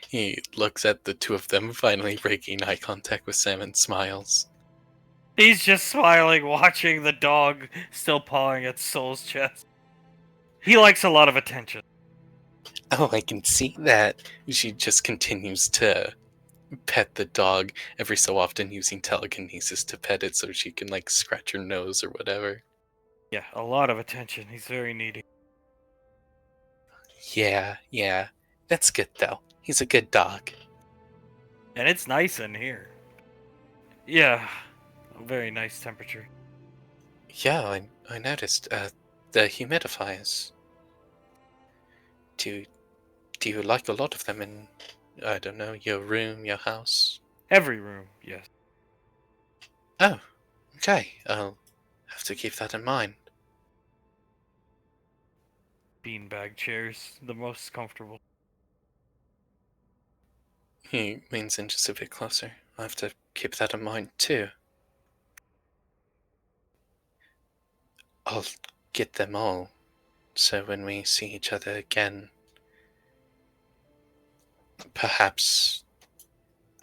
He looks at the two of them, finally breaking eye contact with Sam and smiles. He's just smiling, watching the dog still pawing at Soul's chest. He likes a lot of attention. Oh, I can see that. She just continues to pet the dog every so often, using telekinesis to pet it so she can, like, scratch her nose or whatever. Yeah, a lot of attention. He's very needy. Yeah. That's good, though. He's a good dog. And it's nice in here. Yeah, a very nice temperature. Yeah, I noticed. The humidifiers. Do you like a lot of them in, I don't know, your room, your house? Every room, yes. Oh, okay. I'll have to keep that in mind. Beanbag chairs, the most comfortable. He leans in just a bit closer. I have to keep that in mind too. I'll get them all, so when we see each other again, perhaps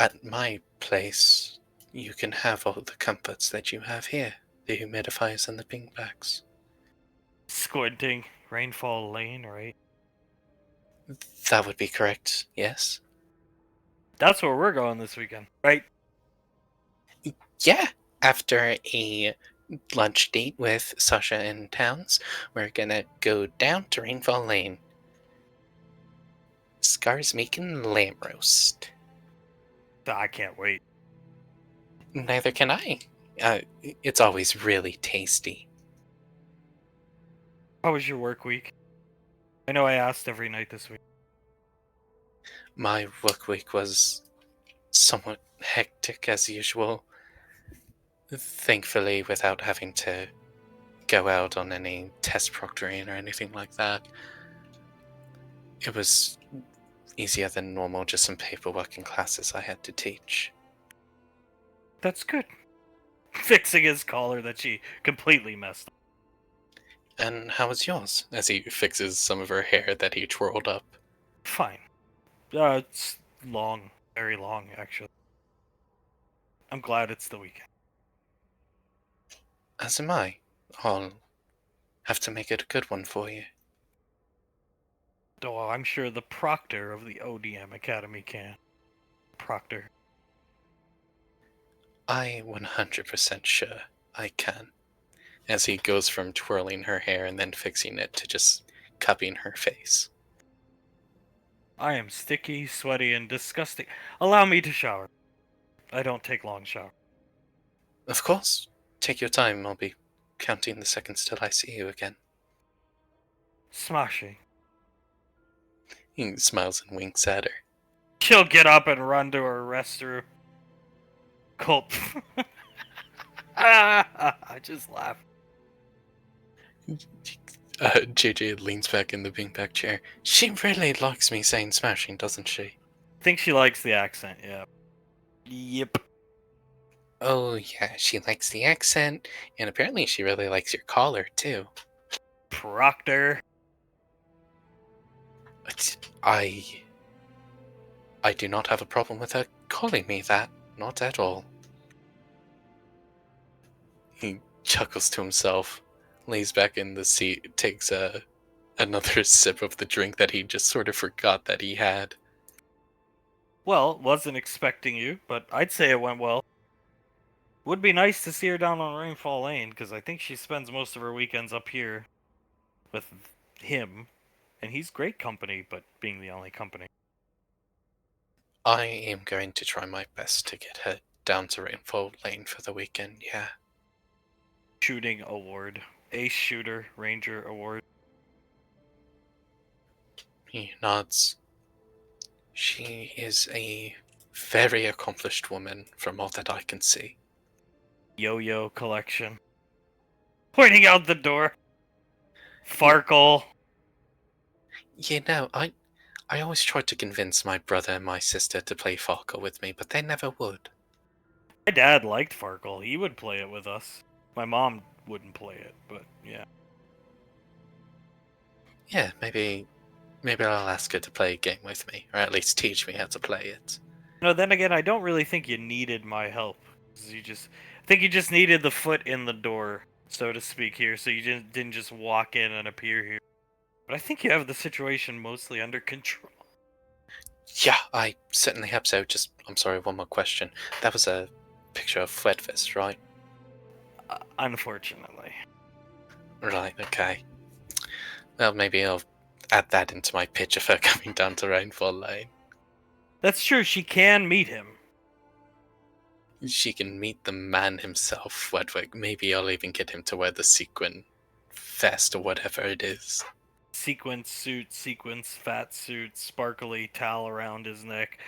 at my place, you can have all the comforts that you have here. The humidifiers and the beanbags. Squinting. Rainfall Lane, right? That would be correct, yes? That's where we're going this weekend, right? Yeah, after a lunch date with Sasha and Towns, we're gonna go down to Rainfall Lane. Scar's making lamb roast. I can't wait. Neither can I. It's always really tasty. How was your work week? I know I asked every night this week. My work week was somewhat hectic as usual. Thankfully, without having to go out on any test proctoring or anything like that. It was easier than normal, just some paperwork and classes I had to teach. That's good. Fixing his collar that she completely messed up. And how was yours? As he fixes some of her hair that he twirled up. Fine. It's long. Very long, actually. I'm glad it's the weekend. As am I. I'll have to make it a good one for you. Oh, I'm sure the proctor of the ODM Academy can. Proctor. I 100% sure I can. As he goes from twirling her hair and then fixing it to just cupping her face. I am sticky, sweaty, and disgusting. Allow me to shower. I don't take long showers. Of course, take your time. I'll be counting the seconds till I see you again. Smashing. He smiles and winks at her. She'll get up and run to her restroom. Colt. I just laugh. JJ leans back in the beanbag chair. She really likes me saying smashing, doesn't she? I think she likes the accent, yeah. Yep. Oh, yeah, she likes the accent, and apparently she really likes your collar, too. Proctor. I do not have a problem with her calling me that. Not at all. He chuckles to himself. lays back in the seat, takes another sip of the drink that he just sort of forgot that he had. Well, wasn't expecting you, but I'd say it went well. Would be nice to see her down on Rainfall Lane, because I think she spends most of her weekends up here with him, and he's great company, but being the only company. I am going to try my best to get her down to Rainfall Lane for the weekend, yeah. Shooting award. Ace Shooter Ranger Award. He nods. She is a very accomplished woman from all that I can see. Yo-Yo collection. Pointing out the door. Farkle. I always tried to convince my brother and my sister to play Farkle with me, but they never would. My dad liked Farkle. He would play it with us. My mom wouldn't play it, but yeah. Yeah, maybe I'll ask her to play a game with me, or at least teach me how to play it. No, then again, I don't really think you needed my help. I think you just needed the foot in the door, so to speak, here, so you didn't just walk in and appear here. But I think you have the situation mostly under control. Yeah, I certainly hope so. I'm sorry, one more question. That was a picture of Fredvis, right? Unfortunately. Right, okay. Well, maybe I'll add that into my pitch of her coming down to Rainfall Lane. That's true, she can meet him. She can meet the man himself, Wedwig. Maybe I'll even get him to wear the sequin vest or whatever it is. Sequence suit, sequence fat suit, sparkly towel around his neck.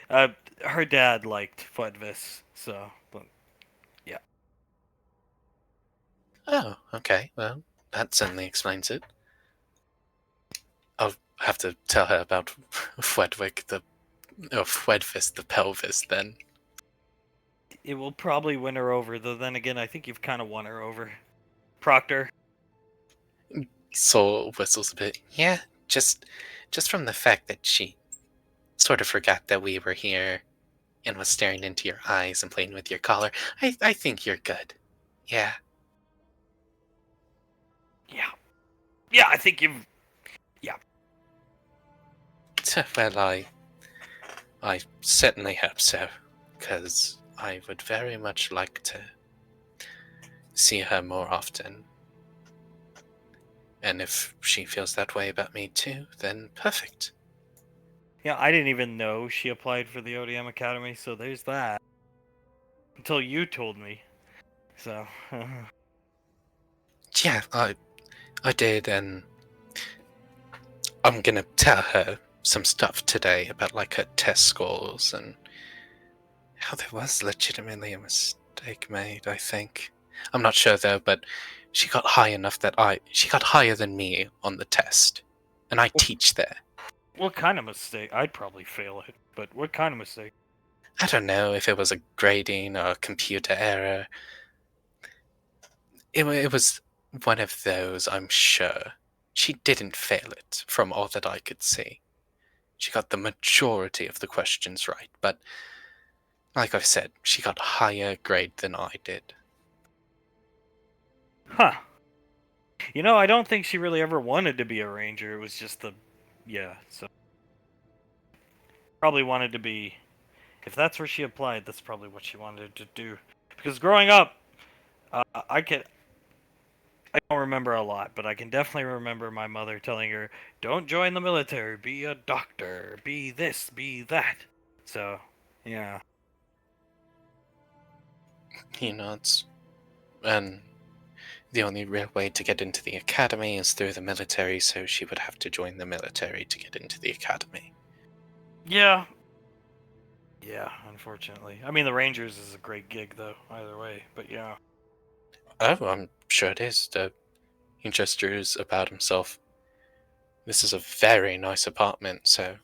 Her dad liked Fudvis, so yeah. Oh, okay. Well, that certainly explains it. I'll have to tell her about Fwedwick Fwedvis the pelvis then. It will probably win her over, though then again, I think you've kind of won her over. Proctor. Soul whistles a bit. Yeah, just from the fact that she sort of forgot that we were here and was staring into your eyes and playing with your collar. I think you're good. Yeah. Yeah. Yeah, I think you've... Yeah. Well, I certainly hope so, because I would very much like to see her more often. And if she feels that way about me too, then perfect. Yeah, I didn't even know she applied for the ODM Academy, so there's that. Until you told me. So... Yeah, I did, and I'm gonna tell her some stuff today about like her test scores and how there was legitimately a mistake made, I think. I'm not sure though, but she got high enough that she got higher than me on the test. And I teach there. What kind of mistake? I'd probably fail it, but what kind of mistake? I don't know if it was a grading or a computer error. It was one of those, I'm sure. She didn't fail it, from all that I could see. She got the majority of the questions right, but like I said, she got higher grade than I did. Huh. You know, I don't think she really ever wanted to be a ranger. It was just the... Yeah, so... Probably wanted to be... If that's where she applied, that's probably what she wanted to do. Because growing up, I don't remember a lot, but I can definitely remember my mother telling her, don't join the military, be a doctor, be this, be that. So, yeah. He nods. And the only real way to get into the academy is through the military, so she would have to join the military to get into the academy. Yeah. Yeah, unfortunately. I mean, the Rangers is a great gig, though, either way, but yeah. Oh, I'm sure it is. He gestures about himself. This is a very nice apartment, so...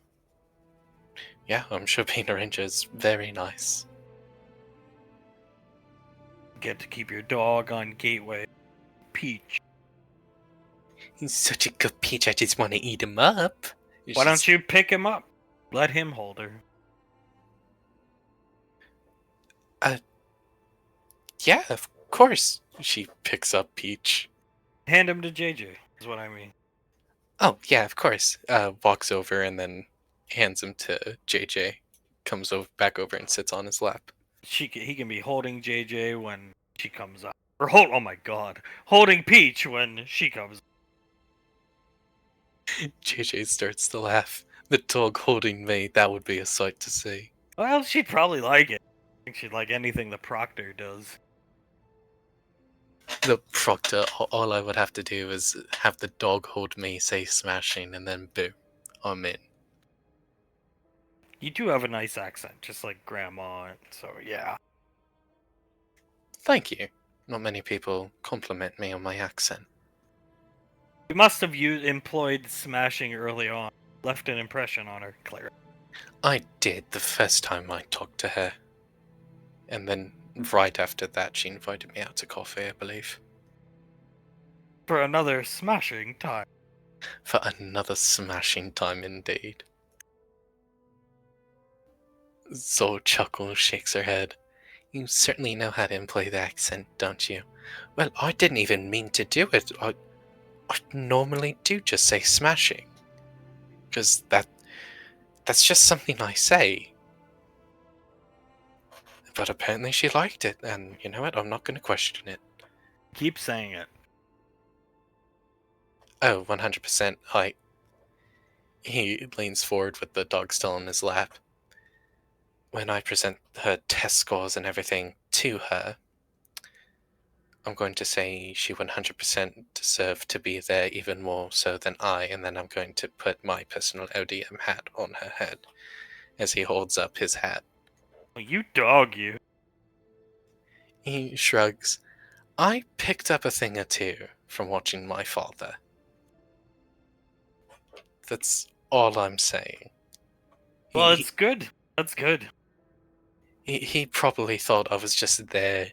Yeah, I'm sure being a ranger is very nice. Get to keep your dog on Gateway. Peach. He's such a good peach, I just want to eat him up. Why don't you pick him up? Let him hold her. Yeah, of course. She picks up Peach. Hand him to JJ, is what I mean. Oh, yeah, of course. Walks over and then hands him to JJ. Comes back over and sits on his lap. He can be holding JJ when she comes up. Or oh my god, holding Peach when she comes up. JJ starts to laugh. The dog holding me, that would be a sight to see. Well, she'd probably like it. I think she'd like anything the Proctor does. The proctor, all I would have to do is have the dog hold me, say smashing, and then boom, I'm in. You do have a nice accent, just like Grandma, so yeah. Thank you. Not many people compliment me on my accent. You must have employed smashing early on. Left an impression on her, Clara. I did the first time I talked to her. And then right after that, she invited me out to coffee, I believe. For another smashing time. For another smashing time indeed. Zol chuckles, shakes her head. You certainly know how to employ the accent, don't you? Well, I didn't even mean to do it. I normally do just say smashing. Because that's just something I say. But apparently she liked it, and you know what? I'm not going to question it. Keep saying it. Oh, 100%. He leans forward with the dog still in his lap. When I present her test scores and everything to her, I'm going to say she 100% deserved to be there, even more so than I, and then I'm going to put my personal ODM hat on her head as he holds up his hat. Well, you dog, you. He shrugs. I picked up a thing or two from watching my father. That's all I'm saying. Well, it's good. That's good. He probably thought I was just there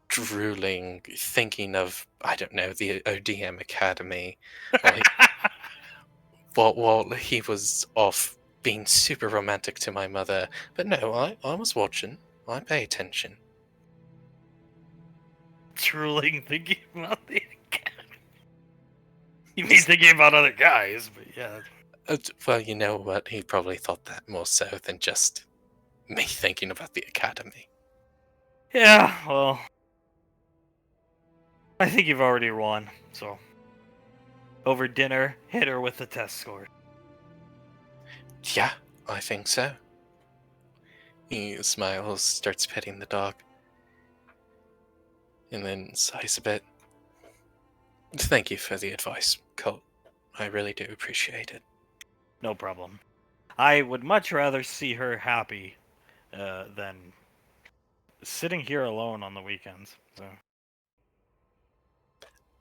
drooling, thinking of, I don't know, the ODM Academy, while he was off being super romantic to my mother. But no, I was watching. I pay attention. Drooling thinking about the You mean thinking about other guys, but yeah. Well, you know what? He probably thought that more so than just me thinking about the Academy. Yeah, well. I think you've already won, so. Over dinner, hit her with the test score. Yeah, I think so. He smiles, starts petting the dog, and then sighs a bit. Thank you for the advice, Colt. I really do appreciate it. No problem. I would much rather see her happy than sitting here alone on the weekends. So.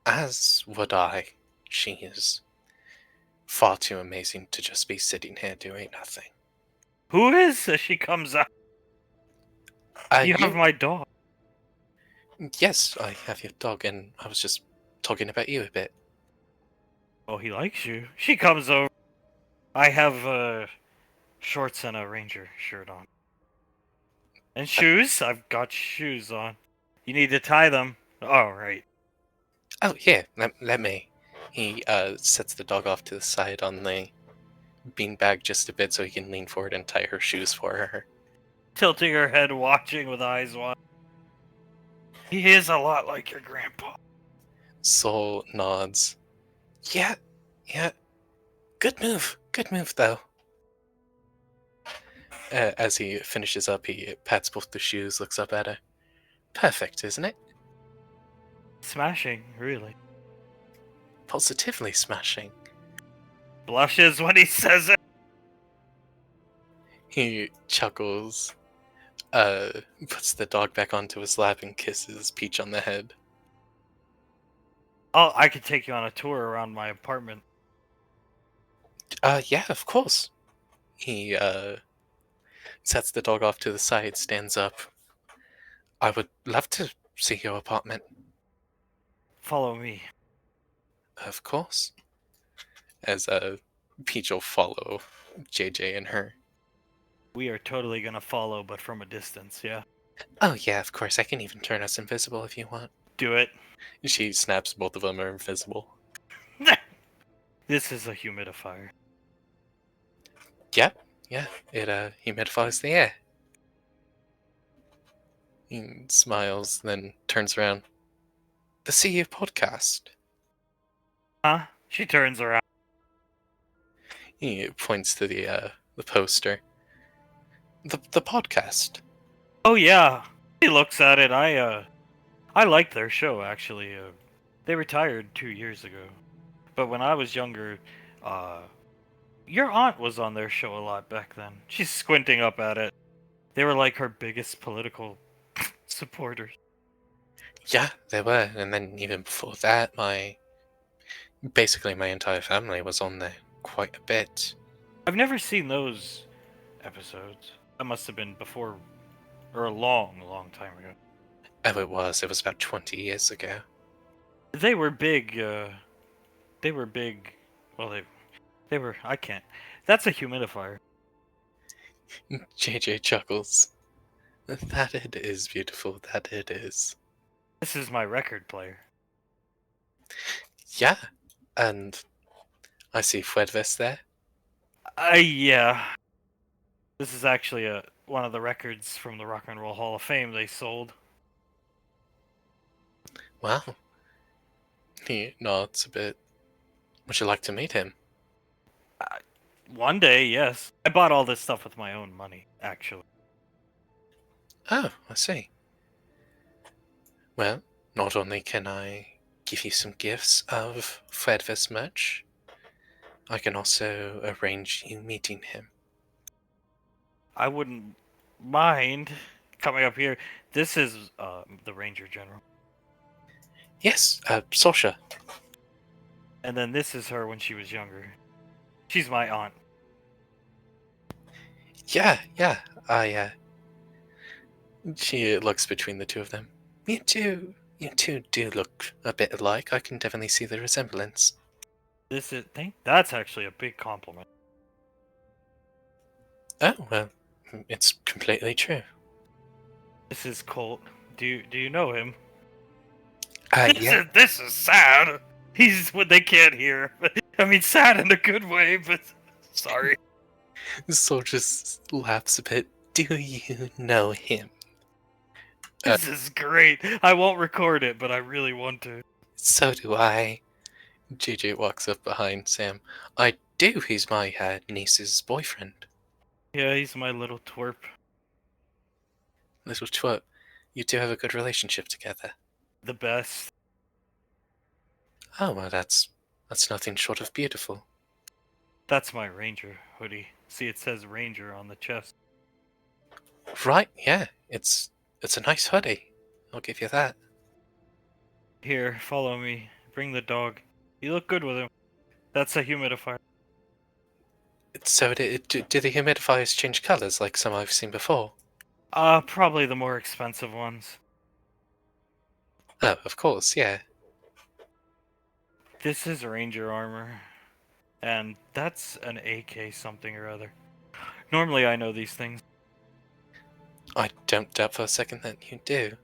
As would I. She is far too amazing to just be sitting here doing nothing. Who is as she comes out? You have my dog. Yes, I have your dog, and I was just talking about you a bit. Oh, he likes you. She comes over. I have shorts and a ranger shirt on. And shoes? I've got shoes on. You need to tie them. Oh, right. Oh, here, let me. He sets the dog off to the side on the beanbag just a bit so he can lean forward and tie her shoes for her. Tilting her head, watching with eyes wide. He is a lot like your grandpa. Soul nods. Yeah. Good move though. As he finishes up, he pats both the shoes, looks up at her. Perfect, isn't it? Smashing, really. Positively smashing. Blushes when he says it. He chuckles, puts the dog back onto his lap and kisses Peach on the head. Oh, I could take you on a tour around my apartment. Yeah, of course. He, sets the dog off to the side, stands up. I would love to see your apartment. Follow me. Of course. As, Peach will follow JJ and her. We are totally gonna follow, but from a distance, yeah? Oh, yeah, of course. I can even turn us invisible if you want. Do it. She snaps, both of them are invisible. This is a humidifier. Yep, yeah, it humidifies the air. He smiles, then turns around. The CU podcast. Huh? She turns around. He points to the poster. The podcast. Oh yeah. He looks at it. I liked their show actually. They retired 2 years ago, but when I was younger, uh, your aunt was on their show a lot back then. She's squinting up at it. They were like her biggest political supporters. Yeah, they were, and then even before that, basically my entire family was on there quite a bit. I've never seen those episodes. That must have been before, or a long, long time ago. Oh, it was about 20 years ago. They were big. They were big. Well, they were. I can't. That's a humidifier. JJ chuckles. That it is beautiful, that it is. This is my record player. Yeah, and I see Fuedves there. Yeah. This is actually one of the records from the Rock and Roll Hall of Fame they sold. Wow. He nods a bit. Would you like to meet him? One day, yes. I bought all this stuff with my own money, actually. Oh, I see. Well, not only can I give you some gifts of Fuedves merch, I can also arrange you meeting him. I wouldn't mind coming up here. This is the Ranger General. Yes, Sasha. And then this is her when she was younger. She's my aunt. Yeah, she looks between the two of them. You two do look a bit alike. I can definitely see the resemblance. That's actually a big compliment. Oh, well, it's completely true. This is Colt. Do you know him? Yeah. This is sad. He's what they can't hear. I mean, sad in a good way, but sorry. Soul just laughs a bit. Do you know him? This is great. I won't record it, but I really want to. So do I. JJ walks up behind Sam. I do. He's my niece's boyfriend. Yeah, he's my little twerp. Little twerp. You two have a good relationship together. The best. Oh, well, that's nothing short of beautiful. That's my Ranger hoodie. See, it says Ranger on the chest. Right, yeah. It's a nice hoodie. I'll give you that. Here, follow me. Bring the dog. You look good with him. That's a humidifier. So, do the humidifiers change colors like some I've seen before? Probably the more expensive ones. Oh, of course, yeah. This is Ranger armor. And that's an AK something or other. Normally I know these things. I don't doubt for a second that you do.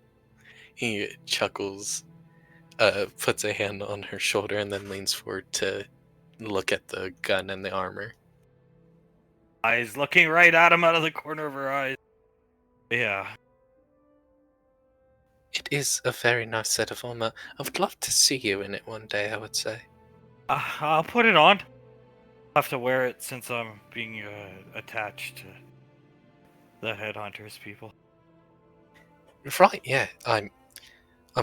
He chuckles, puts a hand on her shoulder, and then leans forward to look at the gun and the armor. Eyes looking right at him out of the corner of her eyes. Yeah. It is a very nice set of armor. I would love to see you in it one day, I would say. I'll put it on. I'll have to wear it since I'm being attached to the headhunters people. Right, yeah. I'm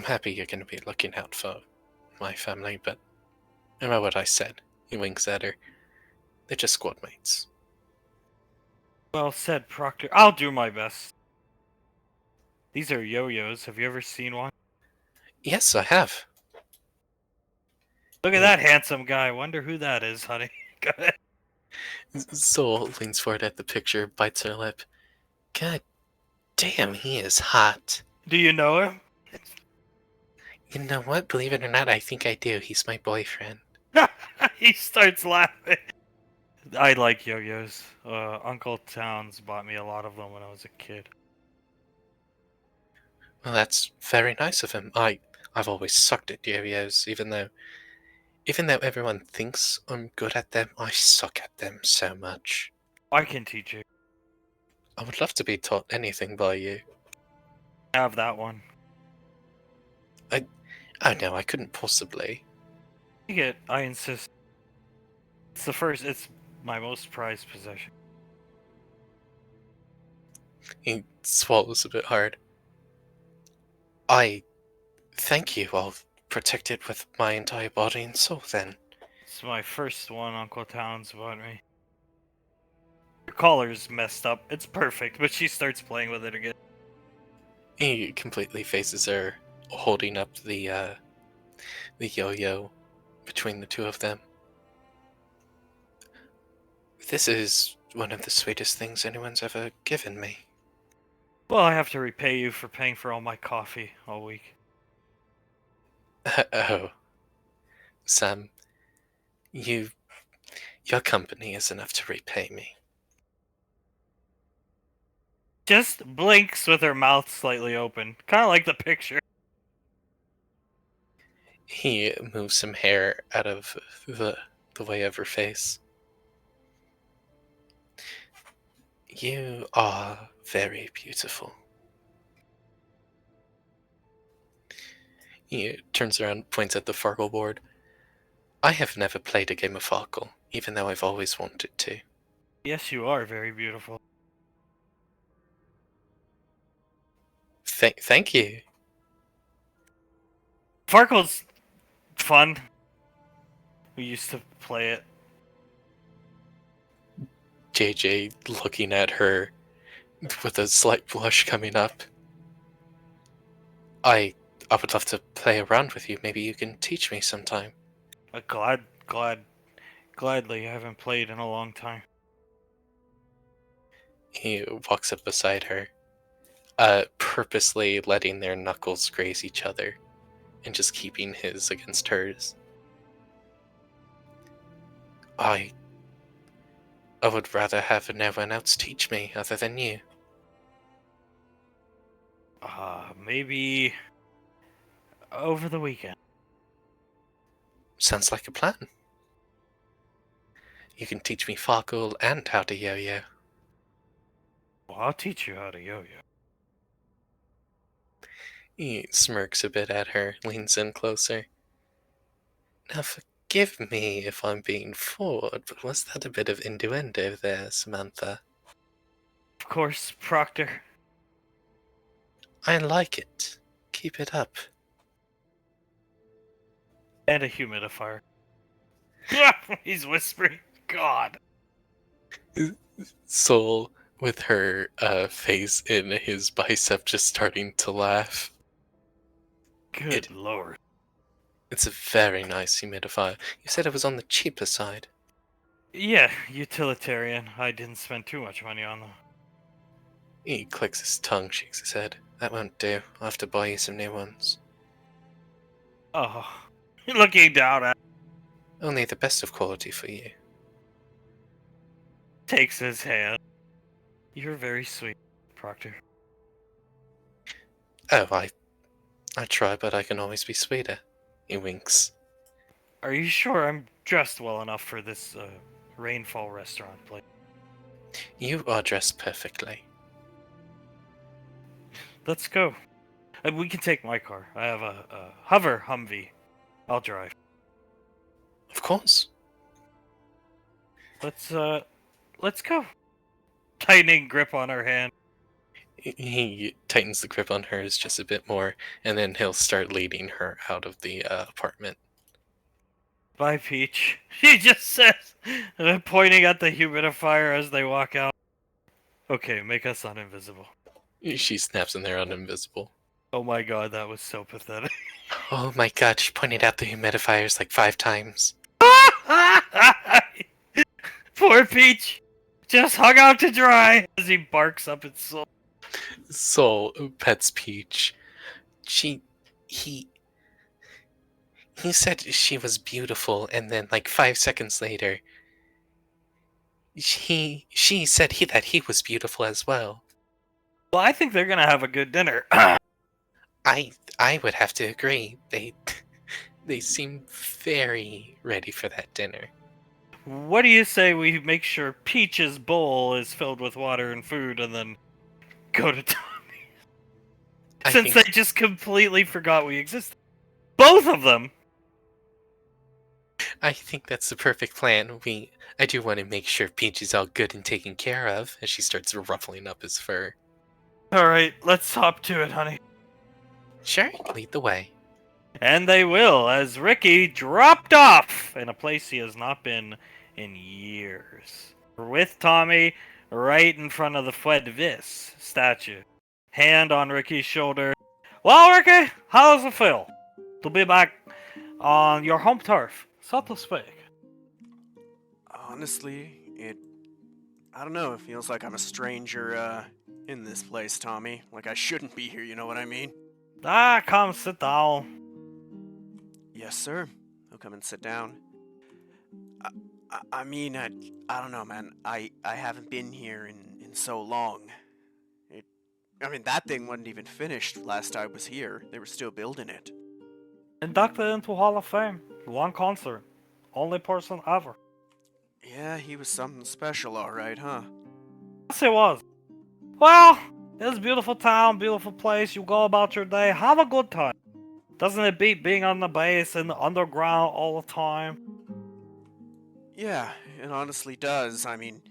happy you're going to be looking out for my family, but remember what I said. He winks at her. They're just squad mates. Well said, Proctor. I'll do my best. These are yo-yos. Have you ever seen one? Yes, I have. Look at that handsome guy. Wonder who that is, honey. Go ahead. Soul leans forward at the picture, bites her lip. God damn, he is hot. Do you know him? You know what? Believe it or not, I think I do. He's my boyfriend. He starts laughing. I like yo-yos. Uncle Towns bought me a lot of them when I was a kid. Well, that's very nice of him. I I've always sucked at yo-yos, even though everyone thinks I'm good at them, I suck at them so much. I can teach you. I would love to be taught anything by you. Have that one. Oh no, I couldn't possibly. Take it. I insist. It's my most prized possession. He swallows a bit hard. I thank you. I'll protect it with my entire body and soul then. It's my first one Uncle Towns bought me. Your collar's messed up. It's perfect, but she starts playing with it again. He completely faces her, holding up the yo-yo between the two of them. This is one of the sweetest things anyone's ever given me. Well, I have to repay you for paying for all my coffee all week. Oh, Sam, your company is enough to repay me. Just blinks with her mouth slightly open. Kind of like the picture. He moves some hair out of the way of her face. You are very beautiful. He turns around, points at the Farkle board. I have never played a game of Farkle, even though I've always wanted to. Yes, you are very beautiful. Thank you. Farkle's fun. We used to play it. JJ looking at her with a slight blush coming up. I would love to play around with you. Maybe you can teach me sometime. Gladly. I haven't played in a long time. He walks up beside her, purposely letting their knuckles graze each other and just keeping his against hers. I would rather have no one else teach me other than you. Maybe over the weekend. Sounds like a plan. You can teach me Farkle and how to yo-yo. Well, I'll teach you how to yo-yo. He smirks a bit at her, leans in closer. Now forgive me if I'm being forward, but was that a bit of innuendo there, Samantha? Of course, Proctor. I like it. Keep it up. And a humidifier. He's whispering. God. Soul, with her face in his bicep, just starting to laugh. Good lord. It's a very nice humidifier. You said it was on the cheaper side. Yeah, utilitarian. I didn't spend too much money on them. He clicks his tongue, shakes his head. That won't do. I'll have to buy you some new ones. Oh, looking down at Only the best of quality for you. takes his hand. You're very sweet, Proctor. Oh, I try, but I can always be sweeter. He winks. Are you sure I'm dressed well enough for this rainfall restaurant place? You are dressed perfectly. Let's go. We can take my car. I have a hover Humvee. I'll drive. Of course. Let's go. Tightening grip on her hand. He tightens the grip on hers just a bit more, and then he'll start leading her out of the apartment. Bye, Peach. She just says, pointing at the humidifier as they walk out. Okay, make us uninvisible. She snaps and they're uninvisible. Oh my god, that was so pathetic. Oh my god, she pointed out the humidifiers like 5 times. Poor Peach. Just hung out to dry as he barks up its soul. Soul pets Peach. He said she was beautiful, and then like 5 seconds later, she said that he was beautiful as well. Well, I think they're gonna have a good dinner. I would have to agree. They seem very ready for that dinner. What do you say we make sure Peach's bowl is filled with water and food and then go to Tommy? I Since they think just completely forgot we existed. Both of them! I think that's the perfect plan. I do want to make sure Peach is all good and taken care of as she starts ruffling up his fur. Alright, let's hop to it, honey. Sure, lead the way. And they will, as Ricky dropped off in a place he has not been in years. With Tommy right in front of the Fred Vis statue. Hand on Ricky's shoulder. Well, Ricky, how does it feel to be back on your home turf, so to speak? Honestly, I don't know, it feels like I'm a stranger, in this place, Tommy. Like I shouldn't be here, you know what I mean? Ah, come sit down. Yes, sir. He'll come and sit down. I mean, I don't know, man. I haven't been here in so long. I mean, that thing wasn't even finished last I was here. They were still building it. Inducted into Hall of Fame. One concert. Only person ever. Yeah, he was something special, alright, huh? Yes, it was. Well, it's a beautiful town, beautiful place. You go about your day, have a good time. Doesn't it beat being on the base in the underground all the time? Yeah, it honestly does. I mean,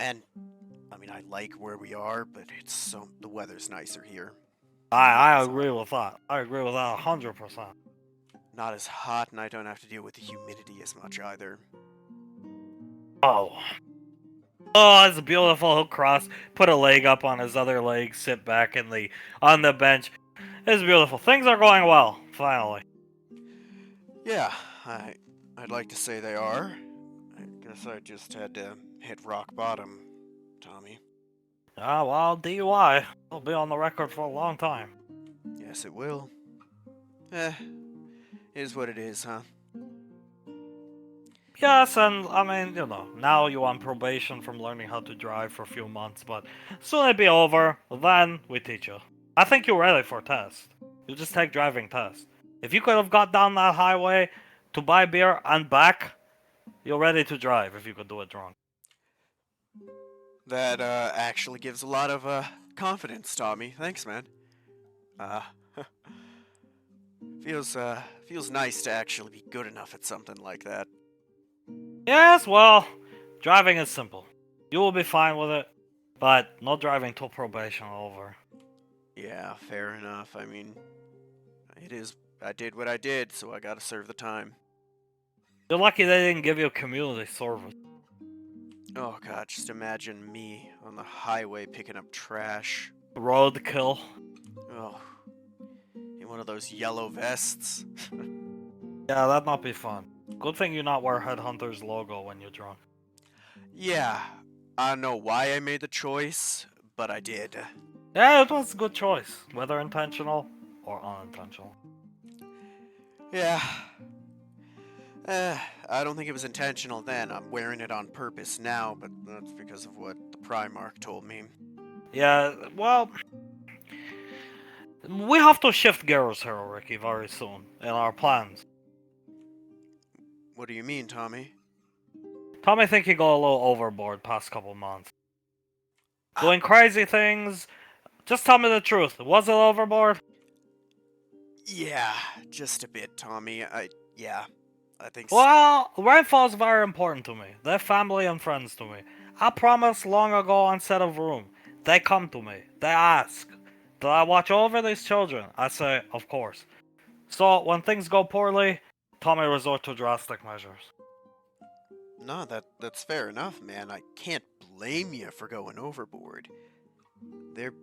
I like where we are, but the weather's nicer here. I agree with that. I agree with that 100%. Not as hot, and I don't have to deal with the humidity as much either. Oh. Oh, it's beautiful. He'll cross, put a leg up on his other leg, sit back on the bench. It's beautiful. Things are going well, finally. Yeah, I'd like to say they are. I guess I just had to hit rock bottom, Tommy. Ah, well, DUI. It'll be on the record for a long time. Yes, it will. Is what it is, huh? Yes, and I mean, now you're on probation from learning how to drive for a few months, but soon it'll be over, then we teach you. I think you're ready for a test. You just take driving test. If you could have got down that highway to buy beer and back, you're ready to drive if you could do it drunk. That actually gives a lot of confidence, Tommy. Thanks, man. Uh, feels nice to actually be good enough at something like that. Yes, well, driving is simple. You will be fine with it, but no driving till probation over. Yeah, fair enough. I mean, it is. I did what I did, so I gotta serve the time. You're lucky they didn't give you community service. Oh god, just imagine me on the highway picking up trash. Roadkill. Oh, in one of those yellow vests. Yeah, that'd not be fun. Good thing you not wear Headhunter's logo when you're drunk. Yeah, I don't know why I made the choice, but I did. Yeah, it was a good choice, whether intentional or unintentional. Yeah. I don't think it was intentional then. I'm wearing it on purpose now, but that's because of what the Primarch told me. Yeah, well, we have to shift gears here, Ricky, very soon in our plans. What do you mean, Tommy? Tommy think he got a little overboard past couple months. Doing crazy things. Just tell me the truth. Was it overboard? Yeah, just a bit, Tommy. Yeah, I think so. Well, rainfall's very important to me. They're family and friends to me. I promised long ago on set of Room. They come to me. They ask, do I watch over these children? I say, of course. So, when things go poorly, Tommy resort to drastic measures. No, that's fair enough, man. I can't blame you for going overboard. They're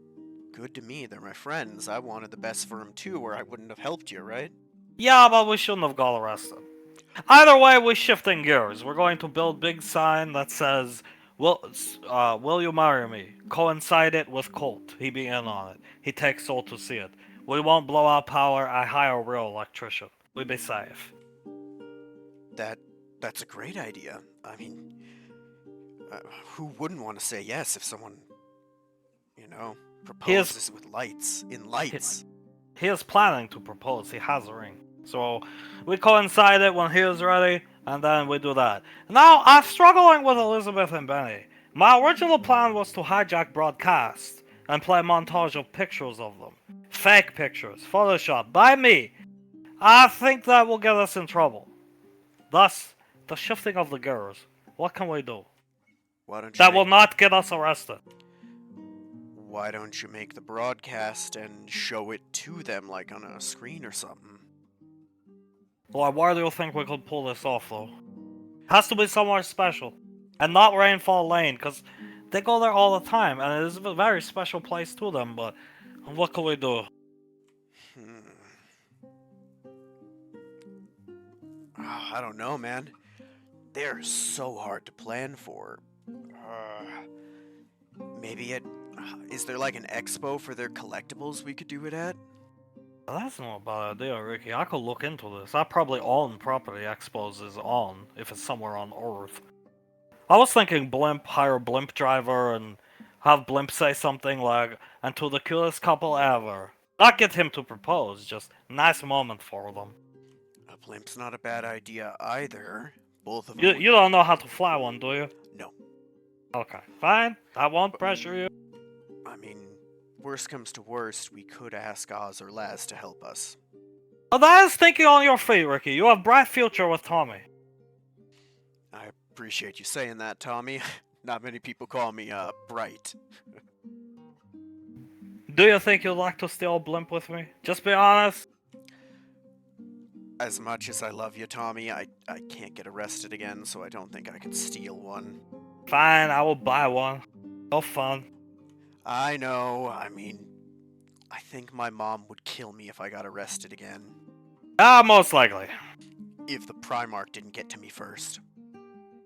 good to me. They're my friends. I wanted the best for them too, or I wouldn't have helped you, right? Yeah, but we shouldn't have got arrested. Either way, we're shifting gears. We're going to build big sign that says, will you marry me? Coincide it with Colt. He be in on it. He takes Soul to see it. We won't blow out power. I hire a real electrician. We be safe. That's a great idea. I mean, who wouldn't want to say yes if someone, proposes with lights? He is planning to propose. He has a ring. So we coincide it when he is ready, and then we do that. Now, I'm struggling with Elizabeth and Benny. My original plan was to hijack broadcast and play a montage of pictures of them. Fake pictures, Photoshop, by me. I think that will get us in trouble. Thus, the shifting of the gears. What can we do? Why don't you That make, will not get us arrested. why don't you make the broadcast and show it to them like on a screen or something? Well, where do you think we could pull this off, though? Has to be somewhere special. And not Rainfall Lane, because they go there all the time, and it is a very special place to them, but what can we do? I don't know, man. They're so hard to plan for. Maybe it... Is there like an expo for their collectibles we could do it at? That's not a bad idea, Ricky. I could look into this. I probably own property Expos is on, if it's somewhere on Earth. I was thinking Blimp, hire a Blimp driver, and have Blimp say something like, "And to the coolest couple ever." Not get him to propose, just nice moment for them. A blimp's not a bad idea either. Both of them You don't know how to fly one, do you? No. Okay, fine. I won't pressure you. I mean, worst comes to worst, we could ask Oz or Laz to help us. Oh, that is thinking on your feet, Ricky. You have bright future with Tommy. I appreciate you saying that, Tommy. Not many people call me, bright. Do you think you'd like to steal a Blimp with me? Just be honest. As much as I love you, Tommy, I can't get arrested again, so I don't think I could steal one. Fine, I will buy one. No fun. I know, I mean, I think my mom would kill me if I got arrested again. Most likely. If the Primarch didn't get to me first.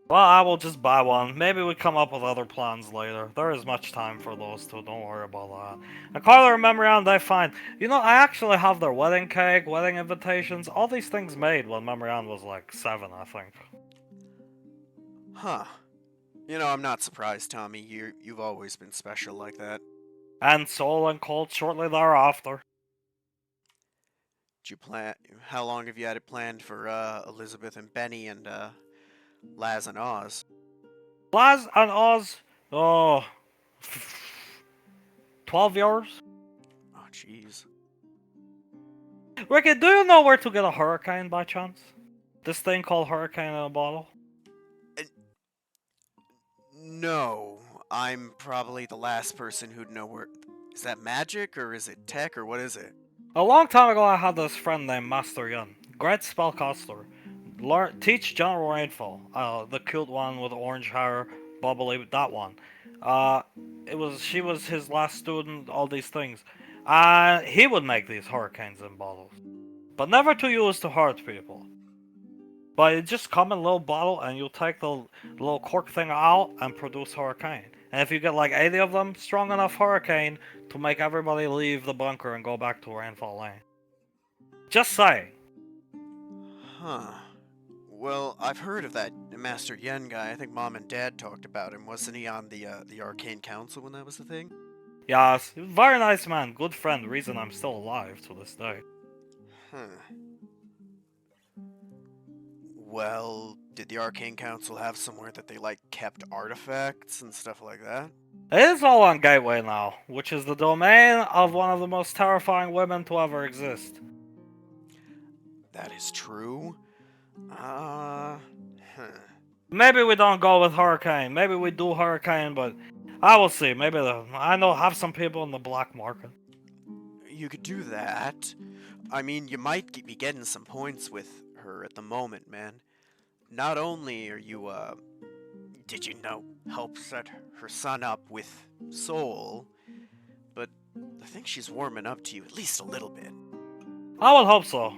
Well, I will just buy one. Maybe we come up with other plans later. There is much time for those two, don't worry about that. And Carla and Memorian, they find. You know, I actually have their wedding cake, wedding invitations, all these things made when Memorian was like 7, I think. Huh. You know, I'm not surprised, Tommy. You've always been special like that. And Soul and Colt shortly thereafter. Did you plan... How long have you had it planned for, Elizabeth and Benny and, Laz and Oz? Laz and Oz, 12 years? Oh, jeez. Ricky, do you know where to get a hurricane by chance? This thing called hurricane in a bottle? No. I'm probably the last person who'd know where... Is that magic, or is it tech, or what is it? A long time ago, I had this friend named Master Yun. Great spellcaster. Teach General Rainfall. The cute one with orange hair, bubbly, that one. She was his last student, all these things. He would make these hurricanes in bottles. But never to use to hurt people. But it just come in a little bottle, and you take the little cork thing out and produce hurricane. And if you get like 80 of them, strong enough hurricane to make everybody leave the bunker and go back to Rainfall Lane. Just saying. Huh. Well, I've heard of that Master Yen guy. I think Mom and Dad talked about him. Wasn't he on the Arcane Council when that was the thing? Yes, very nice man, good friend, reason I'm still alive to this day. Well, did the Arcane Council have somewhere that they, like, kept artifacts and stuff like that? It is all on Gateway now, which is the domain of one of the most terrifying women to ever exist. That is true. Maybe we don't go with Hurricane. Maybe we do Hurricane, but I will see. Maybe have some people in the black market. You could do that. I mean, you might be getting some points with her at the moment, man. Not only are you, did you know, help set her son up with Soul, but I think she's warming up to you at least a little bit. I would hope so.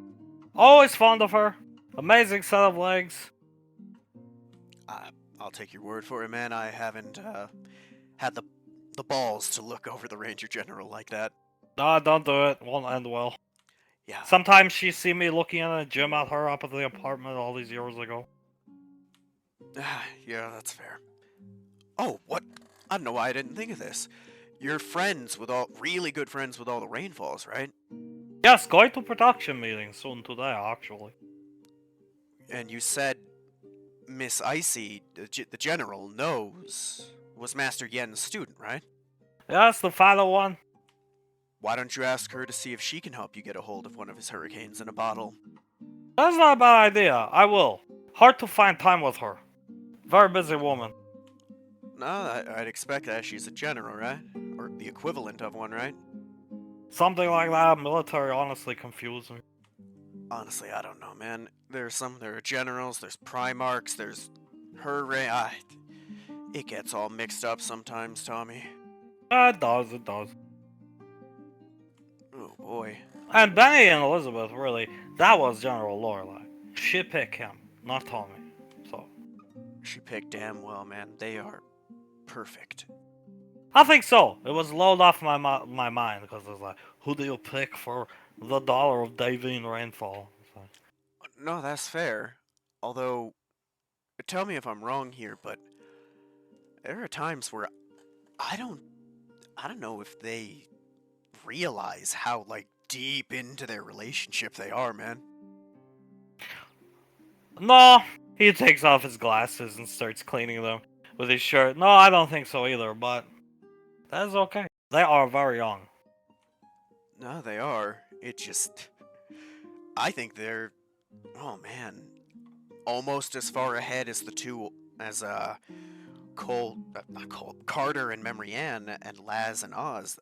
Always fond of her. Amazing set of legs. I'll take your word for it, man. I haven't, had the balls to look over the Ranger General like that. Nah, don't do it. Won't end well. Yeah. Sometimes she see me looking in a gym at her up at the apartment all these years ago. Yeah, that's fair. Oh, what? I don't know why I didn't think of this. You're really good friends with all the Rainfalls, right? Yes, going to production meeting soon today, actually. And you said Miss Icy, the general, was Master Yen's student, right? Yes, the final one. Why don't you ask her to see if she can help you get a hold of one of his hurricanes in a bottle? That's not a bad idea. I will. Hard to find time with her. Very busy woman. No, I'd expect that. She's a general, right? Or the equivalent of one, right? Something like that. Military honestly confusing. Honestly, I don't know, man. There are generals, there's Primarchs, there's hurrah. It gets all mixed up sometimes, Tommy. It does, it does. Oh boy. And Benny and Elizabeth, really, that was General Lorelai. She picked him, not Tommy. So, She picked damn well, man. They are perfect. I think so. It was low off my mind because it was like, who do you pick for the dollar of Davine Rainfall? So, No, that's fair. Although, tell me if I'm wrong here, but there are times where I don't I don't know if they realize how like deep into their relationship they are, man. no, he takes off his glasses and starts cleaning them with his shirt. No, I don't think so either, but that's okay. They are very young. No, they are. It just I think they're oh man, almost as far ahead as the two as not Cole, Carter and Marianne and Laz and Oz.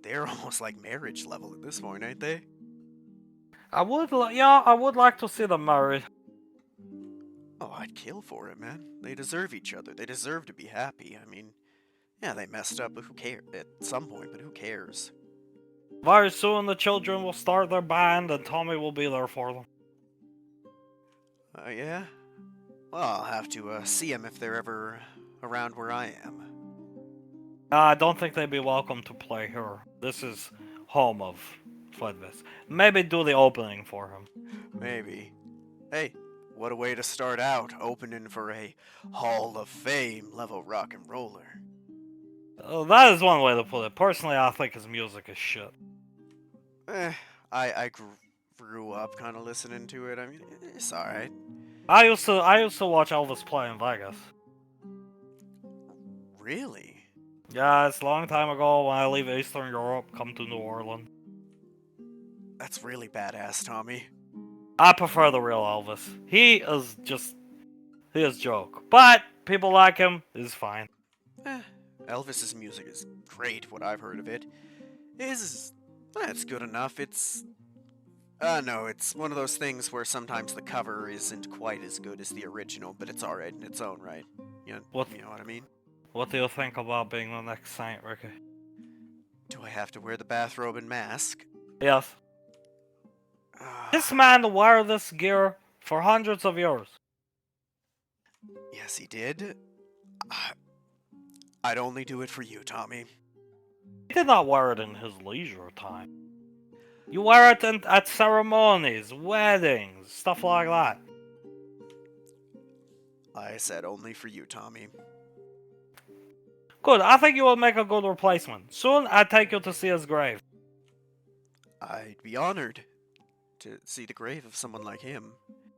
They're almost like marriage level at this point, ain't they? I would like to see them married. Oh, I'd kill for it, man. They deserve each other. They deserve to be happy. I mean, yeah, they messed up, but who cares? At some point, but who cares? Very soon the children will start their band and Tommy will be there for them. Yeah? Well, I'll have to see them if they're ever around where I am. I don't think they'd be welcome to play here. This is home of Fledvis. Maybe do the opening for him. Maybe. Hey, what a way to start out, opening for a Hall of Fame level rock and roller. That is one way to put it. Personally, I think his music is shit. Eh, I grew up kind of listening to it. I mean, it's alright. I used to watch Elvis play in Vegas. Really? Yeah, it's a long time ago when I leave Eastern Europe, come to New Orleans. That's really badass, Tommy. I prefer the real Elvis. He is joke. But people like him is fine. Elvis's music is great, what I've heard of it. It's good enough. No, it's one of those things where sometimes the cover isn't quite as good as the original, but it's alright in its own right. You know what I mean? What do you think about being the next Saint, Ricky? Do I have to wear the bathrobe and mask? Yes. This man wore this gear for hundreds of years. Yes, he did. I'd only do it for you, Tommy. He did not wear it in his leisure time. You wear it at ceremonies, weddings, stuff like that. I said only for you, Tommy. Good, I think you will make a good replacement. Soon, I take you to see his grave. I'd be honored to see the grave of someone like him.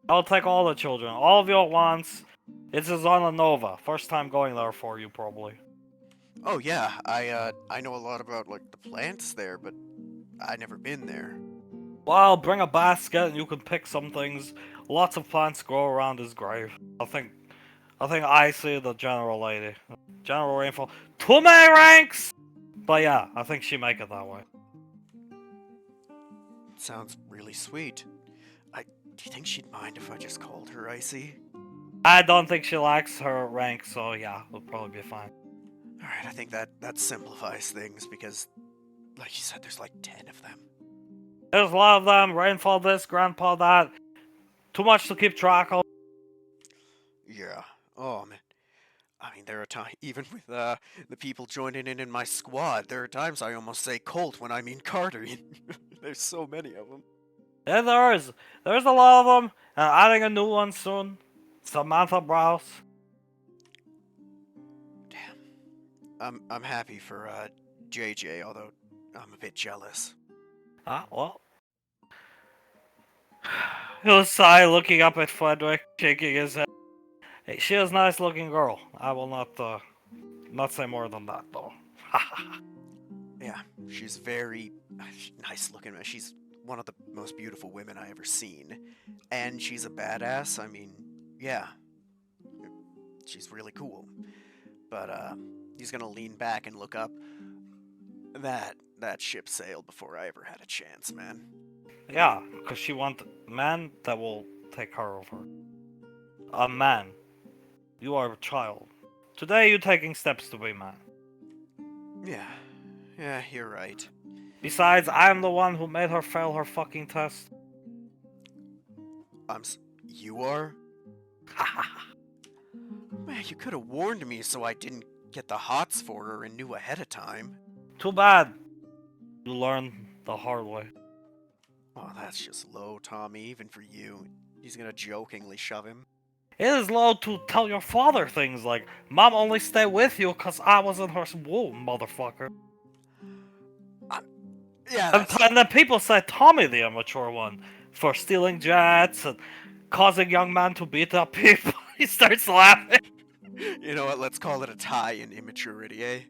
I'll take all the children, all of you at once. It's a Zona Nova. First time going there for you, probably. Oh yeah, I know a lot about like the plants there, but I never been there. Well, bring a basket and you can pick some things. Lots of plants grow around his grave. I think I see the general lady. General Rainfall. Too many ranks! But yeah, I think she make it that way. Sounds really sweet. Do you think she'd mind if I just called her Icy? I don't think she likes her rank, so yeah, we'll probably be fine. Alright, I think that simplifies things because, like you said, there's like 10 of them. There's a lot of them. Rainfall this, Grandpa that. Too much to keep track of. Yeah. Oh, man. I mean, there are times, even with the people joining in my squad, there are times I almost say Colt when I mean Carter. There's so many of them. Yeah, there is. There's a lot of them. And adding a new one soon. Samantha Browse. Damn. I'm happy for JJ, although I'm a bit jealous. Ah, well. He'll sigh, looking up at Frederick, shaking his head. Hey, she is a nice looking girl. I will not say more than that, though. Yeah, she's very nice looking. She's one of the most beautiful women I ever seen. And she's a badass. I mean, yeah, she's really cool. But he's gonna lean back and look up. That ship sailed before I ever had a chance, man. Yeah, because she wants a man that will take her over. A man. You are a child. Today you're taking steps to be man. Yeah, yeah, you're right. Besides, I'm the one who made her fail her fucking test. You are? Man, you could have warned me so I didn't get the hots for her and knew ahead of time. Too bad. You learn the hard way. Oh, that's just low, Tommy, even for you. He's gonna jokingly shove him. It is low to tell your father things like, Mom only stayed with you because I was in her womb, motherfucker. Yeah, that's... And then people say Tommy the immature one for stealing jets and causing young men to beat up people. He starts laughing. You know what, let's call it a tie in immaturity, eh?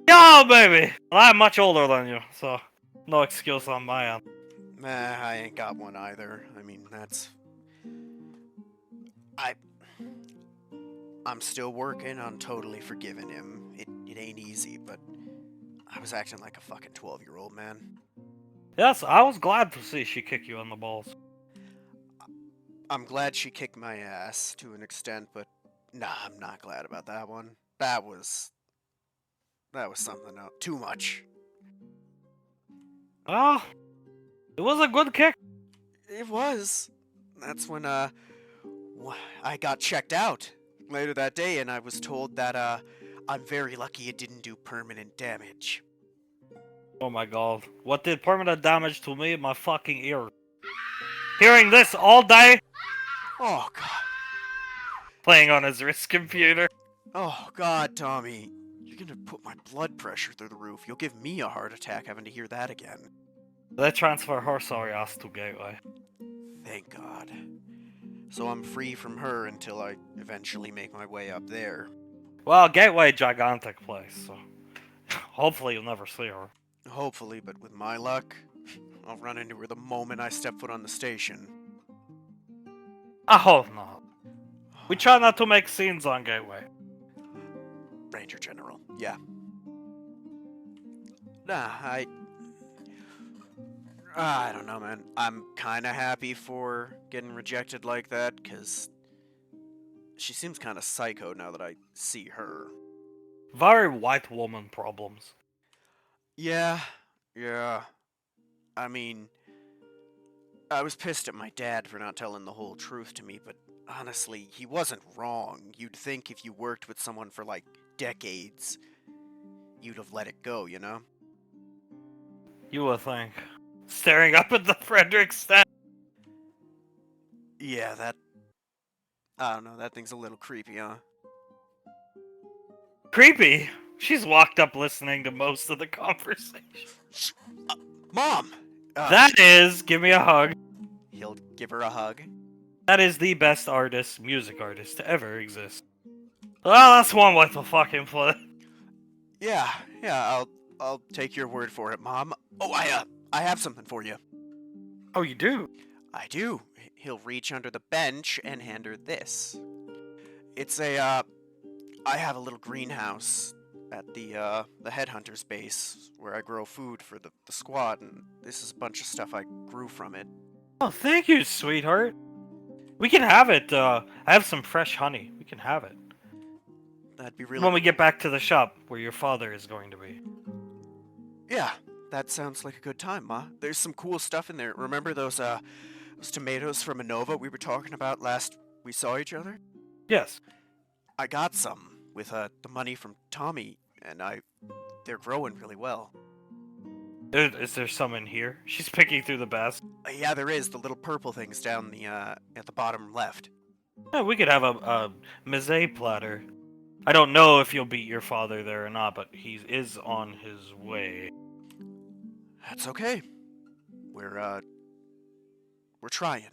Yo, baby! I'm much older than you, so no excuse on my end. Nah, I ain't got one either. I mean, that's... I'm still working on totally forgiving him. It ain't easy, but I was acting like a fucking 12-year-old, man. Yes, I was glad to see she kick you in the balls. I'm glad she kicked my ass to an extent, but nah, I'm not glad about that one. That was something else. Too much. Ah, it was a good kick. It was. That's when I got checked out later that day, and I was told that I'm very lucky it didn't do permanent damage. Oh my god. What did permanent damage to me? My fucking ear. Hearing this all day, Oh god. playing on his wrist computer. Oh god, Tommy. You're gonna put my blood pressure through the roof. You'll give me a heart attack having to hear that again. They transfer her sorry ass to Gateway. Thank God. So I'm free from her until I eventually make my way up there. Well, Gateway gigantic place, so hopefully you'll never see her. Hopefully, but with my luck, I'll run into her the moment I step foot on the station. I hope not. We try not to make scenes on Gateway. Ranger General, yeah. Nah, I don't know, man. I'm kinda happy for getting rejected like that, because she seems kinda psycho now that I see her. Very white woman problems. Yeah. I mean, I was pissed at my dad for not telling the whole truth to me, but honestly, he wasn't wrong. You'd think if you worked with someone for like decades, you'd have let it go, you know? You would think. Staring up at the Frederick stand. Yeah, I don't know, that thing's a little creepy, huh? Creepy. She's walked up listening to most of the conversation. Mom! That is, give me a hug. He'll give her a hug. That is the best music artist to ever exist. Well, that's one way to fucking put it. Yeah, I'll take your word for it, Mom. Oh, I have something for you. Oh, you do? I do. He'll reach under the bench and hand her this. It's I have a little greenhouse at the headhunter's base where I grow food for the squad, and this is a bunch of stuff I grew from it. Oh, thank you, sweetheart. We can have it. I have some fresh honey. We can have it. That'd be really... When we get back to the shop where your father is going to be. Yeah, that sounds like a good time, Ma. There's some cool stuff in there. Remember those tomatoes from Inova we were talking about last we saw each other? Yes. I got some with the money from Tommy, and they're growing really well. Is there some in here? She's picking through the basket. Yeah, there is. The little purple things down the at the bottom left. Yeah, we could have a meze platter. I don't know if you'll beat your father there or not, but he is on his way. That's okay. we're trying.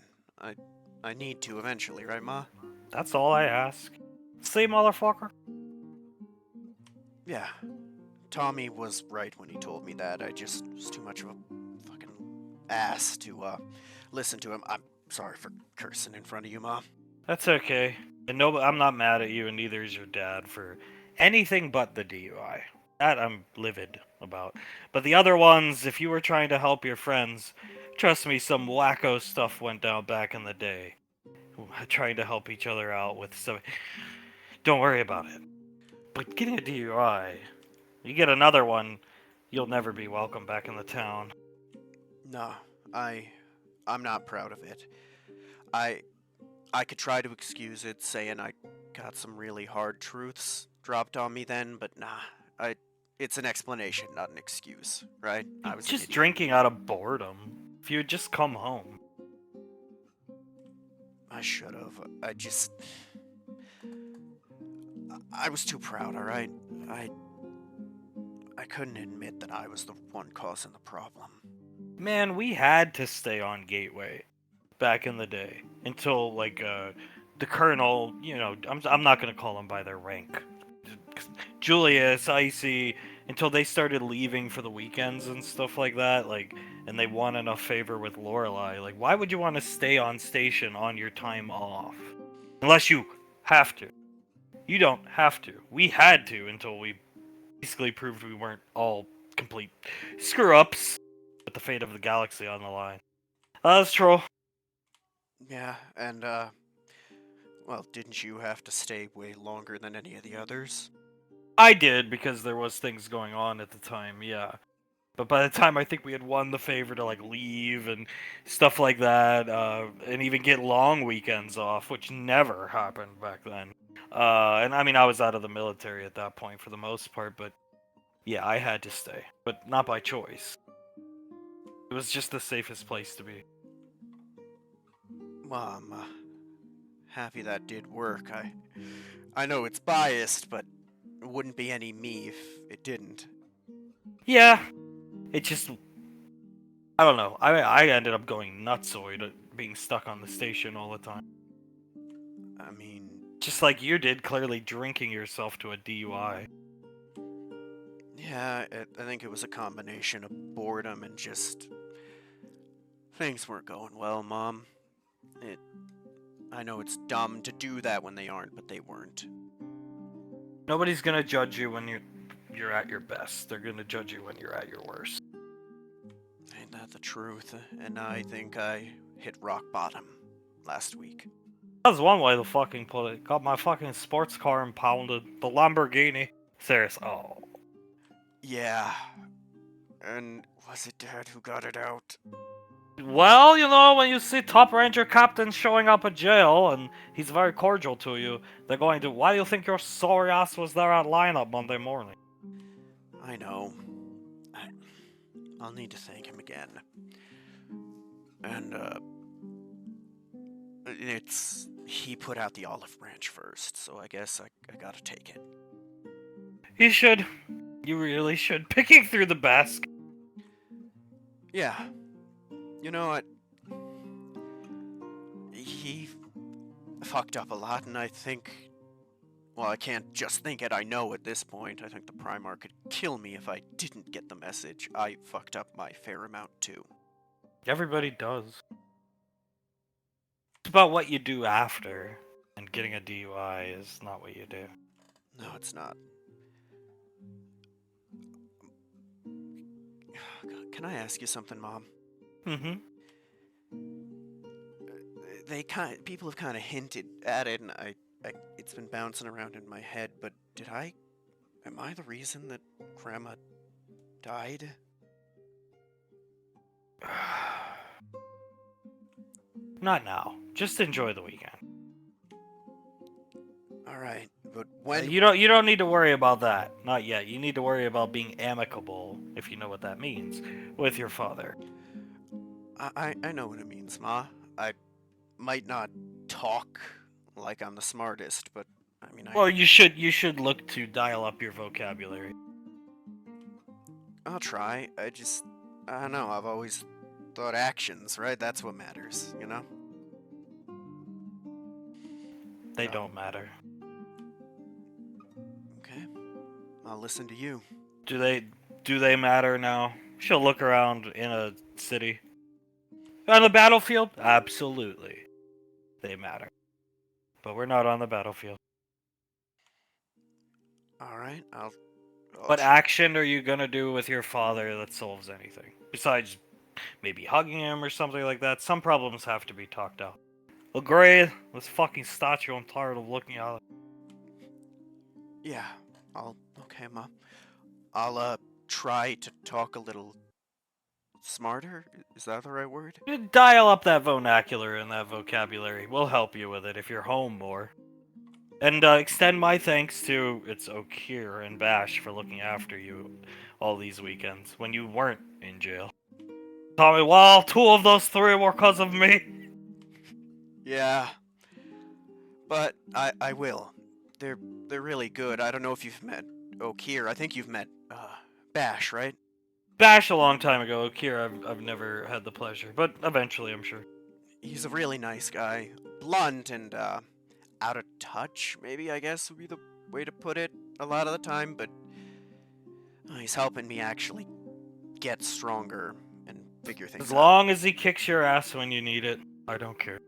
I need to eventually, right, Ma? That's all I ask. See, motherfucker? Yeah. Tommy was right when he told me that. I just was too much of a fucking ass to listen to him. I'm sorry for cursing in front of you, Ma. That's okay. And no, I'm not mad at you, and neither is your dad for anything but the DUI. That I'm livid about. But the other ones, if you were trying to help your friends, trust me, some wacko stuff went down back in the day. Trying to help each other out with some. Don't worry about it. But getting a DUI, you get another one, you'll never be welcome back in the town. No, I'm not proud of it. I I could try to excuse it, saying I got some really hard truths dropped on me then, but nah. It's an explanation, not an excuse, right? I was an Just idiot. drinking out of boredom. If you had just come home. I should have. I was too proud, all right? I couldn't admit that I was the one causing the problem. Man, we had to stay on Gateway back in the day until the colonel. I'm not gonna call them by their rank. Julius, Icy, until they started leaving for the weekends and stuff like that. And they won enough favor with Lorelai. Like, why would you want to stay on station on your time off? Unless you have to. You don't have to. We had to until we basically proved we weren't all complete screw ups with the fate of the galaxy on the line. That's true. Yeah, and well, didn't you have to stay way longer than any of the others? I did because there was things going on at the time, yeah. But by the time I think we had won the favor to leave and stuff like that, and even get long weekends off, which never happened back then. And I mean, I was out of the military at that point for the most part, but yeah, I had to stay, but not by choice. It was just the safest place to be. Well, I'm happy that did work. I know it's biased, but it wouldn't be any me if it didn't. Yeah, it just I don't know. I ended up going nutsoid, being stuck on the station all the time. I mean, Just like you did, clearly drinking yourself to a DUI. yeah, I think it was a combination of boredom and just things weren't going well, Mom. I know it's dumb to do that when they aren't, but they weren't. Nobody's gonna judge you when you're at your best. They're gonna judge you when you're at your worst. Ain't that the truth? And I think I hit rock bottom last week. That's one way to fucking put it. Got my fucking sports car impounded. The Lamborghini. Serious. Oh. Yeah. And was it Dad who got it out? Well, when you see Top Ranger Captain showing up at jail and he's very cordial to you, they're going to, why do you think your sorry ass was there at lineup Monday morning? I know. I'll need to thank him again. And, he put out the olive branch first, so I guess I gotta take it. You should. You really should. Picking through the basket. Yeah. You know what? He fucked up a lot, and I think... Well, I can't just think it, I know at this point. I think the Primarch could kill me if I didn't get the message. I fucked up my fair amount, too. Everybody does. It's about what you do after, and getting a DUI is not what you do. No, it's not. Can I ask you something, Mom? Mm-hmm. People have kind of hinted at it, and it's been bouncing around in my head, but am I the reason that Grandma died? Not now. Just enjoy the weekend. Alright, but when... You don't need to worry about that. Not yet. You need to worry about being amicable, if you know what that means, with your father. I know what it means, Ma. I might not talk like I'm the smartest, but I mean, Well, you should look to dial up your vocabulary. I'll try. I don't know, I've always thought actions, right? That's what matters, you know? They don't matter. Okay. I'll listen to you. Do they matter now? She'll look around in a city. On the battlefield? Absolutely. They matter. But we're not on the battlefield. Alright, What action are you gonna do with your father that solves anything? Besides maybe hugging him or something like that? Some problems have to be talked out. Agreed. This fucking statue, I'm tired of looking at it. Yeah, okay, Mom. I'll try to talk a little smarter. Is that the right word? You dial up that vernacular and that vocabulary. We'll help you with it if you're home more. And extend my thanks to it's Okir and Bash for looking after you all these weekends when you weren't in jail. Tommy, well, 2 of those 3 were because of me. Yeah. But I will. They're really good. I don't know if you've met Okir. I think you've met Bash, right? Bash a long time ago. Okir, I've never had the pleasure, but eventually, I'm sure. He's a really nice guy. Blunt and out of touch, maybe, I guess would be the way to put it a lot of the time, but he's helping me actually get stronger and figure things As out. long as he kicks your ass when you need it, I don't care.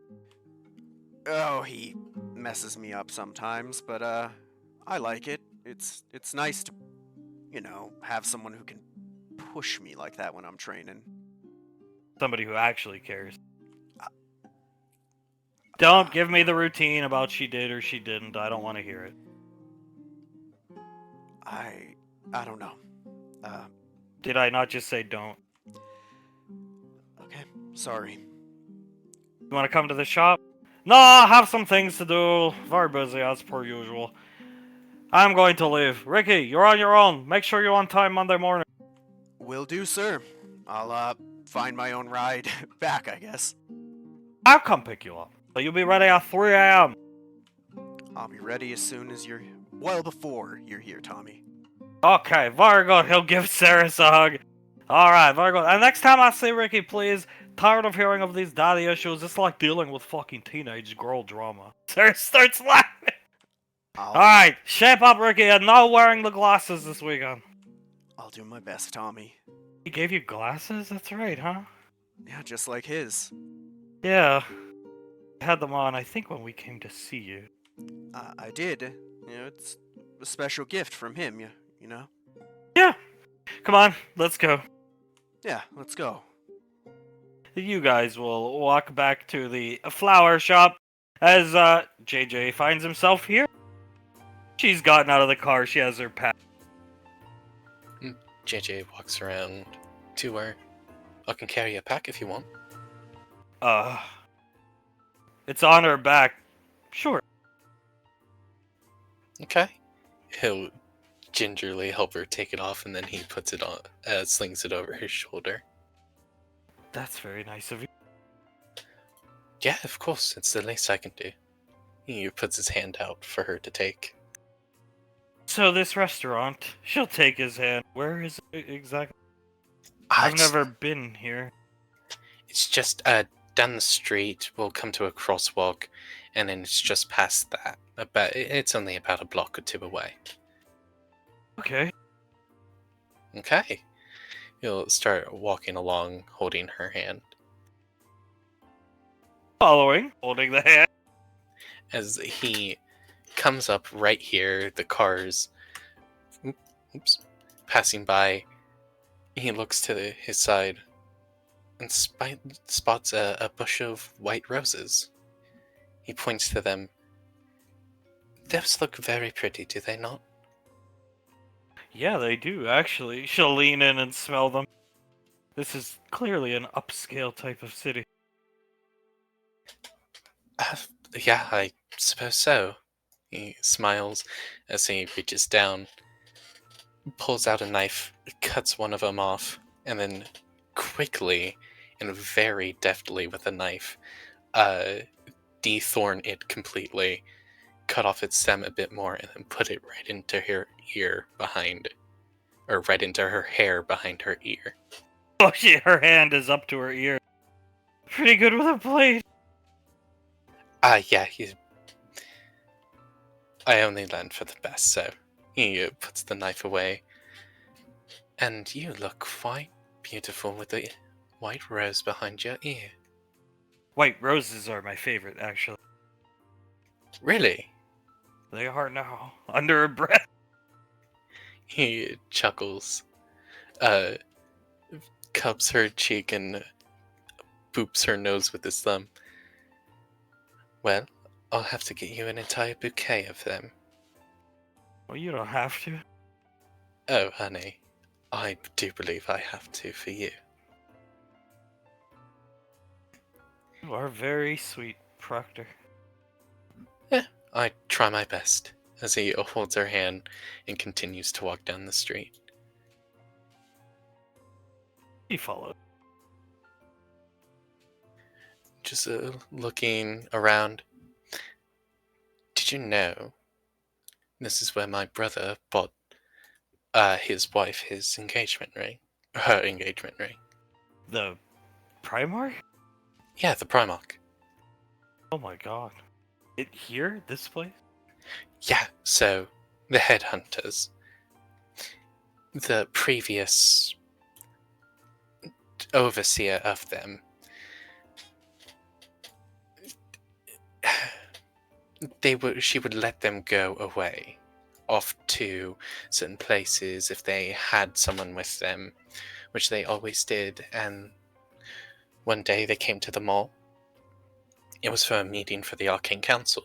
Oh, he messes me up sometimes, but I like it. It's nice to, have someone who can push me like that when I'm training. Somebody who actually cares. Don't give me the routine about she did or she didn't. I don't want to hear it. I don't know. Did I not just say don't? Okay, sorry. You want to come to the shop? No, I have some things to do. Very busy as per usual. I'm going to leave. Ricky, you're on your own. Make sure you're on time Monday morning. Will do, sir. I'll find my own ride back, I guess. I'll come pick you up. So you'll be ready at 3 a.m. I'll be ready as soon as before you're here, Tommy. Okay, very good. He'll give Ceres a hug. Alright, very good. And next time I see Ricky, please, tired of hearing of these daddy issues. It's like dealing with fucking teenage girl drama. Ceres starts laughing. Alright, shape up, Ricky, and no wearing the glasses this weekend. I'll do my best, Tommy. He gave you glasses? That's right, huh? Yeah, just like his. Yeah. I had them on, I think, when we came to see you. I did. It's a special gift from him, you know? Yeah. Come on, let's go. Yeah, let's go. You guys will walk back to the flower shop as JJ finds himself here. She's gotten out of the car. She has her pack. JJ walks around to her. I can carry a pack if you want. It's on her back. Sure. Okay. He'll gingerly help her take it off, and then he puts it on, slings it over his shoulder. That's very nice of you. Yeah, of course. It's the least I can do. He puts his hand out for her to take. So this restaurant, she'll take his hand. Where is it exactly? I've never been here. It's just down the street. We'll come to a crosswalk, and then it's just past that. It's only about a block or 2 away. Okay. Okay. He'll start walking along, holding her hand. Following, holding the hand. As he comes up right here, the cars, passing by, he looks to his side and spots a bush of white roses. He points to them. Those look very pretty, do they not? Yeah, they do, actually. She'll lean in and smell them. This is clearly an upscale type of city. Yeah, I suppose so. He smiles as he reaches down, pulls out a knife, cuts one of them off, and then quickly and very deftly with a knife, dethorn it completely, cut off its stem a bit more, and then put it right into her ear behind, or right into her hair behind her ear. Oh, her hand is up to her ear. Pretty good with a blade. Yeah, I only learned for the best, so he puts the knife away. And you look quite beautiful with the white rose behind your ear. White roses are my favorite, actually. Really? They are now. Under her breath. He chuckles, cups her cheek and boops her nose with his thumb. Well, I'll have to get you an entire bouquet of them. Well, you don't have to. Oh, honey, I do believe I have to for you. You are very sweet, Proctor. I try my best, as he holds her hand and continues to walk down the street. He followed. Just looking around. Did you know this is where my brother bought his wife his engagement ring? Her engagement ring. The Primarch? Yeah, the Primarch. Oh my god. It here? This place? Yeah, so the headhunters, the previous overseer of them, she would let them go away, off to certain places if they had someone with them, which they always did. And one day they came to the mall. It was for a meeting for the Arcane Council.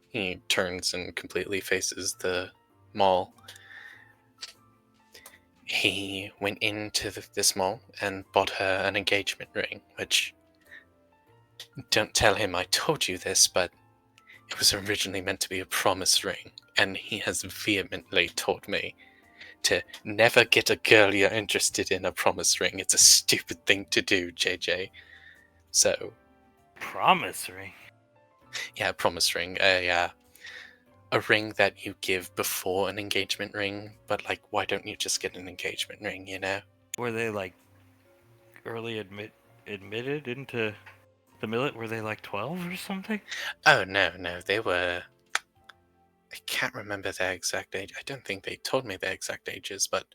He turns and completely faces the mall. He went into this mall and bought her an engagement ring, which, don't tell him I told you this, but it was originally meant to be a promise ring, and he has vehemently told me to never get a girl you're interested in a promise ring. It's a stupid thing to do, JJ. So, Promise ring? yeah, promise ring. A ring that you give before an engagement ring, but like, why don't you just get an engagement ring, you know? Were they like early admitted into the millet? Were they like 12 or something? Oh, no, they were... I can't remember their exact age. I don't think they told me their exact ages, but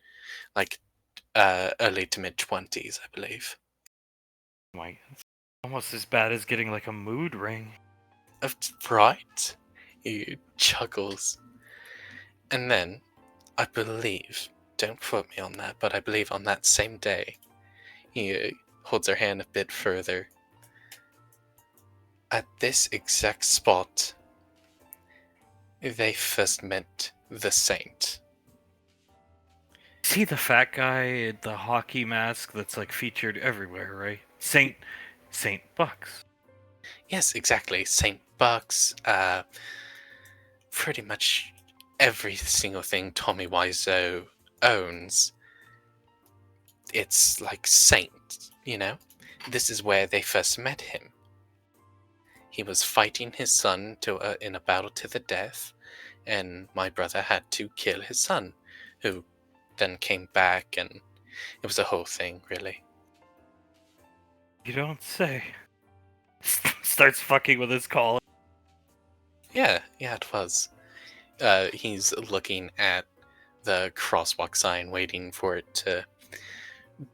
like early to mid-20s, I believe. Like, it's almost as bad as getting like a mood ring. Right? He chuckles. And then, I believe, don't quote me on that, but I believe on that same day, he holds her hand a bit further. At this exact spot, they first met the Saint. Is he the fat guy in the hockey mask that's like featured everywhere, right? Saint Bucks. Yes, exactly. Saint Bucks, pretty much every single thing Tommy Wiseau owns. It's like Saint, you know? This is where they first met him. He was fighting his son in a battle to the death, and my brother had to kill his son, who then came back, and it was a whole thing, really. You don't say. Starts fucking with his collar. Yeah, it was. He's looking at the crosswalk sign, waiting for it to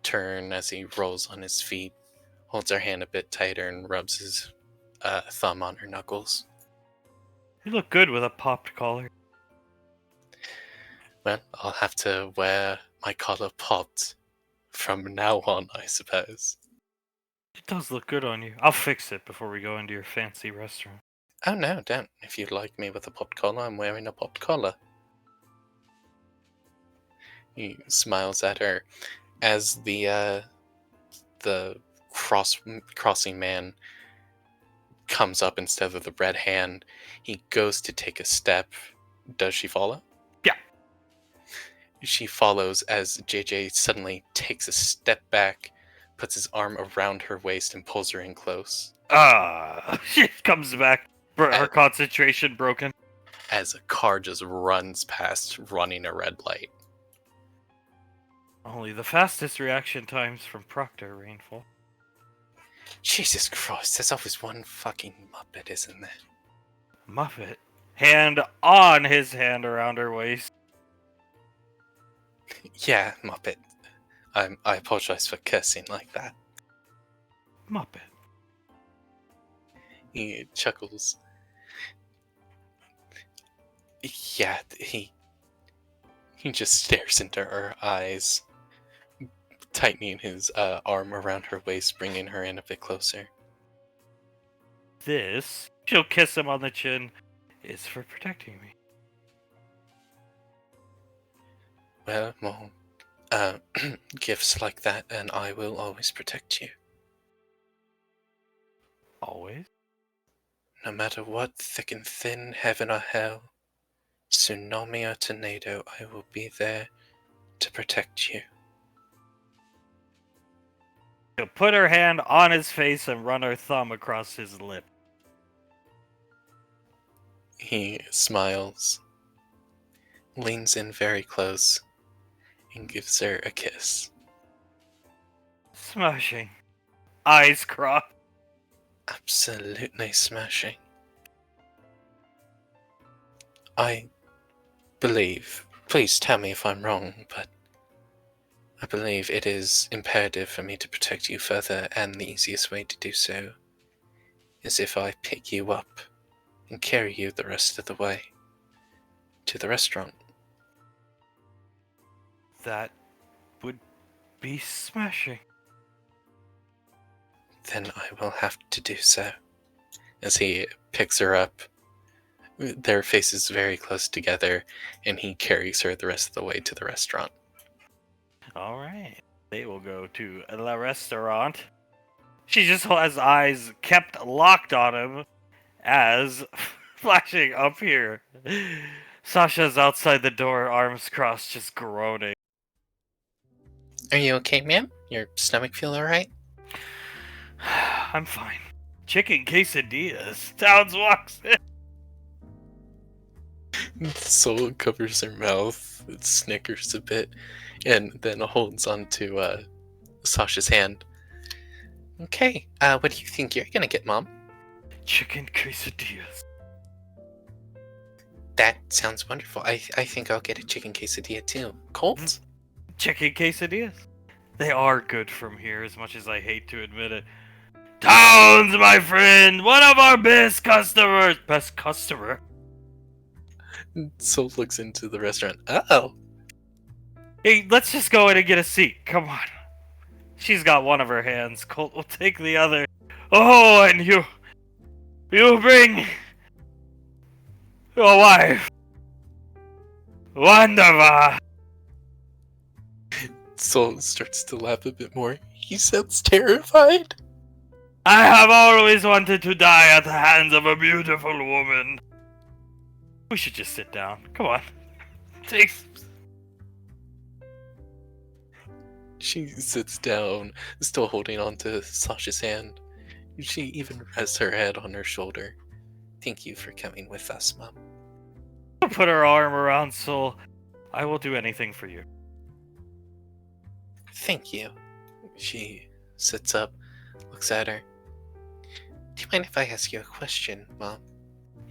turn as he rolls on his feet, holds her hand a bit tighter, and rubs his thumb on her knuckles. You look good with a popped collar. Well, I'll have to wear my collar popped from now on, I suppose. It does look good on you. I'll fix it before we go into your fancy restaurant. Oh no, don't. If you'd like me with a popped collar, I'm wearing a popped collar. He smiles at her as the crossing man comes up instead of the red hand. He goes to take a step. Does she follow? Yeah. She follows as JJ suddenly takes a step back, puts his arm around her waist, and pulls her in close. She comes back. Her concentration broken. As a car just runs past, running a red light. Only the fastest reaction times from Proctor, Rainfall. Jesus Christ, there's always one fucking Muppet, isn't there? Muppet. Hand on his hand around her waist. Yeah, Muppet. I apologize for cursing like that. Muppet. He chuckles. Yeah, he just stares into her eyes, tightening his arm around her waist, bringing her in a bit closer. This, she'll kiss him on the chin, is for protecting me. Well, Mom, gifts like that, and I will always protect you. Always? No matter what, thick and thin, heaven or hell, tsunami or tornado, I will be there to protect you. She'll put her hand on his face and run her thumb across his lip. He smiles, leans in very close, and gives her a kiss. Smashing. Eyes crossed. Absolutely smashing. I believe, please tell me if I'm wrong, but I believe it is imperative for me to protect you further, and the easiest way to do so is if I pick you up and carry you the rest of the way to the restaurant. That would be smashing. Then I will have to do so. As he picks her up, their faces very close together, and he carries her the rest of the way to the restaurant. Alright. They will go to La Restaurant. She just has eyes kept locked on him as flashing up here. Sasha's outside the door, arms crossed, just groaning. Are you okay, ma'am? Your stomach feel alright? I'm fine. Chicken quesadillas. Towns walks in. Soul covers her mouth, snickers a bit, and then holds onto Sasha's hand. Okay, what do you think you're gonna get, Mom? Chicken quesadillas. That sounds wonderful. I think I'll get a chicken quesadilla too. Colt? Chicken quesadillas. They are good from here, as much as I hate to admit it. Towns, my friend! One of our best customers! Best customer? Soul looks into the restaurant. Oh! Hey, let's just go in and get a seat. Come on. She's got one of her hands. Colt will take the other. Oh, and you bring your wife. Wonderful. Soul starts to laugh a bit more. He sounds terrified. I have always wanted to die at the hands of a beautiful woman. We should just sit down. Come on. Takes. She sits down, still holding on to Sasha's hand. She even rests her head on her shoulder. Thank you for coming with us, Mom. Put her arm around Soul. I will do anything for you. Thank you. She sits up, looks at her. Do you mind if I ask you a question, Mom?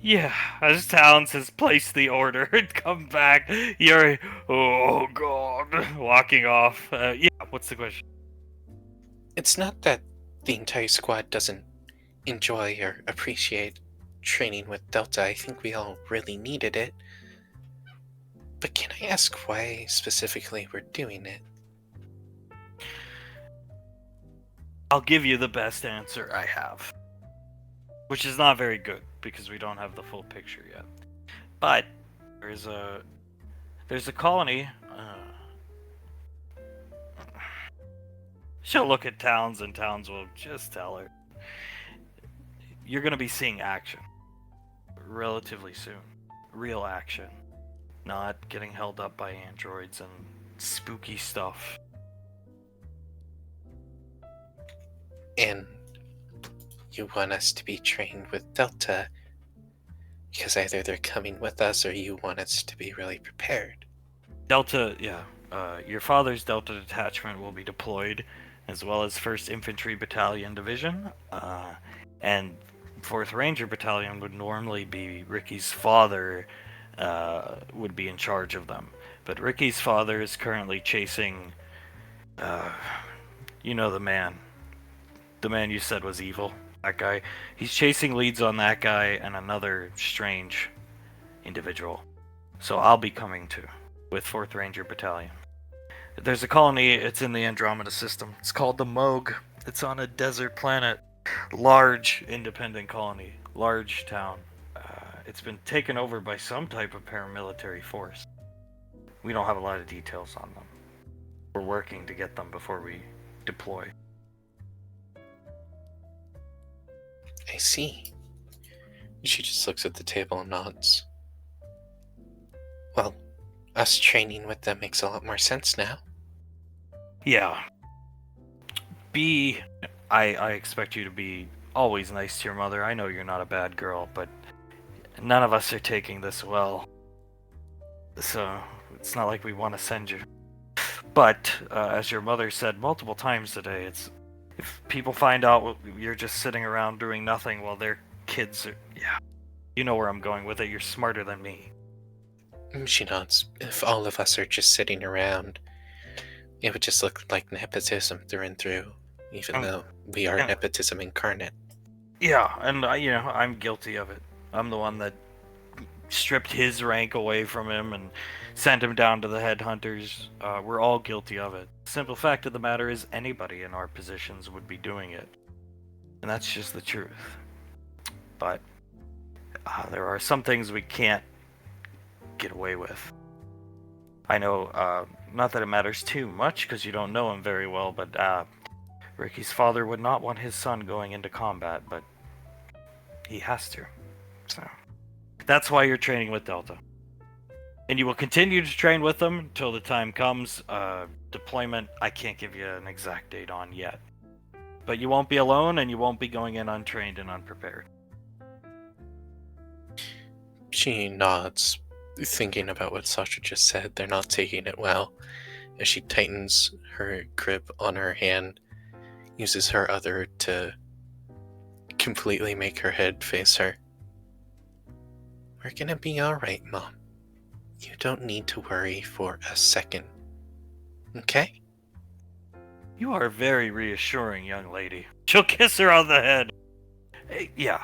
Yeah, as Towns has placed the order and come back, you're, oh god, walking off. Yeah, what's the question? It's not that the entire squad doesn't enjoy or appreciate training with Delta. I think we all really needed it. But can I ask why specifically we're doing it? I'll give you the best answer I have. Which is not very good, because we don't have the full picture yet. But there's a colony. She'll look at Towns, and Towns will just tell her. You're going to be seeing action. Relatively soon. Real action. Not getting held up by androids and spooky stuff. And you want us to be trained with Delta because either they're coming with us or you want us to be really prepared. Delta, yeah. Your father's Delta detachment will be deployed, as well as 1st Infantry Battalion Division, and 4th Ranger Battalion would normally be Ricky's father, would be in charge of them. But Ricky's father is currently chasing, you know, the man you said was evil. That guy. He's chasing leads on that guy and another strange individual. So I'll be coming too, with 4th Ranger Battalion. There's a colony, it's in the Andromeda system. It's called the Moog. It's on a desert planet. Large independent colony. Large town. It's been taken over by some type of paramilitary force. We don't have a lot of details on them. We're working to get them before we deploy. I see. She just looks at the table and nods. Well, us training with them makes a lot more sense now. Yeah. I expect you to be always nice to your mother. I know you're not a bad girl, but none of us are taking this well. So, it's not like we want to send you. But, as your mother said multiple times today, if people find out you're just sitting around doing nothing while their kids are... Yeah. You know where I'm going with it. You're smarter than me. She nods. If all of us are just sitting around, it would just look like nepotism through and through, even though we are nepotism incarnate. Yeah, and I'm guilty of it. I'm the one that stripped his rank away from him and sent him down to the headhunters. We're all guilty of it. The simple fact of the matter is anybody in our positions would be doing it. And that's just the truth. But there are some things we can't get away with. I know, not that it matters too much because you don't know him very well, but Ricky's father would not want his son going into combat, but he has to. So that's why you're training with Delta. And you will continue to train with them until the time comes. Deployment, I can't give you an exact date on yet. But you won't be alone, and you won't be going in untrained and unprepared. She nods, thinking about what Sasha just said. They're not taking it well. As she tightens her grip on her hand, uses her other to completely make her head face her. We're gonna be alright, Mom. You don't need to worry for a second. Okay? You are very reassuring, young lady. She'll kiss her on the head. Hey, yeah.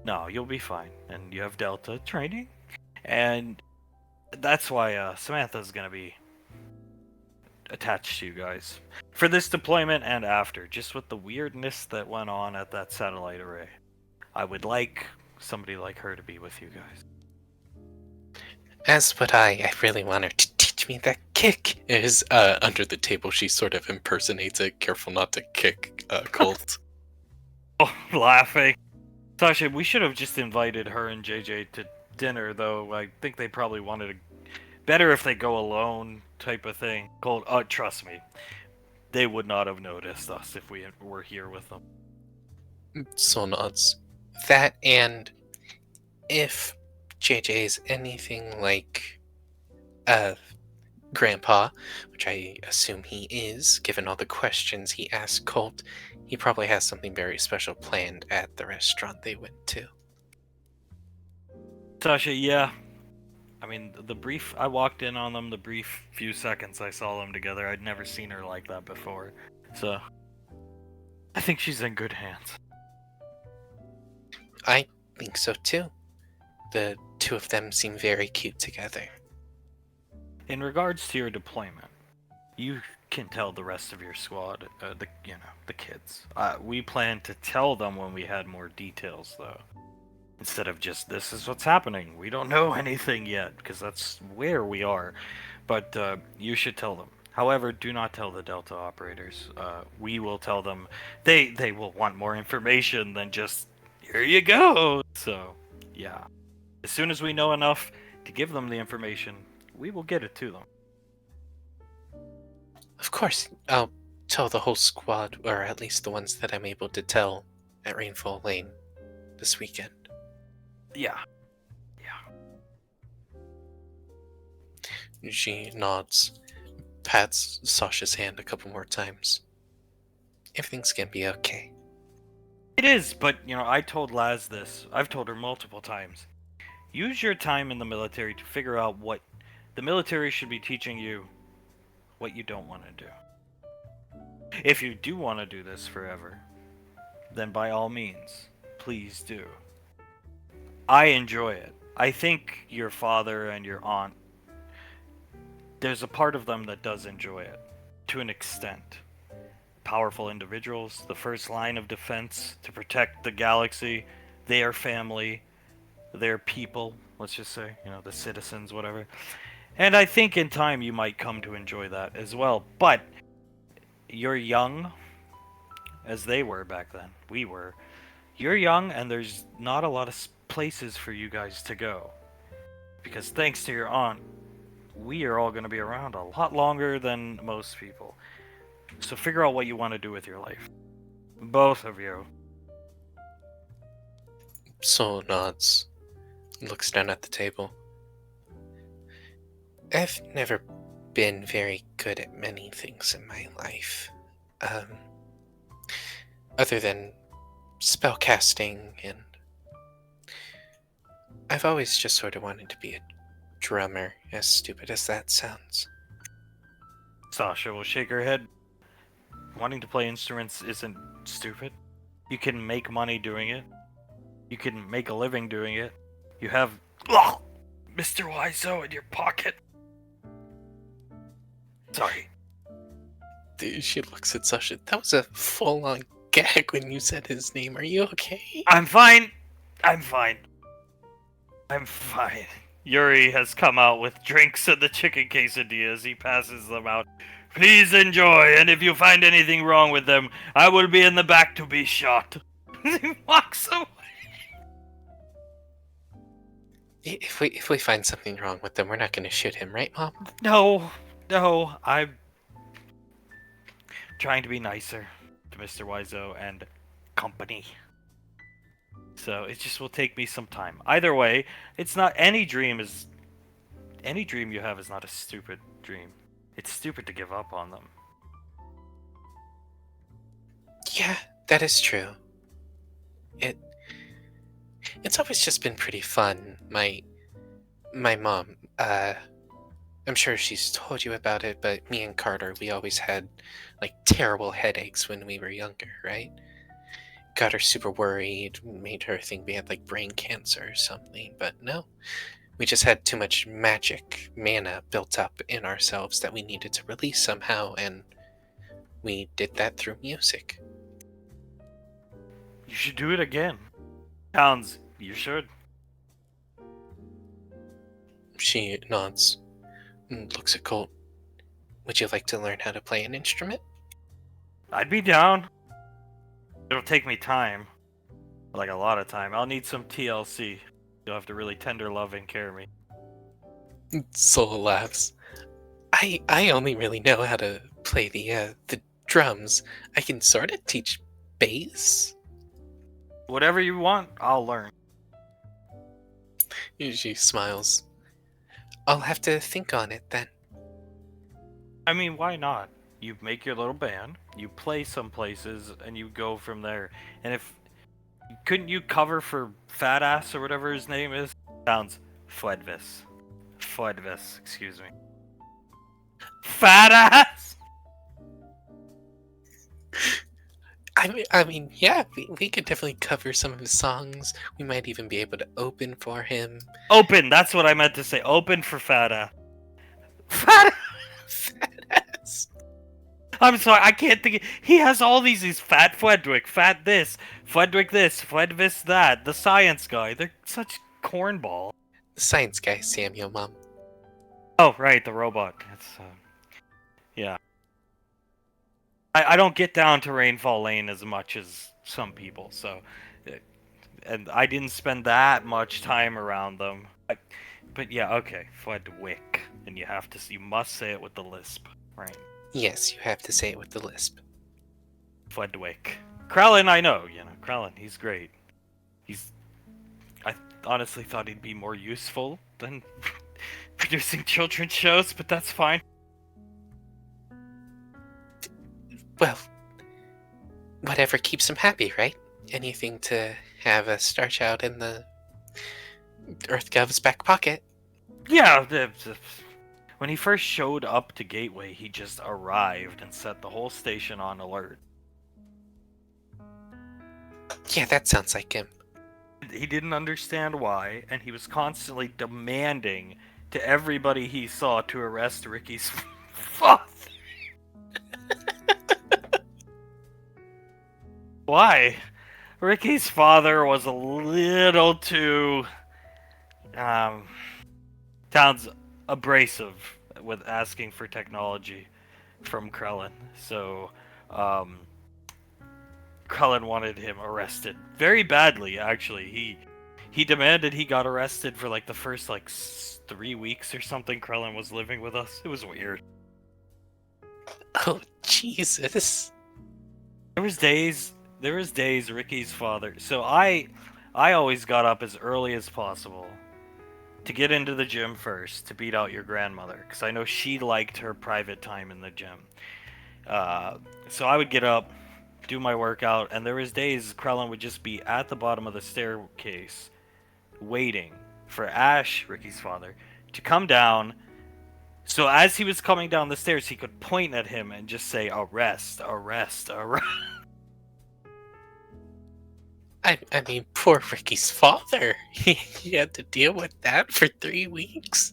No, you'll be fine. And you have Delta training. And that's why Samantha's gonna be attached to you guys. For this deployment and after, just with the weirdness that went on at that satellite array. I would like somebody like her to be with you guys. As would I really want her to teach me that kick. Is under the table she sort of impersonates it, careful not to kick Colt. Oh, laughing. Sasha, we should have just invited her and JJ to dinner, though. I think they probably wanted a... Better if they go alone type of thing. Colt, trust me. They would not have noticed us if we were here with them. Soul nods. That, and if JJ is anything like Grandpa, which I assume he is, given all the questions he asked Colt, he probably has something very special planned at the restaurant they went to. Sasha, yeah. I mean, I walked in on them the brief few seconds I saw them together. I'd never seen her like that before. So, I think she's in good hands. I think so too. The two of them seem very cute together. In regards to your deployment, you can tell the rest of your squad, the kids. We plan to tell them when we had more details, though. Instead of just, this is what's happening. We don't know anything yet, because that's where we are. But you should tell them. However, do not tell the Delta operators. We will tell them. They will want more information than just, here you go. So, yeah. As soon as we know enough to give them the information, we will get it to them. Of course, I'll tell the whole squad, or at least the ones that I'm able to tell at Rainfall Lane this weekend. Yeah. She nods. pats Sasha's hand a couple more times. Everything's gonna be okay. It is, but, I told Laz this. I've told her multiple times. Use your time in the military to figure out what the military should be teaching you, what you don't want to do. If you do want to do this forever, then by all means, please do. I enjoy it. I think your father and your aunt, there's a part of them that does enjoy it, to an extent. Powerful individuals, the first line of defense to protect the galaxy, their family, their people, let's just say, the citizens, whatever. And I think in time you might come to enjoy that as well. But you're young, as they were back then. We were. You're young, and there's not a lot of places for you guys to go. Because thanks to your aunt, we are all going to be around a lot longer than most people. So figure out what you want to do with your life. Both of you. Soul nods, looks down at the table. I've never been very good at many things in my life. Other than spellcasting, and I've always just sort of wanted to be a drummer, as stupid as that sounds. Sasha will shake her head. Wanting to play instruments isn't stupid. You can make money doing it. You can make a living doing it. You have Mr. Wiseau in your pocket. Sorry. She looks at Sasha. That was a full-on gag when you said his name. Are you okay? I'm fine. Yuri has come out with drinks and the chicken quesadillas. He passes them out. Please enjoy, and if you find anything wrong with them, I will be in the back to be shot. He walks away. If we find something wrong with them, we're not going to shoot him, right, Mom? No, I'm trying to be nicer to Mr. Wiseau and company. So it just will take me some time. Either way, it's not any dream you have is not a stupid dream. It's stupid to give up on them. Yeah, that is true. It's always just been pretty fun. My mom, I'm sure she's told you about it, but me and Carter, we always had terrible headaches when we were younger, right? Got her super worried, made her think we had brain cancer or something, but no. We just had too much magic mana built up in ourselves that we needed to release somehow, and we did that through music. You should do it again. Towns, you should. She nods and looks at Colt. Would you like to learn how to play an instrument? I'd be down. It'll take me time. A lot of time. I'll need some TLC. You'll have to really tender love and care me. Soul laughs. I only really know how to play the drums. I can sort of teach bass. Whatever you want, I'll learn. She smiles. I'll have to think on it then. I mean, why not? You make your little band, you play some places, and you go from there. And couldn't you cover for Fat Ass or whatever his name is? Sounds Fledvis, excuse me. Fat Ass! I mean, yeah, we could definitely cover some of his songs. We might even be able to open for him. Open, that's what I meant to say. Open for Fat Ass. Fat Ass! I'm sorry, I can't think. He has all these. He's Fat Fledwick, Fat this, Fledvis that. The science guy. They're such cornball. The science guy, Samuel, Mom. Oh, right, the robot. It's, yeah. I don't get down to Rainfall Lane as much as some people, so. And I didn't spend that much time around them. But yeah, okay, Fledwick. And you must say it with the lisp, right? Yes, you have to say it with the lisp. Fledwick. Krellin, I know, Krellin, he's great. I honestly thought he'd be more useful than producing children's shows, but that's fine. Well, whatever keeps him happy, right? Anything to have a Star Child in the Earth Gov's back pocket. Yeah, when he first showed up to Gateway, he just arrived and set the whole station on alert. Yeah, that sounds like him. He didn't understand why, and he was constantly demanding to everybody he saw to arrest Ricky's father. Why? Ricky's father was a little too sounds abrasive with asking for technology from Krellin. So Krellin wanted him arrested very badly. Actually, he demanded he got arrested for like the first 3 weeks or something. Krellin was living with us. It was weird. Oh, Jesus. There was days Ricky's father. So I always got up as early as possible to get into the gym first to beat out your grandmother, because I know she liked her private time in the gym. So I would get up, do my workout, and there was days Krellin would just be at the bottom of the staircase waiting for Ash, Ricky's father, to come down. So as he was coming down the stairs, he could point at him and just say, "Arrest, arrest, arrest." I mean, poor Ricky's father. He had to deal with that for 3 weeks.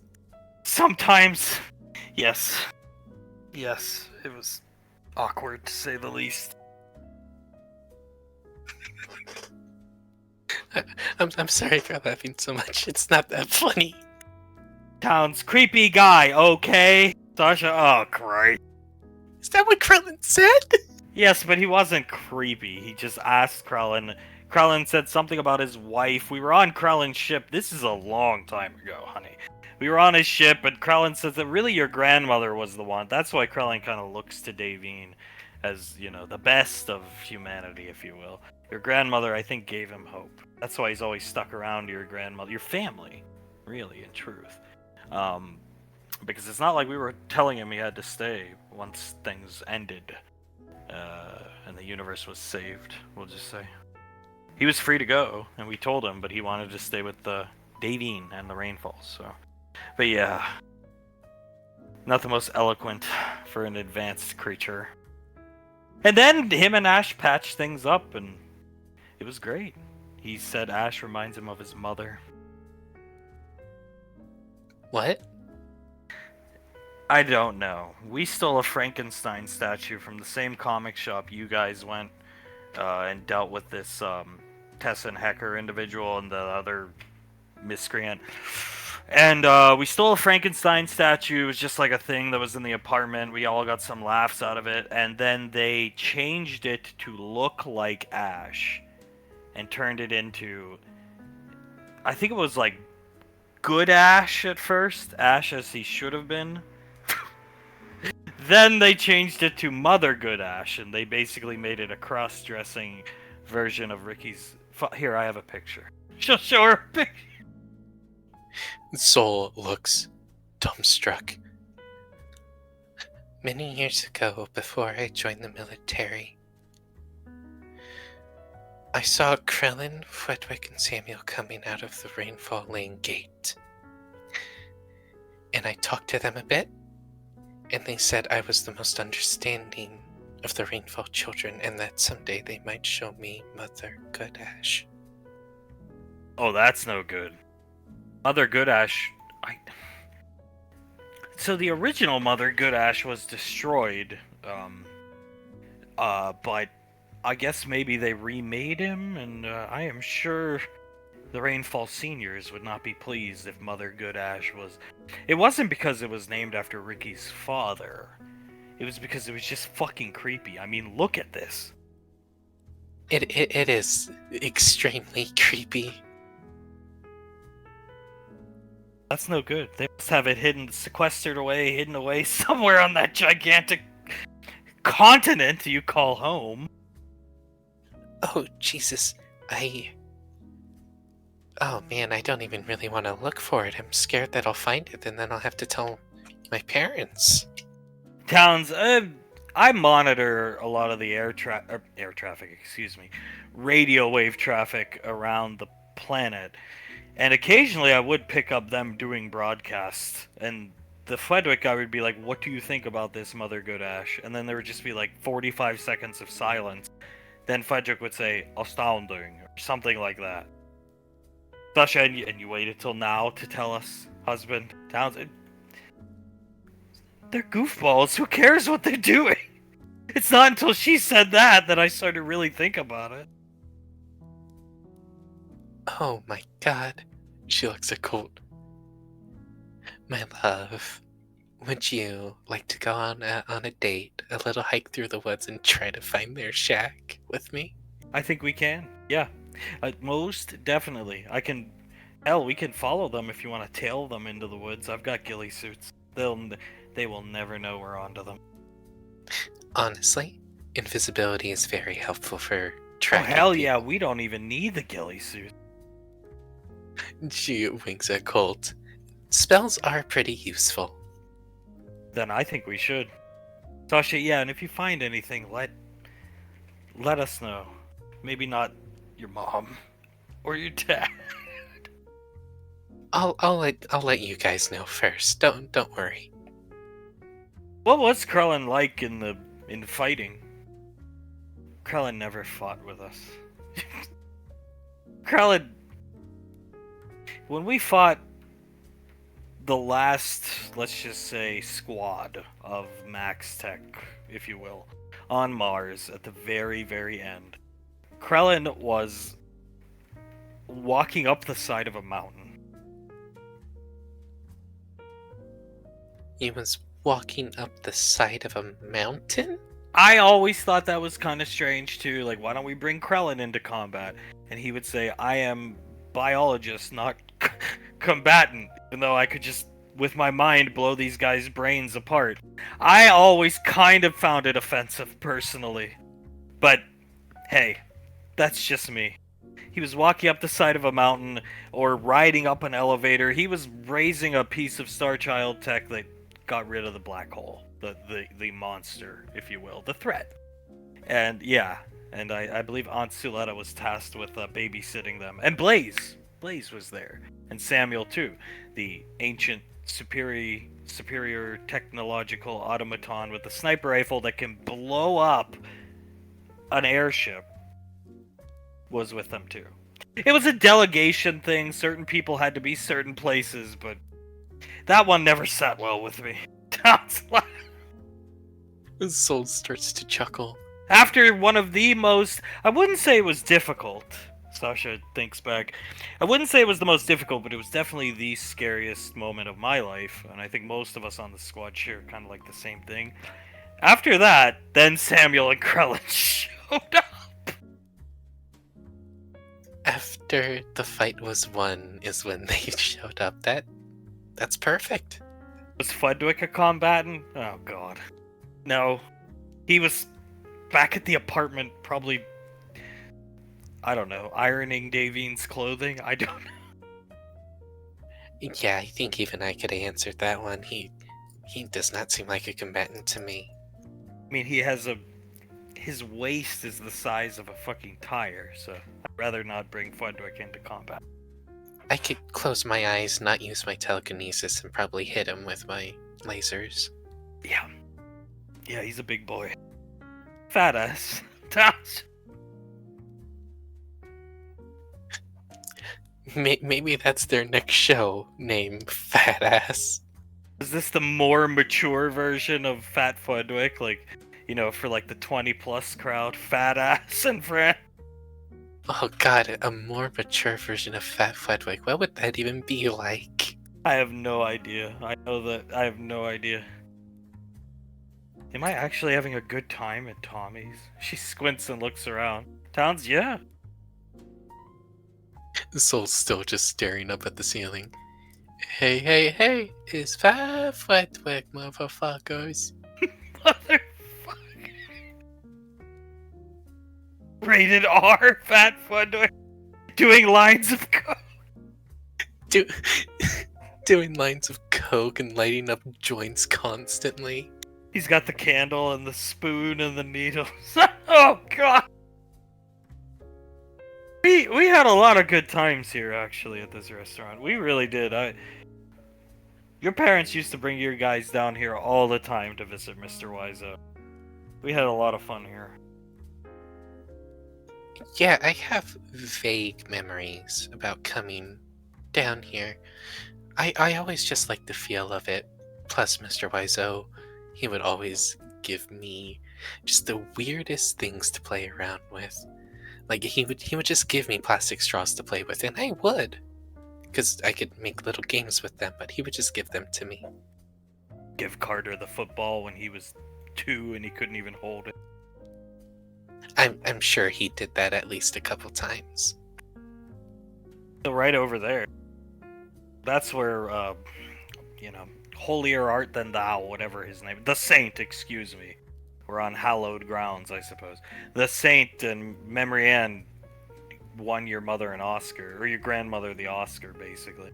Sometimes, yes, it was awkward to say the least. I'm sorry for laughing so much. It's not that funny. Town's creepy guy, okay? Sasha, oh Christ. Is that what Krellin said? Yes, but he wasn't creepy. He just asked Krellin. Krellin said something about his wife. We were on Krellin's ship. This is a long time ago, honey. We were on his ship, and Krellin says that really your grandmother was the one. That's why Krellin kind of looks to Davine as, the best of humanity, if you will. Your grandmother, I think, gave him hope. That's why he's always stuck around your grandmother. Your family, really, in truth. Because it's not like we were telling him he had to stay once things ended. And the universe was saved, we'll just say. He was free to go, and we told him, but he wanted to stay with Davine and the Rainfalls, so... But yeah... Not the most eloquent for an advanced creature. And then him and Ash patched things up, and it was great. He said Ash reminds him of his mother. What? I don't know. We stole a Frankenstein statue from the same comic shop you guys went and dealt with this Tessin Hecker individual and the other miscreant. And we stole a Frankenstein statue. It was just like a thing that was in the apartment. We all got some laughs out of it. And then they changed it to look like Ash and turned it into... I think it was like good Ash at first. Ash as he should have been. Then they changed it to Mother Good Ash, and they basically made it a cross-dressing version of Ricky's... Here, I have a picture. Show her a picture. Soul looks dumbstruck. Many years ago, before I joined the military, I saw Krellin, Fredwick, and Samuel coming out of the Rainfall Lane gate. And I talked to them a bit, and they said I was the most understanding of the Rainfall children, and that someday they might show me Mother Good Ash. Oh, that's no good. Mother Good Ash... So the original Mother Good Ash was destroyed, but I guess maybe they remade him, and I am sure the Rainfall Seniors would not be pleased if Mother Good Ash was... It wasn't because it was named after Ricky's father. It was because it was just fucking creepy. I mean, look at this. It is extremely creepy. That's no good. They must have it hidden away somewhere on that gigantic continent you call home. Oh, Jesus. Oh, man, I don't even really want to look for it. I'm scared that I'll find it, and then I'll have to tell my parents. Towns, I monitor a lot of the air traffic, excuse me, radio wave traffic around the planet, and occasionally I would pick up them doing broadcasts, and the Fledwick guy would be like, "What do you think about this, Mother Godash?" And then there would just be like 45 seconds of silence. Then Frederick would say, "Astounding," or something like that. Sasha, and you waited till now to tell us, husband Townsend. They're goofballs. Who cares what they're doing? It's not until she said that I started to really think about it. Oh my god. She looks at Colt. My love, would you like to go on a date, a little hike through the woods and try to find their shack with me? I think we can. Yeah. Most definitely. Hell, we can follow them if you want to tail them into the woods. I've got ghillie suits. They will never know we're onto them. Honestly, invisibility is very helpful for Oh, tracking hell people. yeah, we don't even need the ghillie suit. She winks at Colt. Spells are pretty useful. Then I think we should. Sasha, yeah, and if you find anything, let us know. Maybe not your mom or your dad. I'll let you guys know first. Don't worry. What was Krellin like in fighting? Krellin never fought with us. Krellin, when we fought the last, let's just say, squad of Max Tech, if you will, on Mars at the very, very end, Krellin was walking up the side of a mountain. He was walking up the side of a mountain? I always thought that was kind of strange too. Like, why don't we bring Krellin into combat? And he would say, "I am biologist, not combatant," even though I could just, with my mind, blow these guys' brains apart. I always kind of found it offensive, personally. But, hey, that's just me. He was walking up the side of a mountain, or riding up an elevator. He was raising a piece of Starchild tech that got rid of the black hole. The monster, if you will. The threat. And, yeah. And I believe Aunt Suletta was tasked with babysitting them. And Blaze! Blaze was there. And Samuel, too. The ancient superior technological automaton with the sniper rifle that can blow up an airship was with them, too. It was a delegation thing. Certain people had to be certain places, but that one never sat well with me. His soul starts to chuckle. After one of the most... I wouldn't say it was difficult. Sasha thinks back. I wouldn't say it was the most difficult, but it was definitely the scariest moment of my life. And I think most of us on the squad share kind of like the same thing. After that, then Samuel and Krellin showed up. After the fight was won is when they showed up. That's perfect. Was Fudwick a combatant? Oh, God. No. He was back at the apartment, probably, I don't know, ironing Davine's clothing? I don't know. Yeah, I think even I could have answered that one. He does not seem like a combatant to me. I mean, his waist is the size of a fucking tire, so I'd rather not bring Fudwick into combat. I could close my eyes, not use my telekinesis, and probably hit him with my lasers. Yeah. Yeah, he's a big boy. Fat ass. Towns. Maybe that's their next show name, Fat Ass. Is this the more mature version of Fat Fudwick? Like, you know, for like the 20 plus crowd, Fat Ass and Fran? Oh god, a more mature version of Fat Fledwick. What would that even be like? I have no idea. I know that I have no idea. Am I actually having a good time at Tommy's? She squints and looks around. Towns, yeah. Soul's still just staring up at the ceiling. Hey, it's Fat Fledwick, motherfuckers. Motherfucker. Rated R, Fat Fudwick. Doing lines of coke. Doing lines of coke and lighting up joints constantly. He's got the candle and the spoon and the needles. Oh god. We had a lot of good times here actually at this restaurant. We really did. Your parents used to bring your guys down here all the time to visit Mr. Wiseau. We had a lot of fun here. Yeah, I have vague memories about coming down here. I always just liked the feel of it. Plus, Mr. Wiseau, he would always give me just the weirdest things to play around with. Like he would just give me plastic straws to play with, and I would, because I could make little games with them. But he would just give them to me. Give Carter the football when he was 2 and he couldn't even hold it. I'm sure he did that at least a couple times. So right over there. That's where, holier art than thou, whatever his name. The Saint, excuse me. We're on hallowed grounds, I suppose. The Saint and Memory Ann won your mother an Oscar, or your grandmother the Oscar, basically.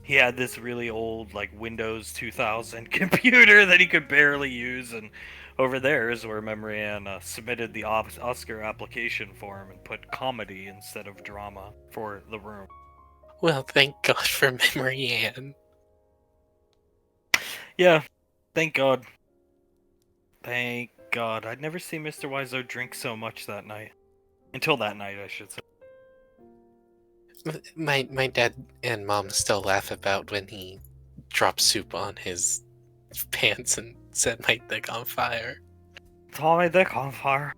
He had this really old, like, Windows 2000 computer that he could barely use, and over there is where Memory Ann submitted the Oscar application form and put comedy instead of drama for the room. Well, thank God for Memory Ann. Yeah, thank God. Thank God. I'd never seen Mr. Wiseau drink so much that night. Until that night, I should say. My dad and mom still laugh about when he dropped soup on his pants and set my dick on fire. Saw my dick on fire.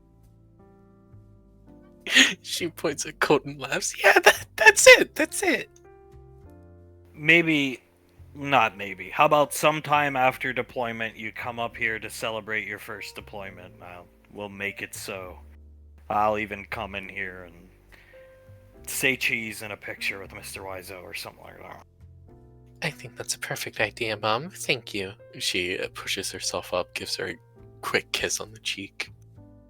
She points at Colt and laughs. Yeah, that's it. Maybe, not maybe. How about sometime after deployment, you come up here to celebrate your first deployment? We'll make it so. I'll even come in here and say cheese in a picture with Mr. Wiseau or something like that. I think that's a perfect idea, Mom. Thank you. She pushes herself up, gives her a quick kiss on the cheek.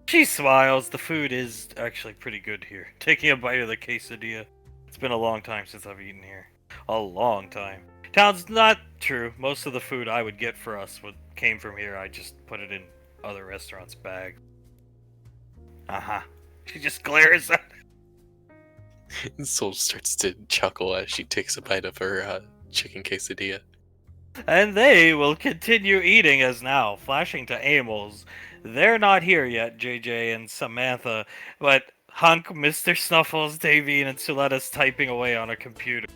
She smiles. The food is actually pretty good here. Taking a bite of the quesadilla. It's been a long time since I've eaten here. A long time. Town's not true. Most of the food I would get for us came from here. I just put it in other restaurants' bags. She just glares at And Soul starts to chuckle as she takes a bite of her chicken quesadilla. And they will continue eating as now, flashing to Amels. They're not here yet, JJ and Samantha, but Hunk, Mr. Snuffles, Davine, and Suletta's typing away on a computer.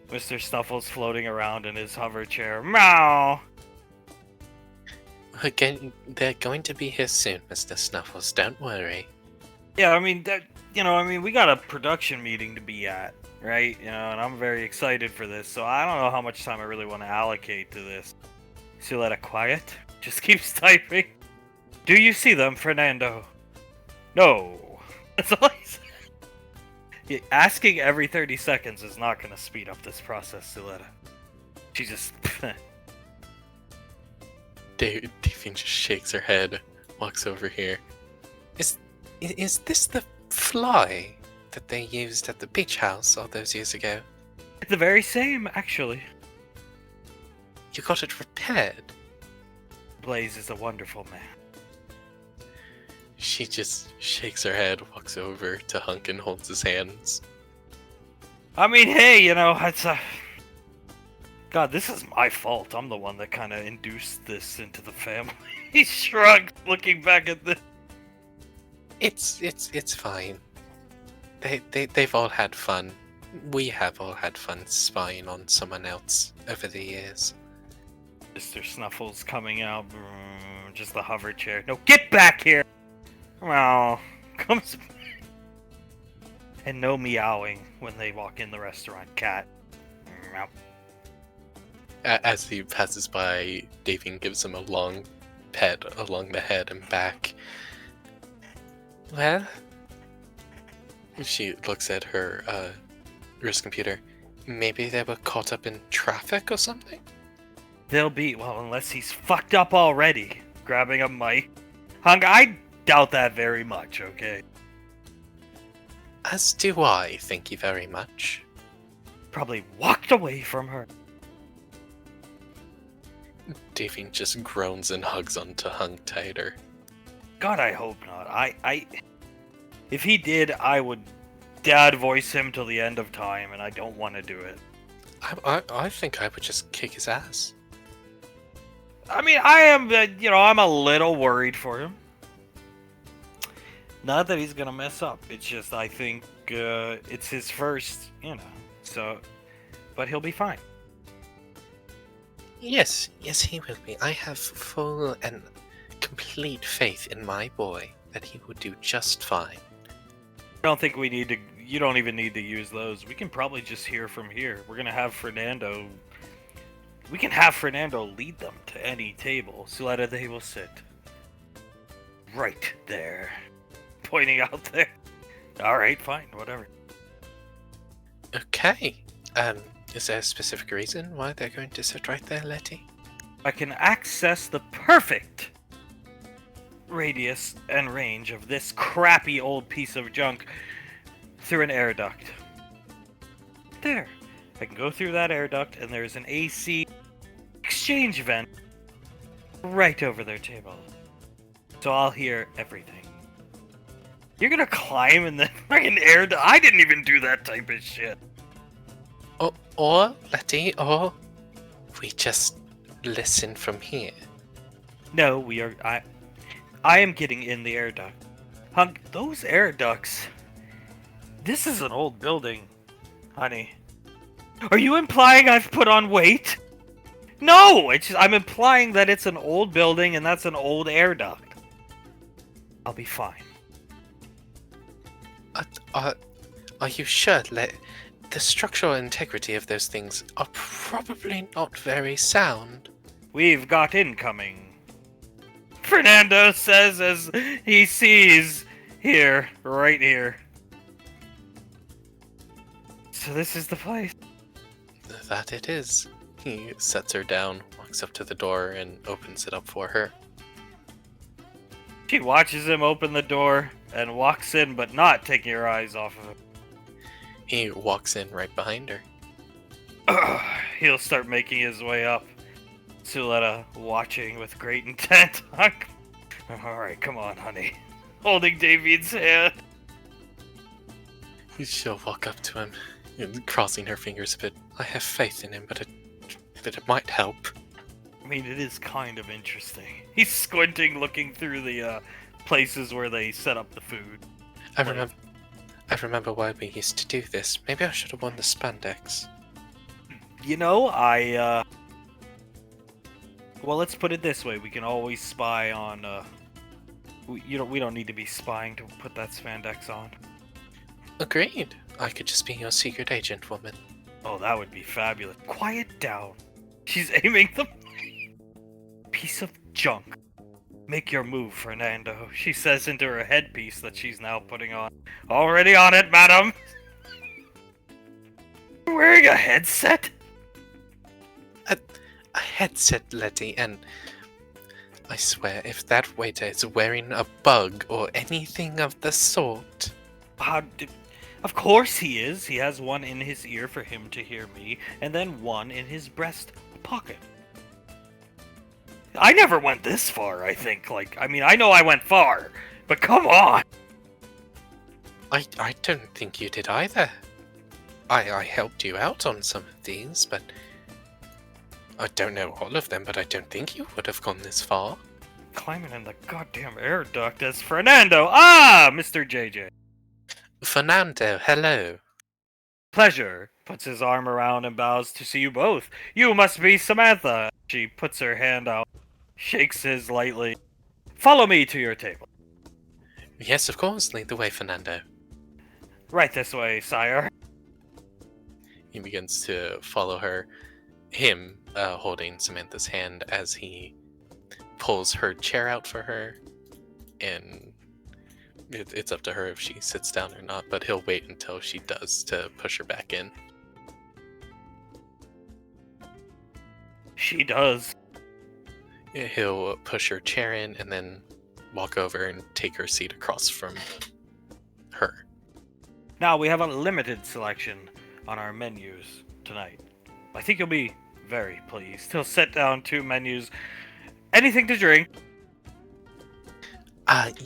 Mr. Snuffles floating around in his hover chair. Meow! Again, they're going to be here soon, Mr. Snuffles. Don't worry. Yeah, I mean, we got a production meeting to be at, right? And I'm very excited for this, so I don't know how much time I really want to allocate to this. Suletta quiet, just keeps typing. Do you see them, Fernando? No. That's all he said. Yeah, asking every 30 seconds is not going to speed up this process, Suletta. She just... Davine just shakes her head, walks over here. Is this the fly that they used at the beach house all those years ago? It's the very same, actually. You got it repaired? Blaze is a wonderful man. She just shakes her head, walks over to Hunk and holds his hands. I mean, hey, it's a... God, this is my fault. I'm the one that kind of induced this into the family. He shrugged, looking back at this. It's fine. They've all had fun. We have all had fun spying on someone else over the years. Mr. Snuffles coming out, just the hover chair. No, get back here! Meow. Comes. And no meowing when they walk in the restaurant. Cat. Meow. As he passes by, Davine gives him a long pet along the head and back. Well, she looks at her wrist computer. Maybe they were caught up in traffic or something? They'll be, well, unless he's fucked up already. Grabbing a mic. Hunk, I doubt that very much, okay? As do I, thank you very much. Probably walked away from her. Davy just groans and hugs onto Hung tighter. God, I hope not. If he did, I would dad voice him till the end of time, and I don't want to do it. I think I would just kick his ass. I mean, I am, I'm a little worried for him. Not that he's gonna mess up. It's just I think it's his first, So, but he'll be fine. Yes, he will be. I have full and complete faith in my boy that he will do just fine. I don't think we need to. You don't even need to use those. We can probably just hear from here. We're gonna have Fernando. We can have Fernando lead them to any table, so that they will sit right there, pointing out there. All right, fine, whatever. Okay. Is there a specific reason why they're going to sit right there, Letty? I can access the perfect radius and range of this crappy old piece of junk through an air duct. There. I can go through that air duct, and there's an AC exchange vent right over their table. So I'll hear everything. You're gonna climb in the fucking air duct? I didn't even do that type of shit. Or, Letty, or we just listen from here. No, we are. I am getting in the air duct. Hunk, those air ducts. This is an old building, honey. Are you implying I've put on weight? No, I'm implying that it's an old building and that's an old air duct. I'll be fine. Are you sure, the structural integrity of those things are probably not very sound? We've got incoming. Fernando says as he sees here, right here. So this is the place. That it is. He sets her down, walks up to the door, and opens it up for her. She watches him open the door and walks in, but not taking her eyes off of him. He walks in right behind her. He'll start making his way up. Suletta watching with great intent. Alright, come on, honey. Holding David's hand. She'll walk up to him, crossing her fingers a bit. I have faith in him, but it might help. I mean, it is kind of interesting. He's squinting, looking through the places where they set up the food. I remember why we used to do this. Maybe I should have worn the spandex. Well, let's put it this way. We can always spy on, we don't need to be spying to put that spandex on. Agreed. I could just be your secret agent, woman. Oh, that would be fabulous. Quiet down. She's aiming the piece of junk. Make your move, Fernando, she says into her headpiece that she's now putting on. Already on it, madam! You're wearing a headset? A headset, Letty, and I swear, if that waiter is wearing a bug or anything of the sort... Of course he is. He has one in his ear for him to hear me, and then one in his breast pocket. I never went this far, I think. I know I went far, but come on! I don't think you did either. I helped you out on some of these, but... I don't know all of them, but I don't think you would have gone this far. Climbing in the goddamn air duct as Fernando! Ah, Mr. JJ! Fernando, hello. Pleasure. Puts his arm around and bows to see you both. You must be Samantha. She puts her hand out, shakes his lightly. Follow me to your table. Yes, of course. Lead the way, Fernando. Right this way, sire. He begins to follow her, him holding Samantha's hand as he pulls her chair out for her, and it's up to her if she sits down or not, but he'll wait until she does to push her back in. She does. He'll push her chair in and then walk over and take her seat across from her. Now, we have a limited selection on our menus tonight. I think you'll be very pleased. He'll set down 2 menus. Anything to drink?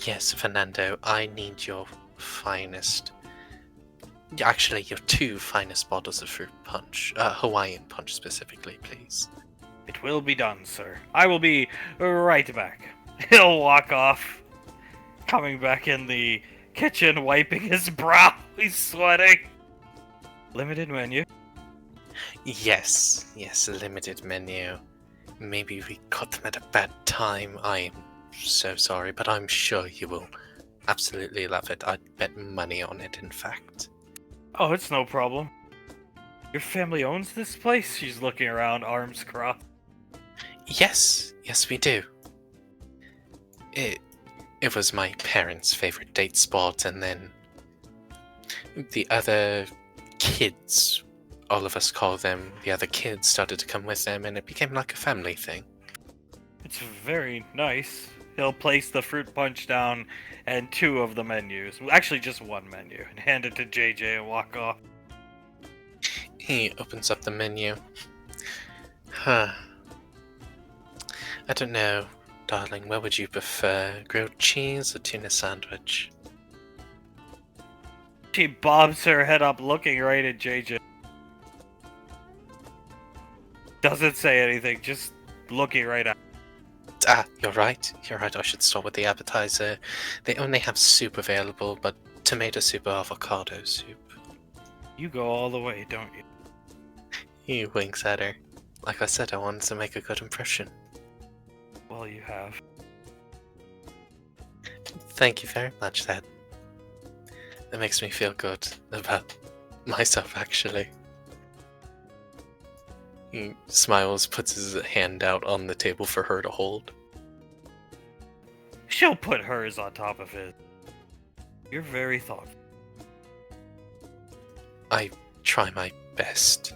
Yes, Fernando, I need your finest. Actually, your 2 finest bottles of fruit punch. Hawaiian punch specifically, please. It will be done, sir. I will be right back. He'll walk off, coming back in the kitchen, wiping his brow. He's sweating. Limited menu. Yes, a limited menu. Maybe we caught them at a bad time. I am so sorry, but I'm sure you will absolutely love it. I'd bet money on it, in fact. Oh, it's no problem. Your family owns this place? She's looking around, arms crossed. Yes, we do. It was my parents' favorite date spot, and then the other kids, all of us call them, the other kids started to come with them, and it became like a family thing. It's very nice. He'll place the fruit punch down and 2 of the menus. Actually, just 1 menu. And hand it to JJ and walk off. He opens up the menu. Huh. I don't know, darling, what would you prefer? Grilled cheese or tuna sandwich? She bobs her head up, looking right at JJ. Doesn't say anything, just looking right at. You're right. I should start with the appetizer. They only have soup available, but tomato soup or avocado soup. You go all the way, don't you? He winks at her. Like I said, I wanted to make a good impression. Well, you have. Thank you very much, that makes me feel good about myself, actually. He smiles, puts his hand out on the table for her to hold. She'll put hers on top of his. You're very thoughtful. I try my best.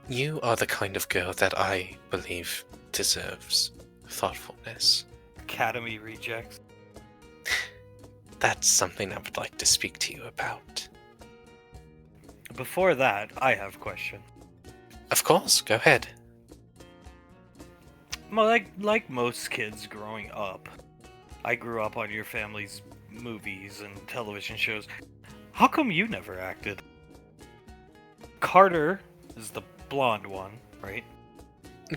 You are the kind of girl that I believe deserves thoughtfulness. Academy rejects. That's something I would like to speak to you about. Before that, I have a question. Of course, go ahead. Well, like most kids growing up, I grew up on your family's movies and television shows. How come you never acted? Carter is the blonde one, right?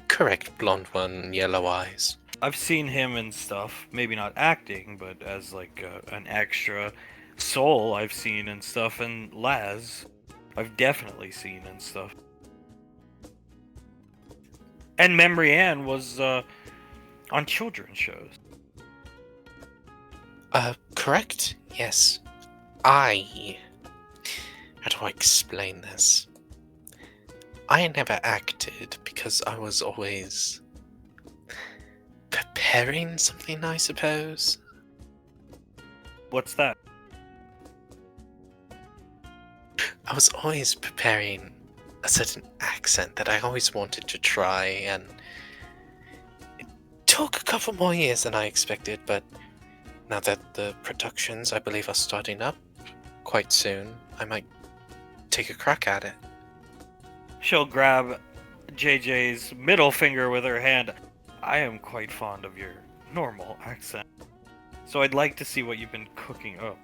Correct, blonde one, yellow eyes. I've seen him in stuff, maybe not acting, but as like an extra. Soul I've seen and stuff, and Laz I've definitely seen and stuff. And Memory Ann was on children's shows. Correct, yes. How do I explain this? I never acted because I was always preparing something, I suppose. What's that? I was always preparing a certain accent that I always wanted to try, and it took a couple more years than I expected, but now that the productions, I believe, are starting up quite soon, I might take a crack at it. She'll grab JJ's middle finger with her hand. I am quite fond of your normal accent, so I'd like to see what you've been cooking up.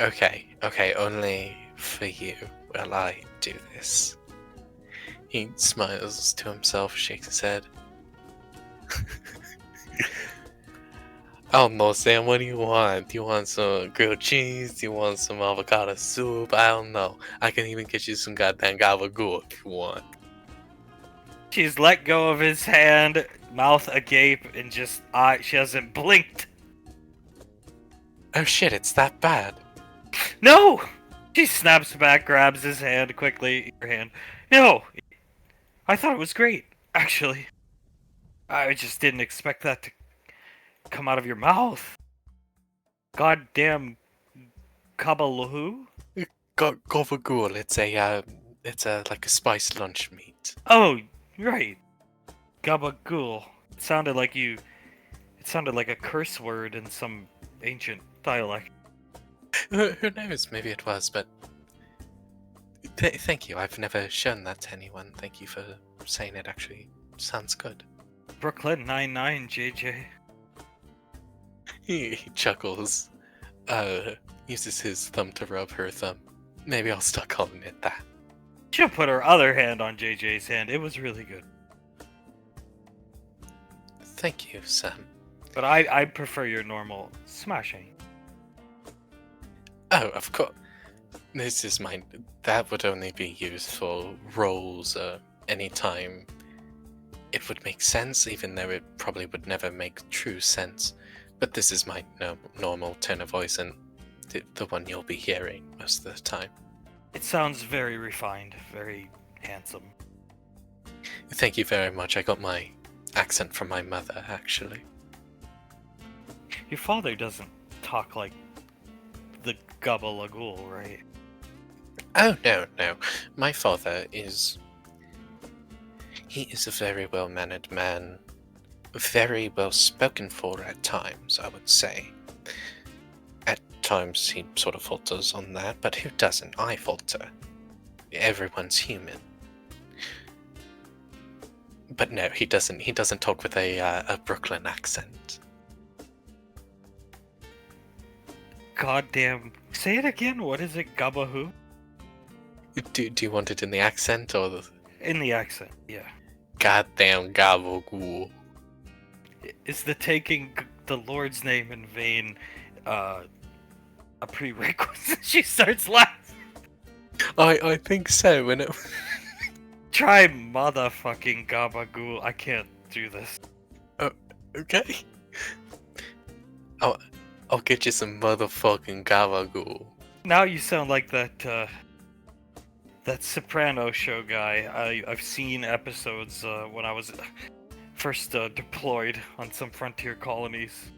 Okay, only for you will I do this. He smiles to himself, shakes his head. Oh no, Sam, what do you want? Do you want some grilled cheese? Do you want some avocado soup? I don't know. I can even get you some goddamn gabagool if you want. She's let go of his hand, mouth agape, and just she hasn't blinked. Oh shit, it's that bad. No! She snaps back, grabs his hand quickly. Your hand. No! I thought it was great, actually. I just didn't expect that to come out of your mouth. Goddamn kabalahu? Gabagool, it's a like a spiced lunch meat. Oh, right. Gabagool. It sounded like a curse word in some ancient dialect. Who knows? Maybe it was, but thank you. I've never shown that to anyone. Thank you for saying it. Actually, sounds good. Brooklyn 99, JJ. He chuckles. Uses his thumb to rub her thumb. Maybe I'll start calling it that. She'll put her other hand on JJ's hand. It was really good. Thank you, Sam. But I prefer your normal smashing. Oh, of course. This is mine. That would only be used for rolls any time it would make sense, even though it probably would never make true sense. But this is my normal tone of voice, and the one you'll be hearing most of the time. It sounds very refined, very handsome. Thank you very much. I got my accent from my mother, actually. Your father doesn't talk like the Gabba-Lagool, right? Oh, no. My father is... He is a very well-mannered man. Very well spoken for at times, I would say. At times he sort of falters on that, but who doesn't? I falter. Everyone's human. But no, he doesn't talk with a Brooklyn accent. Goddamn. Say it again. What is it? Gabba who? Do you want it in the accent or the... In the accent, yeah. Goddamn gabagool. Is the taking the Lord's name in vain a prerequisite? She starts laughing. I think so. When it... Try motherfucking gabagool. I can't do this. Okay. I'll get you some motherfucking gabagool. Now you sound like that Soprano show guy. I've seen episodes when I was first deployed on some frontier colonies.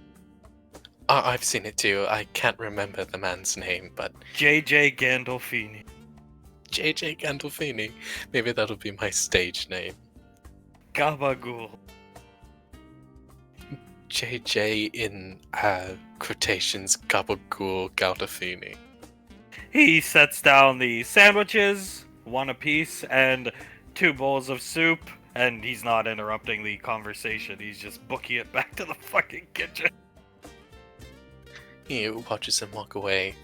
I've seen it too. I can't remember the man's name, but... JJ Gandolfini. JJ Gandolfini. Maybe that'll be my stage name. Gabagool. JJ in quotations Gabagool Gandolfini. He sets down the sandwiches, one apiece, and 2 bowls of soup, and he's not interrupting the conversation. He's just booking it back to the fucking kitchen. He watches him walk away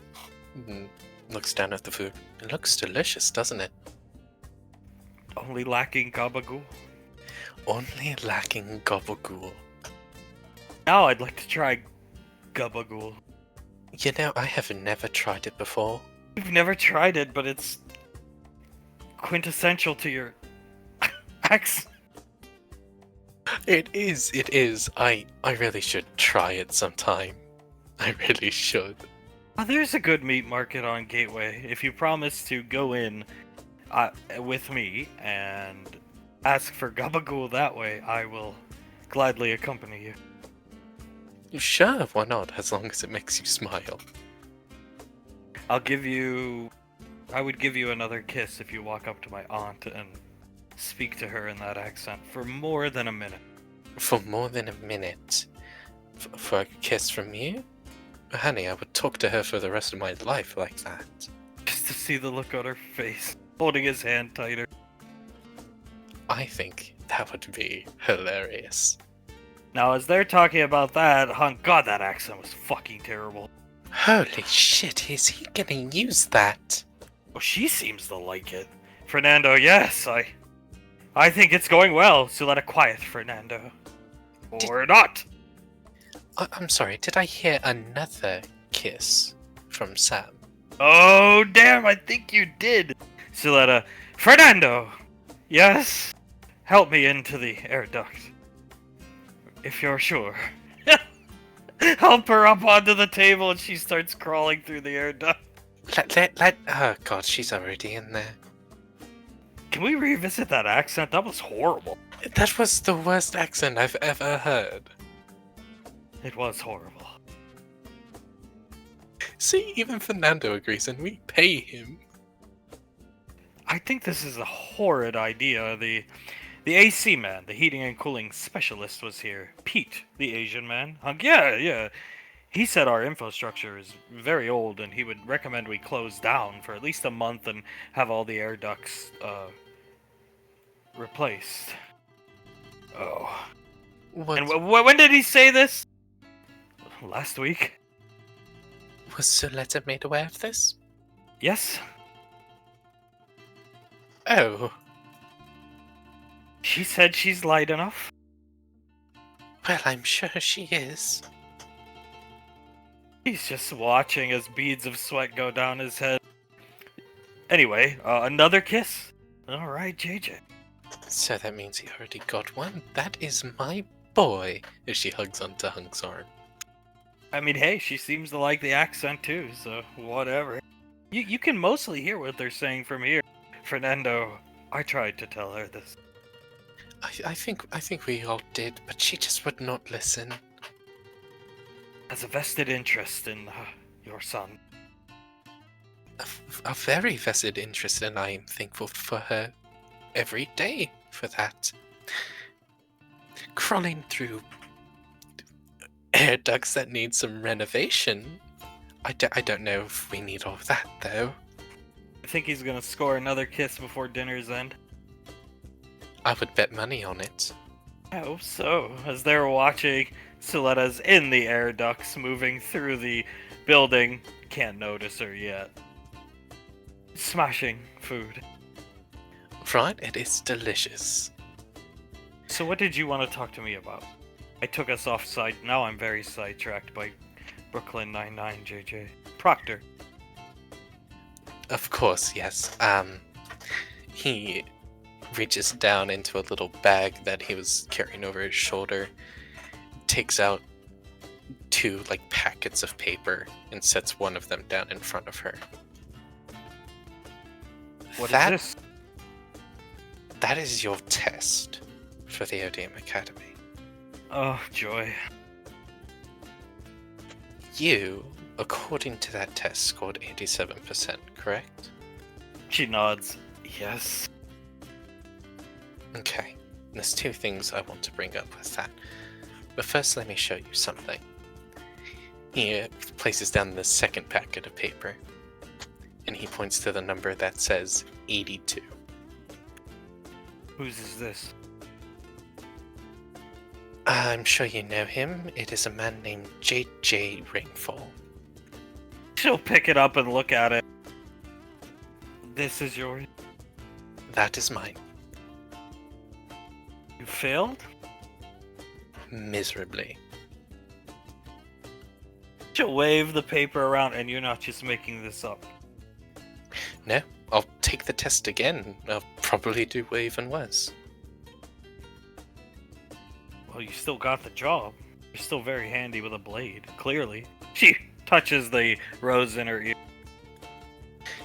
and looks down at the food. It looks delicious, doesn't it? Only lacking gabagool. Only lacking gabagool. Now I'd like to try gabagool. You know, I have never tried it before. You've never tried it, but it's quintessential to your accent. It is. I really should try it sometime. I really should. Oh, there's a good meat market on Gateway. If you promise to go in with me and ask for gabagool that way, I will gladly accompany you. Sure, why not? As long as it makes you smile. I would give you another kiss if you walk up to my aunt and speak to her in that accent for more than a minute. For more than a minute? For a kiss from you? Honey, I would talk to her for the rest of my life like that. Just to see the look on her face, holding his hand tighter. I think that would be hilarious. Now, as they're talking about that, God, that accent was fucking terrible. Holy shit, is he gonna use that? Well, she seems to like it. Fernando, yes, I think it's going well, so let it quiet, Fernando. Or not! I'm sorry, did I hear another kiss from Sam? Oh, damn, I think you did! Siletta, Fernando! Yes? Help me into the air duct. If you're sure. Help her up onto the table and she starts crawling through the air duct. Oh god, she's already in there. Can we revisit that accent? That was horrible. That was the worst accent I've ever heard. It was horrible. See, even Fernando agrees and we pay him. I think this is a horrid idea. The AC man, the heating and cooling specialist, was here. Pete, the Asian man. Yeah. He said our infrastructure is very old, and he would recommend we close down for at least a month and have all the air ducts replaced. Oh. What And when did he say this? Last week? was Suletta made aware of this? Yes? Oh, She said she's light enough? well, I'm sure she is. He's just watching as beads of sweat go down his head. Anyway, another kiss? Alright, JJ. So that means he already got one. That is my boy. As she hugs onto Hunk's arm. I mean, hey, she seems to like the accent too, so whatever. You can mostly hear what they're saying from here. Fernando, I tried to tell her this. I think we all did, but she just would not listen. Has a vested interest in your son. A very vested interest, and I am thankful for her every day for that. Crawling through air ducts that need some renovation. I don't know if we need all of that, though. I think he's gonna score another kiss before dinner's end. I would bet money on it. I hope so. As they're watching, Soletta's in the air ducts moving through the building. Can't notice her yet. Smashing food. Right, it is delicious. So what did you want to talk to me about? I took us off site. Now I'm very sidetracked by Brooklyn Nine-Nine, JJ. Proctor. Of course, yes. He reaches down into a little bag that he was carrying over his shoulder, takes out 2 packets of paper and sets one of them down in front of her. What is this? That is your test for the ODM Academy. Oh, joy. You, according to that test, scored 87%, correct? She nods. Yes. Okay, there's 2 things I want to bring up with that. But first, let me show you something. He places down the second packet of paper, and he points to the number that says 82. Whose is this? I'm sure you know him. It is a man named J.J. Rainfall. She'll pick it up and look at it. This is yours. That is mine. You failed? Miserably. She'll wave the paper around, and you're not just making this up. No, I'll take the test again. I'll probably do way even worse. Well, you still got the job. You're still very handy with a blade, clearly. She touches the rose in her ear.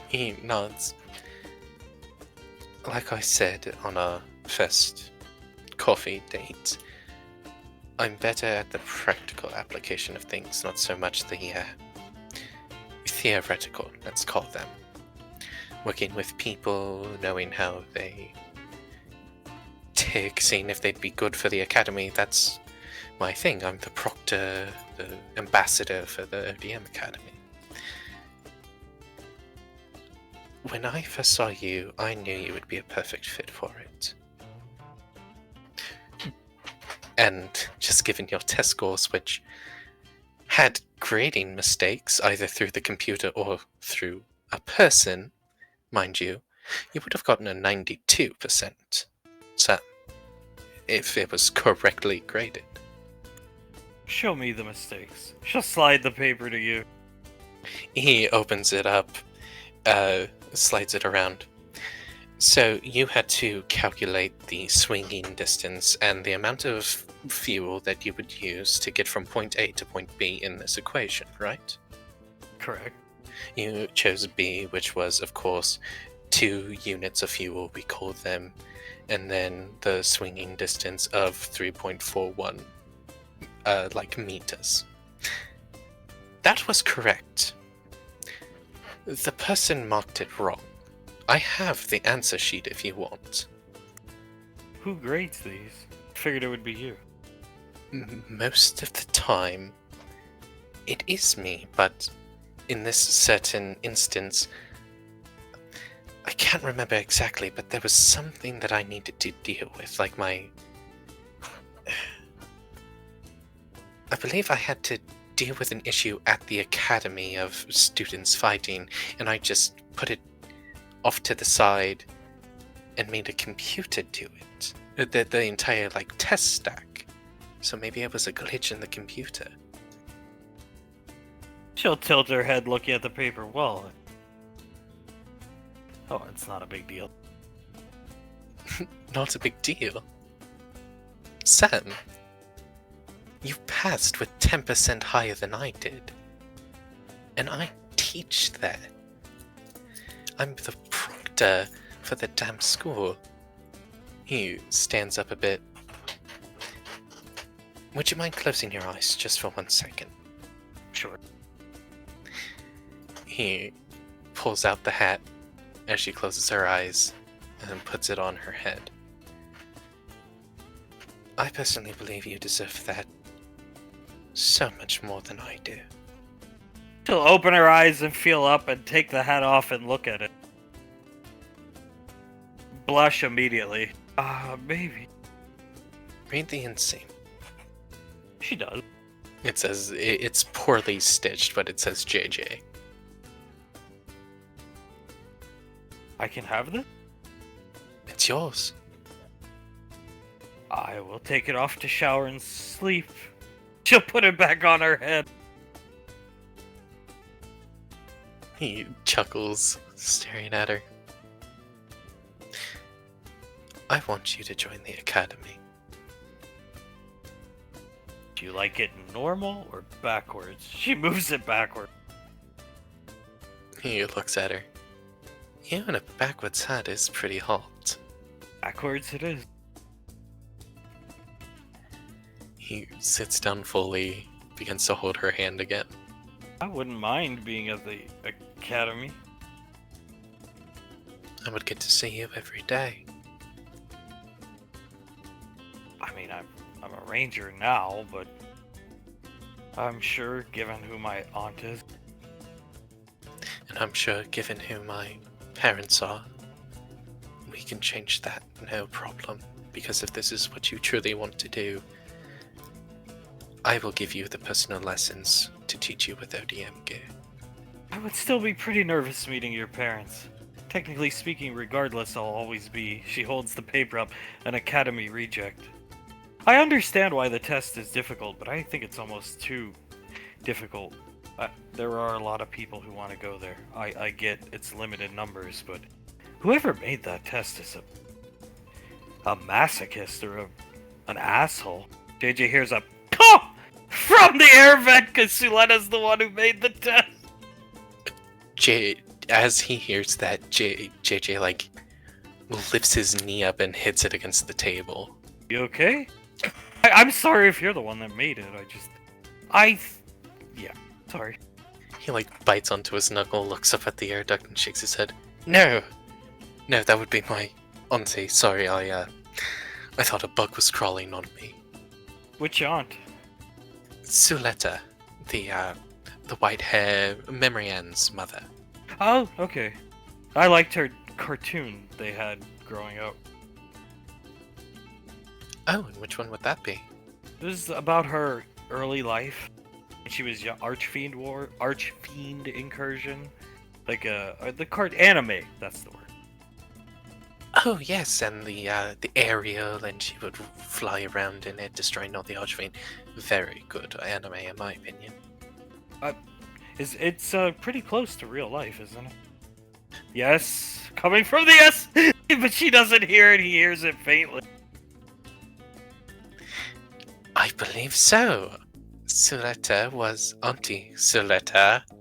He nods. Like I said on our first coffee date, I'm better at the practical application of things, not so much the theoretical, let's call them. Working with people, knowing how they tick, seeing if they'd be good for the academy, that's my thing. I'm the proctor, the ambassador for the ODM Academy. When I first saw you, I knew you would be a perfect fit for it. And just given your test scores, which had grading mistakes, either through the computer or through a person, mind you, you would have gotten a 92%. So, if it was correctly graded. Show me the mistakes. She'll slide the paper to you. He opens it up, slides it around. So you had to calculate the swinging distance and the amount of fuel that you would use to get from point A to point B in this equation, right? Correct. You chose B, which was, of course, 2 units of fuel, we called them, and then the swinging distance of 3.41 meters. That was correct. The person marked it wrong. I have the answer sheet if you want. Who grades these? Figured it would be you. Most of the time, It is me, but in this certain instance, I can't remember exactly, but there was something that I needed to deal with, like my... I believe I had to deal with an issue at the academy of students fighting, and I just put it off to the side and made a computer do it. The entire, like, test stack. So maybe it was a glitch in the computer. She'll tilt her head looking at the paper. Well, oh, it's not a big deal. Not a big deal. Sam, you passed with 10% higher than I did. And I teach there. I'm the proctor for the damn school. He stands up a bit. Would you mind closing your eyes just for 1 second? Sure. He pulls out the hat as she closes her eyes and puts it on her head. I personally believe you deserve that so much more than I do. She'll open her eyes and feel up and take the hat off and look at it. Blush immediately. Maybe. Read the inseam. She does. It says, it's poorly stitched, but it says JJ. I can have this? It's yours. I will take it off to shower and sleep. She'll put it back on her head. He chuckles, staring at her. I want you to join the academy. Do you like it normal or backwards? She moves it backward. He looks at her. You in a backwards hat is pretty hot. Backwards it is. He sits down fully, begins to hold her hand again. I wouldn't mind being at the academy. I would get to see you every day. I mean, I'm a ranger now, but I'm sure, given who my aunt is, And I'm sure, given who my parents are, we can change that, no problem. Because if this is what you truly want to do, I will give you the personal lessons to teach you with ODM gear. I would still be pretty nervous meeting your parents. Technically speaking, regardless, I'll always be, she holds the paper up, an academy reject. I understand why the test is difficult, but I think it's almost too difficult. There are a lot of people who want to go there. I get it's limited numbers, but whoever made that test is a masochist or an asshole. JJ hears a "Pah!" from the air vent because Suletta's the one who made the test. As he hears that, JJ like lifts his knee up and hits it against the table. You okay? I'm sorry if you're the one that made it. Yeah, sorry. He like bites onto his knuckle, looks up at the air duct and shakes his head. No, that would be my auntie. Sorry, I thought a bug was crawling on me. Which aunt? Suletta, the white hair, Memory Ann's mother. Oh, okay. I liked her cartoon they had growing up. Oh, and which one would that be? It was about her early life. She was Archfiend incursion, like the card anime. That's the word. Oh yes, and the aerial, and she would fly around in it, destroying all the Archfiend. Very good anime, in my opinion. It's pretty close to real life, isn't it? Yes, coming from the S, but she doesn't hear it. He hears it faintly. I believe so. Auntie Suletta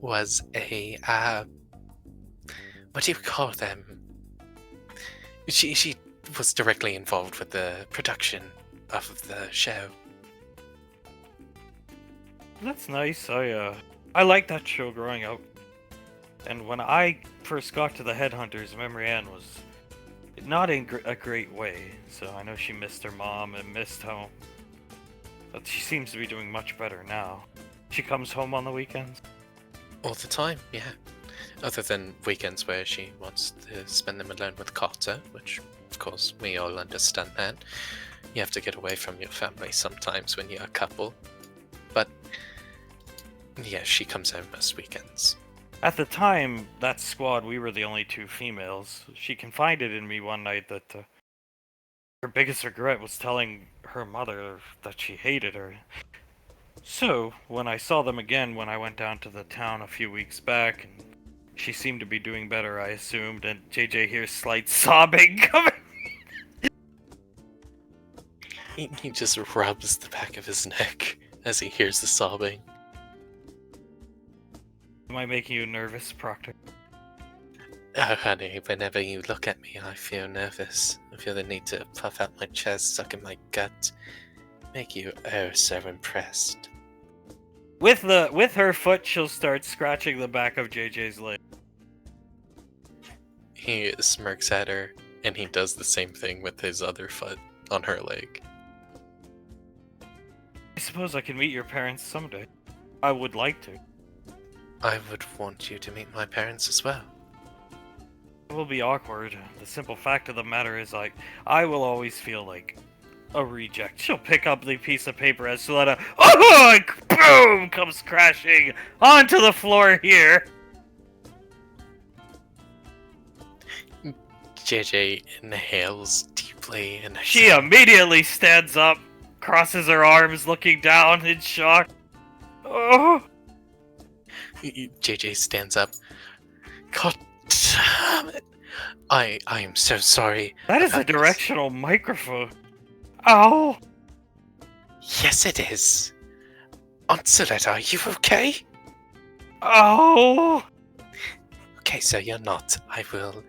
was a, what do you call them? She was directly involved with the production of the show. That's nice. I liked that show growing up. And when I first got to the Headhunters, Memory Ann was not in a great way. So I know she missed her mom and missed home. But she seems to be doing much better now. She comes home on the weekends. All the time, yeah. Other than weekends where she wants to spend them alone with Carter, which, of course, we all understand that. You have to get away from your family sometimes when you're a couple. But, yeah, she comes home most weekends. At the time, that squad, we were the only 2 females. She confided in me one night that her biggest regret was telling her mother that she hated her. So, when I saw them again when I went down to the town a few weeks back, and she seemed to be doing better, I assumed, and JJ hears slight sobbing coming. He just rubs the back of his neck as he hears the sobbing. Am I making you nervous, Proctor? Oh, honey, whenever you look at me, I feel nervous. I feel the need to puff out my chest, suck in my gut, make you oh so impressed. With her foot, she'll start scratching the back of JJ's leg. He smirks at her, and he does the same thing with his other foot on her leg. I suppose I can meet your parents someday. I would like to. I would want you to meet my parents as well. It will be awkward. The simple fact of the matter is, I will always feel like a reject. She'll pick up the piece of paper as Soletta, boom, comes crashing onto the floor here. JJ inhales deeply and She immediately stands up, crosses her arms, looking down in shock. Oh. JJ stands up. God damn it! I am so sorry. That is a directional microphone. Ow! Yes, it is. Onslaught, are you okay? Oh! Okay, so you're not. I will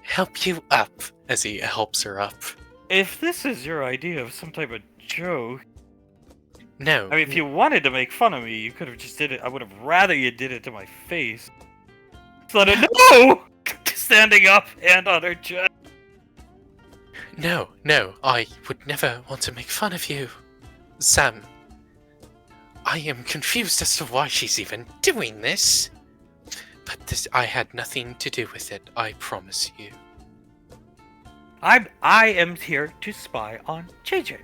help you up as he helps her up. If this is your idea of some type of joke, No. I mean, if you wanted to make fun of me, you could have just did it. I would have rather you did it to my face. So that no! Standing up, hand on her chest. No, I would never want to make fun of you. Sam, I am confused as to why she's even doing this. But I had nothing to do with it, I promise you. I am here to spy on JJ.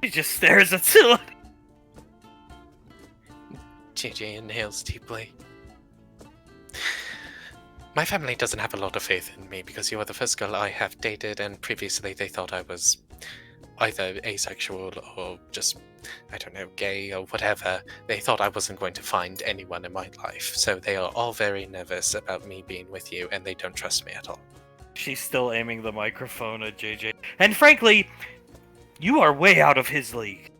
He just stares at Scylla. JJ inhales deeply. My family doesn't have a lot of faith in me because you are the first girl I have dated, and previously they thought I was either asexual or just, I don't know, gay or whatever. They thought I wasn't going to find anyone in my life, so they are all very nervous about me being with you, and they don't trust me at all. She's still aiming the microphone at JJ. And frankly, you are way out of his league.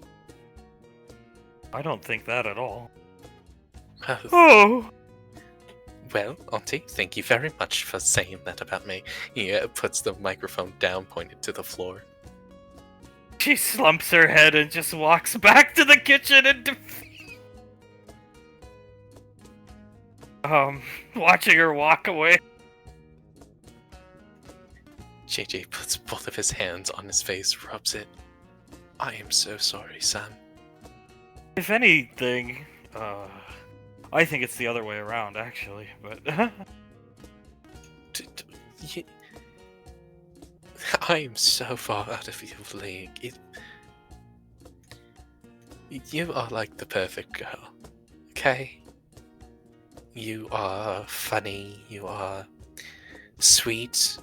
I don't think that at all. Oh! Well, Auntie, thank you very much for saying that about me. He puts the microphone down, pointed to the floor. She slumps her head and just walks back to the kitchen in defeat. Watching her walk away. JJ puts both of his hands on his face, rubs it. I am so sorry, Sam. If anything, I think it's the other way around, actually, but... I am so far out of your league. You are like the perfect girl, okay? You are funny, you are sweet,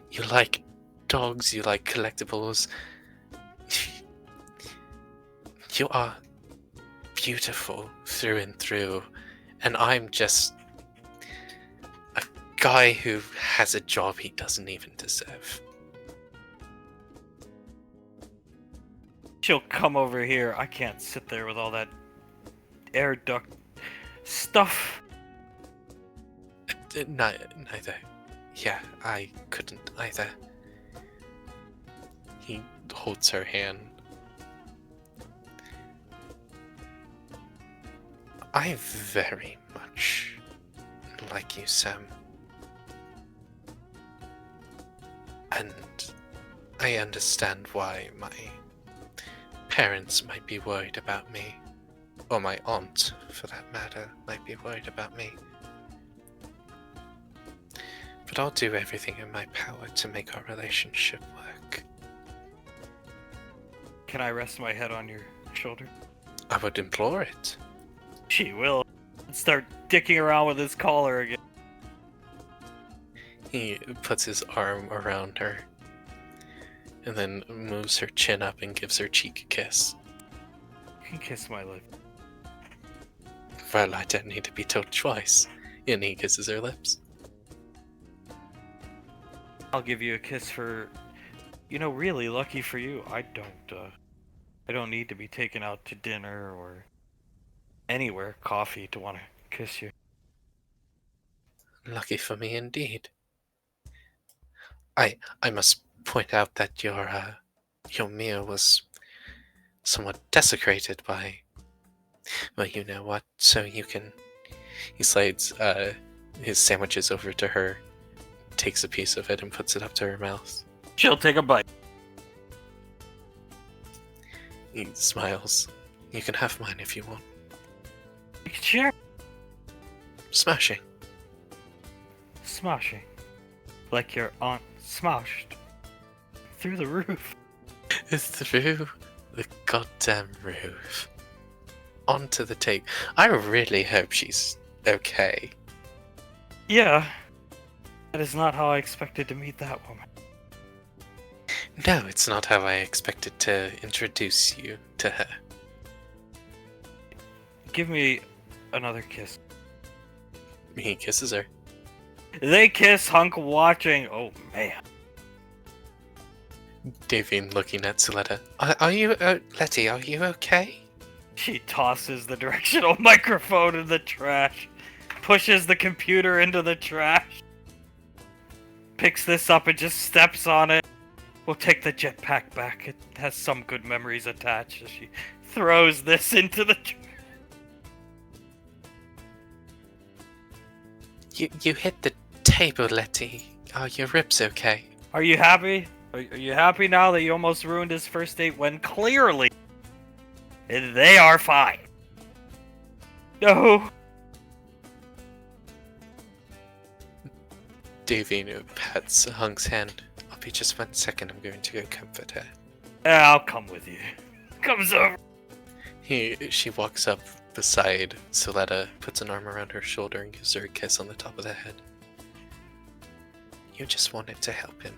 you like dogs, you like collectibles. You are beautiful through and through, and I'm just a guy who has a job he doesn't even deserve. She'll come over here. I can't sit there with all that air duct stuff. Neither. Yeah, I couldn't either. He holds her hand. I very much like you, Sam. And I understand why my parents might be worried about me. Or my aunt, for that matter, might be worried about me. But I'll do everything in my power to make our relationship work. Can I rest my head on your shoulder? I would implore it. She will. Start dicking around with his collar again. He puts his arm around her, and then moves her chin up and gives her cheek a kiss. You can kiss my lip. Well, I don't need to be told twice. And he kisses her lips. I'll give you a kiss for, really lucky for you. I don't need to be taken out to dinner or anywhere, coffee, to want to kiss you. Lucky for me indeed. I must point out that your meal was somewhat desecrated by, well, you know what, so you can... He slides his sandwiches over to her, takes a piece of it and puts it up to her mouth. She'll take a bite. He smiles. You can have mine if you want. You can share. Smashing. Smashing. Like your aunt smashed. Through the roof. Through the goddamn roof. Onto the tape. I really hope she's okay. Yeah. That is not how I expected to meet that woman. No, it's not how I expected to introduce you to her. Give me another kiss. He kisses her. They kiss, Hunk watching. Oh, man. Davine looking at Suletta. Are you, Letty, are you okay? She tosses the directional microphone in the trash. Pushes the computer into the trash. Picks this up and just steps on it. We'll take the jetpack back. It has some good memories attached. As she throws this into the trash. You hit the table, Letty. Are your ribs okay? Are you happy? Are you happy now that you almost ruined his first date when clearly they are fine? No. Davine pats Hunk's hand. I'll be just 1 second. I'm going to go comfort her. Yeah, I'll come with you. Comes over. She walks up beside Suletta, puts an arm around her shoulder, and gives her a kiss on the top of the head. You just wanted to help him.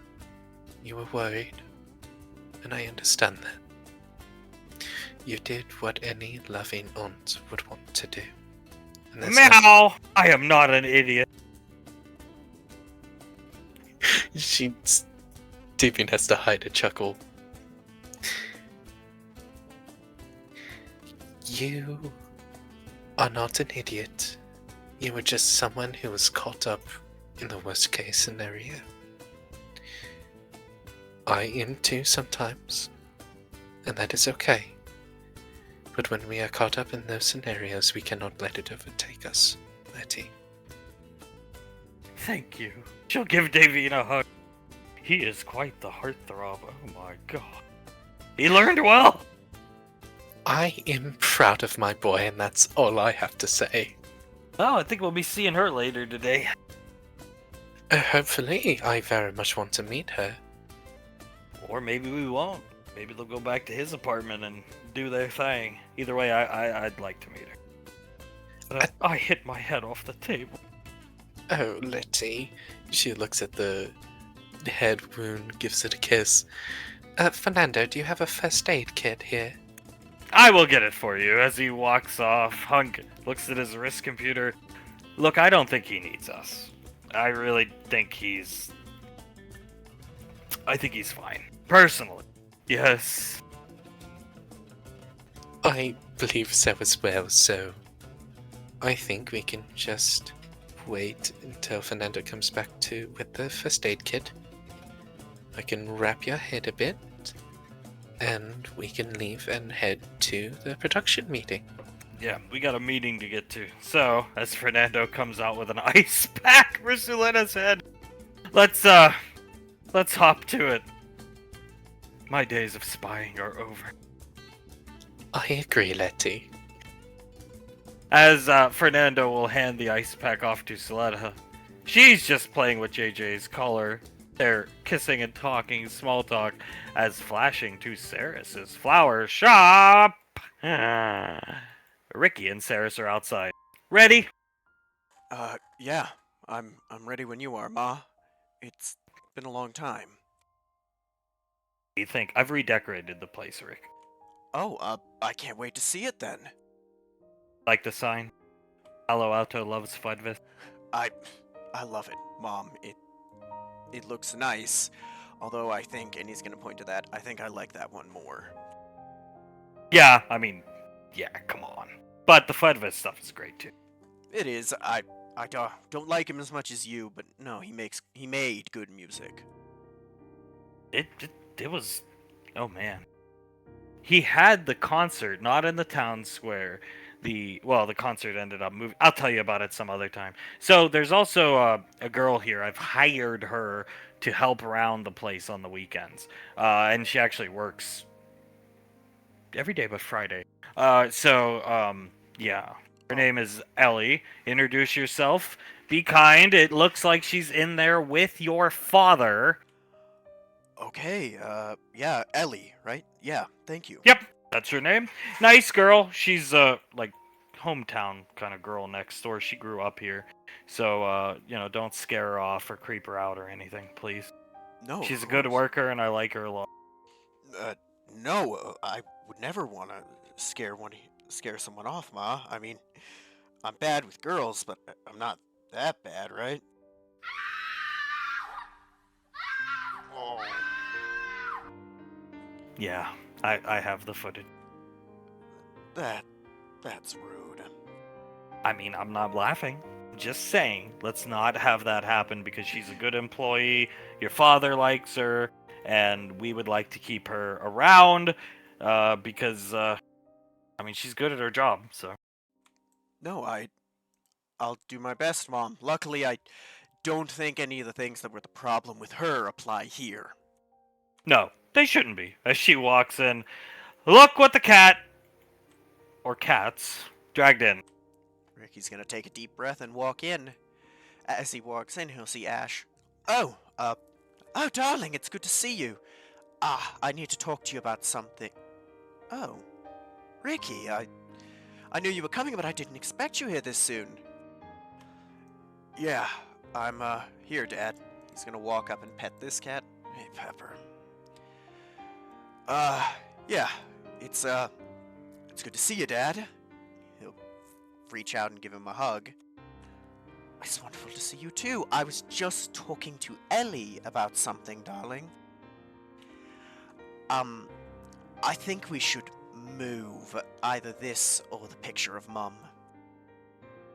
You were worried, and I understand that. You did what any loving aunt would want to do. And that's Meow! I am not an idiot. Davine has to hide a chuckle. You are not an idiot. You were just someone who was caught up in the worst case scenario. I am too sometimes, and that is okay. But when we are caught up in those scenarios, we cannot let it overtake us, Letty. Thank you. She'll give Davine a hug. He is quite the heartthrob. Oh my god. He learned well. I am proud of my boy, and that's all I have to say. Oh, I think we'll be seeing her later today. Hopefully, I very much want to meet her. Or maybe we won't. Maybe they'll go back to his apartment and do their thing. Either way, I'd like to meet her. But I hit my head off the table. Oh, Letty. She looks at the head wound, gives it a kiss. Fernando, do you have a first aid kit here? I will get it for you. As he walks off, Hunk looks at his wrist computer. Look, I don't think he needs us. I really think he's fine. Personally. Yes. I believe so as well, so I think we can just wait until Fernando comes back with the first aid kit. I can wrap your head a bit, and we can leave and head to the production meeting. Yeah, we got a meeting to get to. So, as Fernando comes out with an ice pack for Suletta's head, let's hop to it. My days of spying are over. I agree, Letty. As Fernando will hand the ice pack off to Soletta. She's just playing with JJ's collar. They're kissing and talking small talk as flashing to Saris's flower shop. Ricky and Saris are outside. Ready? Yeah. I'm ready when you are, Ma. It's been a long time. What do you think? I've redecorated the place, Rick. Oh, I can't wait to see it then. Like the sign? Palo Alto loves Fudvis. I love it, Mom. It looks nice. Although I think, and he's gonna point to that, I think I like that one more. Yeah, I mean, yeah, come on. But the Fudvis stuff is great too. It is. I don't like him as much as you, but no, he made good music. It was, oh man. He had the concert not in the town square. The concert ended up moving. I'll tell you about it some other time. So there's also a girl here. I've hired her to help around the place on the weekends, and she actually works every day but Friday. Yeah. Her name is Ellie. Introduce yourself. Be kind. It looks like she's in there with your father. Okay, yeah, Ellie, right? Yeah, thank you. Yep, that's her name. Nice girl. She's like hometown kind of girl next door. She grew up here. So don't scare her off or creep her out or anything, please. No, She's a of good course. worker and I like her a lot. No, I would never want to scare someone off, Ma. I mean, I'm bad with girls, but I'm not that bad, right? Oh. Yeah, I have the footage. That's rude. I mean, I'm not laughing. Just saying, let's not have that happen because she's a good employee. Your father likes her, and we would like to keep her around because, she's good at her job, so. No, I'll do my best, Mom. Luckily, I don't think any of the things that were the problem with her apply here. No, they shouldn't be. As she walks in, look what the cat, or cats, dragged in. Ricky's gonna take a deep breath and walk in. As he walks in, he'll see Ash. Oh, darling, it's good to see you. I need to talk to you about something. Oh, Ricky, I knew you were coming, but I didn't expect you here this soon. Yeah, I'm, here, Dad. He's gonna walk up and pet this cat. Hey, Pepper. Yeah, it's good to see you, Dad. He'll reach out and give him a hug. It's wonderful to see you too. I was just talking to Ellie about something, darling. I think we should move either this or the picture of Mum.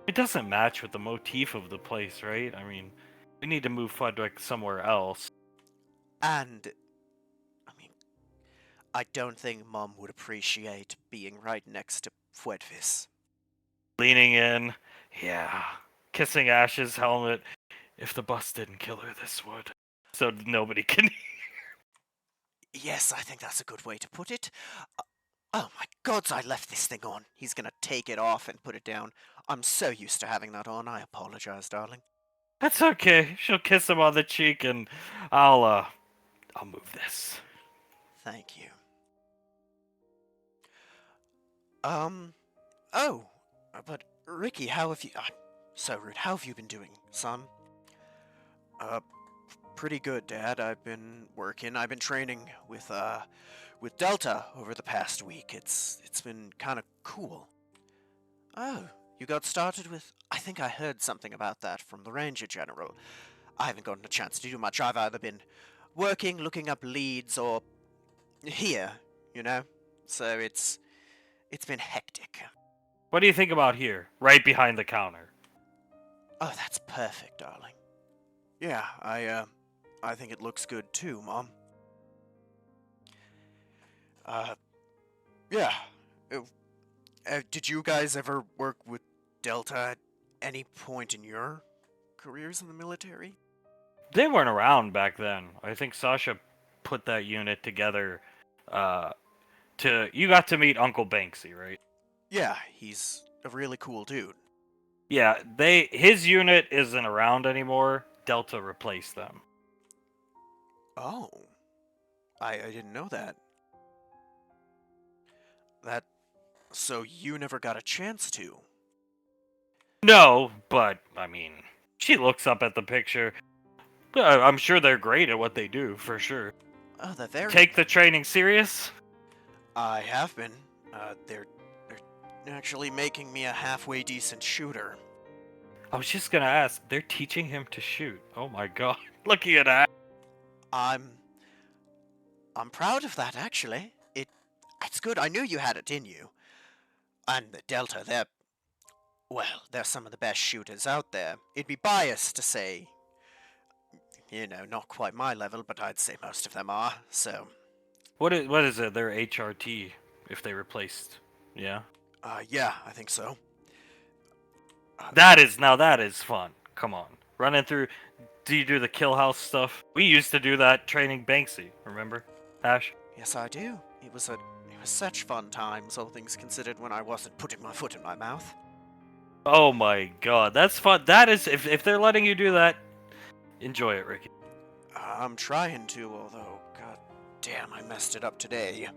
It doesn't match with the motif of the place, right? I mean, we need to move Fudwick somewhere else. And, I don't think Mum would appreciate being right next to Fwedvis. Leaning in, yeah, kissing Ash's helmet. If the bus didn't kill her, this would. So nobody can hear. Yes, I think that's a good way to put it. Oh my gods, I left this thing on. He's gonna take it off and put it down. I'm so used to having that on. I apologize, darling. That's okay. She'll kiss him on the cheek and I'll move this. Thank you. Oh, but Ricky, how have you... I'm so rude. How have you been doing, son? Pretty good, Dad. I've been working. I've been training with Delta over the past week. It's been kind of cool. Oh, you got started with... I think I heard something about that from the Ranger General. I haven't gotten a chance to do much. I've either been working, looking up leads, or here, you know? So it's been hectic. What do you think about here, right behind the counter? Oh, that's perfect, darling. Yeah, I think it looks good too, Mom. Yeah. Did you guys ever work with Delta at any point in your careers in the military? They weren't around back then. I think Sasha put that unit together to to meet Uncle Banksy, right? Yeah, he's a really cool dude. Yeah, his unit isn't around anymore. Delta replaced them. Oh, I didn't know that. That so you never got a chance to. No, but I mean, she looks up at the picture. I'm sure they're great at what they do, for sure. Oh, they're very. Take the training serious? I have been. They're actually making me a halfway decent shooter. I was just gonna ask. They're teaching him to shoot. Oh my god! Looking at that. I'm proud of that actually. It's good. I knew you had it in you. And the Delta, they're some of the best shooters out there. It'd be biased to say, not quite my level, but I'd say most of them are. So, What is it? They're HRT if they replaced. Yeah. yeah, I think so. That is fun. Come on. Running through. Do you do the kill house stuff? We used to do that training Banksy. Remember, Ash? Yes, I do. It was such fun times, all things considered, when I wasn't putting my foot in my mouth. Oh my god, that's fun. That is, if they're letting you do that, enjoy it, Ricky. I'm trying to, although, god damn, I messed it up today.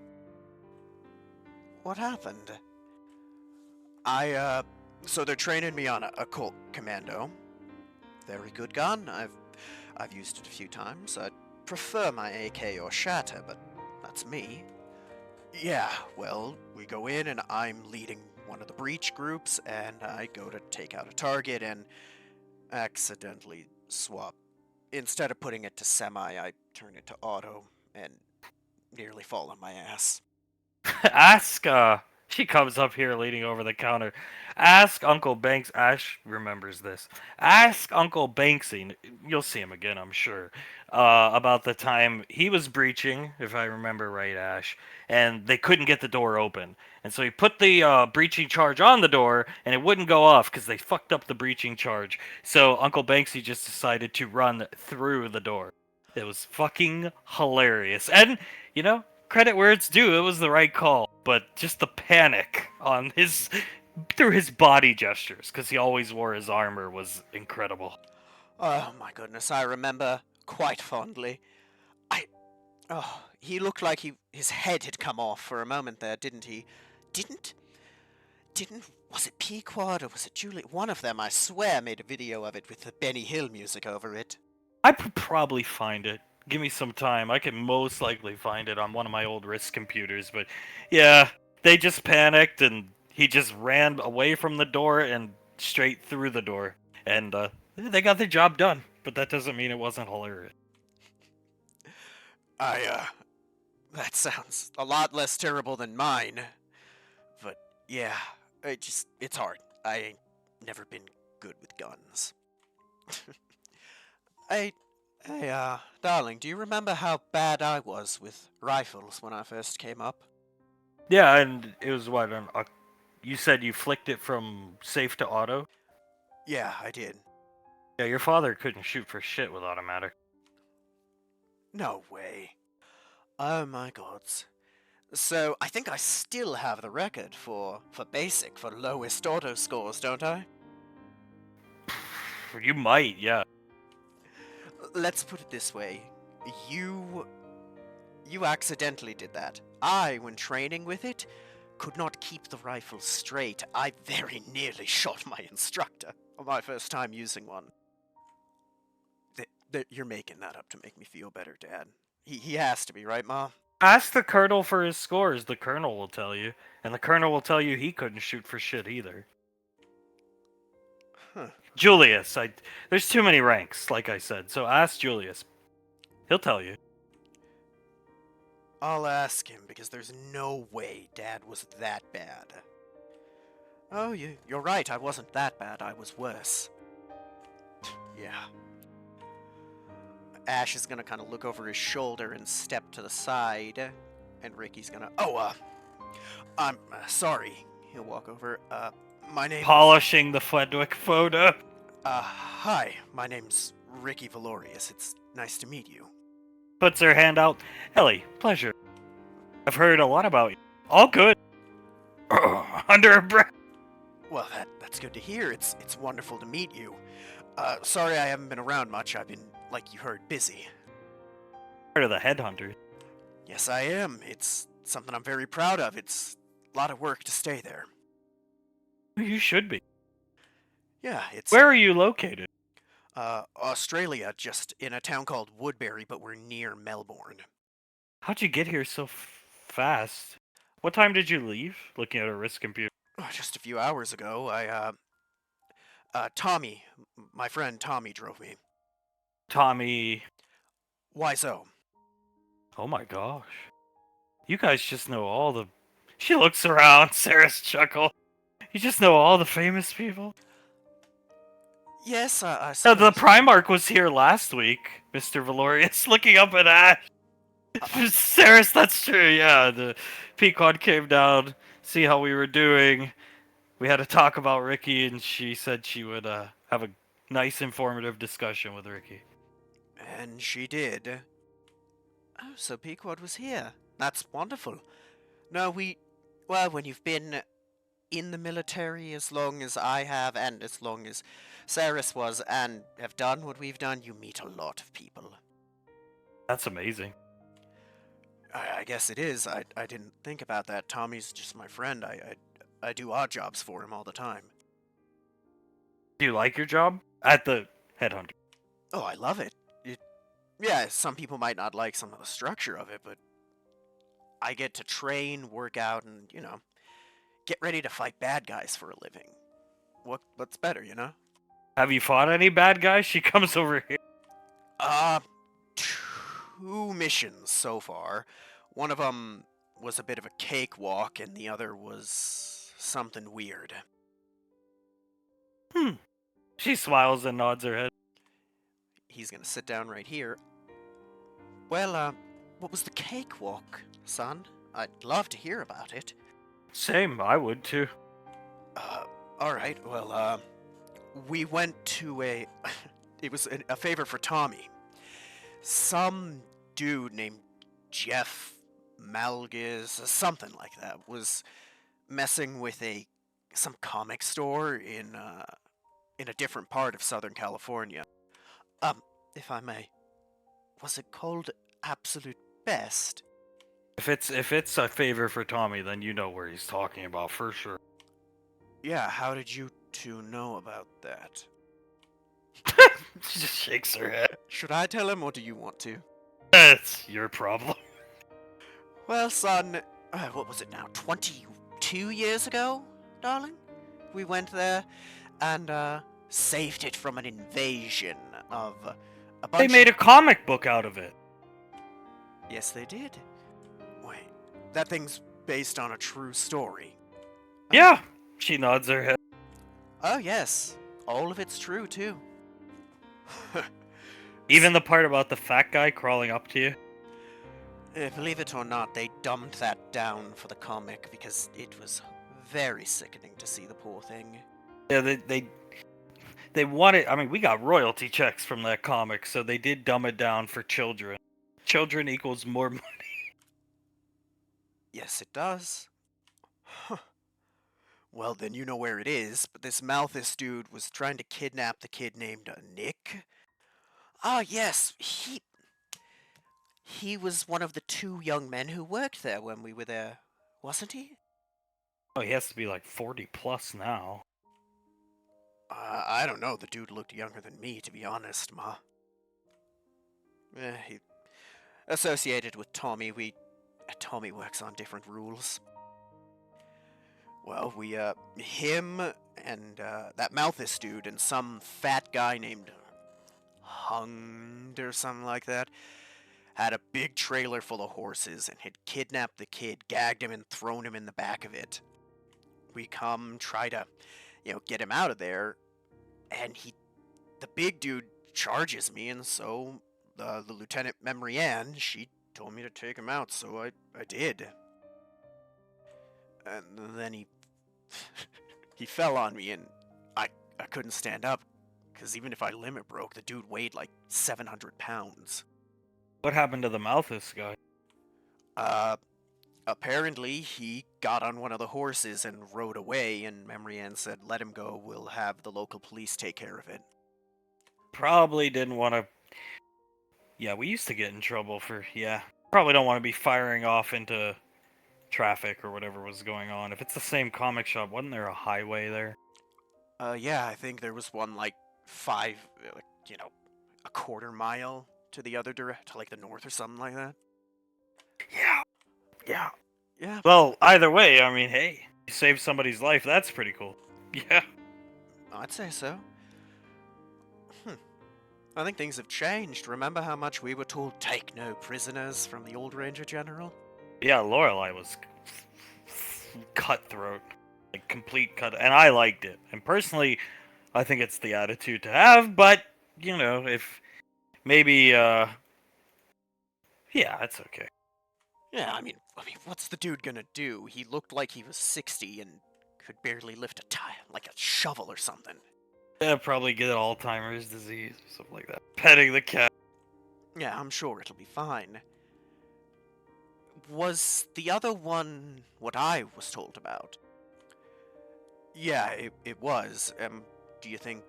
What happened? So they're training me on a Colt Commando. Very good gun. I've used it a few times. I'd prefer my AK or Shatter, but that's me. Yeah, well, we go in and I'm leading one of the breach groups, and I go to take out a target and accidentally swap. Instead of putting it to semi, I turn it to auto and nearly fall on my ass. Ask, she comes up here leaning over the counter. Ask Uncle Banks. Ash remembers this. Ask Uncle Banksy. You'll see him again, I'm sure. About the time he was breaching, if I remember right, Ash, and they couldn't get the door open. And so he put the breaching charge on the door, and it wouldn't go off because they fucked up the breaching charge. So Uncle Banksy just decided to run through the door. It was fucking hilarious. And, credit where it's due, it was the right call. But just the panic on through his body gestures, because he always wore his armor, was incredible. Oh my goodness, I remember quite fondly. He looked like his head had come off for a moment there, didn't he? Didn't, was it Pequod or was it Julie? One of them, I swear, made a video of it with the Benny Hill music over it. I could probably find it. Give me some time. I can most likely find it on one of my old RISC computers, but yeah, they just panicked and he just ran away from the door and straight through the door. And they got their job done, but that doesn't mean it wasn't hilarious. That sounds a lot less terrible than mine. But yeah, it's hard. I ain't never been good with guns. Hey, darling, do you remember how bad I was with rifles when I first came up? Yeah, and it was what, you said you flicked it from safe to auto? Yeah, I did. Yeah, your father couldn't shoot for shit with automatic. No way. Oh my gods. So, I think I still have the record for basic, for lowest auto scores, don't I? You might, yeah. Let's put it this way. You accidentally did that. I, when training with it, could not keep the rifle straight. I very nearly shot my instructor on my first time using one. You're making that up to make me feel better, Dad. He has to be, right, Ma? Ask the colonel for his scores. The colonel will tell you. And the colonel will tell you he couldn't shoot for shit either. Huh. Julius, there's too many ranks, like I said, so ask Julius. He'll tell you. I'll ask him, because there's no way Dad was that bad. Oh, you're right, I wasn't that bad, I was worse. Yeah. Ash is gonna kind of look over his shoulder and step to the side, and Ricky's gonna, I'm sorry. He'll walk over, my name... Polishing the Fledwick photo. Hi, my name's Ricky Valorius. It's nice to meet you. Puts her hand out. Ellie, pleasure. I've heard a lot about you. All good. Under a breath. Well, that's good to hear. It's wonderful to meet you. Sorry I haven't been around much. I've been, like you heard, busy. Part of the headhunter. Yes, I am. It's something I'm very proud of. It's a lot of work to stay there. You should be. Yeah, it's Where are you located? Australia, just in a town called Woodbury, but we're near Melbourne. How'd you get here so fast? What time did you leave? Looking at a wrist computer. Oh, just a few hours ago, Tommy, my friend Tommy drove me. Tommy. Why so? Oh my gosh. You guys just know all the. She looks around. Sarah's chuckle. You just know all the famous people. Yes, I No, the suppose. Primarch was here last week, Mr. Valorius, looking up at Ash. Saris, that's true, yeah. The Pequod came down, see how we were doing. We had a talk about Ricky, and she said she would have a nice, informative discussion with Ricky. And she did. Oh, so Pequod was here. That's wonderful. No, well, when you've been in the military as long as I have, and as long as Saris was, and have done what we've done, you meet a lot of people. That's amazing. I guess it is. I didn't think about that. Tommy's just my friend. I do odd jobs for him all the time. Do you like your job? At the headhunter. Oh, I love it. Yeah, some people might not like some of the structure of it, but I get to train, work out, and, get ready to fight bad guys for a living. What's better, Have you fought any bad guys? She comes over here. Two missions so far. One of them was a bit of a cakewalk, and the other was something weird. She smiles and nods her head. He's gonna sit down right here. Well, what was the cakewalk, son? I'd love to hear about it. Same, I would too. Alright, well, we went to it was a favor for Tommy. Some dude named Jeff Malgus, something like that, was messing with some comic store in a different part of Southern California. If I may, was it called Absolute Best? If it's a favor for Tommy, then you know where he's talking about for sure. Yeah, how did you two know about that? She just shakes her head. Should I tell him, or do you want to? That's your problem. Well, son, what was it now, 22 years ago, darling? We went there and, saved it from an invasion of a bunch They made a comic book out of it. Yes, they did. Wait, that thing's based on a true story. Yeah, she nods her head. Oh, yes. All of it's true, too. Even the part about the fat guy crawling up to you. Believe it or not, they dumbed that down for the comic because it was very sickening to see the poor thing. Yeah, they wanted. I mean, we got royalty checks from that comic, so they did dumb it down for children. Children equals more money. Yes, it does. Huh. Well, then you know where it is, but this Malthus dude was trying to kidnap the kid named Nick. Ah, yes, he was one of the two young men who worked there when we were there, wasn't he? Oh, he has to be like 40 plus now. I don't know. The dude looked younger than me, to be honest, Ma. He associated with Tommy. Tommy works on different rules. Well, him and that Malthus dude and some fat guy named Hunged or something like that had a big trailer full of horses and had kidnapped the kid, gagged him, and thrown him in the back of it. We try to, get him out of there, and the big dude charges me, and so the Lieutenant Memrianne, she told me to take him out, so I did. And then he fell on me, and I couldn't stand up, because even if I limit broke, the dude weighed like 700 pounds. What happened to the Malthus guy? Apparently, he got on one of the horses and rode away, and Memory Ann said, let him go, we'll have the local police take care of it. Probably didn't want to. Yeah, we used to get in trouble for. Yeah. Probably don't want to be firing off into traffic or whatever was going on. If it's the same comic shop, wasn't there a highway there? Yeah, I think there was one, like, a quarter mile to the other to, like, the north or something like that. Yeah. Yeah. Yeah. Well, either way, I mean, hey, you saved somebody's life. That's pretty cool. Yeah. I'd say so. I think things have changed. Remember how much we were told, take no prisoners from the old Ranger General? Yeah, Lorelei was cutthroat. Like, complete cut. And I liked it. And personally, I think it's the attitude to have, but, you know, if maybe, yeah, it's okay. Yeah, I mean, what's the dude gonna do? He looked like he was 60 and could barely lift like a shovel or something. Yeah, probably get Alzheimer's disease or something like that. Petting the cat. Yeah, I'm sure it'll be fine. Was the other one what I was told about? Yeah, it was. Do you think...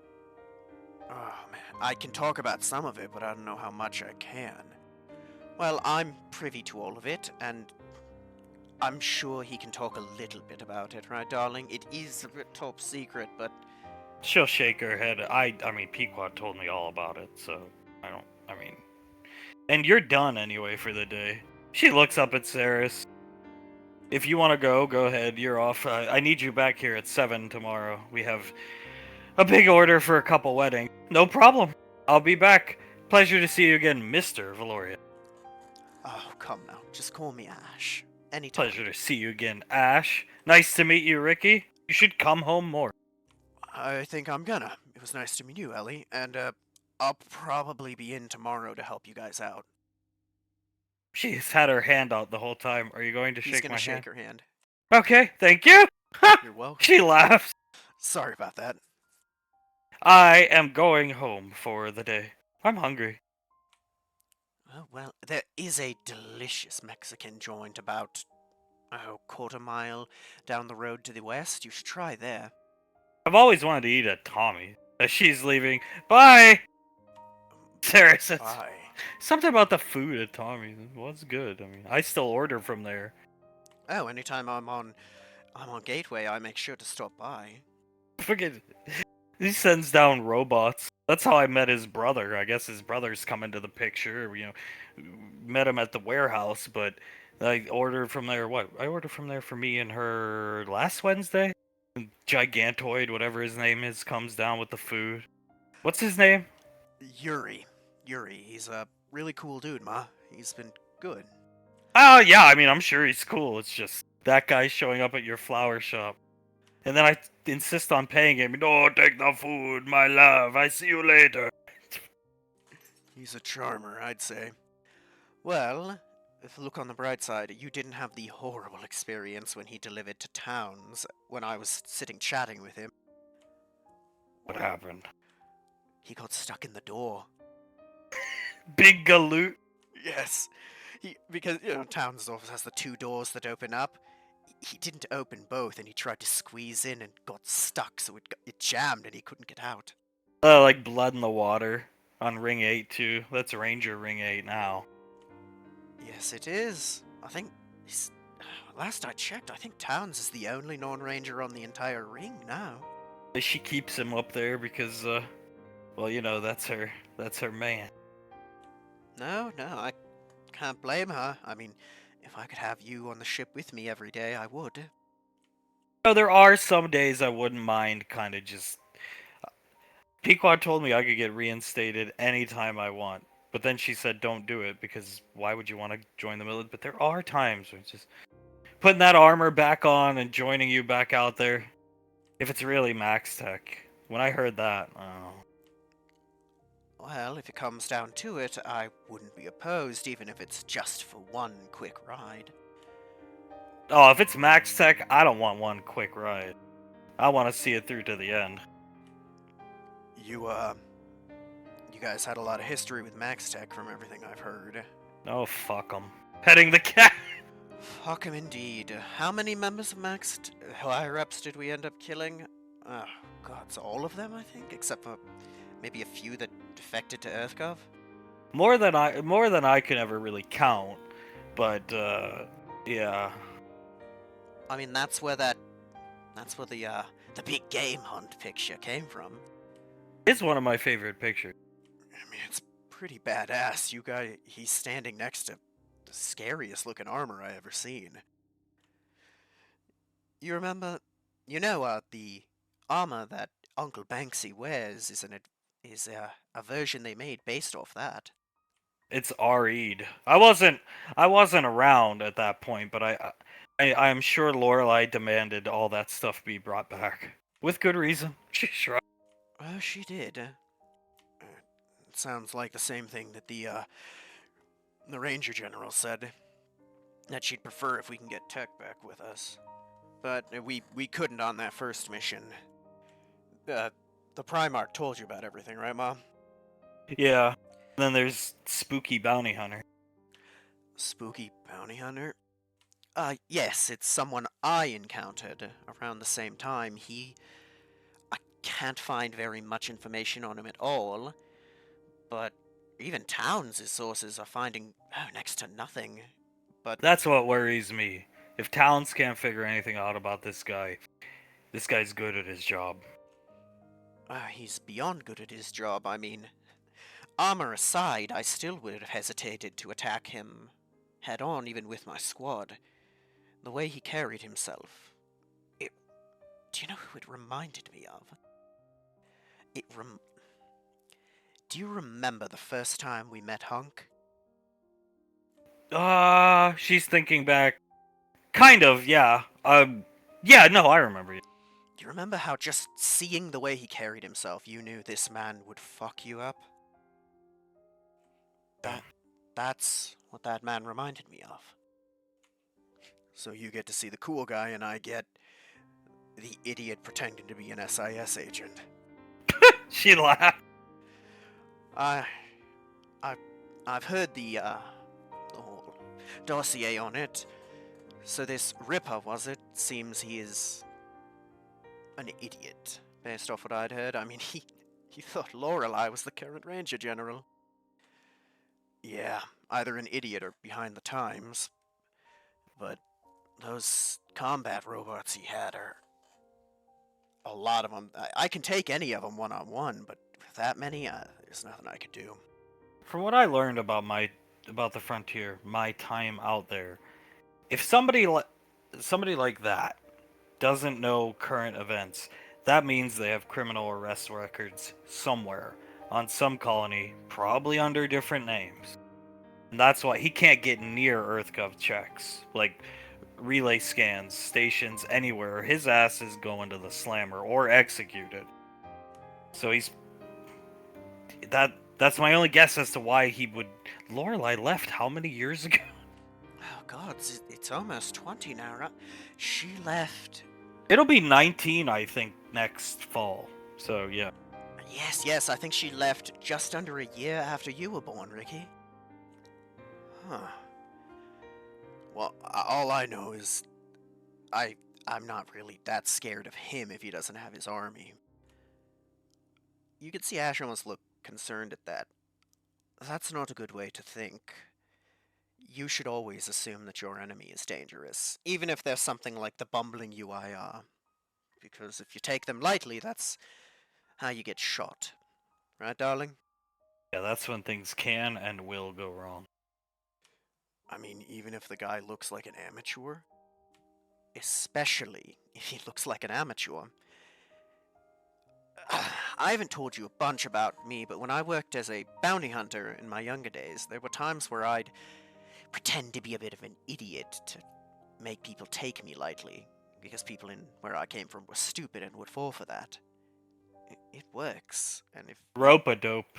Oh, man, I can talk about some of it, but I don't know how much I can. Well, I'm privy to all of it, and I'm sure he can talk a little bit about it, right, darling? It is a bit top secret, but... She'll shake her head. I mean, Pequod told me all about it, so and you're done anyway for the day. She looks up at Saris. If you want to go ahead. You're off. I need you back here at 7 tomorrow. We have a big order for a couple weddings. No problem. I'll be back. Pleasure to see you again, Mr. Valoria. Oh, come now. Just call me Ash. Anytime. Pleasure to see you again, Ash. Nice to meet you, Ricky. You should come home more. I think I'm gonna. It was nice to meet you, Ellie, and, I'll probably be in tomorrow to help you guys out. She's had her hand out the whole time. Are you going to He's shake gonna my shake hand? her hand. Okay, thank you. You're welcome. She laughs. Sorry about that. I am going home for the day. I'm hungry. Oh, well, there is a delicious Mexican joint about, quarter mile down the road to the west. You should try there. I've always wanted to eat at Tommy. As she's leaving. Bye! Sarah says Bye. something about the food at Tommy's. What's good? I mean, I still order from there. Oh, anytime I'm on Gateway, I make sure to stop by. Forget it. He sends down robots. That's how I met his brother. I guess his brother's come into the picture. You know, met him at the warehouse, but I ordered from there. What? I ordered from there for me and her last Wednesday. Gigantoid, whatever his name is, comes down with the food. What's his name? Yuri. He's a really cool dude, Ma. He's been good. Oh, yeah, I mean, I'm sure he's cool. It's just that guy showing up at your flower shop. And then I insist on paying him. No, take the food, my love. I see you later. He's a charmer, I'd say. Well, if you look on the bright side, you didn't have the horrible experience when he delivered to Towns when I was sitting chatting with him. What happened? He got stuck in the door. Big galoot. Yes. Because, Towns' office has the two doors that open up. He didn't open both, and he tried to squeeze in and got stuck, so it jammed and he couldn't get out. Like Blood in the Water on Ring 8 too. That's Ranger Ring 8 now. Yes, it is. I think, last I checked, I think Towns is the only non-ranger on the entire ring now. She keeps him up there because, well, you know, that's her man. No, I can't blame her. I mean, if I could have you on the ship with me every day, I would. No, there are some days I wouldn't mind kind of just... Pequod told me I could get reinstated anytime I want. But then she said don't do it because why would you want to join the military? But there are times when it's just putting that armor back on and joining you back out there. If it's really Max Tech. When I heard that, oh. Well, if it comes down to it, I wouldn't be opposed, even if it's just for one quick ride. Oh, if it's Max Tech, I don't want one quick ride. I want to see it through to the end. You guys had a lot of history with Max Tech from everything I've heard. Oh, fuck 'em. Petting the cat! Hawkham indeed. How many members of Maxed higher ups did we end up killing? Oh, God, so all of them, I think, except for maybe a few that defected to EarthGov? More than I can ever really count. But yeah. I mean, that's where the big game hunt picture came from. It's one of my favorite pictures. I mean, it's pretty badass. He's standing next to the scariest looking armor I ever seen. You remember, the armor that Uncle Banksy wears is a version they made based off that. It's RE'd. I wasn't around at that point, but I'm sure Lorelai demanded all that stuff be brought back with good reason. She shrugged. Oh, she did. It sounds like the same thing that the Ranger General said. That she'd prefer if we can get Tech back with us. But we couldn't on that first mission. The Primarch told you about everything, right, Mom? Yeah. Then there's Spooky Bounty Hunter. Spooky Bounty Hunter? Yes, it's someone I encountered around the same time. I can't find very much information on him at all, but even Towns' sources are finding next to nothing. But That's what worries me. If Towns can't figure anything out about this guy's good at his job. he's beyond good at his job. I mean, armor aside, I still would have hesitated to attack him head on, even with my squad. The way he carried himself. Do you know who it reminded me of? Do you remember the first time we met Hunk? She's thinking back. Kind of, yeah. Yeah, no, I remember you. Do you remember how just seeing the way he carried himself, you knew this man would fuck you up? That's what that man reminded me of. So you get to see the cool guy, and I get the idiot pretending to be an SIS agent. She laughed. I've heard the whole dossier on it. So this Ripper, was it? Seems he is an idiot, based off what I'd heard. I mean, he thought Lorelei was the current Ranger General. Yeah, either an idiot or behind the times. But those combat robots he had are a lot of them. I can take any of them one-on-one, but with that many, there's nothing I could do. From what I learned about the frontier, my time out there, if somebody like that doesn't know current events, that means they have criminal arrest records somewhere on some colony, probably under different names. And that's why he can't get near EarthGov checks, like relay scans, stations, anywhere. His ass is going to the slammer or executed. So that's my only guess as to why he would. Lorelei left how many years ago? Oh God, it's almost 20 now, right? She left. It'll be 19, I think, next fall. So yeah. Yes, I think she left just under a year after you were born, Ricky. Huh. Well, all I know is I'm not really that scared of him if he doesn't have his army. You could see Ash almost look concerned at that. That's not a good way to think. You should always assume that your enemy is dangerous, even if they're something like the bumbling UIR. Because if you take them lightly, that's how you get shot. Right, darling? Yeah, that's when things can and will go wrong. I mean, even if the guy looks like an amateur? Especially if he looks like an amateur. I haven't told you a bunch about me, but when I worked as a bounty hunter in my younger days, there were times where I'd pretend to be a bit of an idiot to make people take me lightly, because people in where I came from were stupid and would fall for that. It works, and if... Rope-a-dope.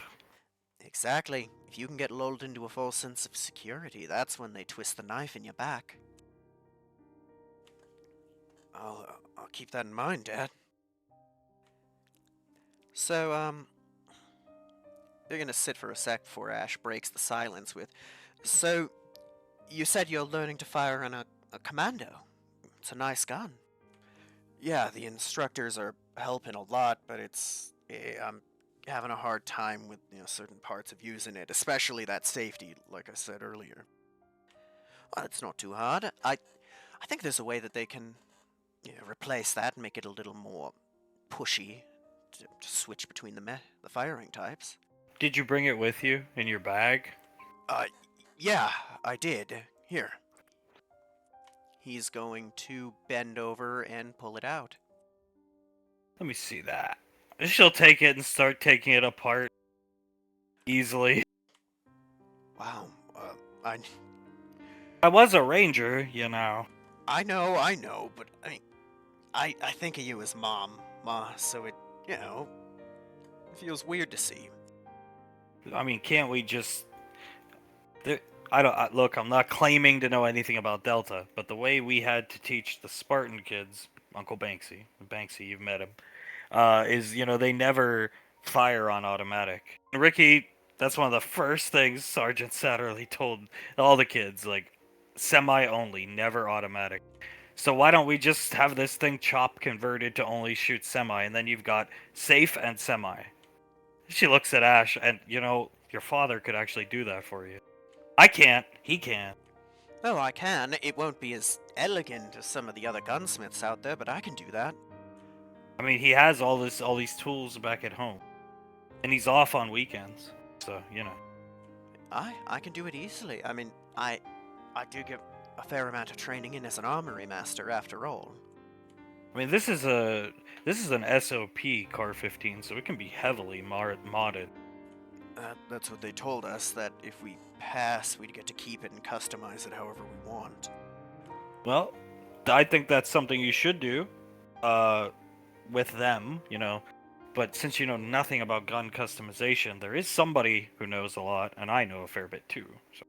Exactly. If you can get lulled into a false sense of security, that's when they twist the knife in your back. I'll keep that in mind, Dad. So, they're gonna sit for a sec before Ash breaks the silence with, so, you said you're learning to fire on a A commando. It's a nice gun. Yeah, the instructors are helping a lot, but I'm having a hard time with certain parts of using it, especially that safety, like I said earlier. Well, it's not too hard. I think there's a way that they can replace that and make it a little more pushy to switch between the firing types. Did you bring it with you in your bag? Uh, yeah, I did. Here. He's going to bend over and pull it out. Let me see that. She'll take it and start taking it apart easily. Wow. I I was a ranger, you know. I know, but I think of you as mom, Ma, so it feels weird to see. I mean, can't we just... I don't... Look, I'm not claiming to know anything about Delta, but the way we had to teach the Spartan kids, Uncle Banksy, you've met him, is, they never fire on automatic. Ricky, that's one of the first things Sergeant Satterley told all the kids, like, semi-only, never automatic. So why don't we just have this thing chop converted to only shoot semi, and then you've got safe and semi. She looks at Ash, and, your father could actually do that for you. I can't. He can. Oh, I can. It won't be as elegant as some of the other gunsmiths out there, but I can do that. I mean, he has all these tools back at home, and he's off on weekends, so I can do it easily. I mean, I do get a fair amount of training in as an armory master, after all. I mean, this is an SOP Car 15, so it can be heavily modded. That's what they told us, that if we pass, we'd get to keep it and customize it however we want. Well, I think that's something you should do, with them, But since you know nothing about gun customization, there is somebody who knows a lot, and I know a fair bit too. So.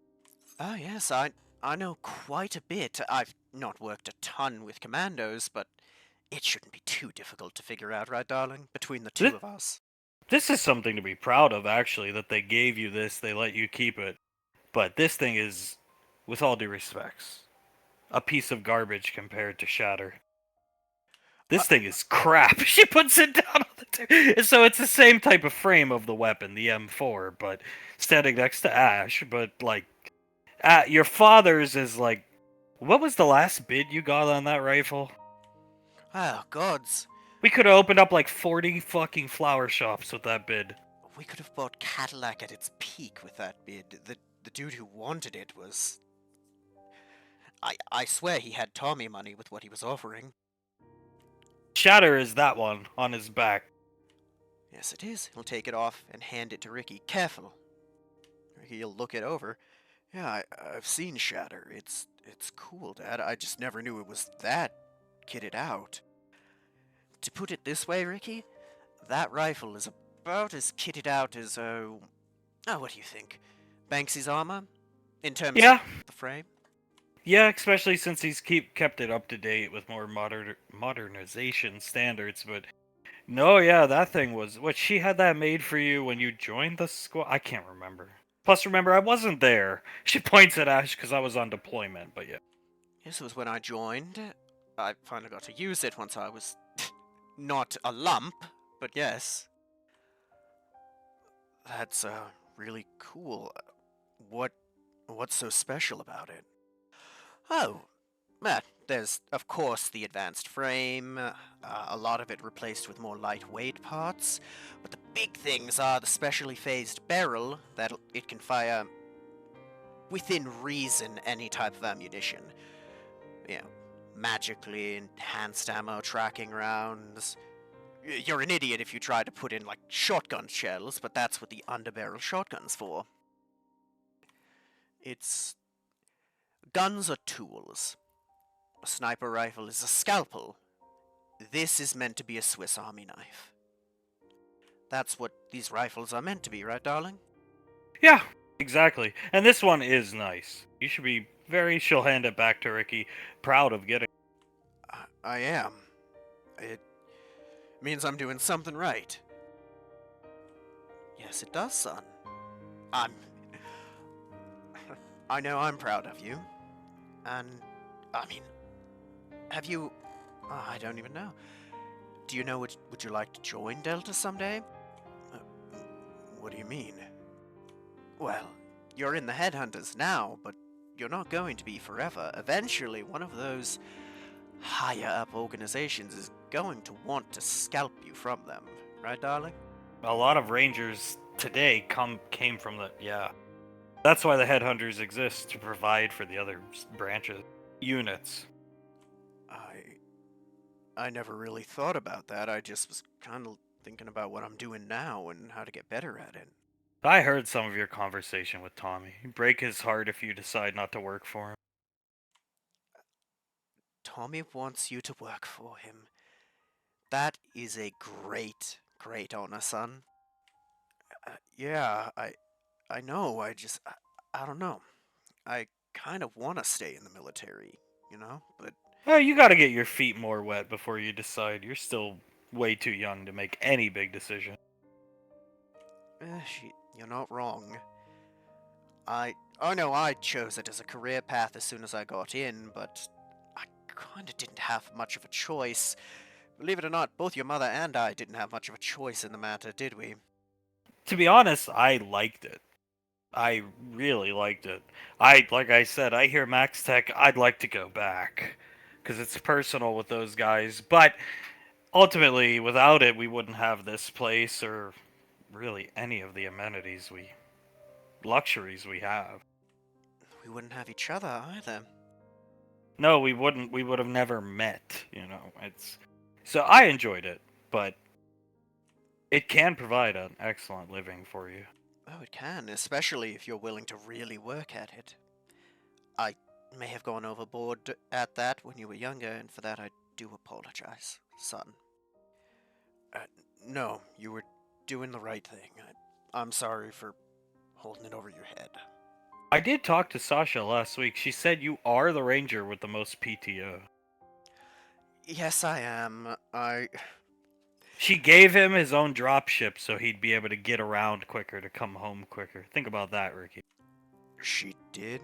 Ah, yes, I know quite a bit. I've not worked a ton with commandos, but it shouldn't be too difficult to figure out, right, darling? Between the two of us. This is something to be proud of, actually, that they gave you this, they let you keep it. But this thing is, with all due respects, a piece of garbage compared to Shatter. This thing is crap. She puts it down on the table. So it's the same type of frame of the weapon, the M4, but standing next to Ash. But, your father's is like... What was the last bid you got on that rifle? Oh, gods. We could have opened up 40 fucking flower shops with that bid. We could have bought Cadillac at its peak with that bid. The dude who wanted it was... I swear he had Tommy money with what he was offering. Shatter is that one, on his back. Yes, it is. He'll take it off and hand it to Ricky. Careful. Ricky'll look it over. Yeah, I've seen Shatter. It's cool, Dad. I just never knew it was that kitted out. To put it this way, Ricky, that rifle is about as kitted out as, what do you think? Banksy's armor? In terms of the frame? Yeah, especially since he's kept it up to date with more modernization standards, but... No, yeah, that thing was... What, she had that made for you when you joined the squad? I can't remember. Plus, remember, I wasn't there. She points at Ash because I was on deployment, but yeah. Yes, it was when I joined. I finally got to use it once I was... not a lump, but yes. That's, really cool. What's so special about it? Oh, there's, of course, the advanced frame, a lot of it replaced with more lightweight parts, but the big things are the specially phased barrel that it can fire, within reason, any type of ammunition. Magically enhanced ammo tracking rounds. You're an idiot if you try to put in, shotgun shells, but that's what the underbarrel shotgun's for. Guns are tools. A sniper rifle is a scalpel. This is meant to be a Swiss Army knife. That's what these rifles are meant to be, right, darling? Yeah, exactly. And this one is nice. You should be she'll hand it back to Ricky, proud of getting. I am. It means I'm doing something right. Yes, it does, son. I know I'm proud of you. And I mean, have you... I don't even know. Do you know, would you like to join Delta someday? Uh, what do you mean? Well, you're in the Headhunters now, but you're not going to be forever. Eventually, one of those higher-up organizations is going to want to scalp you from them. Right, darling? A lot of Rangers today came from the yeah. That's why the headhunters exist, to provide for the other branches, units. I never really thought about that. I just was kind of thinking about what I'm doing now and how to get better at it. I heard some of your conversation with Tommy. He'd break his heart if you decide not to work for him. Tommy wants you to work for him. That is a great honor, son. Yeah, I know. I don't know. I kind of want to stay in the military, but Well, you gotta get your feet more wet before you decide. You're still way too young to make any big decision. you're not wrong. I know I chose it as a career path as soon as I got in, but I kind of didn't have much of a choice. Believe it or not, both your mother and I didn't have much of a choice in the matter, did we? To be honest, I liked it. I really liked it. Like I said, I hear Max Tech, I'd like to go back. Because it's personal with those guys. But ultimately, without it, we wouldn't have this place or really any of the luxuries we have. We wouldn't have each other either. No, we wouldn't. We would have never met, It's so I enjoyed it, but it can provide an excellent living for you. Oh, it can, especially if you're willing to really work at it. I may have gone overboard at that when you were younger, and for that I do apologize, son. Uh, no, you were doing the right thing. I'm sorry for holding it over your head. I did talk to Sasha last week. She said you are the ranger with the most PTO. Yes, I am. She gave him his own dropship so he'd be able to get around quicker, to come home quicker. Think about that, Ricky. She did?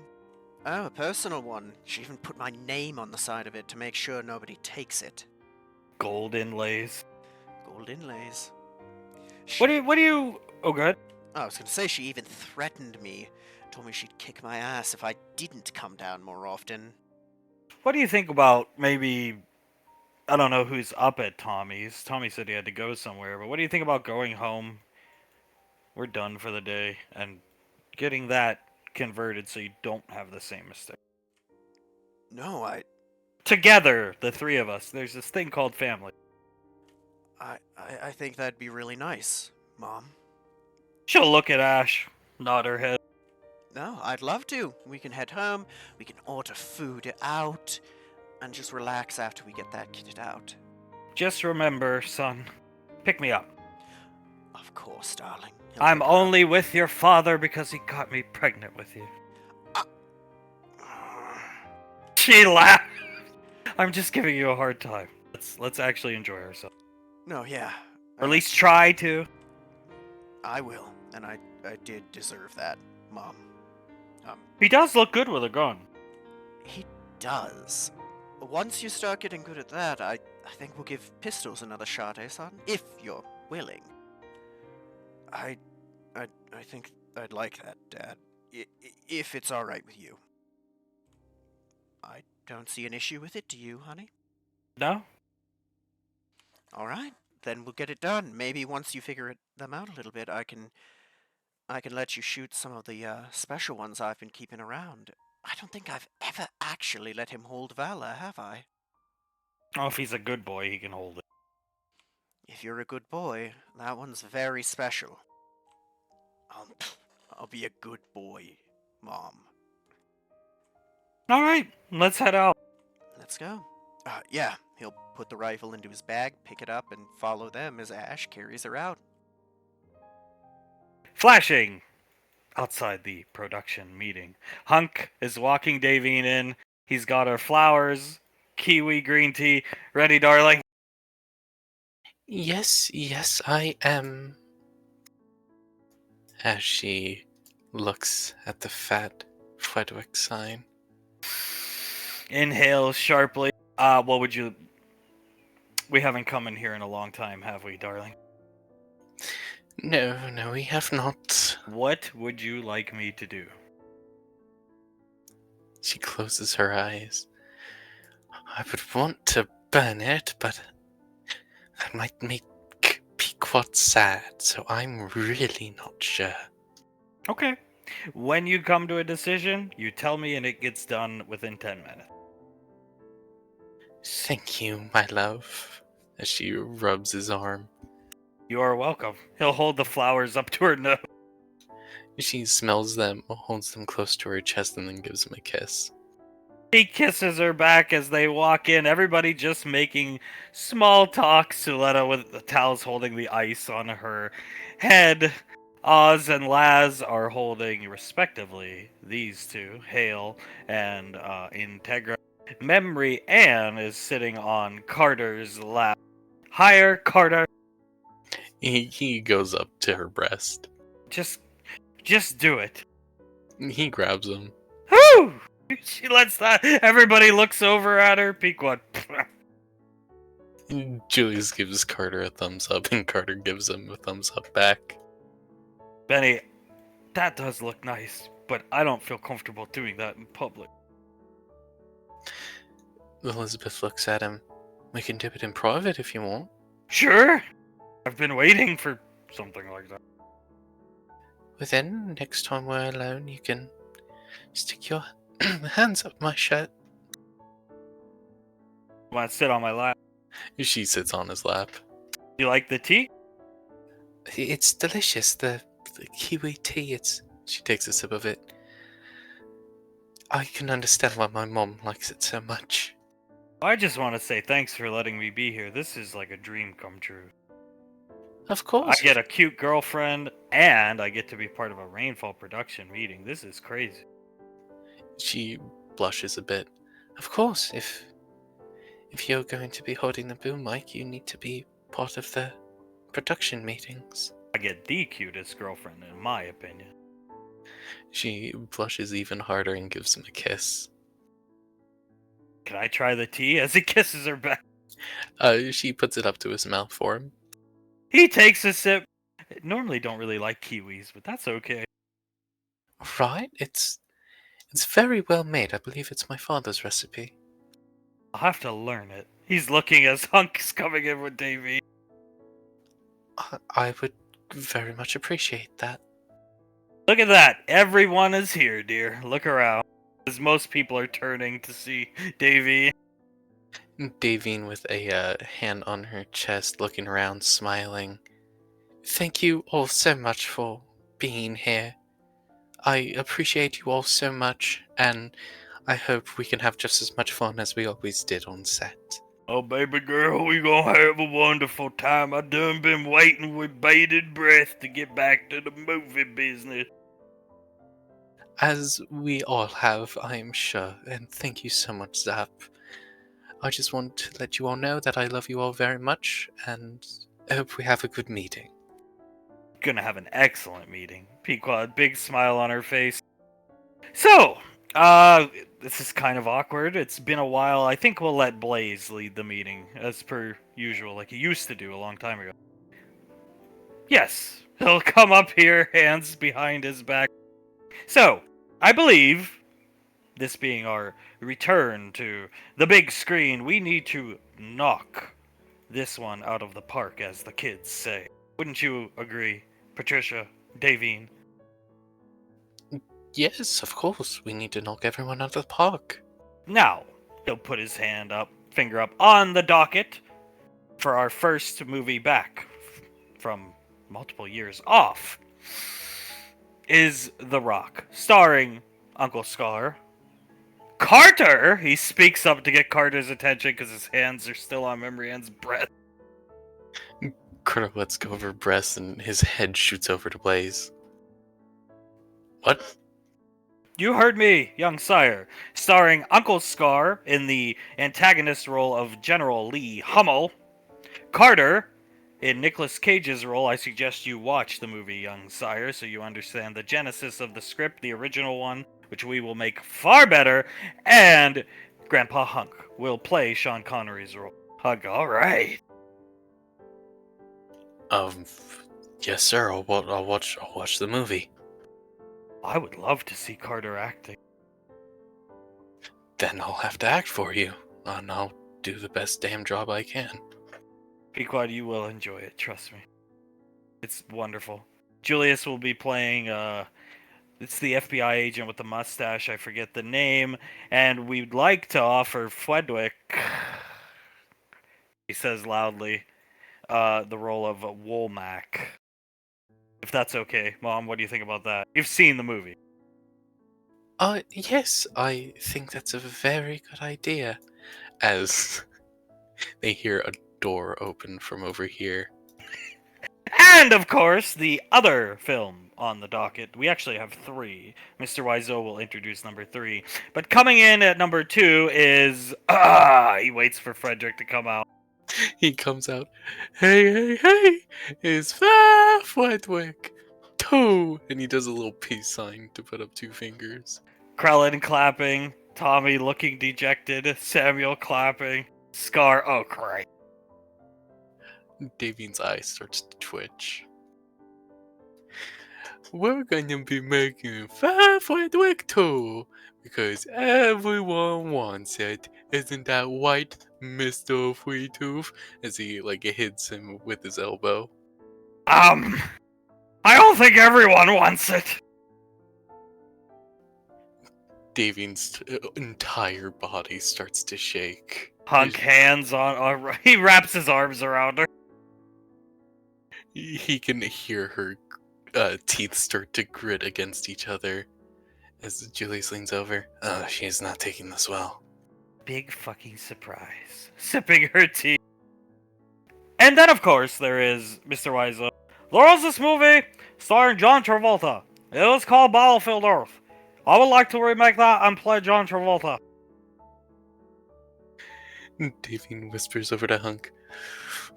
Oh, a personal one. She even put my name on the side of it to make sure nobody takes it. Gold inlays. Gold inlays. What do you... Oh, good. I was gonna say she even threatened me. Told me she'd kick my ass if I didn't come down more often. What do you think about maybe... I don't know who's up at Tommy's. Tommy said he had to go somewhere, but what do you think about going home? We're done for the day, and getting that converted so you don't have the same mistake. No, Together, the three of us. There's this thing called family. I think that'd be really nice, Mom. She'll look at Ash, nod her head. No, I'd love to. We can head home, we can order food out, and just relax after we get that kitted out. Just remember, son, pick me up. Of course, darling. I'm only with your father because he got me pregnant with you. She laughed. I'm just giving you a hard time. Let's actually enjoy ourselves. No, yeah. Or at least try to. I will, and I did deserve that, Mom. He does look good with a gun. He does. Once you start getting good at that, I think we'll give pistols another shot, eh, son? If you're willing. I think I'd like that, Dad. If it's alright with you. I don't see an issue with it, do you, honey? No? Alright, then we'll get it done. Maybe once you figure them out a little bit, I can let you shoot some of the special ones I've been keeping around. I don't think I've ever actually let him hold Valor, have I? Oh, if he's a good boy, he can hold it. If you're a good boy, that one's very special. I'll be a good boy, Mom. Alright, let's head out. Let's go. Yeah, he'll put the rifle into his bag, pick it up, and follow them as Ash carries her out. Flashing! Outside the production meeting, Hunk is walking Davine in. He's got her flowers, kiwi green tea. Ready, darling? Yes, yes, I am. As she looks at the fat Fredwick sign. inhales sharply. What would you... We haven't come in here in a long time, have we, darling? No, we have not. What would you like me to do? She closes her eyes. I would want to burn it, but that might make Pequot sad, so I'm really not sure. Okay. When you come to a decision, you tell me and it gets done within 10 minutes. Thank you, my love, as she rubs his arm. You are welcome. He'll hold the flowers up to her nose. She smells them, holds them close to her chest, and then gives him a kiss. He kisses her back as they walk in, everybody just making small talk. Suletta with the towels holding the ice on her head. Oz and Laz are holding, respectively, these two, Hale and Integra. Memory Ann is sitting on Carter's lap. Higher, Carter. He goes up to her breast. Just do it. He grabs him. Whew! She lets that. Everybody looks over at her. Pequot. Julius gives Carter a thumbs up, and Carter gives him a thumbs up back. Benny, that does look nice, but I don't feel comfortable doing that in public. Elizabeth looks at him. We can do it in private if you want. Sure. I've been waiting for something like that. But then, next time we're alone, you can stick your hands up my shirt. Want to sit on my lap? She sits on his lap. You like the tea? It's delicious, the kiwi tea. She takes a sip of it. I can understand why my mom likes it so much. I just want to say thanks for letting me be here. This is like a dream come true. Of course. I get a cute girlfriend, and I get to be part of a Rainfall production meeting. This is crazy. She blushes a bit. Of course, if you're going to be holding the boom mic, you need to be part of the production meetings. I get the cutest girlfriend, in my opinion. She blushes even harder and gives him a kiss. Can I try the tea? As he kisses her back. She puts it up to his mouth for him. He takes a sip. I normally don't really like kiwis, but that's okay. Right? It's very well made. I believe it's my father's recipe. I'll have to learn it. He's looking as Hunk's coming in with Davy. I would very much appreciate that. Look at that. Everyone is here, dear. Look around. As most people are turning to see Davy. Davine with a hand on her chest, looking around, smiling. Thank you all so much for being here. I appreciate you all so much, and I hope we can have just as much fun as we always did on set. Oh, baby girl, we gonna have a wonderful time. I done been waiting with bated breath to get back to the movie business. As we all have, I am sure, and thank you so much, Zap. I just want to let you all know that I love you all very much, and I hope we have a good meeting. Gonna have an excellent meeting. Pequod, big smile on her face. So, this is kind of awkward. It's been a while. I think we'll let Blaze lead the meeting, as per usual, like he used to do a long time ago. Yes, he'll come up here, hands behind his back. So, I believe, this being our return to the big screen, we need to knock this one out of the park, as the kids say. Wouldn't you agree, Patricia, Davine? Yes, of course, we need to knock everyone out of the park. Now, he'll put his hand up, finger up, on the docket for our first movie back from multiple years off is The Rock, starring Uncle Scar. Carter! He speaks up to get Carter's attention because his hands are still on Memory Ann's breath. Carter lets go of her breast and his head shoots over to Blaze. What? You heard me, young sire. Starring Uncle Scar in the antagonist role of General Lee Hummel. Carter in Nicolas Cage's role. I suggest you watch the movie, young sire, so you understand the genesis of the script, the original one, which we will make far better. And Grandpa Hunk will play Sean Connery's role. Hunk, all right. Um, yes, sir. I'll watch the movie. I would love to see Carter acting. Then I'll have to act for you, and I'll do the best damn job I can. Pequod, you will enjoy it, trust me. It's wonderful. Julius will be playing, it's the FBI agent with the mustache, I forget the name, and we'd like to offer Fledwick, he says loudly, the role of Womack. If that's okay. Mom, what do you think about that? You've seen the movie. Yes, I think that's a very good idea. As they hear a door open from over here. And, of course, the other film on the docket. We actually have 3. Mr. Wiseau will introduce number 3. But coming in at number 2 is... he waits for Frederick to come out. He comes out, hey, it's Fledwick 2! And he does a little peace sign to put up 2 fingers. Krellin clapping. Tommy looking dejected. Samuel clapping. Scar, oh Christ. Davian's eye starts to twitch. We're gonna be making Fledwick 2 because everyone wants it. Isn't that right, Mr. Freetooth? As he hits him with his elbow. I don't think everyone wants it. Davian's entire body starts to shake. Hunk hands on, he wraps his arms around her. He can hear her teeth start to grit against each other as Julius leans over. She's not taking this well. Big fucking surprise. Sipping her tea. And then, of course, there is Mr. Wiseau. There was this movie starring John Travolta. It was called Battlefield Earth. I would like to remake that and play John Travolta. Davian whispers over to Hunk.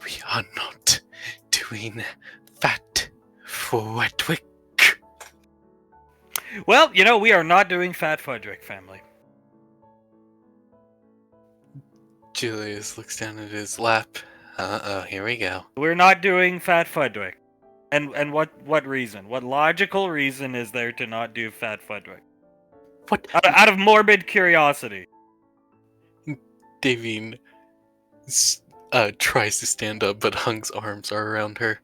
We are not doing Fat Fredwick. Well, we are not doing Fat Frederick, family. Julius looks down at his lap. Here we go. We're not doing Fat Frederick. And what reason? What logical reason is there to not do Fat Frederick? What? Out of morbid curiosity. Davian tries to stand up, but Hunk's arms are around her.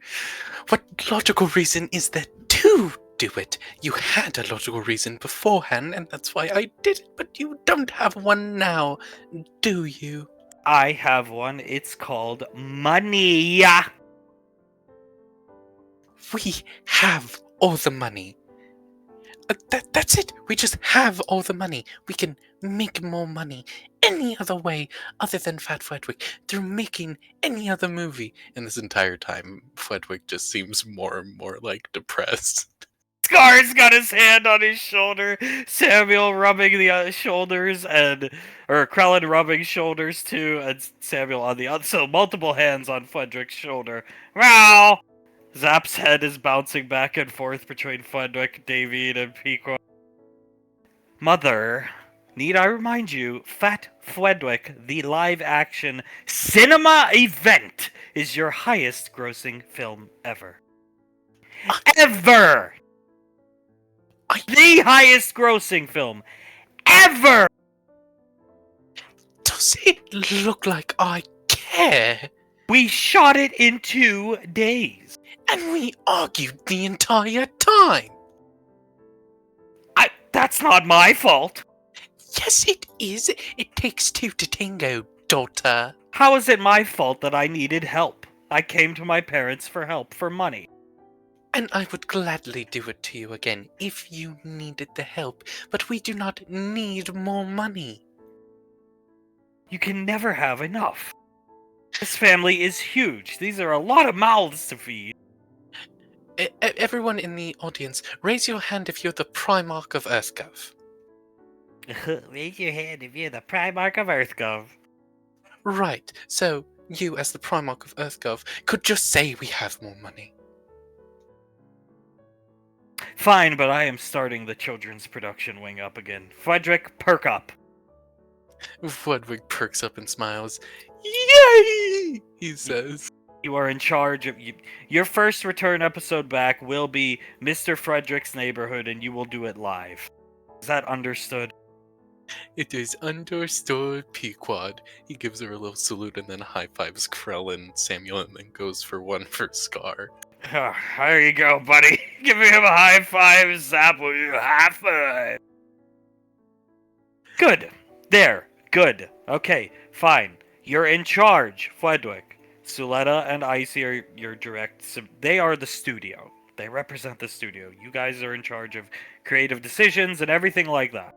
What logical reason is there to do it? You had a logical reason beforehand, and that's why I did it, but you don't have one now, do you? I have one. It's called money. We have all the money. That's it. We just have all the money. We can make more money any other way other than Fat Fledwick through making any other movie. And this entire time, Fledwick just seems more and more depressed. Scar's got his hand on his shoulder. Samuel rubbing the shoulders, or Krellin rubbing shoulders too, and Samuel on the other. So multiple hands on Frederick's shoulder. Meow. Zap's head is bouncing back and forth between Frederick, David, and Pico. Mother, need I remind you, Fat Frederick, the live-action cinema event, is your highest-grossing film ever. Ever! The highest-grossing film ever! Does it look like I care? We shot it in 2 days. And we argued the entire time. That's not my fault. Yes, it is. It takes 2 to tango, daughter. How is it my fault that I needed help? I came to my parents for help, for money. And I would gladly do it to you again if you needed the help, but we do not need more money. You can never have enough. This family is huge. These are a lot of mouths to feed. Everyone in the audience, raise your hand if you're the Primarch of EarthGov. Raise your hand if you're the Primarch of EarthGov. Right, so you as the Primarch of EarthGov could just say we have more money. Fine, but I am starting the children's production wing up again. Frederick, perk up. Fludwig perks up and smiles. Yay! He says. You are in charge of your first return episode back will be Mr. Frederick's Neighborhood, and you will do it live. Is that understood? It is understood, Pequod. He gives her a little salute and then high fives Krell and Samuel and then goes for one for Scar. There you go, buddy. Giving him a high five, Zap. High five. Good. There. Good. Okay, fine. You're in charge, Fledwick. Suletta and Icy are your they are the studio. They represent the studio. You guys are in charge of creative decisions and everything like that.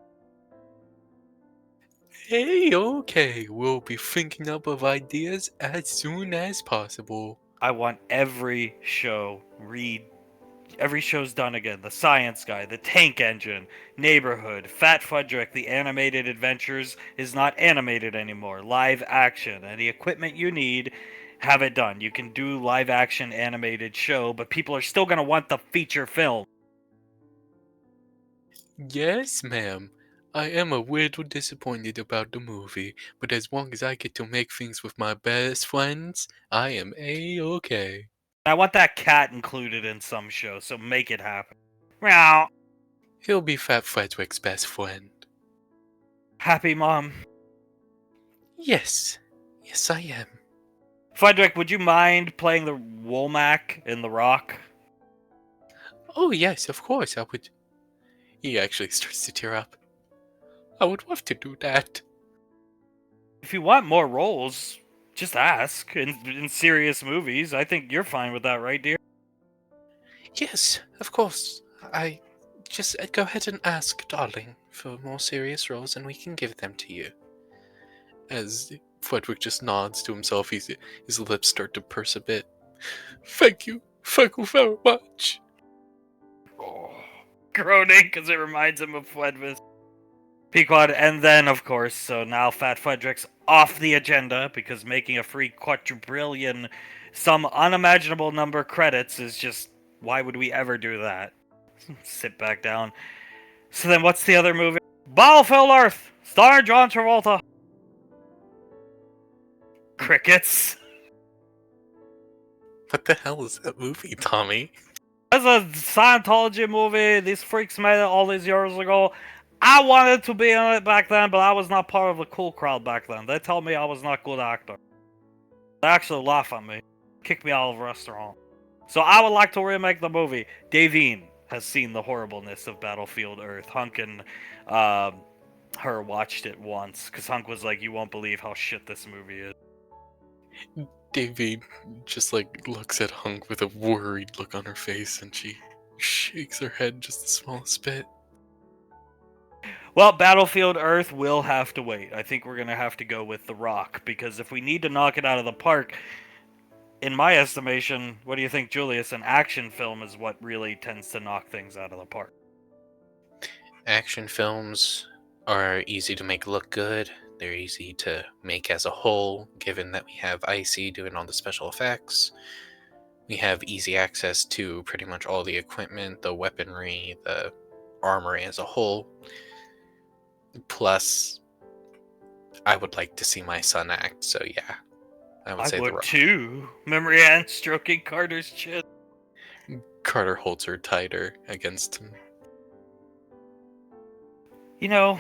Hey, okay. We'll be thinking up of ideas as soon as possible. I want every show every show's done again. The Science Guy, The Tank Engine, Neighborhood, Fat Fudrick, The Animated Adventures is not animated anymore. Live action. And the equipment you need, have it done. You can do live action animated show, but people are still going to want the feature film. Yes, ma'am. I am a little disappointed about the movie, but as long as I get to make things with my best friends, I am A-okay. I want that cat included in some show, so make it happen. Meow. He'll be Fat Frederick's best friend. Happy Mom. Yes. Yes, I am. Frederick, would you mind playing the Womack in The Rock? Oh, yes, of course, I would. He actually starts to tear up. I would love to do that. If you want more roles, just ask. In serious movies, I think you're fine with that, right, dear? Yes, of course. I just go ahead and ask, darling, for more serious roles, and we can give them to you. As Frederick just nods to himself, his lips start to purse a bit. Thank you very much. Oh, groaning because it reminds him of Fledvis. Pequod, and then, of course, so now Fat Frederick's off the agenda because making a free quadrillion, some unimaginable number credits is just, why would we ever do that? Sit back down. So then what's the other movie? Battlefield Earth, starring John Travolta. Crickets. What the hell is that movie, Tommy? That's a Scientology movie. These freaks made it all these years ago. I wanted to be in it back then, but I was not part of the cool crowd back then. They told me I was not a good actor. They actually laugh at me. Kick me out of the restaurant. So I would like to remake the movie. Davine has seen the horribleness of Battlefield Earth. Hunk and her watched it once, because Hunk was like, you won't believe how shit this movie is. Davy just looks at Hunk with a worried look on her face, and she shakes her head just the smallest bit. Well, Battlefield Earth will have to wait. I think we're going to have to go with The Rock, because if we need to knock it out of the park, in my estimation, what do you think, Julius? An action film is what really tends to knock things out of the park. Action films are easy to make look good. They're easy to make as a whole, given that we have Icy doing all the special effects. We have easy access to pretty much all the equipment, the weaponry, the armory as a whole. Plus, I would like to see my son act, so yeah. I would say The Rock. Too. Memory Ann stroking Carter's chin. Carter holds her tighter against him. You know,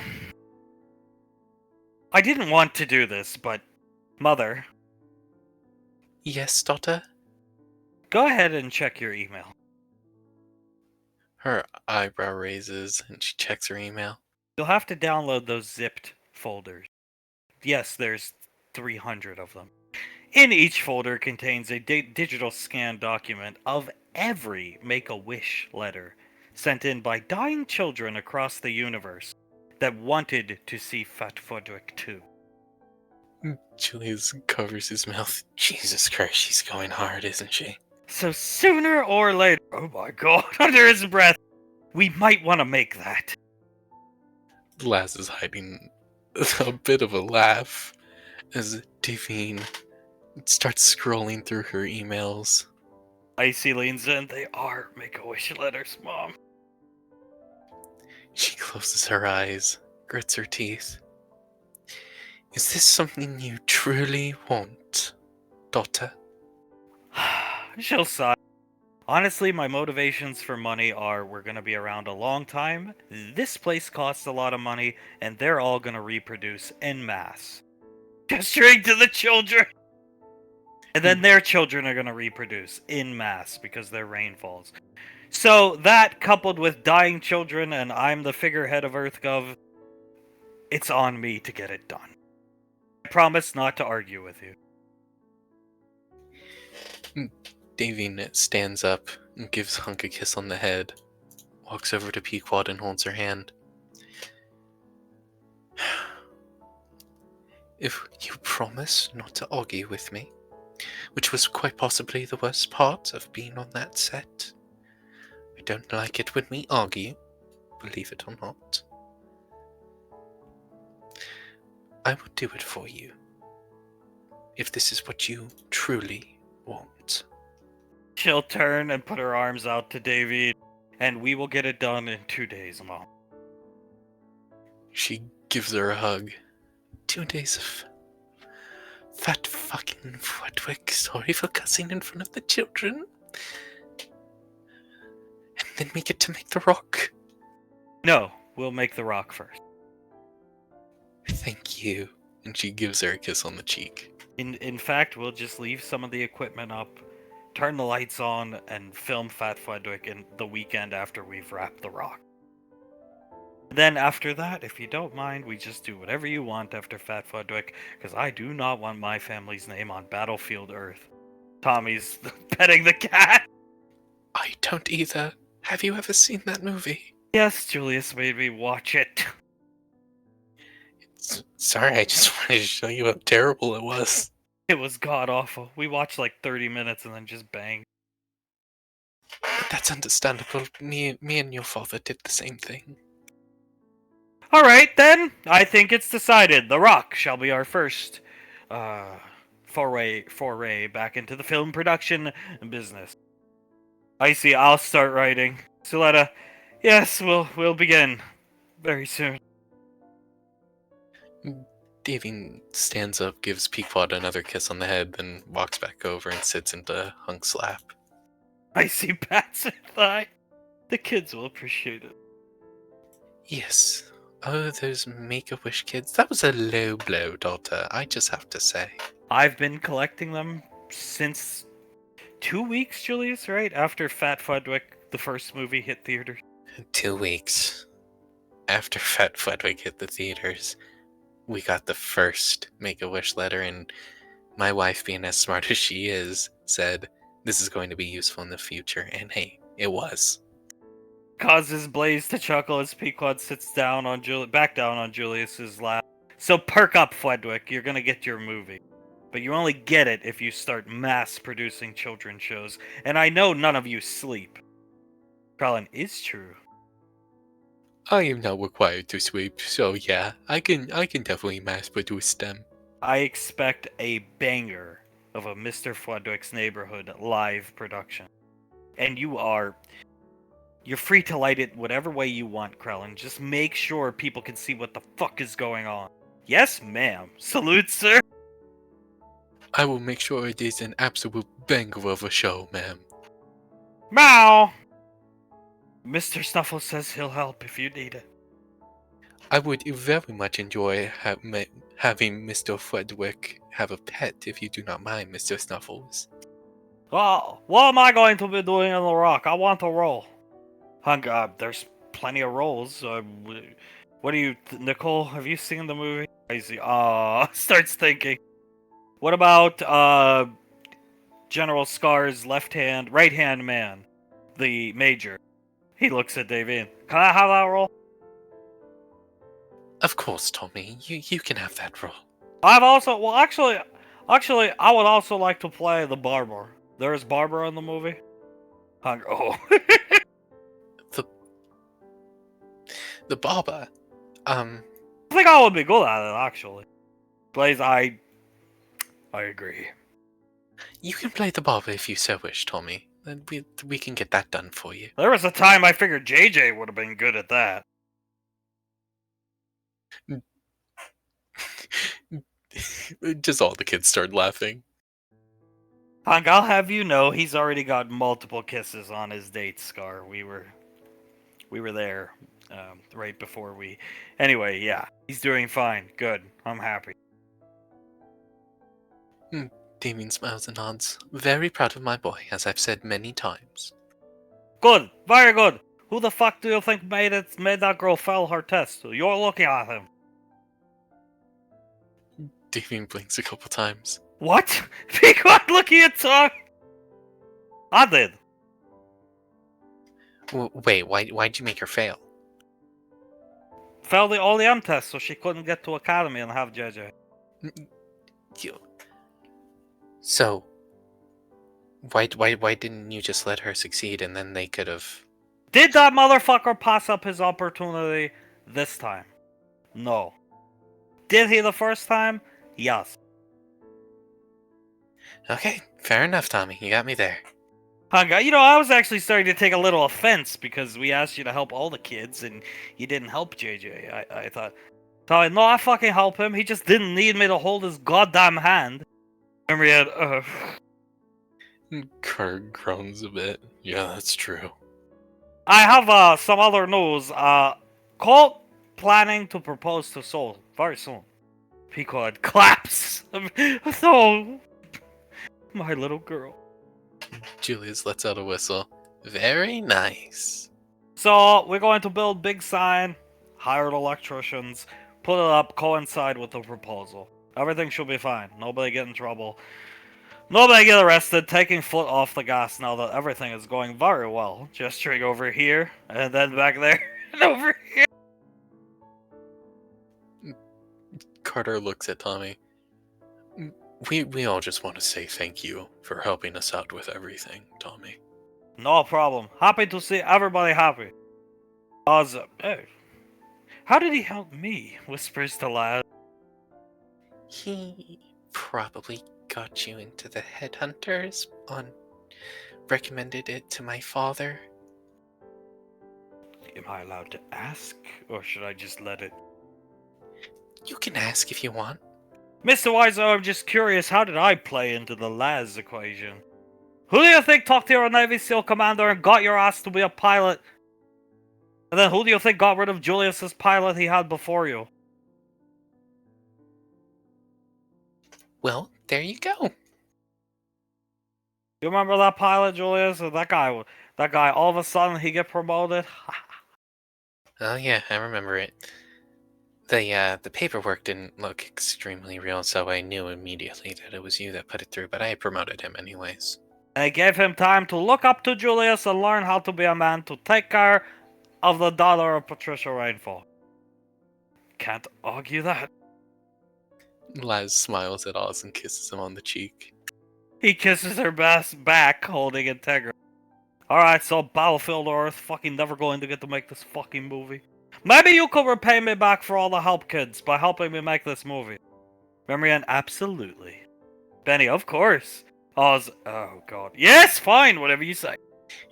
I didn't want to do this, but Mother, Yes, daughter? go ahead and check your email. Her eyebrow raises and she checks her email. You'll have to download those zipped folders. Yes, there's 300 of them. In each folder contains a digital scanned document of every Make-A-Wish letter sent in by dying children across the universe that wanted to see Fat Frederick too. Julius covers his mouth. Jesus Christ, she's going hard, isn't she? So sooner or later, oh my god, under his breath, we might want to make that. Laz is hiding a bit of a laugh as Davine starts scrolling through her emails. Icy leans in. They are Make-A-Wish letters, Mom. She closes her eyes, grits her teeth. Is this something you truly want, daughter? She'll sigh. Honestly, my motivations for money are we're gonna be around a long time, this place costs a lot of money, and they're all gonna reproduce en masse. Gesturing to the children! And then their children are gonna reproduce en masse because their rainfalls. So that coupled with dying children and I'm the figurehead of EarthGov, it's on me to get it done. I promise not to argue with you. Davine stands up and gives Hunk a kiss on the head, walks over to Pequod and holds her hand. If you promise not to argue with me, which was quite possibly the worst part of being on that set. I don't like it when we argue, believe it or not. I will do it for you, if this is what you truly want. She'll turn and put her arms out to Davy, and we will get it done in 2 days, Mom. She gives her a hug. 2 days of fat fucking Fredwick. Sorry for cussing in front of the children. And then we get to make the rock. No, we'll make the rock first. Thank you. And she gives her a kiss on the cheek. In fact, we'll just leave some of the equipment up, turn the lights on, and film Fat Fredwick in the weekend after we've wrapped the rock. Then after that, if you don't mind, we just do whatever you want after Fat Fredwick, because I do not want my family's name on Battlefield Earth. Tommy's petting the cat. I don't either. Have you ever seen that movie? Yes, Julius made me watch it. Sorry, I just wanted to show you how terrible it was. It was god awful. We watched like 30 minutes and then just banged. But that's understandable. Me and your father did the same thing. Alright then, I think it's decided. The Rock shall be our first foray back into the film production business. Icy, I'll start writing. Suletta, yes, we'll begin very soon. Davy stands up, gives Pequod another kiss on the head, then walks back over and sits into Hunk's lap. Icy pats her thigh. The kids will appreciate it. Yes. Oh, those Make-A-Wish kids. That was a low blow, daughter, I just have to say. I've been collecting them since 2 weeks, Julius, right? After Fat Fredwick, the first movie, hit theaters. 2 weeks after Fat Fredwick hit the theaters, we got the first Make-A-Wish letter, and my wife, being as smart as she is, said, this is going to be useful in the future, and hey, it was. Causes Blaze to chuckle as Pequod sits down on back down on Julius's lap. So perk up, Fredwick, you're gonna get your movie. But you only get it if you start mass-producing children's shows, and I know none of you sleep. Krellin is true. I am not required to sleep, so yeah, I can definitely mass produce them. I expect a banger of a Mr. Fredwick's Neighborhood live production. And you're free to light it whatever way you want, Krellin. Just make sure people can see what the fuck is going on. Yes, ma'am. Salute, sir. I will make sure it is an absolute banger of a show, ma'am. Meow! Mr. Snuffle says he'll help if you need it. I would very much enjoy having Mr. Fredwick have a pet, if you do not mind, Mr. Snuffles. Well, what am I going to be doing in the rock? I want a role. Hunk, there's plenty of roles. What do you... Nicole, have you seen the movie? Crazy. Starts thinking. What about, General Scar's right-hand man? The Major. He looks at Davine. Can I have that role? Of course, Tommy. You can have that role. I've also... Well, actually, I would also like to play the barber. There's barber in the movie? Hunk, oh. The barber. I think I would be good at it, actually. Blaze, I agree. You can play the barber if you so wish, Tommy. Then we can get that done for you. There was a time I figured JJ would have been good at that. Just all the kids started laughing. Hank, I'll have you know he's already got multiple kisses on his date, Scar. We were there right before we. Anyway, yeah, he's doing fine. Good. I'm happy. Damien smiles and nods. Very proud of my boy, as I've said many times. Good. Very good. Who the fuck do you think made that girl fail her test? You're looking at him. Damien blinks a couple times. What? Be quiet looking at Tom. I did. Wait, why'd you make her fail? Failed the OLM test, so she couldn't get to Academy and have JJ. So, why didn't you just let her succeed and then they could have... Did that motherfucker pass up his opportunity this time? No. Did he the first time? Yes. Okay, fair enough, Tommy. You got me there. You know, I was actually starting to take a little offense because we asked you to help all the kids and you didn't help JJ. I thought, no, I fucking help him. He just didn't need me to hold his goddamn hand. Remember, he had, Kurt groans a bit. Yeah, that's true. I have some other news. Colt planning to propose to Soul very soon. Pequod claps. So, my little girl. Julius lets out a whistle. Very nice. So, we're going to build big sign, hired electricians, put it up, coincide with the proposal. Everything should be fine. Nobody get in trouble. Nobody get arrested, taking foot off the gas now that everything is going very well. Gesturing over here, and then back there, and over here. Carter looks at Tommy. We all just want to say thank you for helping us out with everything, Tommy. No problem. Happy to see everybody happy. Hey, how did he help me? Whispers to lad. He probably got you into the headhunters recommended it to my father. Am I allowed to ask, or should I just let it? You can ask if you want. Mr. Wiseau, I'm just curious, how did I play into the Laz equation? Who do you think talked to your Navy SEAL commander and got your ass to be a pilot? And then who do you think got rid of Julius's pilot he had before you? Well, there you go. You remember that pilot, Julius? That guy, all of a sudden he get promoted? Oh yeah, I remember it. The paperwork didn't look extremely real, so I knew immediately that it was you that put it through, but I promoted him anyways. I gave him time to look up to Julius and learn how to be a man to take care of the daughter of Patricia Rainfall. Can't argue that. Laz smiles at Oz and kisses him on the cheek. He kisses her back, holding Integra. Alright, so Battlefield Earth, fucking never going to get to make this fucking movie. Maybe you could repay me back for all the help, kids, by helping me make this movie. Marianne, absolutely. Benny, of course. Oz, oh god. Yes, fine, whatever you say.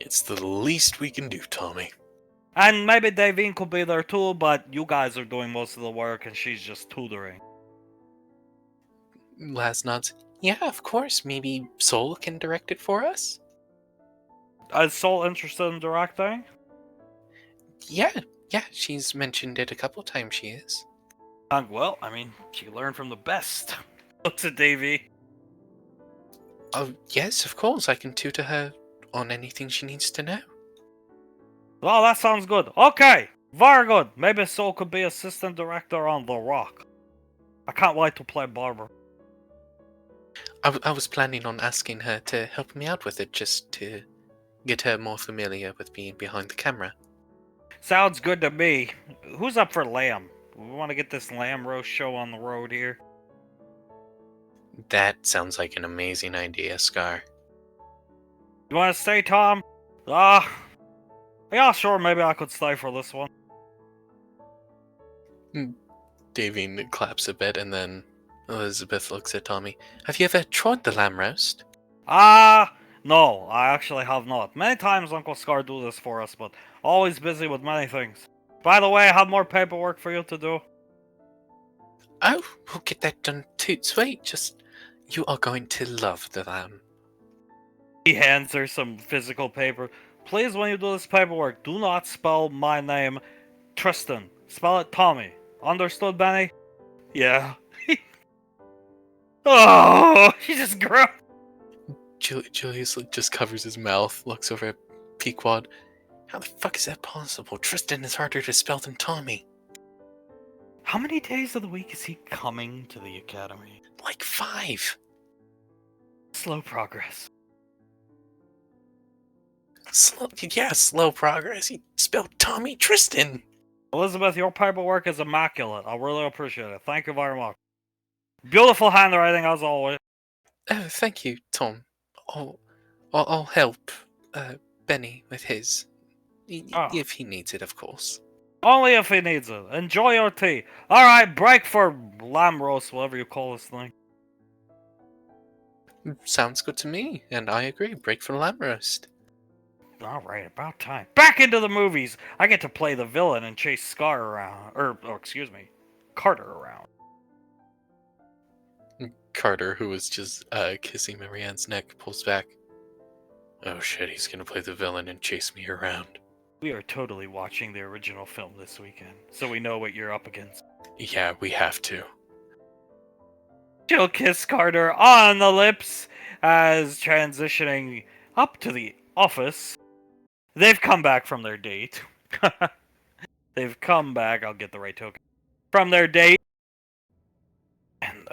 It's the least we can do, Tommy. And maybe Davine could be there too, but you guys are doing most of the work and she's just tutoring. Laz nods. Yeah, of course. Maybe Soul can direct it for us? Is Soul interested in directing? Yeah, she's mentioned it a couple times, she is. Well, I mean, she learned from the best. Looks at Davy. Oh, yes, of course. I can tutor her on anything she needs to know. Well, that sounds good. Okay, very good. Maybe Soul could be assistant director on The Rock. I can't wait to play Barbara. I was planning on asking her to help me out with it, just to get her more familiar with being behind the camera. Sounds good to me. Who's up for lamb? We want to get this lamb roast show on the road here. That sounds like an amazing idea, Scar. You want to stay, Tom? Yeah, sure, maybe I could stay for this one. Davine claps a bit, and then Elizabeth looks at Tommy. Have you ever tried the lamb roast? No, I actually have not. Many times Uncle Scar do this for us, but always busy with many things. By the way, I have more paperwork for you to do. Oh, we'll get that done too. Sweet, just you are going to love them. He hands her some physical paper. Please, when you do this paperwork, do not spell my name Tristan. Spell it Tommy. Understood, Benny? Yeah. Oh, she just groaned. Julius just covers his mouth, looks over at Pequod. How the fuck is that possible? Tristan is harder to spell than Tommy. How many days of the week is he coming to the academy? Like 5. Slow progress. Slow progress. He spelled Tommy Tristan. Elizabeth, your paperwork is immaculate. I really appreciate it. Thank you very much. Beautiful handwriting as always. Oh, thank you, Tom. I'll help Benny with his. Oh. If he needs it, of course. Only if he needs it. Enjoy your tea. Alright, break for lamb roast, whatever you call this thing. Sounds good to me, and I agree. Break for lamb roast. Alright, about time. Back into the movies! I get to play the villain and chase Scar around. Carter around. Carter, who was just kissing Marianne's neck, pulls back. Oh shit, he's gonna play the villain and chase me around. We are totally watching the original film this weekend, so we know what you're up against. Yeah, we have to. She'll kiss Carter on the lips as transitioning up to the office. They've come back from their date. They've come back. I'll get the right token. From their date. And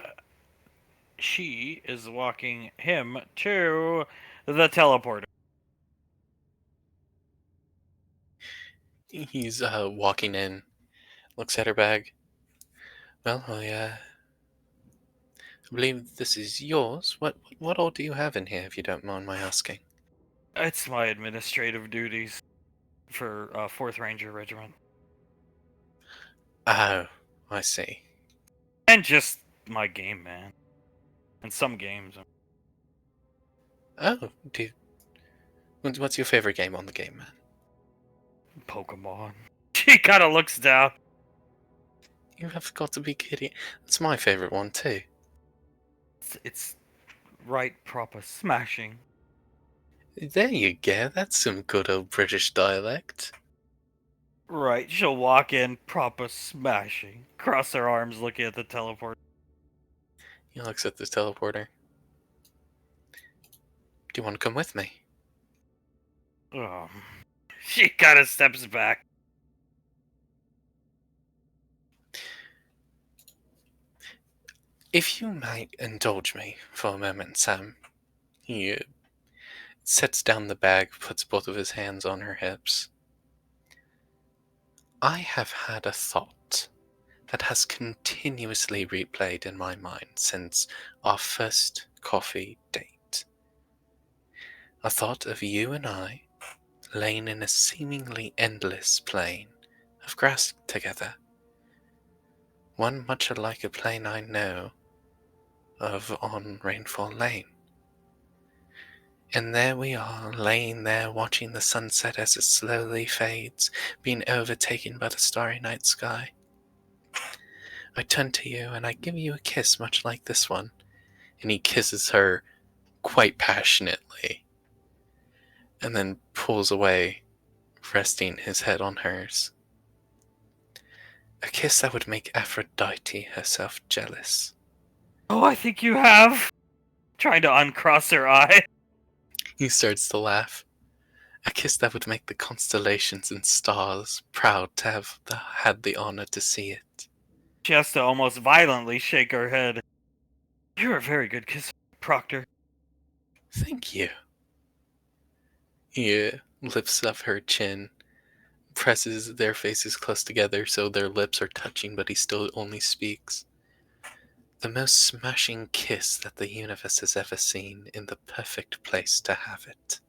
she is walking him to the teleporter. He's walking in, looks at her bag. Well, I believe this is yours. What all do you have in here, if you don't mind my asking? It's my administrative duties for 4th Ranger Regiment. Oh, I see. And just my game, man. And some games. Oh, what's your favorite game on the game, man? Pokemon. She kind of looks down. You have got to be kidding. That's my favorite one, too. It's right proper smashing. There you go. That's some good old British dialect. Right, she'll walk in, proper smashing. Cross her arms looking at the teleport. He looks at this teleporter. Do you want to come with me? She kind of steps back. If you might indulge me for a moment, Sam. He sets down the bag, puts both of his hands on her hips. I have had a thought that has continuously replayed in my mind since our first coffee date. A thought of you and I laying in a seemingly endless plain of grass together. One much like a plain I know of on Rainfall Lane. And there we are, laying there watching the sunset as it slowly fades, being overtaken by the starry night sky. I turn to you and I give you a kiss much like this one. And he kisses her quite passionately. And then pulls away, resting his head on hers. A kiss that would make Aphrodite herself jealous. Oh, I think you have. Trying to uncross her eye. He starts to laugh. A kiss that would make the constellations and stars proud to have had the honor to see it. She has to almost violently shake her head. You're a very good kisser, Proctor. Thank you. He lifts up her chin, presses their faces close together so their lips are touching, but he still only speaks. The most smashing kiss that the universe has ever seen, in the perfect place to have it.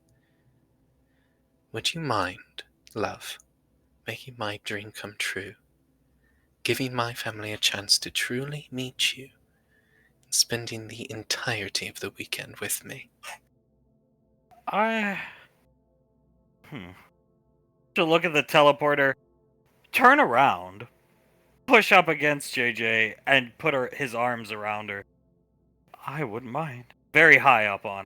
Would you mind, love, making my dream come true? Giving my family a chance to truly meet you, and spending the entirety of the weekend with me? To look at the teleporter, turn around, push up against JJ and put his arms around her. I wouldn't mind. Very high up on.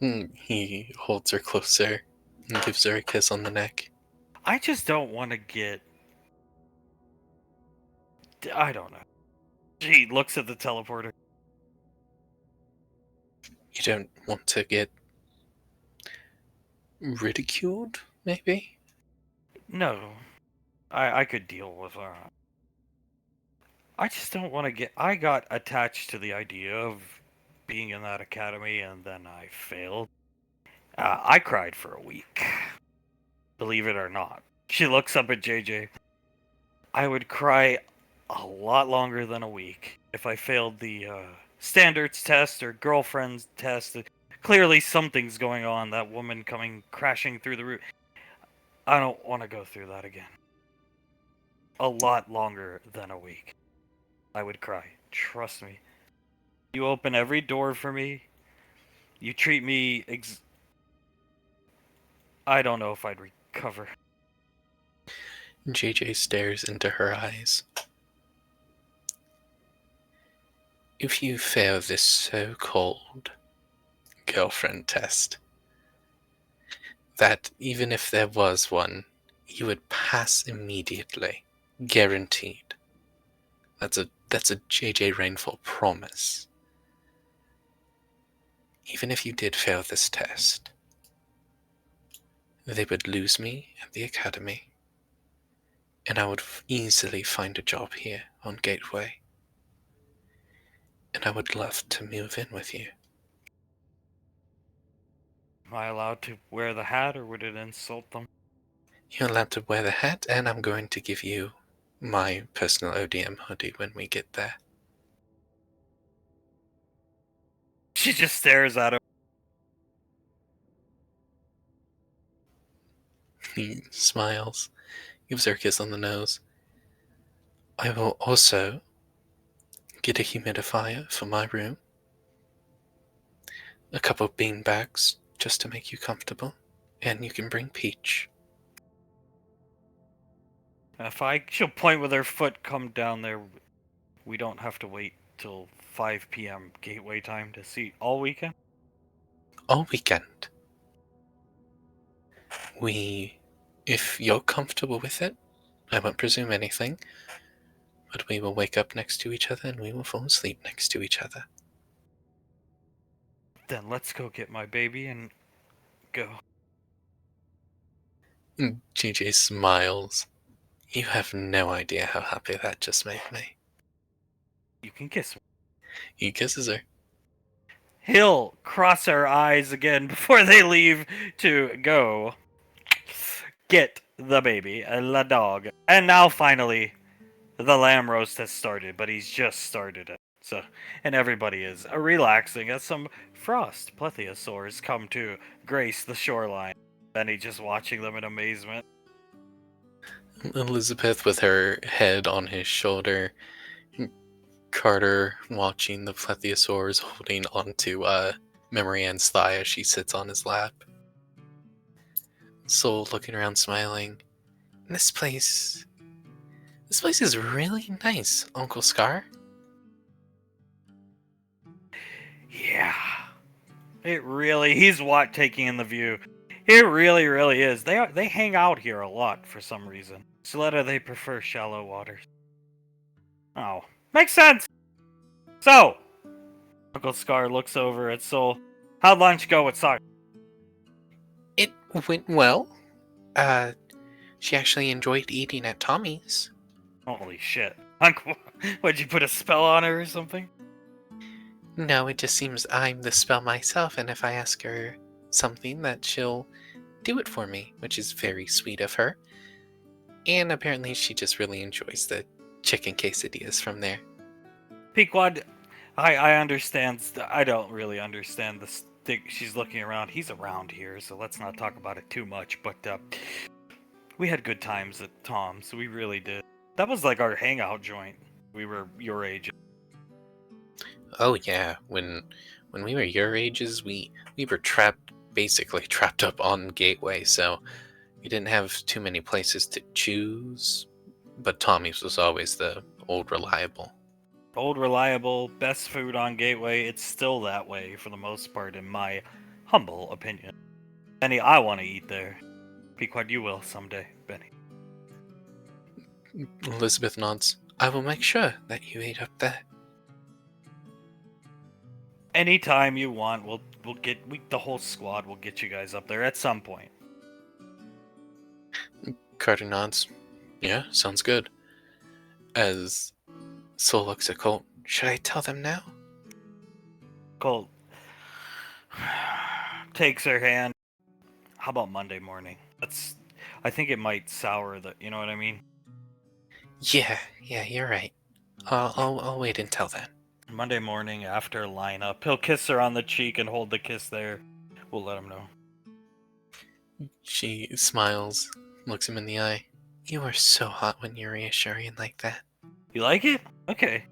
He holds her closer and gives her a kiss on the neck. I just don't want to get. I don't know. She looks at the teleporter. You don't want to get ridiculed, maybe? No, I could deal with her. I just don't want to get. I got attached to the idea of being in that academy, and then I failed. I cried for a week. Believe it or not. She looks up at JJ. I would cry a lot longer than a week if I failed the standards test or girlfriend's test. Clearly, something's going on. That woman coming crashing through the roof. I don't want to go through that again. A lot longer than a week. I would cry. Trust me. You open every door for me. You treat me I don't know if I'd recover. JJ stares into her eyes. If you fail this so-called girlfriend test, that even if there was one, you would pass immediately. Guaranteed. That's a JJ Rainfall promise. Even if you did fail this test, they would lose me at the academy, and I would easily find a job here on Gateway. And I would love to move in with you. Am I allowed to wear the hat, or would it insult them? You're allowed to wear the hat, and I'm going to give you my personal ODM hoodie when we get there. She just stares at him. He smiles, gives her a kiss on the nose. I will also get a humidifier for my room, a couple of bean bags just to make you comfortable, and you can bring Peach. She'll point with her foot, come down there. We don't have to wait till 5 p.m. Gateway time to see all weekend? All weekend. If you're comfortable with it, I won't presume anything, but we will wake up next to each other and we will fall asleep next to each other. Then let's go get my baby and go. JJ smiles. You have no idea how happy that just made me. You can kiss me. He kisses her. He'll cross our eyes again before they leave to go get the baby, la dog. And now finally, the lamb roast has started, but he's just started it. So, and everybody is relaxing as some frost plesiosaurs come to grace the shoreline. Benny just watching them in amazement. Elizabeth with her head on his shoulder. Carter watching the plesiosaurs holding onto Memory Ann's thigh as she sits on his lap. Soul looking around smiling. This place is really nice, Uncle Scar. Yeah. He's taking in the view. It really, really is. They hang out here a lot for some reason. Soletta, they prefer shallow waters. Oh, makes sense. So, Uncle Scar looks over at Soul. How'd lunch go with Sar? It went well. She actually enjoyed eating at Tommy's. Holy shit. Uncle, what'd you put a spell on her or something? No, it just seems I'm the spell myself, and if I ask her something, that she'll do it for me, which is very sweet of her. And apparently she just really enjoys the chicken quesadillas from there. Pequod, I understand. I don't really understand the stick. She's looking around. He's around here, so let's not talk about it too much. But we had good times at Tom's. We really did. That was like our hangout joint. We were your age. Oh yeah, when we were your ages, we were basically trapped up on Gateway, so we didn't have too many places to choose But Tommy's was always the old reliable. Old reliable, best food on Gateway. It's still that way for the most part, in my humble opinion. Benny, I want to eat there. Be quite you will someday, Benny. Elizabeth nods. I will make sure that you eat up there. Anytime you want, the whole squad will get you guys up there at some point. Carter nods. Yeah, sounds good. As Soul looks at Colt, should I tell them now? Colt takes her hand. How about Monday morning? I think it might sour the. You know what I mean? Yeah, you're right. I'll wait until then. Monday morning after lineup, he'll kiss her on the cheek and hold the kiss there. We'll let him know. She smiles, looks him in the eye. You are so hot when you're reassuring like that. You like it? Okay.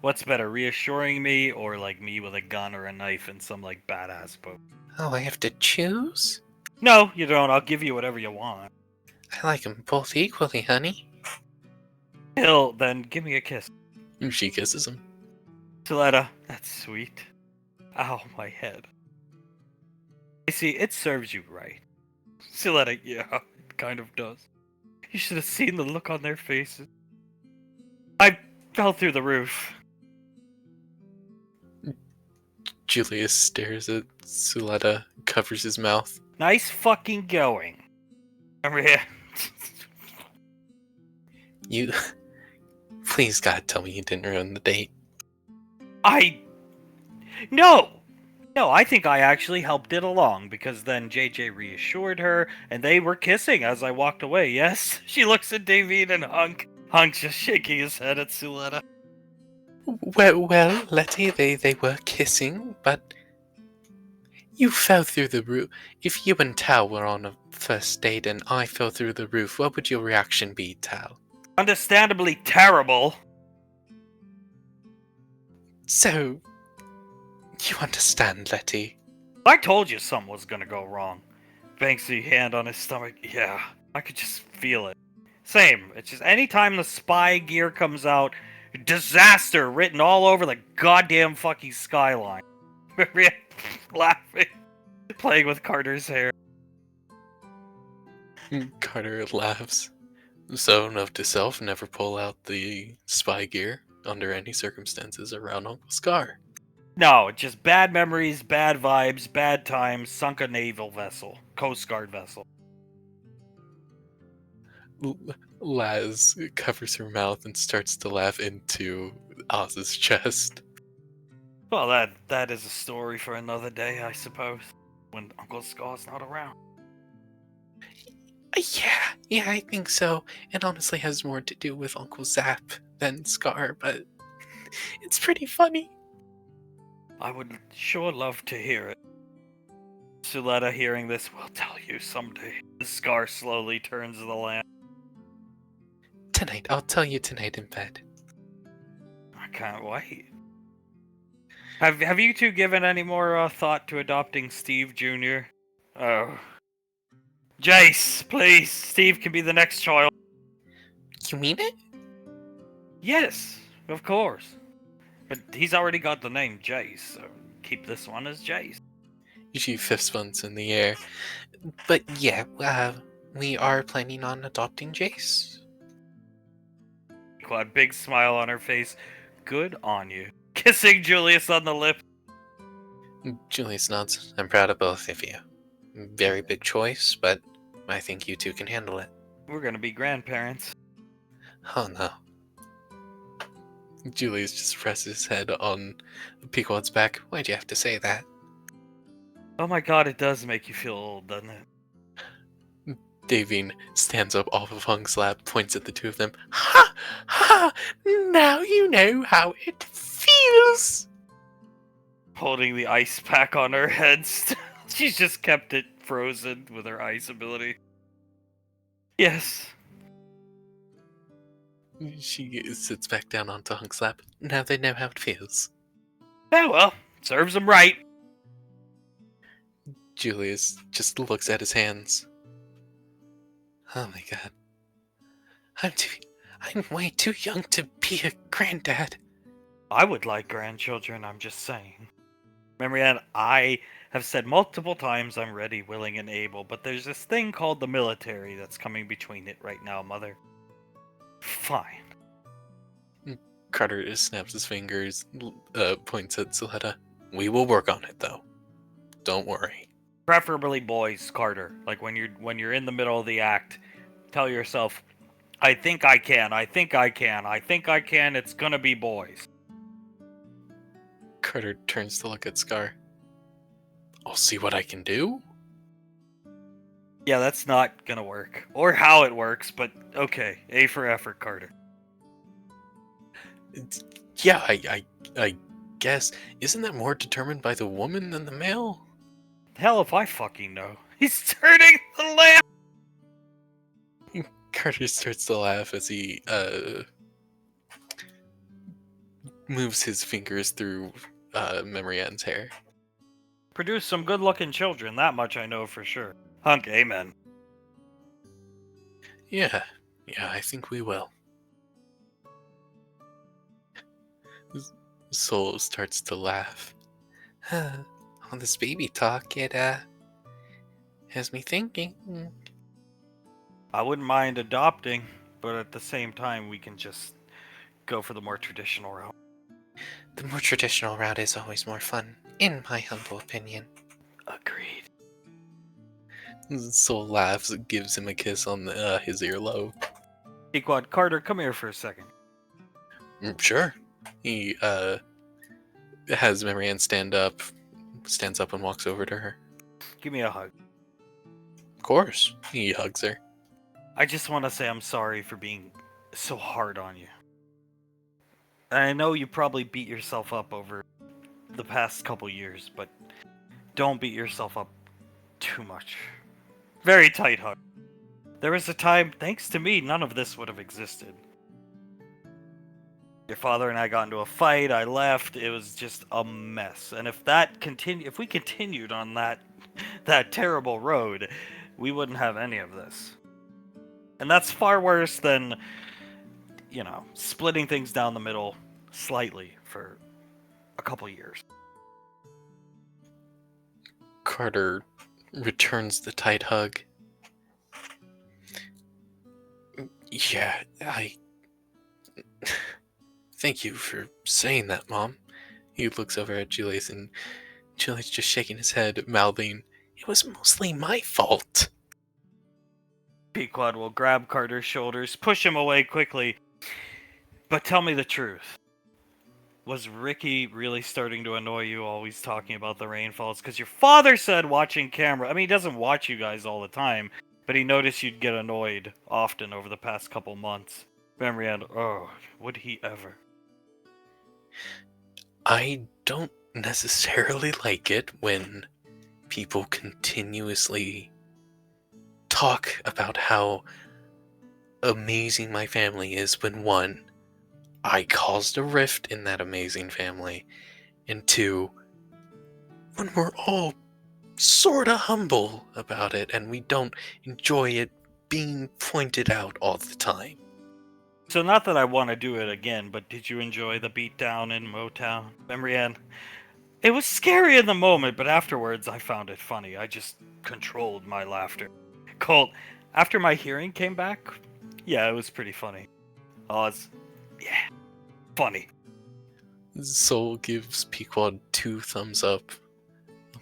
What's better, reassuring me or like me with a gun or a knife in some like badass pose? Oh, I have to choose? No, you don't. I'll give you whatever you want. I like them both equally, honey. Hill, then give me a kiss. She kisses him. Siletta, that's sweet. Ow, my head. You see, it serves you right. Siletta, yeah, it kind of does. You should have seen the look on their faces. I fell through the roof. Julius stares at Suletta, covers his mouth. Nice fucking going. Over here. You... Please, God, tell me you didn't ruin the date. No! No, I think I actually helped it along, because then JJ reassured her, and they were kissing as I walked away, yes? She looks at David and Hunk. Hunk's just shaking his head at Suletta. Well, Letty, they were kissing, but... You fell through the roof. If you and Tal were on a first date and I fell through the roof, what would your reaction be, Tal? Understandably terrible. So... You understand, Letty? I told you something was gonna go wrong. Banksy hand on his stomach. Yeah, I could just feel it. Same. It's just anytime the spy gear comes out, disaster written all over the goddamn fucking skyline. Laughing. Playing with Carter's hair. Carter laughs. So, note to self, never pull out the spy gear under any circumstances around Uncle Scar. No, just bad memories, bad vibes, bad times, sunk a naval vessel. Coast Guard vessel. Laz covers her mouth and starts to laugh into Oz's chest. Well, that is a story for another day, I suppose. When Uncle Scar's not around. Yeah, I think so. It honestly has more to do with Uncle Zap than Scar, but it's pretty funny. I would sure love to hear it. Suletta, hearing this, will tell you someday. The Scar slowly turns the lamp. Tonight, I'll tell you tonight in bed. I can't wait. Have you two given any more thought to adopting Steve Jr.? Oh. Jace, please. Steve can be the next child. You mean it? Yes, of course. But he's already got the name Jace, so keep this one as Jace. She fist bumps in the air. But yeah, we are planning on adopting Jace. A big smile on her face. Good on you. Kissing Julius on the lip. Julius nods. I'm proud of both of you. Very big choice, but I think you two can handle it. We're gonna be grandparents. Oh no. Julius just presses his head on Pequod's back. Why'd you have to say that? Oh my god, it does make you feel old, doesn't it? Davine stands up off of Hung's lap, points at the two of them. Ha! Ha! Now you know how it feels! Holding the ice pack on her head. She's just kept it frozen with her ice ability. Yes. She sits back down onto Hunk's lap. Now they know how it feels. Oh well, serves them right. Julius just looks at his hands. Oh my god. I'm way too young to be a granddad. I would like grandchildren, I'm just saying. Marianne, I have said multiple times I'm ready, willing, and able, but there's this thing called the military that's coming between it right now, Mother. Fine. Carter just snaps his fingers, points at Soletta. We will work on it, though. Don't worry. Preferably boys, Carter. Like when you're in the middle of the act, tell yourself, I think I can, I think I can, I think I can, it's gonna be boys. Carter turns to look at Scar. I'll see what I can do. Yeah, that's not gonna work. Or how it works, but okay. A for effort, Carter. Yeah, I guess. Isn't that more determined by the woman than the male? Hell if I fucking know. He's turning the lamp! Carter starts to laugh as he moves his fingers through Memory Ann's hair. Produce some good looking children, that much I know for sure. Hunk, amen. Yeah, I think we will. Soul starts to laugh. All this baby talk, it has me thinking. I wouldn't mind adopting, but at the same time we can just go for the more traditional route. The more traditional route is always more fun, in my humble opinion. Agreed. Soul laughs, gives him a kiss on his earlobe. Pequod, Carter, come here for a second. Sure. He has Memory Ann stands up and walks over to her. Give me a hug. Of course. He hugs her. I just want to say I'm sorry for being so hard on you. I know you probably beat yourself up over the past couple years, but don't beat yourself up too much. Very tight hug. There was a time, thanks to me, none of this would have existed. Your father and I got into a fight, I left, it was just a mess. And if we continued on that terrible road, we wouldn't have any of this. And that's far worse than, splitting things down the middle slightly for a couple years. Carter returns the tight hug. Yeah, Thank you for saying that, Mom. He looks over at Julius, and Julius just shaking his head, mouthing, it was mostly my fault. Pequod will grab Carter's shoulders, push him away quickly. But tell me the truth. Was Ricky really starting to annoy you, always talking about the rainfalls? Because your father said watching camera. I mean, he doesn't watch you guys all the time, but he noticed you'd get annoyed often over the past couple months. Memory and would he ever? I don't necessarily like it when people continuously talk about how amazing my family is when, one, I caused a rift in that amazing family, and two, when we're all sorta humble about it and we don't enjoy it being pointed out all the time. So not that I want to do it again, but did you enjoy the beatdown in Motown? Memory Ann? It was scary in the moment, but afterwards I found it funny. I just controlled my laughter. Colt, after my hearing came back, yeah, it was pretty funny. Funny. Soul gives Pequod 2 thumbs up.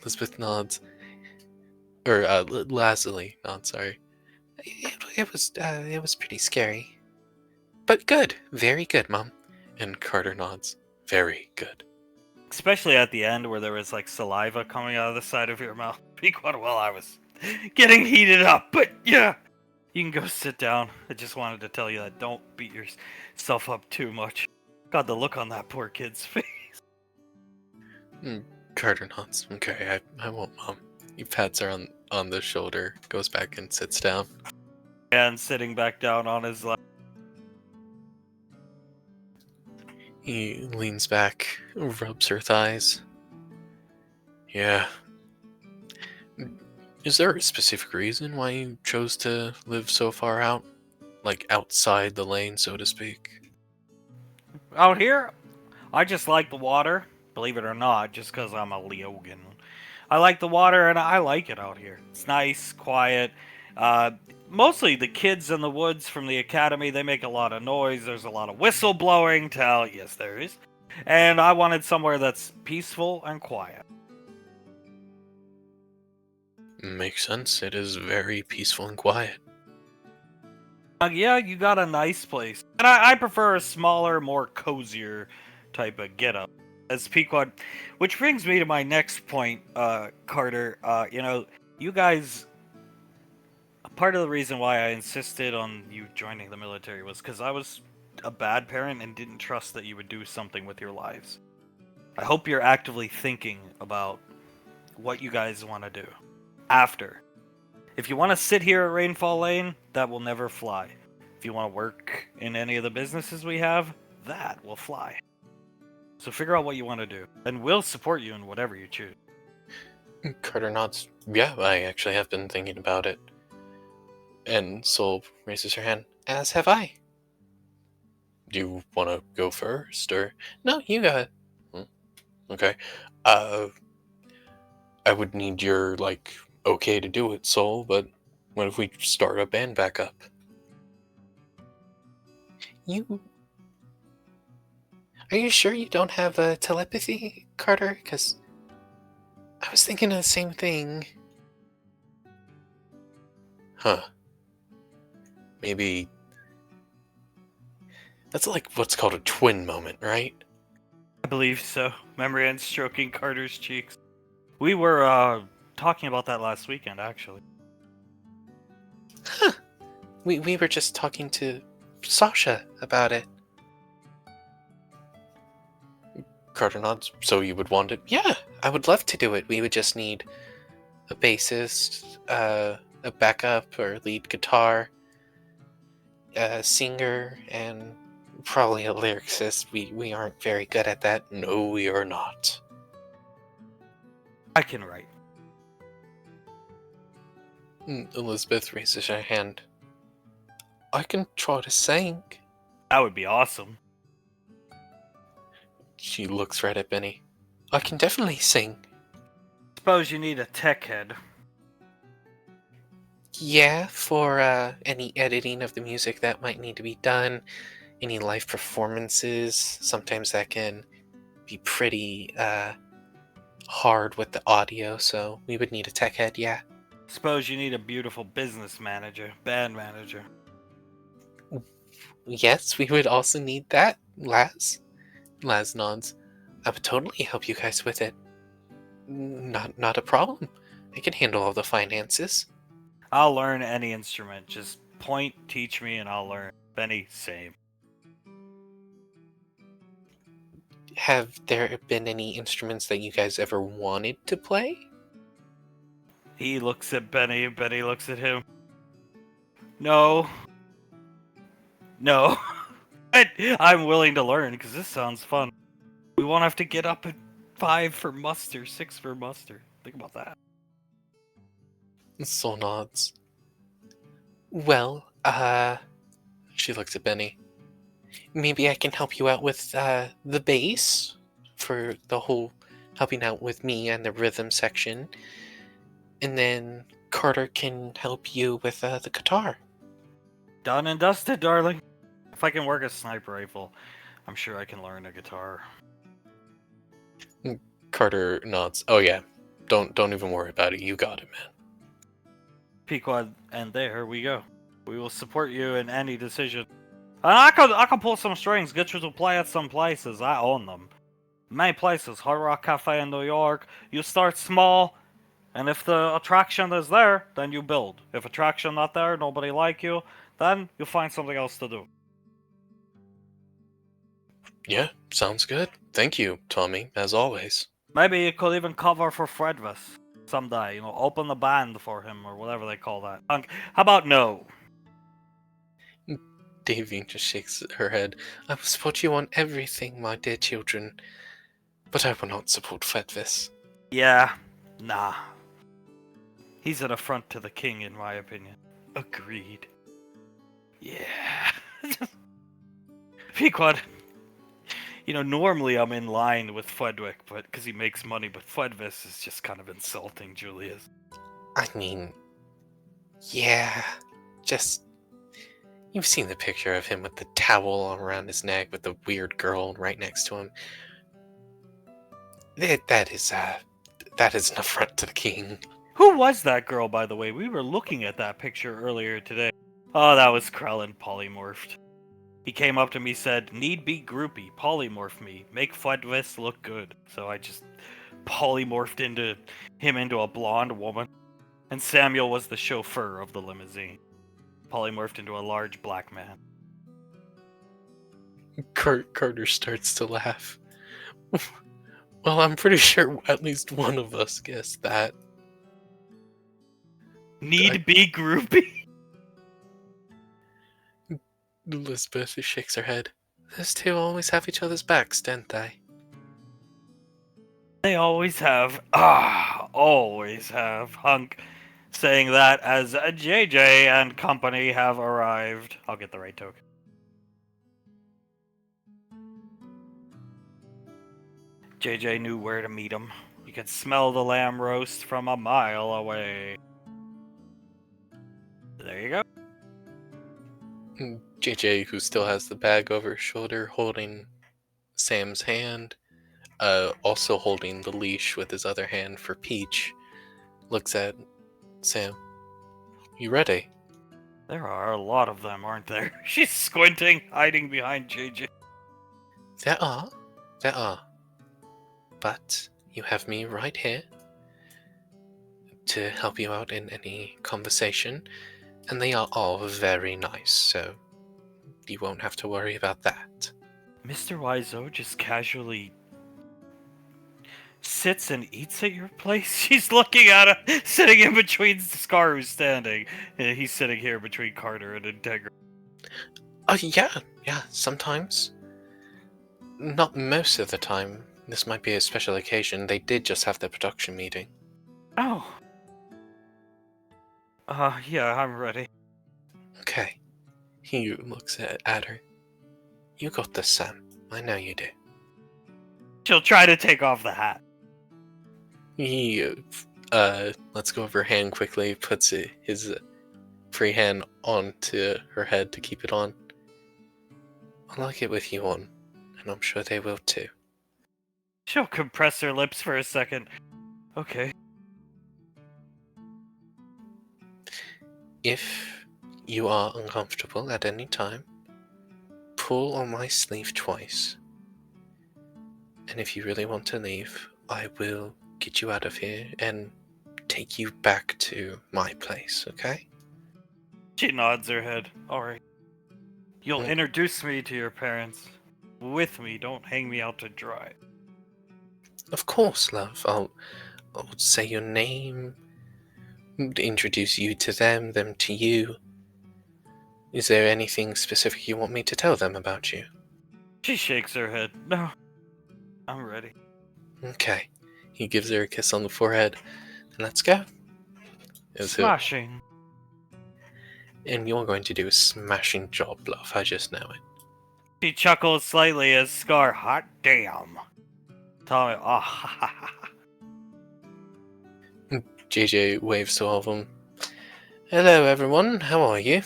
Elizabeth nods. Or, Lazuli nods, sorry. It was pretty scary. But good. Very good, Mom. And Carter nods. Very good. Especially at the end where there was like saliva coming out of the side of your mouth. Pequod, well, I was getting heated up, but yeah. You can go sit down. I just wanted to tell you that don't beat yourself up too much. God, the look on that poor kid's face. Carter nods. Okay, I won't, Mom. He pats her on the shoulder, goes back and sits down. And sitting back down on his lap. He leans back, rubs her thighs. Yeah. Is there a specific reason why you chose to live so far out? like outside the lane, so to speak? Out here, I just like the water, believe it or not, just because I'm a Leogan. I like the water and I like it out here. It's nice, quiet. Uh, Mostly the kids in the woods from the academy, they make a lot of noise. There's a lot of whistle blowing. Yes, there is. And I wanted somewhere that's peaceful and quiet. Makes sense. It is very peaceful and quiet. Yeah, you got a nice place. And I prefer a smaller, more cozier type of getup. As Pequod, which brings me to my next point, Carter. You guys, part of the reason why I insisted on you joining the military was because I was a bad parent and didn't trust that you would do something with your lives. I hope you're actively thinking about what you guys want to do after. If you want to sit here at Rainfall Lane, that will never fly. If you want to work in any of the businesses we have, that will fly. So figure out what you want to do, and we'll support you in whatever you choose. Carter nods. Yeah, I actually have been thinking about it. And Soul raises her hand. As have I. Do you want to go first, or no? You got it. Okay. I would need your okay to do it, Soul. But what if we start up and back up? Are you sure you don't have telepathy, Carter? Because I was thinking of the same thing. Huh. Maybe that's like what's called a twin moment, right? I believe so. Memory and stroking Carter's cheeks. We were talking about that last weekend, actually. Huh. We were just talking to Sasha about it. Carter nods. So you would want it? Yeah, I would love to do it. We would just need a bassist, a backup or lead guitar, a singer, and probably a lyricist. We aren't very good at that. No, we are not. I can write. Elizabeth raises her hand. I can try to sing. That would be awesome. She looks right at Benny. I can definitely sing. Suppose you need a tech head. Yeah, for any editing of the music that might need to be done, any live performances. Sometimes that can be pretty hard with the audio, so we would need a tech head, yeah. Suppose you need a beautiful business manager, band manager. Yes, we would also need that, Laz. Laz nods. I would totally help you guys with it. Not a problem. I can handle all the finances. I'll learn any instrument. Just point, teach me, and I'll learn. Benny, same. Have there been any instruments that you guys ever wanted to play? He looks at Benny, and Benny looks at him. No. No. I'm willing to learn, because this sounds fun. We won't have to get up at 5 for muster, 6 for muster. Think about that. Soul nods. Well, she looks at Benny. Maybe I can help you out with the bass for the whole helping out with me and the rhythm section. And then Carter can help you with the guitar. Done and dusted, darling. If I can work a sniper rifle, I'm sure I can learn a guitar. Carter nods. Oh yeah, don't even worry about it. You got it, man. Pequod, and there we go. We will support you in any decision. And I could pull some strings, get you to play at some places. I own them. Many places. Hard Rock Cafe in New York. You start small, and if the attraction is there, then you build. If attraction not there, nobody like you, then you find something else to do. Yeah, sounds good. Thank you, Tommy, as always. Maybe you could even cover for Fredvis someday. Open the band for him or whatever they call that. How about no? Davine just shakes her head. I will support you on everything, my dear children, but I will not support Fedvis. Yeah, nah. He's an affront to the king, in my opinion. Agreed. Yeah. Pequod, normally I'm in line with Fudwick, but because he makes money, but Fudvis is just kind of insulting Julius. I mean, yeah, just. You've seen the picture of him with the towel around his neck with the weird girl right next to him. That is an affront to the king. Who was that girl, by the way? We were looking at that picture earlier today. Oh, that was Krellin polymorphed. He came up to me, said, "Need be groupie, polymorph me, make Fudvis look good." So I just polymorphed him into a blonde woman. And Samuel was the chauffeur of the limousine. Polymorphed into a large black man. Carter starts to laugh. Well, I'm pretty sure at least one of us guessed that. Need be groupie? Elizabeth shakes her head. Those two always have each other's backs, don't they? They always have. Always have. Hunk saying that as JJ and company have arrived. I'll get the right token. JJ knew where to meet him. You could smell the lamb roast from a mile away. There you go. JJ, who still has the bag over his shoulder, holding Sam's hand, also holding the leash with his other hand for Peach, looks at Sam. You ready? There are a lot of them, aren't there? She's squinting, hiding behind JJ. There are. But you have me right here to help you out in any conversation, and they are all very nice, so you won't have to worry about that. Mr. Wiseau just casually sits and eats at your place? She's looking at him, sitting in between Scar, who's standing. And he's sitting here between Carter and Integra. Oh, yeah, sometimes. Not most of the time. This might be a special occasion. They did just have their production meeting. Oh. Yeah, I'm ready. Okay. He looks at her. You got this, Sam. I know you do. She'll try to take off the hat. He, lets go of her hand quickly, puts his free hand onto her head to keep it on. I like it with you on, and I'm sure they will too. She'll compress her lips for a second. Okay. If you are uncomfortable at any time, pull on my sleeve twice. And if you really want to leave, I will get you out of here and take you back to my place, okay? She nods her head. Alright. You'll Mm. introduce me to your parents. With me, don't hang me out to dry. Of course, love. I'll say your name, introduce you to them to you. Is there anything specific you want me to tell them about you? She shakes her head. No. I'm ready. Okay. He gives her a kiss on the forehead. And let's go. Smashing. And you're going to do a smashing job, love. I just know it. She chuckles slightly as Scar, hot damn. Tommy, oh, ha ha ha. JJ waves to all of them. Hello, everyone. How are you?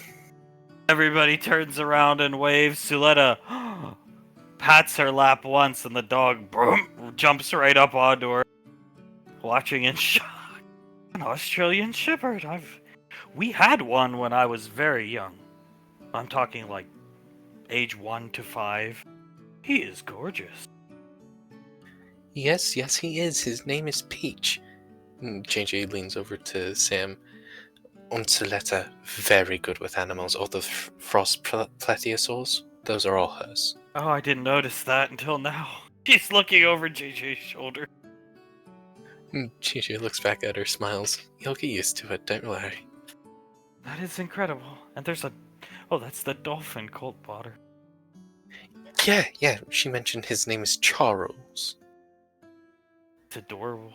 Everybody turns around and waves. Suletta pats her lap once, and the dog jumps right up onto her, watching in shock. An Australian Shepherd. We had one when I was very young. I'm talking like age 1 to 5. He is gorgeous. Yes, he is. His name is Peach. JJ leans over to Sam. Suletta, very good with animals. All the frost plesiosaurs, those are all hers. Oh, I didn't notice that until now. She's looking over JJ's shoulder. JJ looks back at her, smiles. You'll get used to it, don't worry. That is incredible. And there's that's the dolphin Colt bought her. Yeah, she mentioned his name is Charles. It's adorable.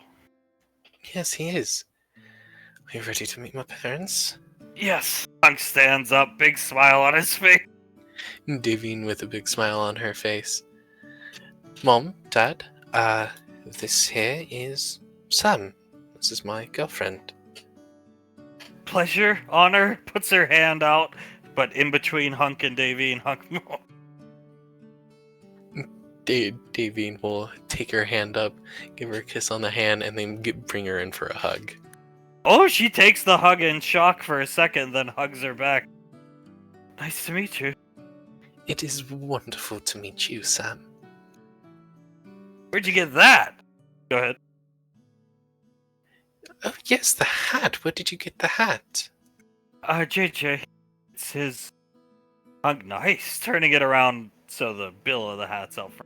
Yes, he is. Are you ready to meet my parents? Yes. Hunk stands up, big smile on his face. Davine with a big smile on her face. Mom, Dad, this here is Sam. This is my girlfriend. Pleasure, honor, puts her hand out, but in between Hunk and Davine, Hunk. Davine will take her hand up, give her a kiss on the hand, and then bring her in for a hug. Oh, she takes the hug in shock for a second, then hugs her back. Nice to meet you. It is wonderful to meet you, Sam. Where'd you get that? Go ahead. Oh, yes, the hat. Where did you get the hat? JJ. It's his. Hunk, nice. Turning it around so the bill of the hat's out front.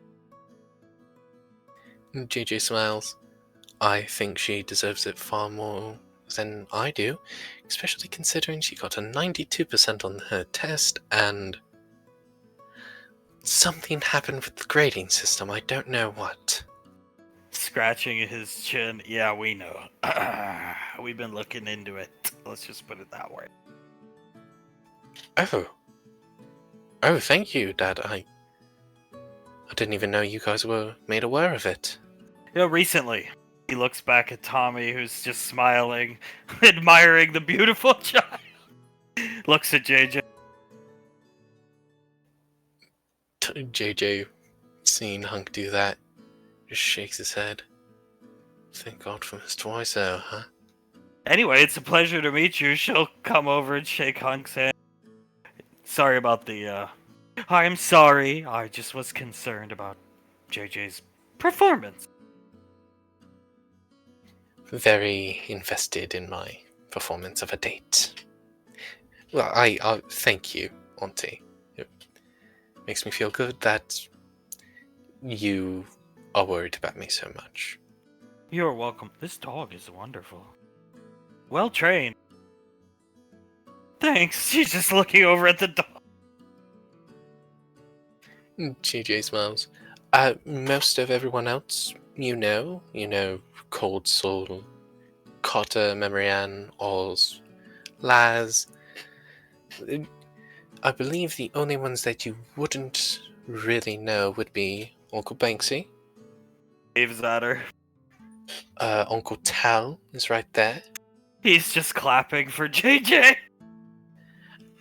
JJ smiles. I think she deserves it far more than I do, especially considering she got a 92% on her test and something happened with the grading system. I don't know what. Scratching his chin. Yeah, we know. We've been looking into it. Let's just put it that way. Oh, thank you, Dad. I didn't even know you guys were made aware of it. Yeah, recently. He looks back at Tommy, who's just smiling, admiring the beautiful child. Looks at JJ. JJ, seeing Hunk do that, just shakes his head. Thank God for Mr. Wiseau, huh? Anyway, it's a pleasure to meet you. She'll come over and shake Hunk's hand. Sorry about the, I'm sorry. I just was concerned about JJ's performance. Very invested in my performance of a date. Well, I thank you, Auntie. It makes me feel good that you are worried about me so much. You're welcome. This dog is wonderful. Well trained. Thanks. She's just looking over at the dog. JJ smiles. Most of everyone else, you know, Cold Soul, Cotter, Memorian, Oz, Laz. I believe the only ones that you wouldn't really know would be Uncle Banksy. Waves at her. Uncle Tal is right there. He's just clapping for JJ.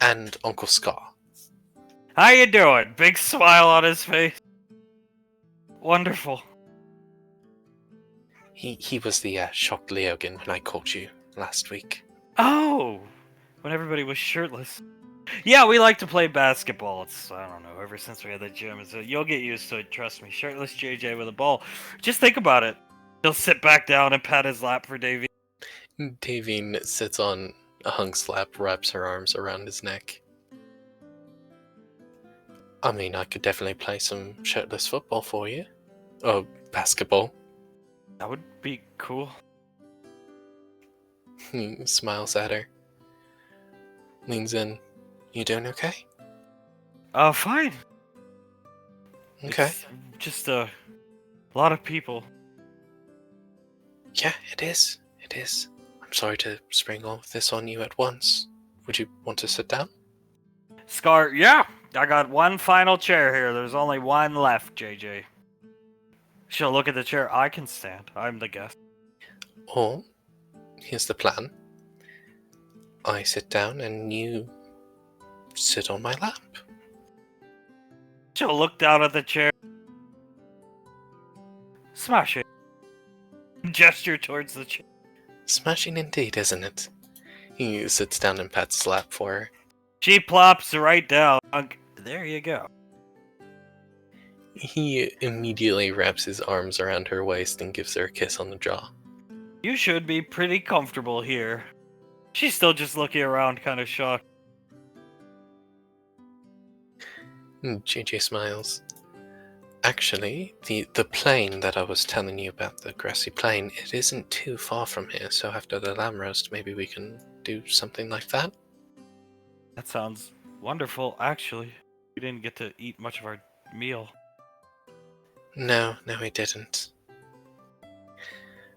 And Uncle Scar. How you doing? Big smile on his face. Wonderful. He was the shocked Leogan when I called you last week. Oh, when everybody was shirtless. Yeah, we like to play basketball. It's, I don't know, ever since we had the gym. So you'll get used to it, trust me. Shirtless JJ with a ball. Just think about it. He'll sit back down and pat his lap for Davy. Davine sits on a Hunk's lap, wraps her arms around his neck. I mean, I could definitely play some shirtless football for you. Or basketball. That would be cool. He smiles at her. Leans in. You doing okay? Fine. Okay. It's just a lot of people. Yeah, it is. It is. I'm sorry to spring all of this on you at once. Would you want to sit down? Scar, yeah, I got one final chair here. There's only one left, JJ. She'll look at the chair. I can stand. I'm the guest. Or, here's the plan. I sit down and you sit on my lap. She'll look down at the chair. Smash it. Gesture towards the chair. Smashing indeed, isn't it? He sits down and pats his lap for her. She plops right down. There you go. He immediately wraps his arms around her waist and gives her a kiss on the jaw. You should be pretty comfortable here. She's still just looking around, kind of shocked. JJ smiles. Actually, the plain that I was telling you about, the grassy plain, it isn't too far from here, so after the lamb roast, maybe we can do something like that? That sounds wonderful, actually. We didn't get to eat much of our meal. No, we didn't.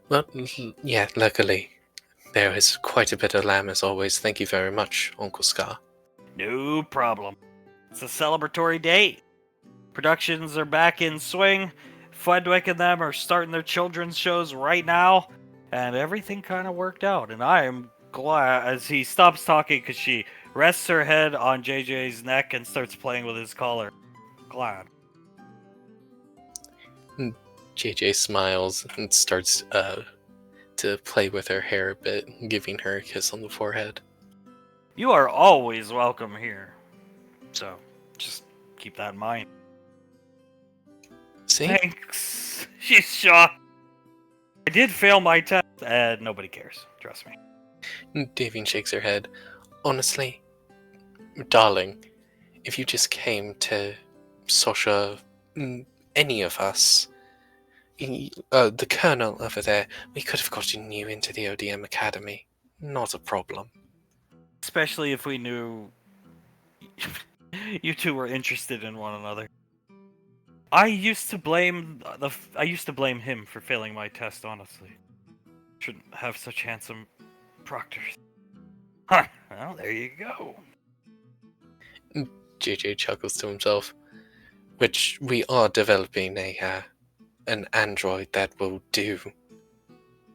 Well, yeah, luckily, There is quite a bit of lamb as always. Thank you very much, Uncle Scar. No problem. It's a celebratory day. Productions are back in swing. Fudwick and them are starting their children's shows right now. And everything kind of worked out. And I am glad as he stops talking because she rests her head on JJ's neck and starts playing with his collar. Glad. JJ smiles and starts to play with her hair a bit, giving her a kiss on the forehead. You are always welcome here. So, just keep that in mind. See? Thanks. She's shocked. I did fail my test, and nobody cares. Trust me. Davine shakes her head. Honestly, darling, if you just came to Sasha, any of us, the colonel over there, we could have gotten you into the ODM Academy. Not a problem. Especially if we knew you two were interested in one another. I used to blame him for failing my test, honestly. Shouldn't have such handsome proctors. Huh, well, there you go. JJ chuckles to himself. Which we are developing an android that will do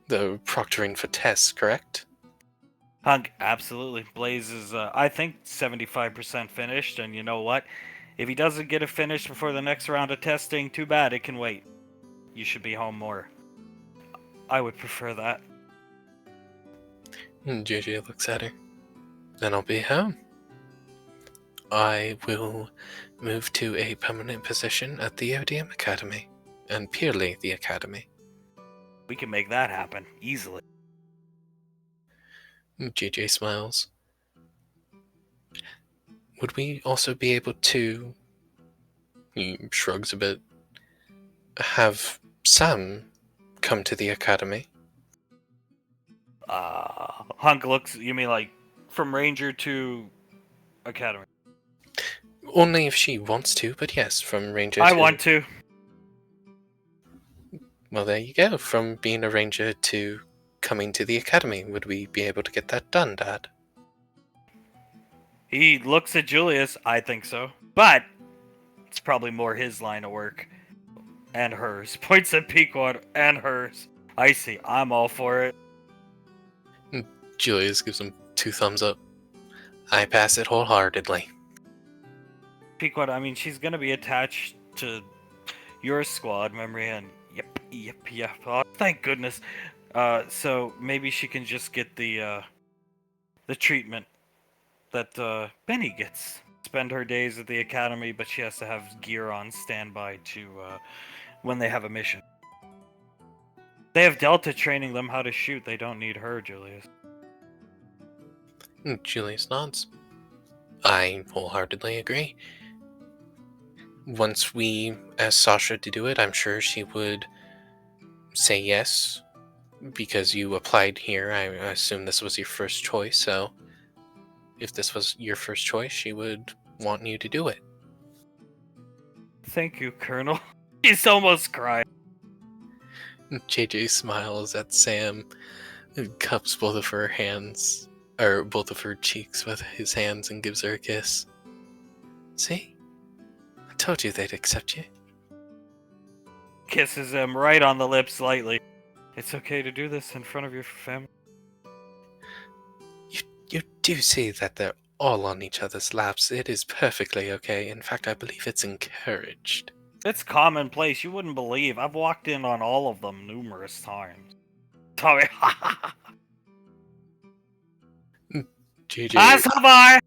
the proctoring for tests, correct? Hunk, absolutely. Blaze is, I think, 75% finished, and you know what? If he doesn't get it finished before the next round of testing, too bad, it can wait. You should be home more. I would prefer that. JJ looks at her. Then I'll be home. I will move to a permanent position at the ODM Academy, and purely the Academy. We can make that happen, easily. JJ smiles. Would we also be able to, he shrugs a bit, have Sam come to the Academy? Hunk looks, you mean like from Ranger to Academy? Only if she wants to, but yes, from Ranger I to... want to. Well, there you go. From being a Ranger to coming to the Academy. Would we be able to get that done, Dad? He looks at Julius, I think so. But it's probably more his line of work. And hers. Points at Pequod and hers. I see. I'm all for it. Julius gives him 2 thumbs up. I pass it wholeheartedly. Pequod, I mean, she's gonna be attached to your squad memory, and yep. Oh, thank goodness. So maybe she can just get the treatment that Benny gets. Spend her days at the academy, but she has to have gear on standby to when they have a mission. They have Delta training them how to shoot. They don't need her, Julius. Julius nods. I wholeheartedly agree. Once we ask Sasha to do it, I'm sure she would say yes. Because you applied here, I assume this was your first choice, so if this was your first choice, she would want you to do it. Thank you, Colonel. She's almost crying. JJ smiles at Sam and cups both of her hands, or both of her cheeks with his hands and gives her a kiss. See? I told you they'd accept you. Kisses him right on the lips lightly. It's okay to do this in front of your family. You do see that they're all on each other's laps. It is perfectly okay. In fact, I believe it's encouraged. It's commonplace. You wouldn't believe. I've walked in on all of them numerous times. Tommy, JJ,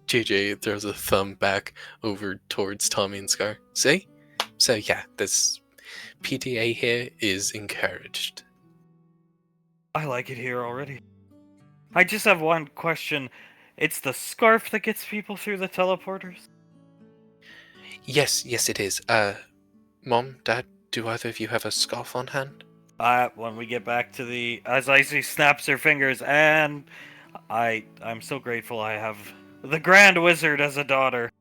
JJ throws a thumb back over towards Tommy and Scar. See? So yeah, this PTA here is encouraged. I like it here already. I just have one question. It's the scarf that gets people through the teleporters? Yes, it is. Mom, Dad, do either of you have a scarf on hand? When we get back to the... As Icy snaps her fingers, and I'm so grateful I have the Grand Wizard as a daughter.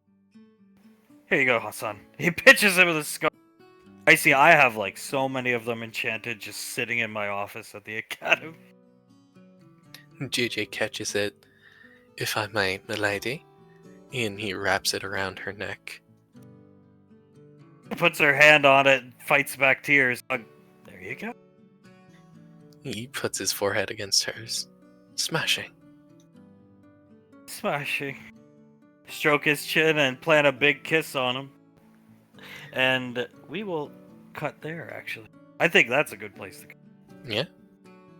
Here you go, Hassan. He pitches him with a scarf. I see. I have like so many of them enchanted, just sitting in my office at the academy. JJ catches it. If I may, milady. And he wraps it around her neck. Puts her hand on it, and fights back tears. There you go. He puts his forehead against hers. Smashing. Smashing. Stroke his chin and plant a big kiss on him. And we will cut there, actually. I think that's a good place to go. Yeah,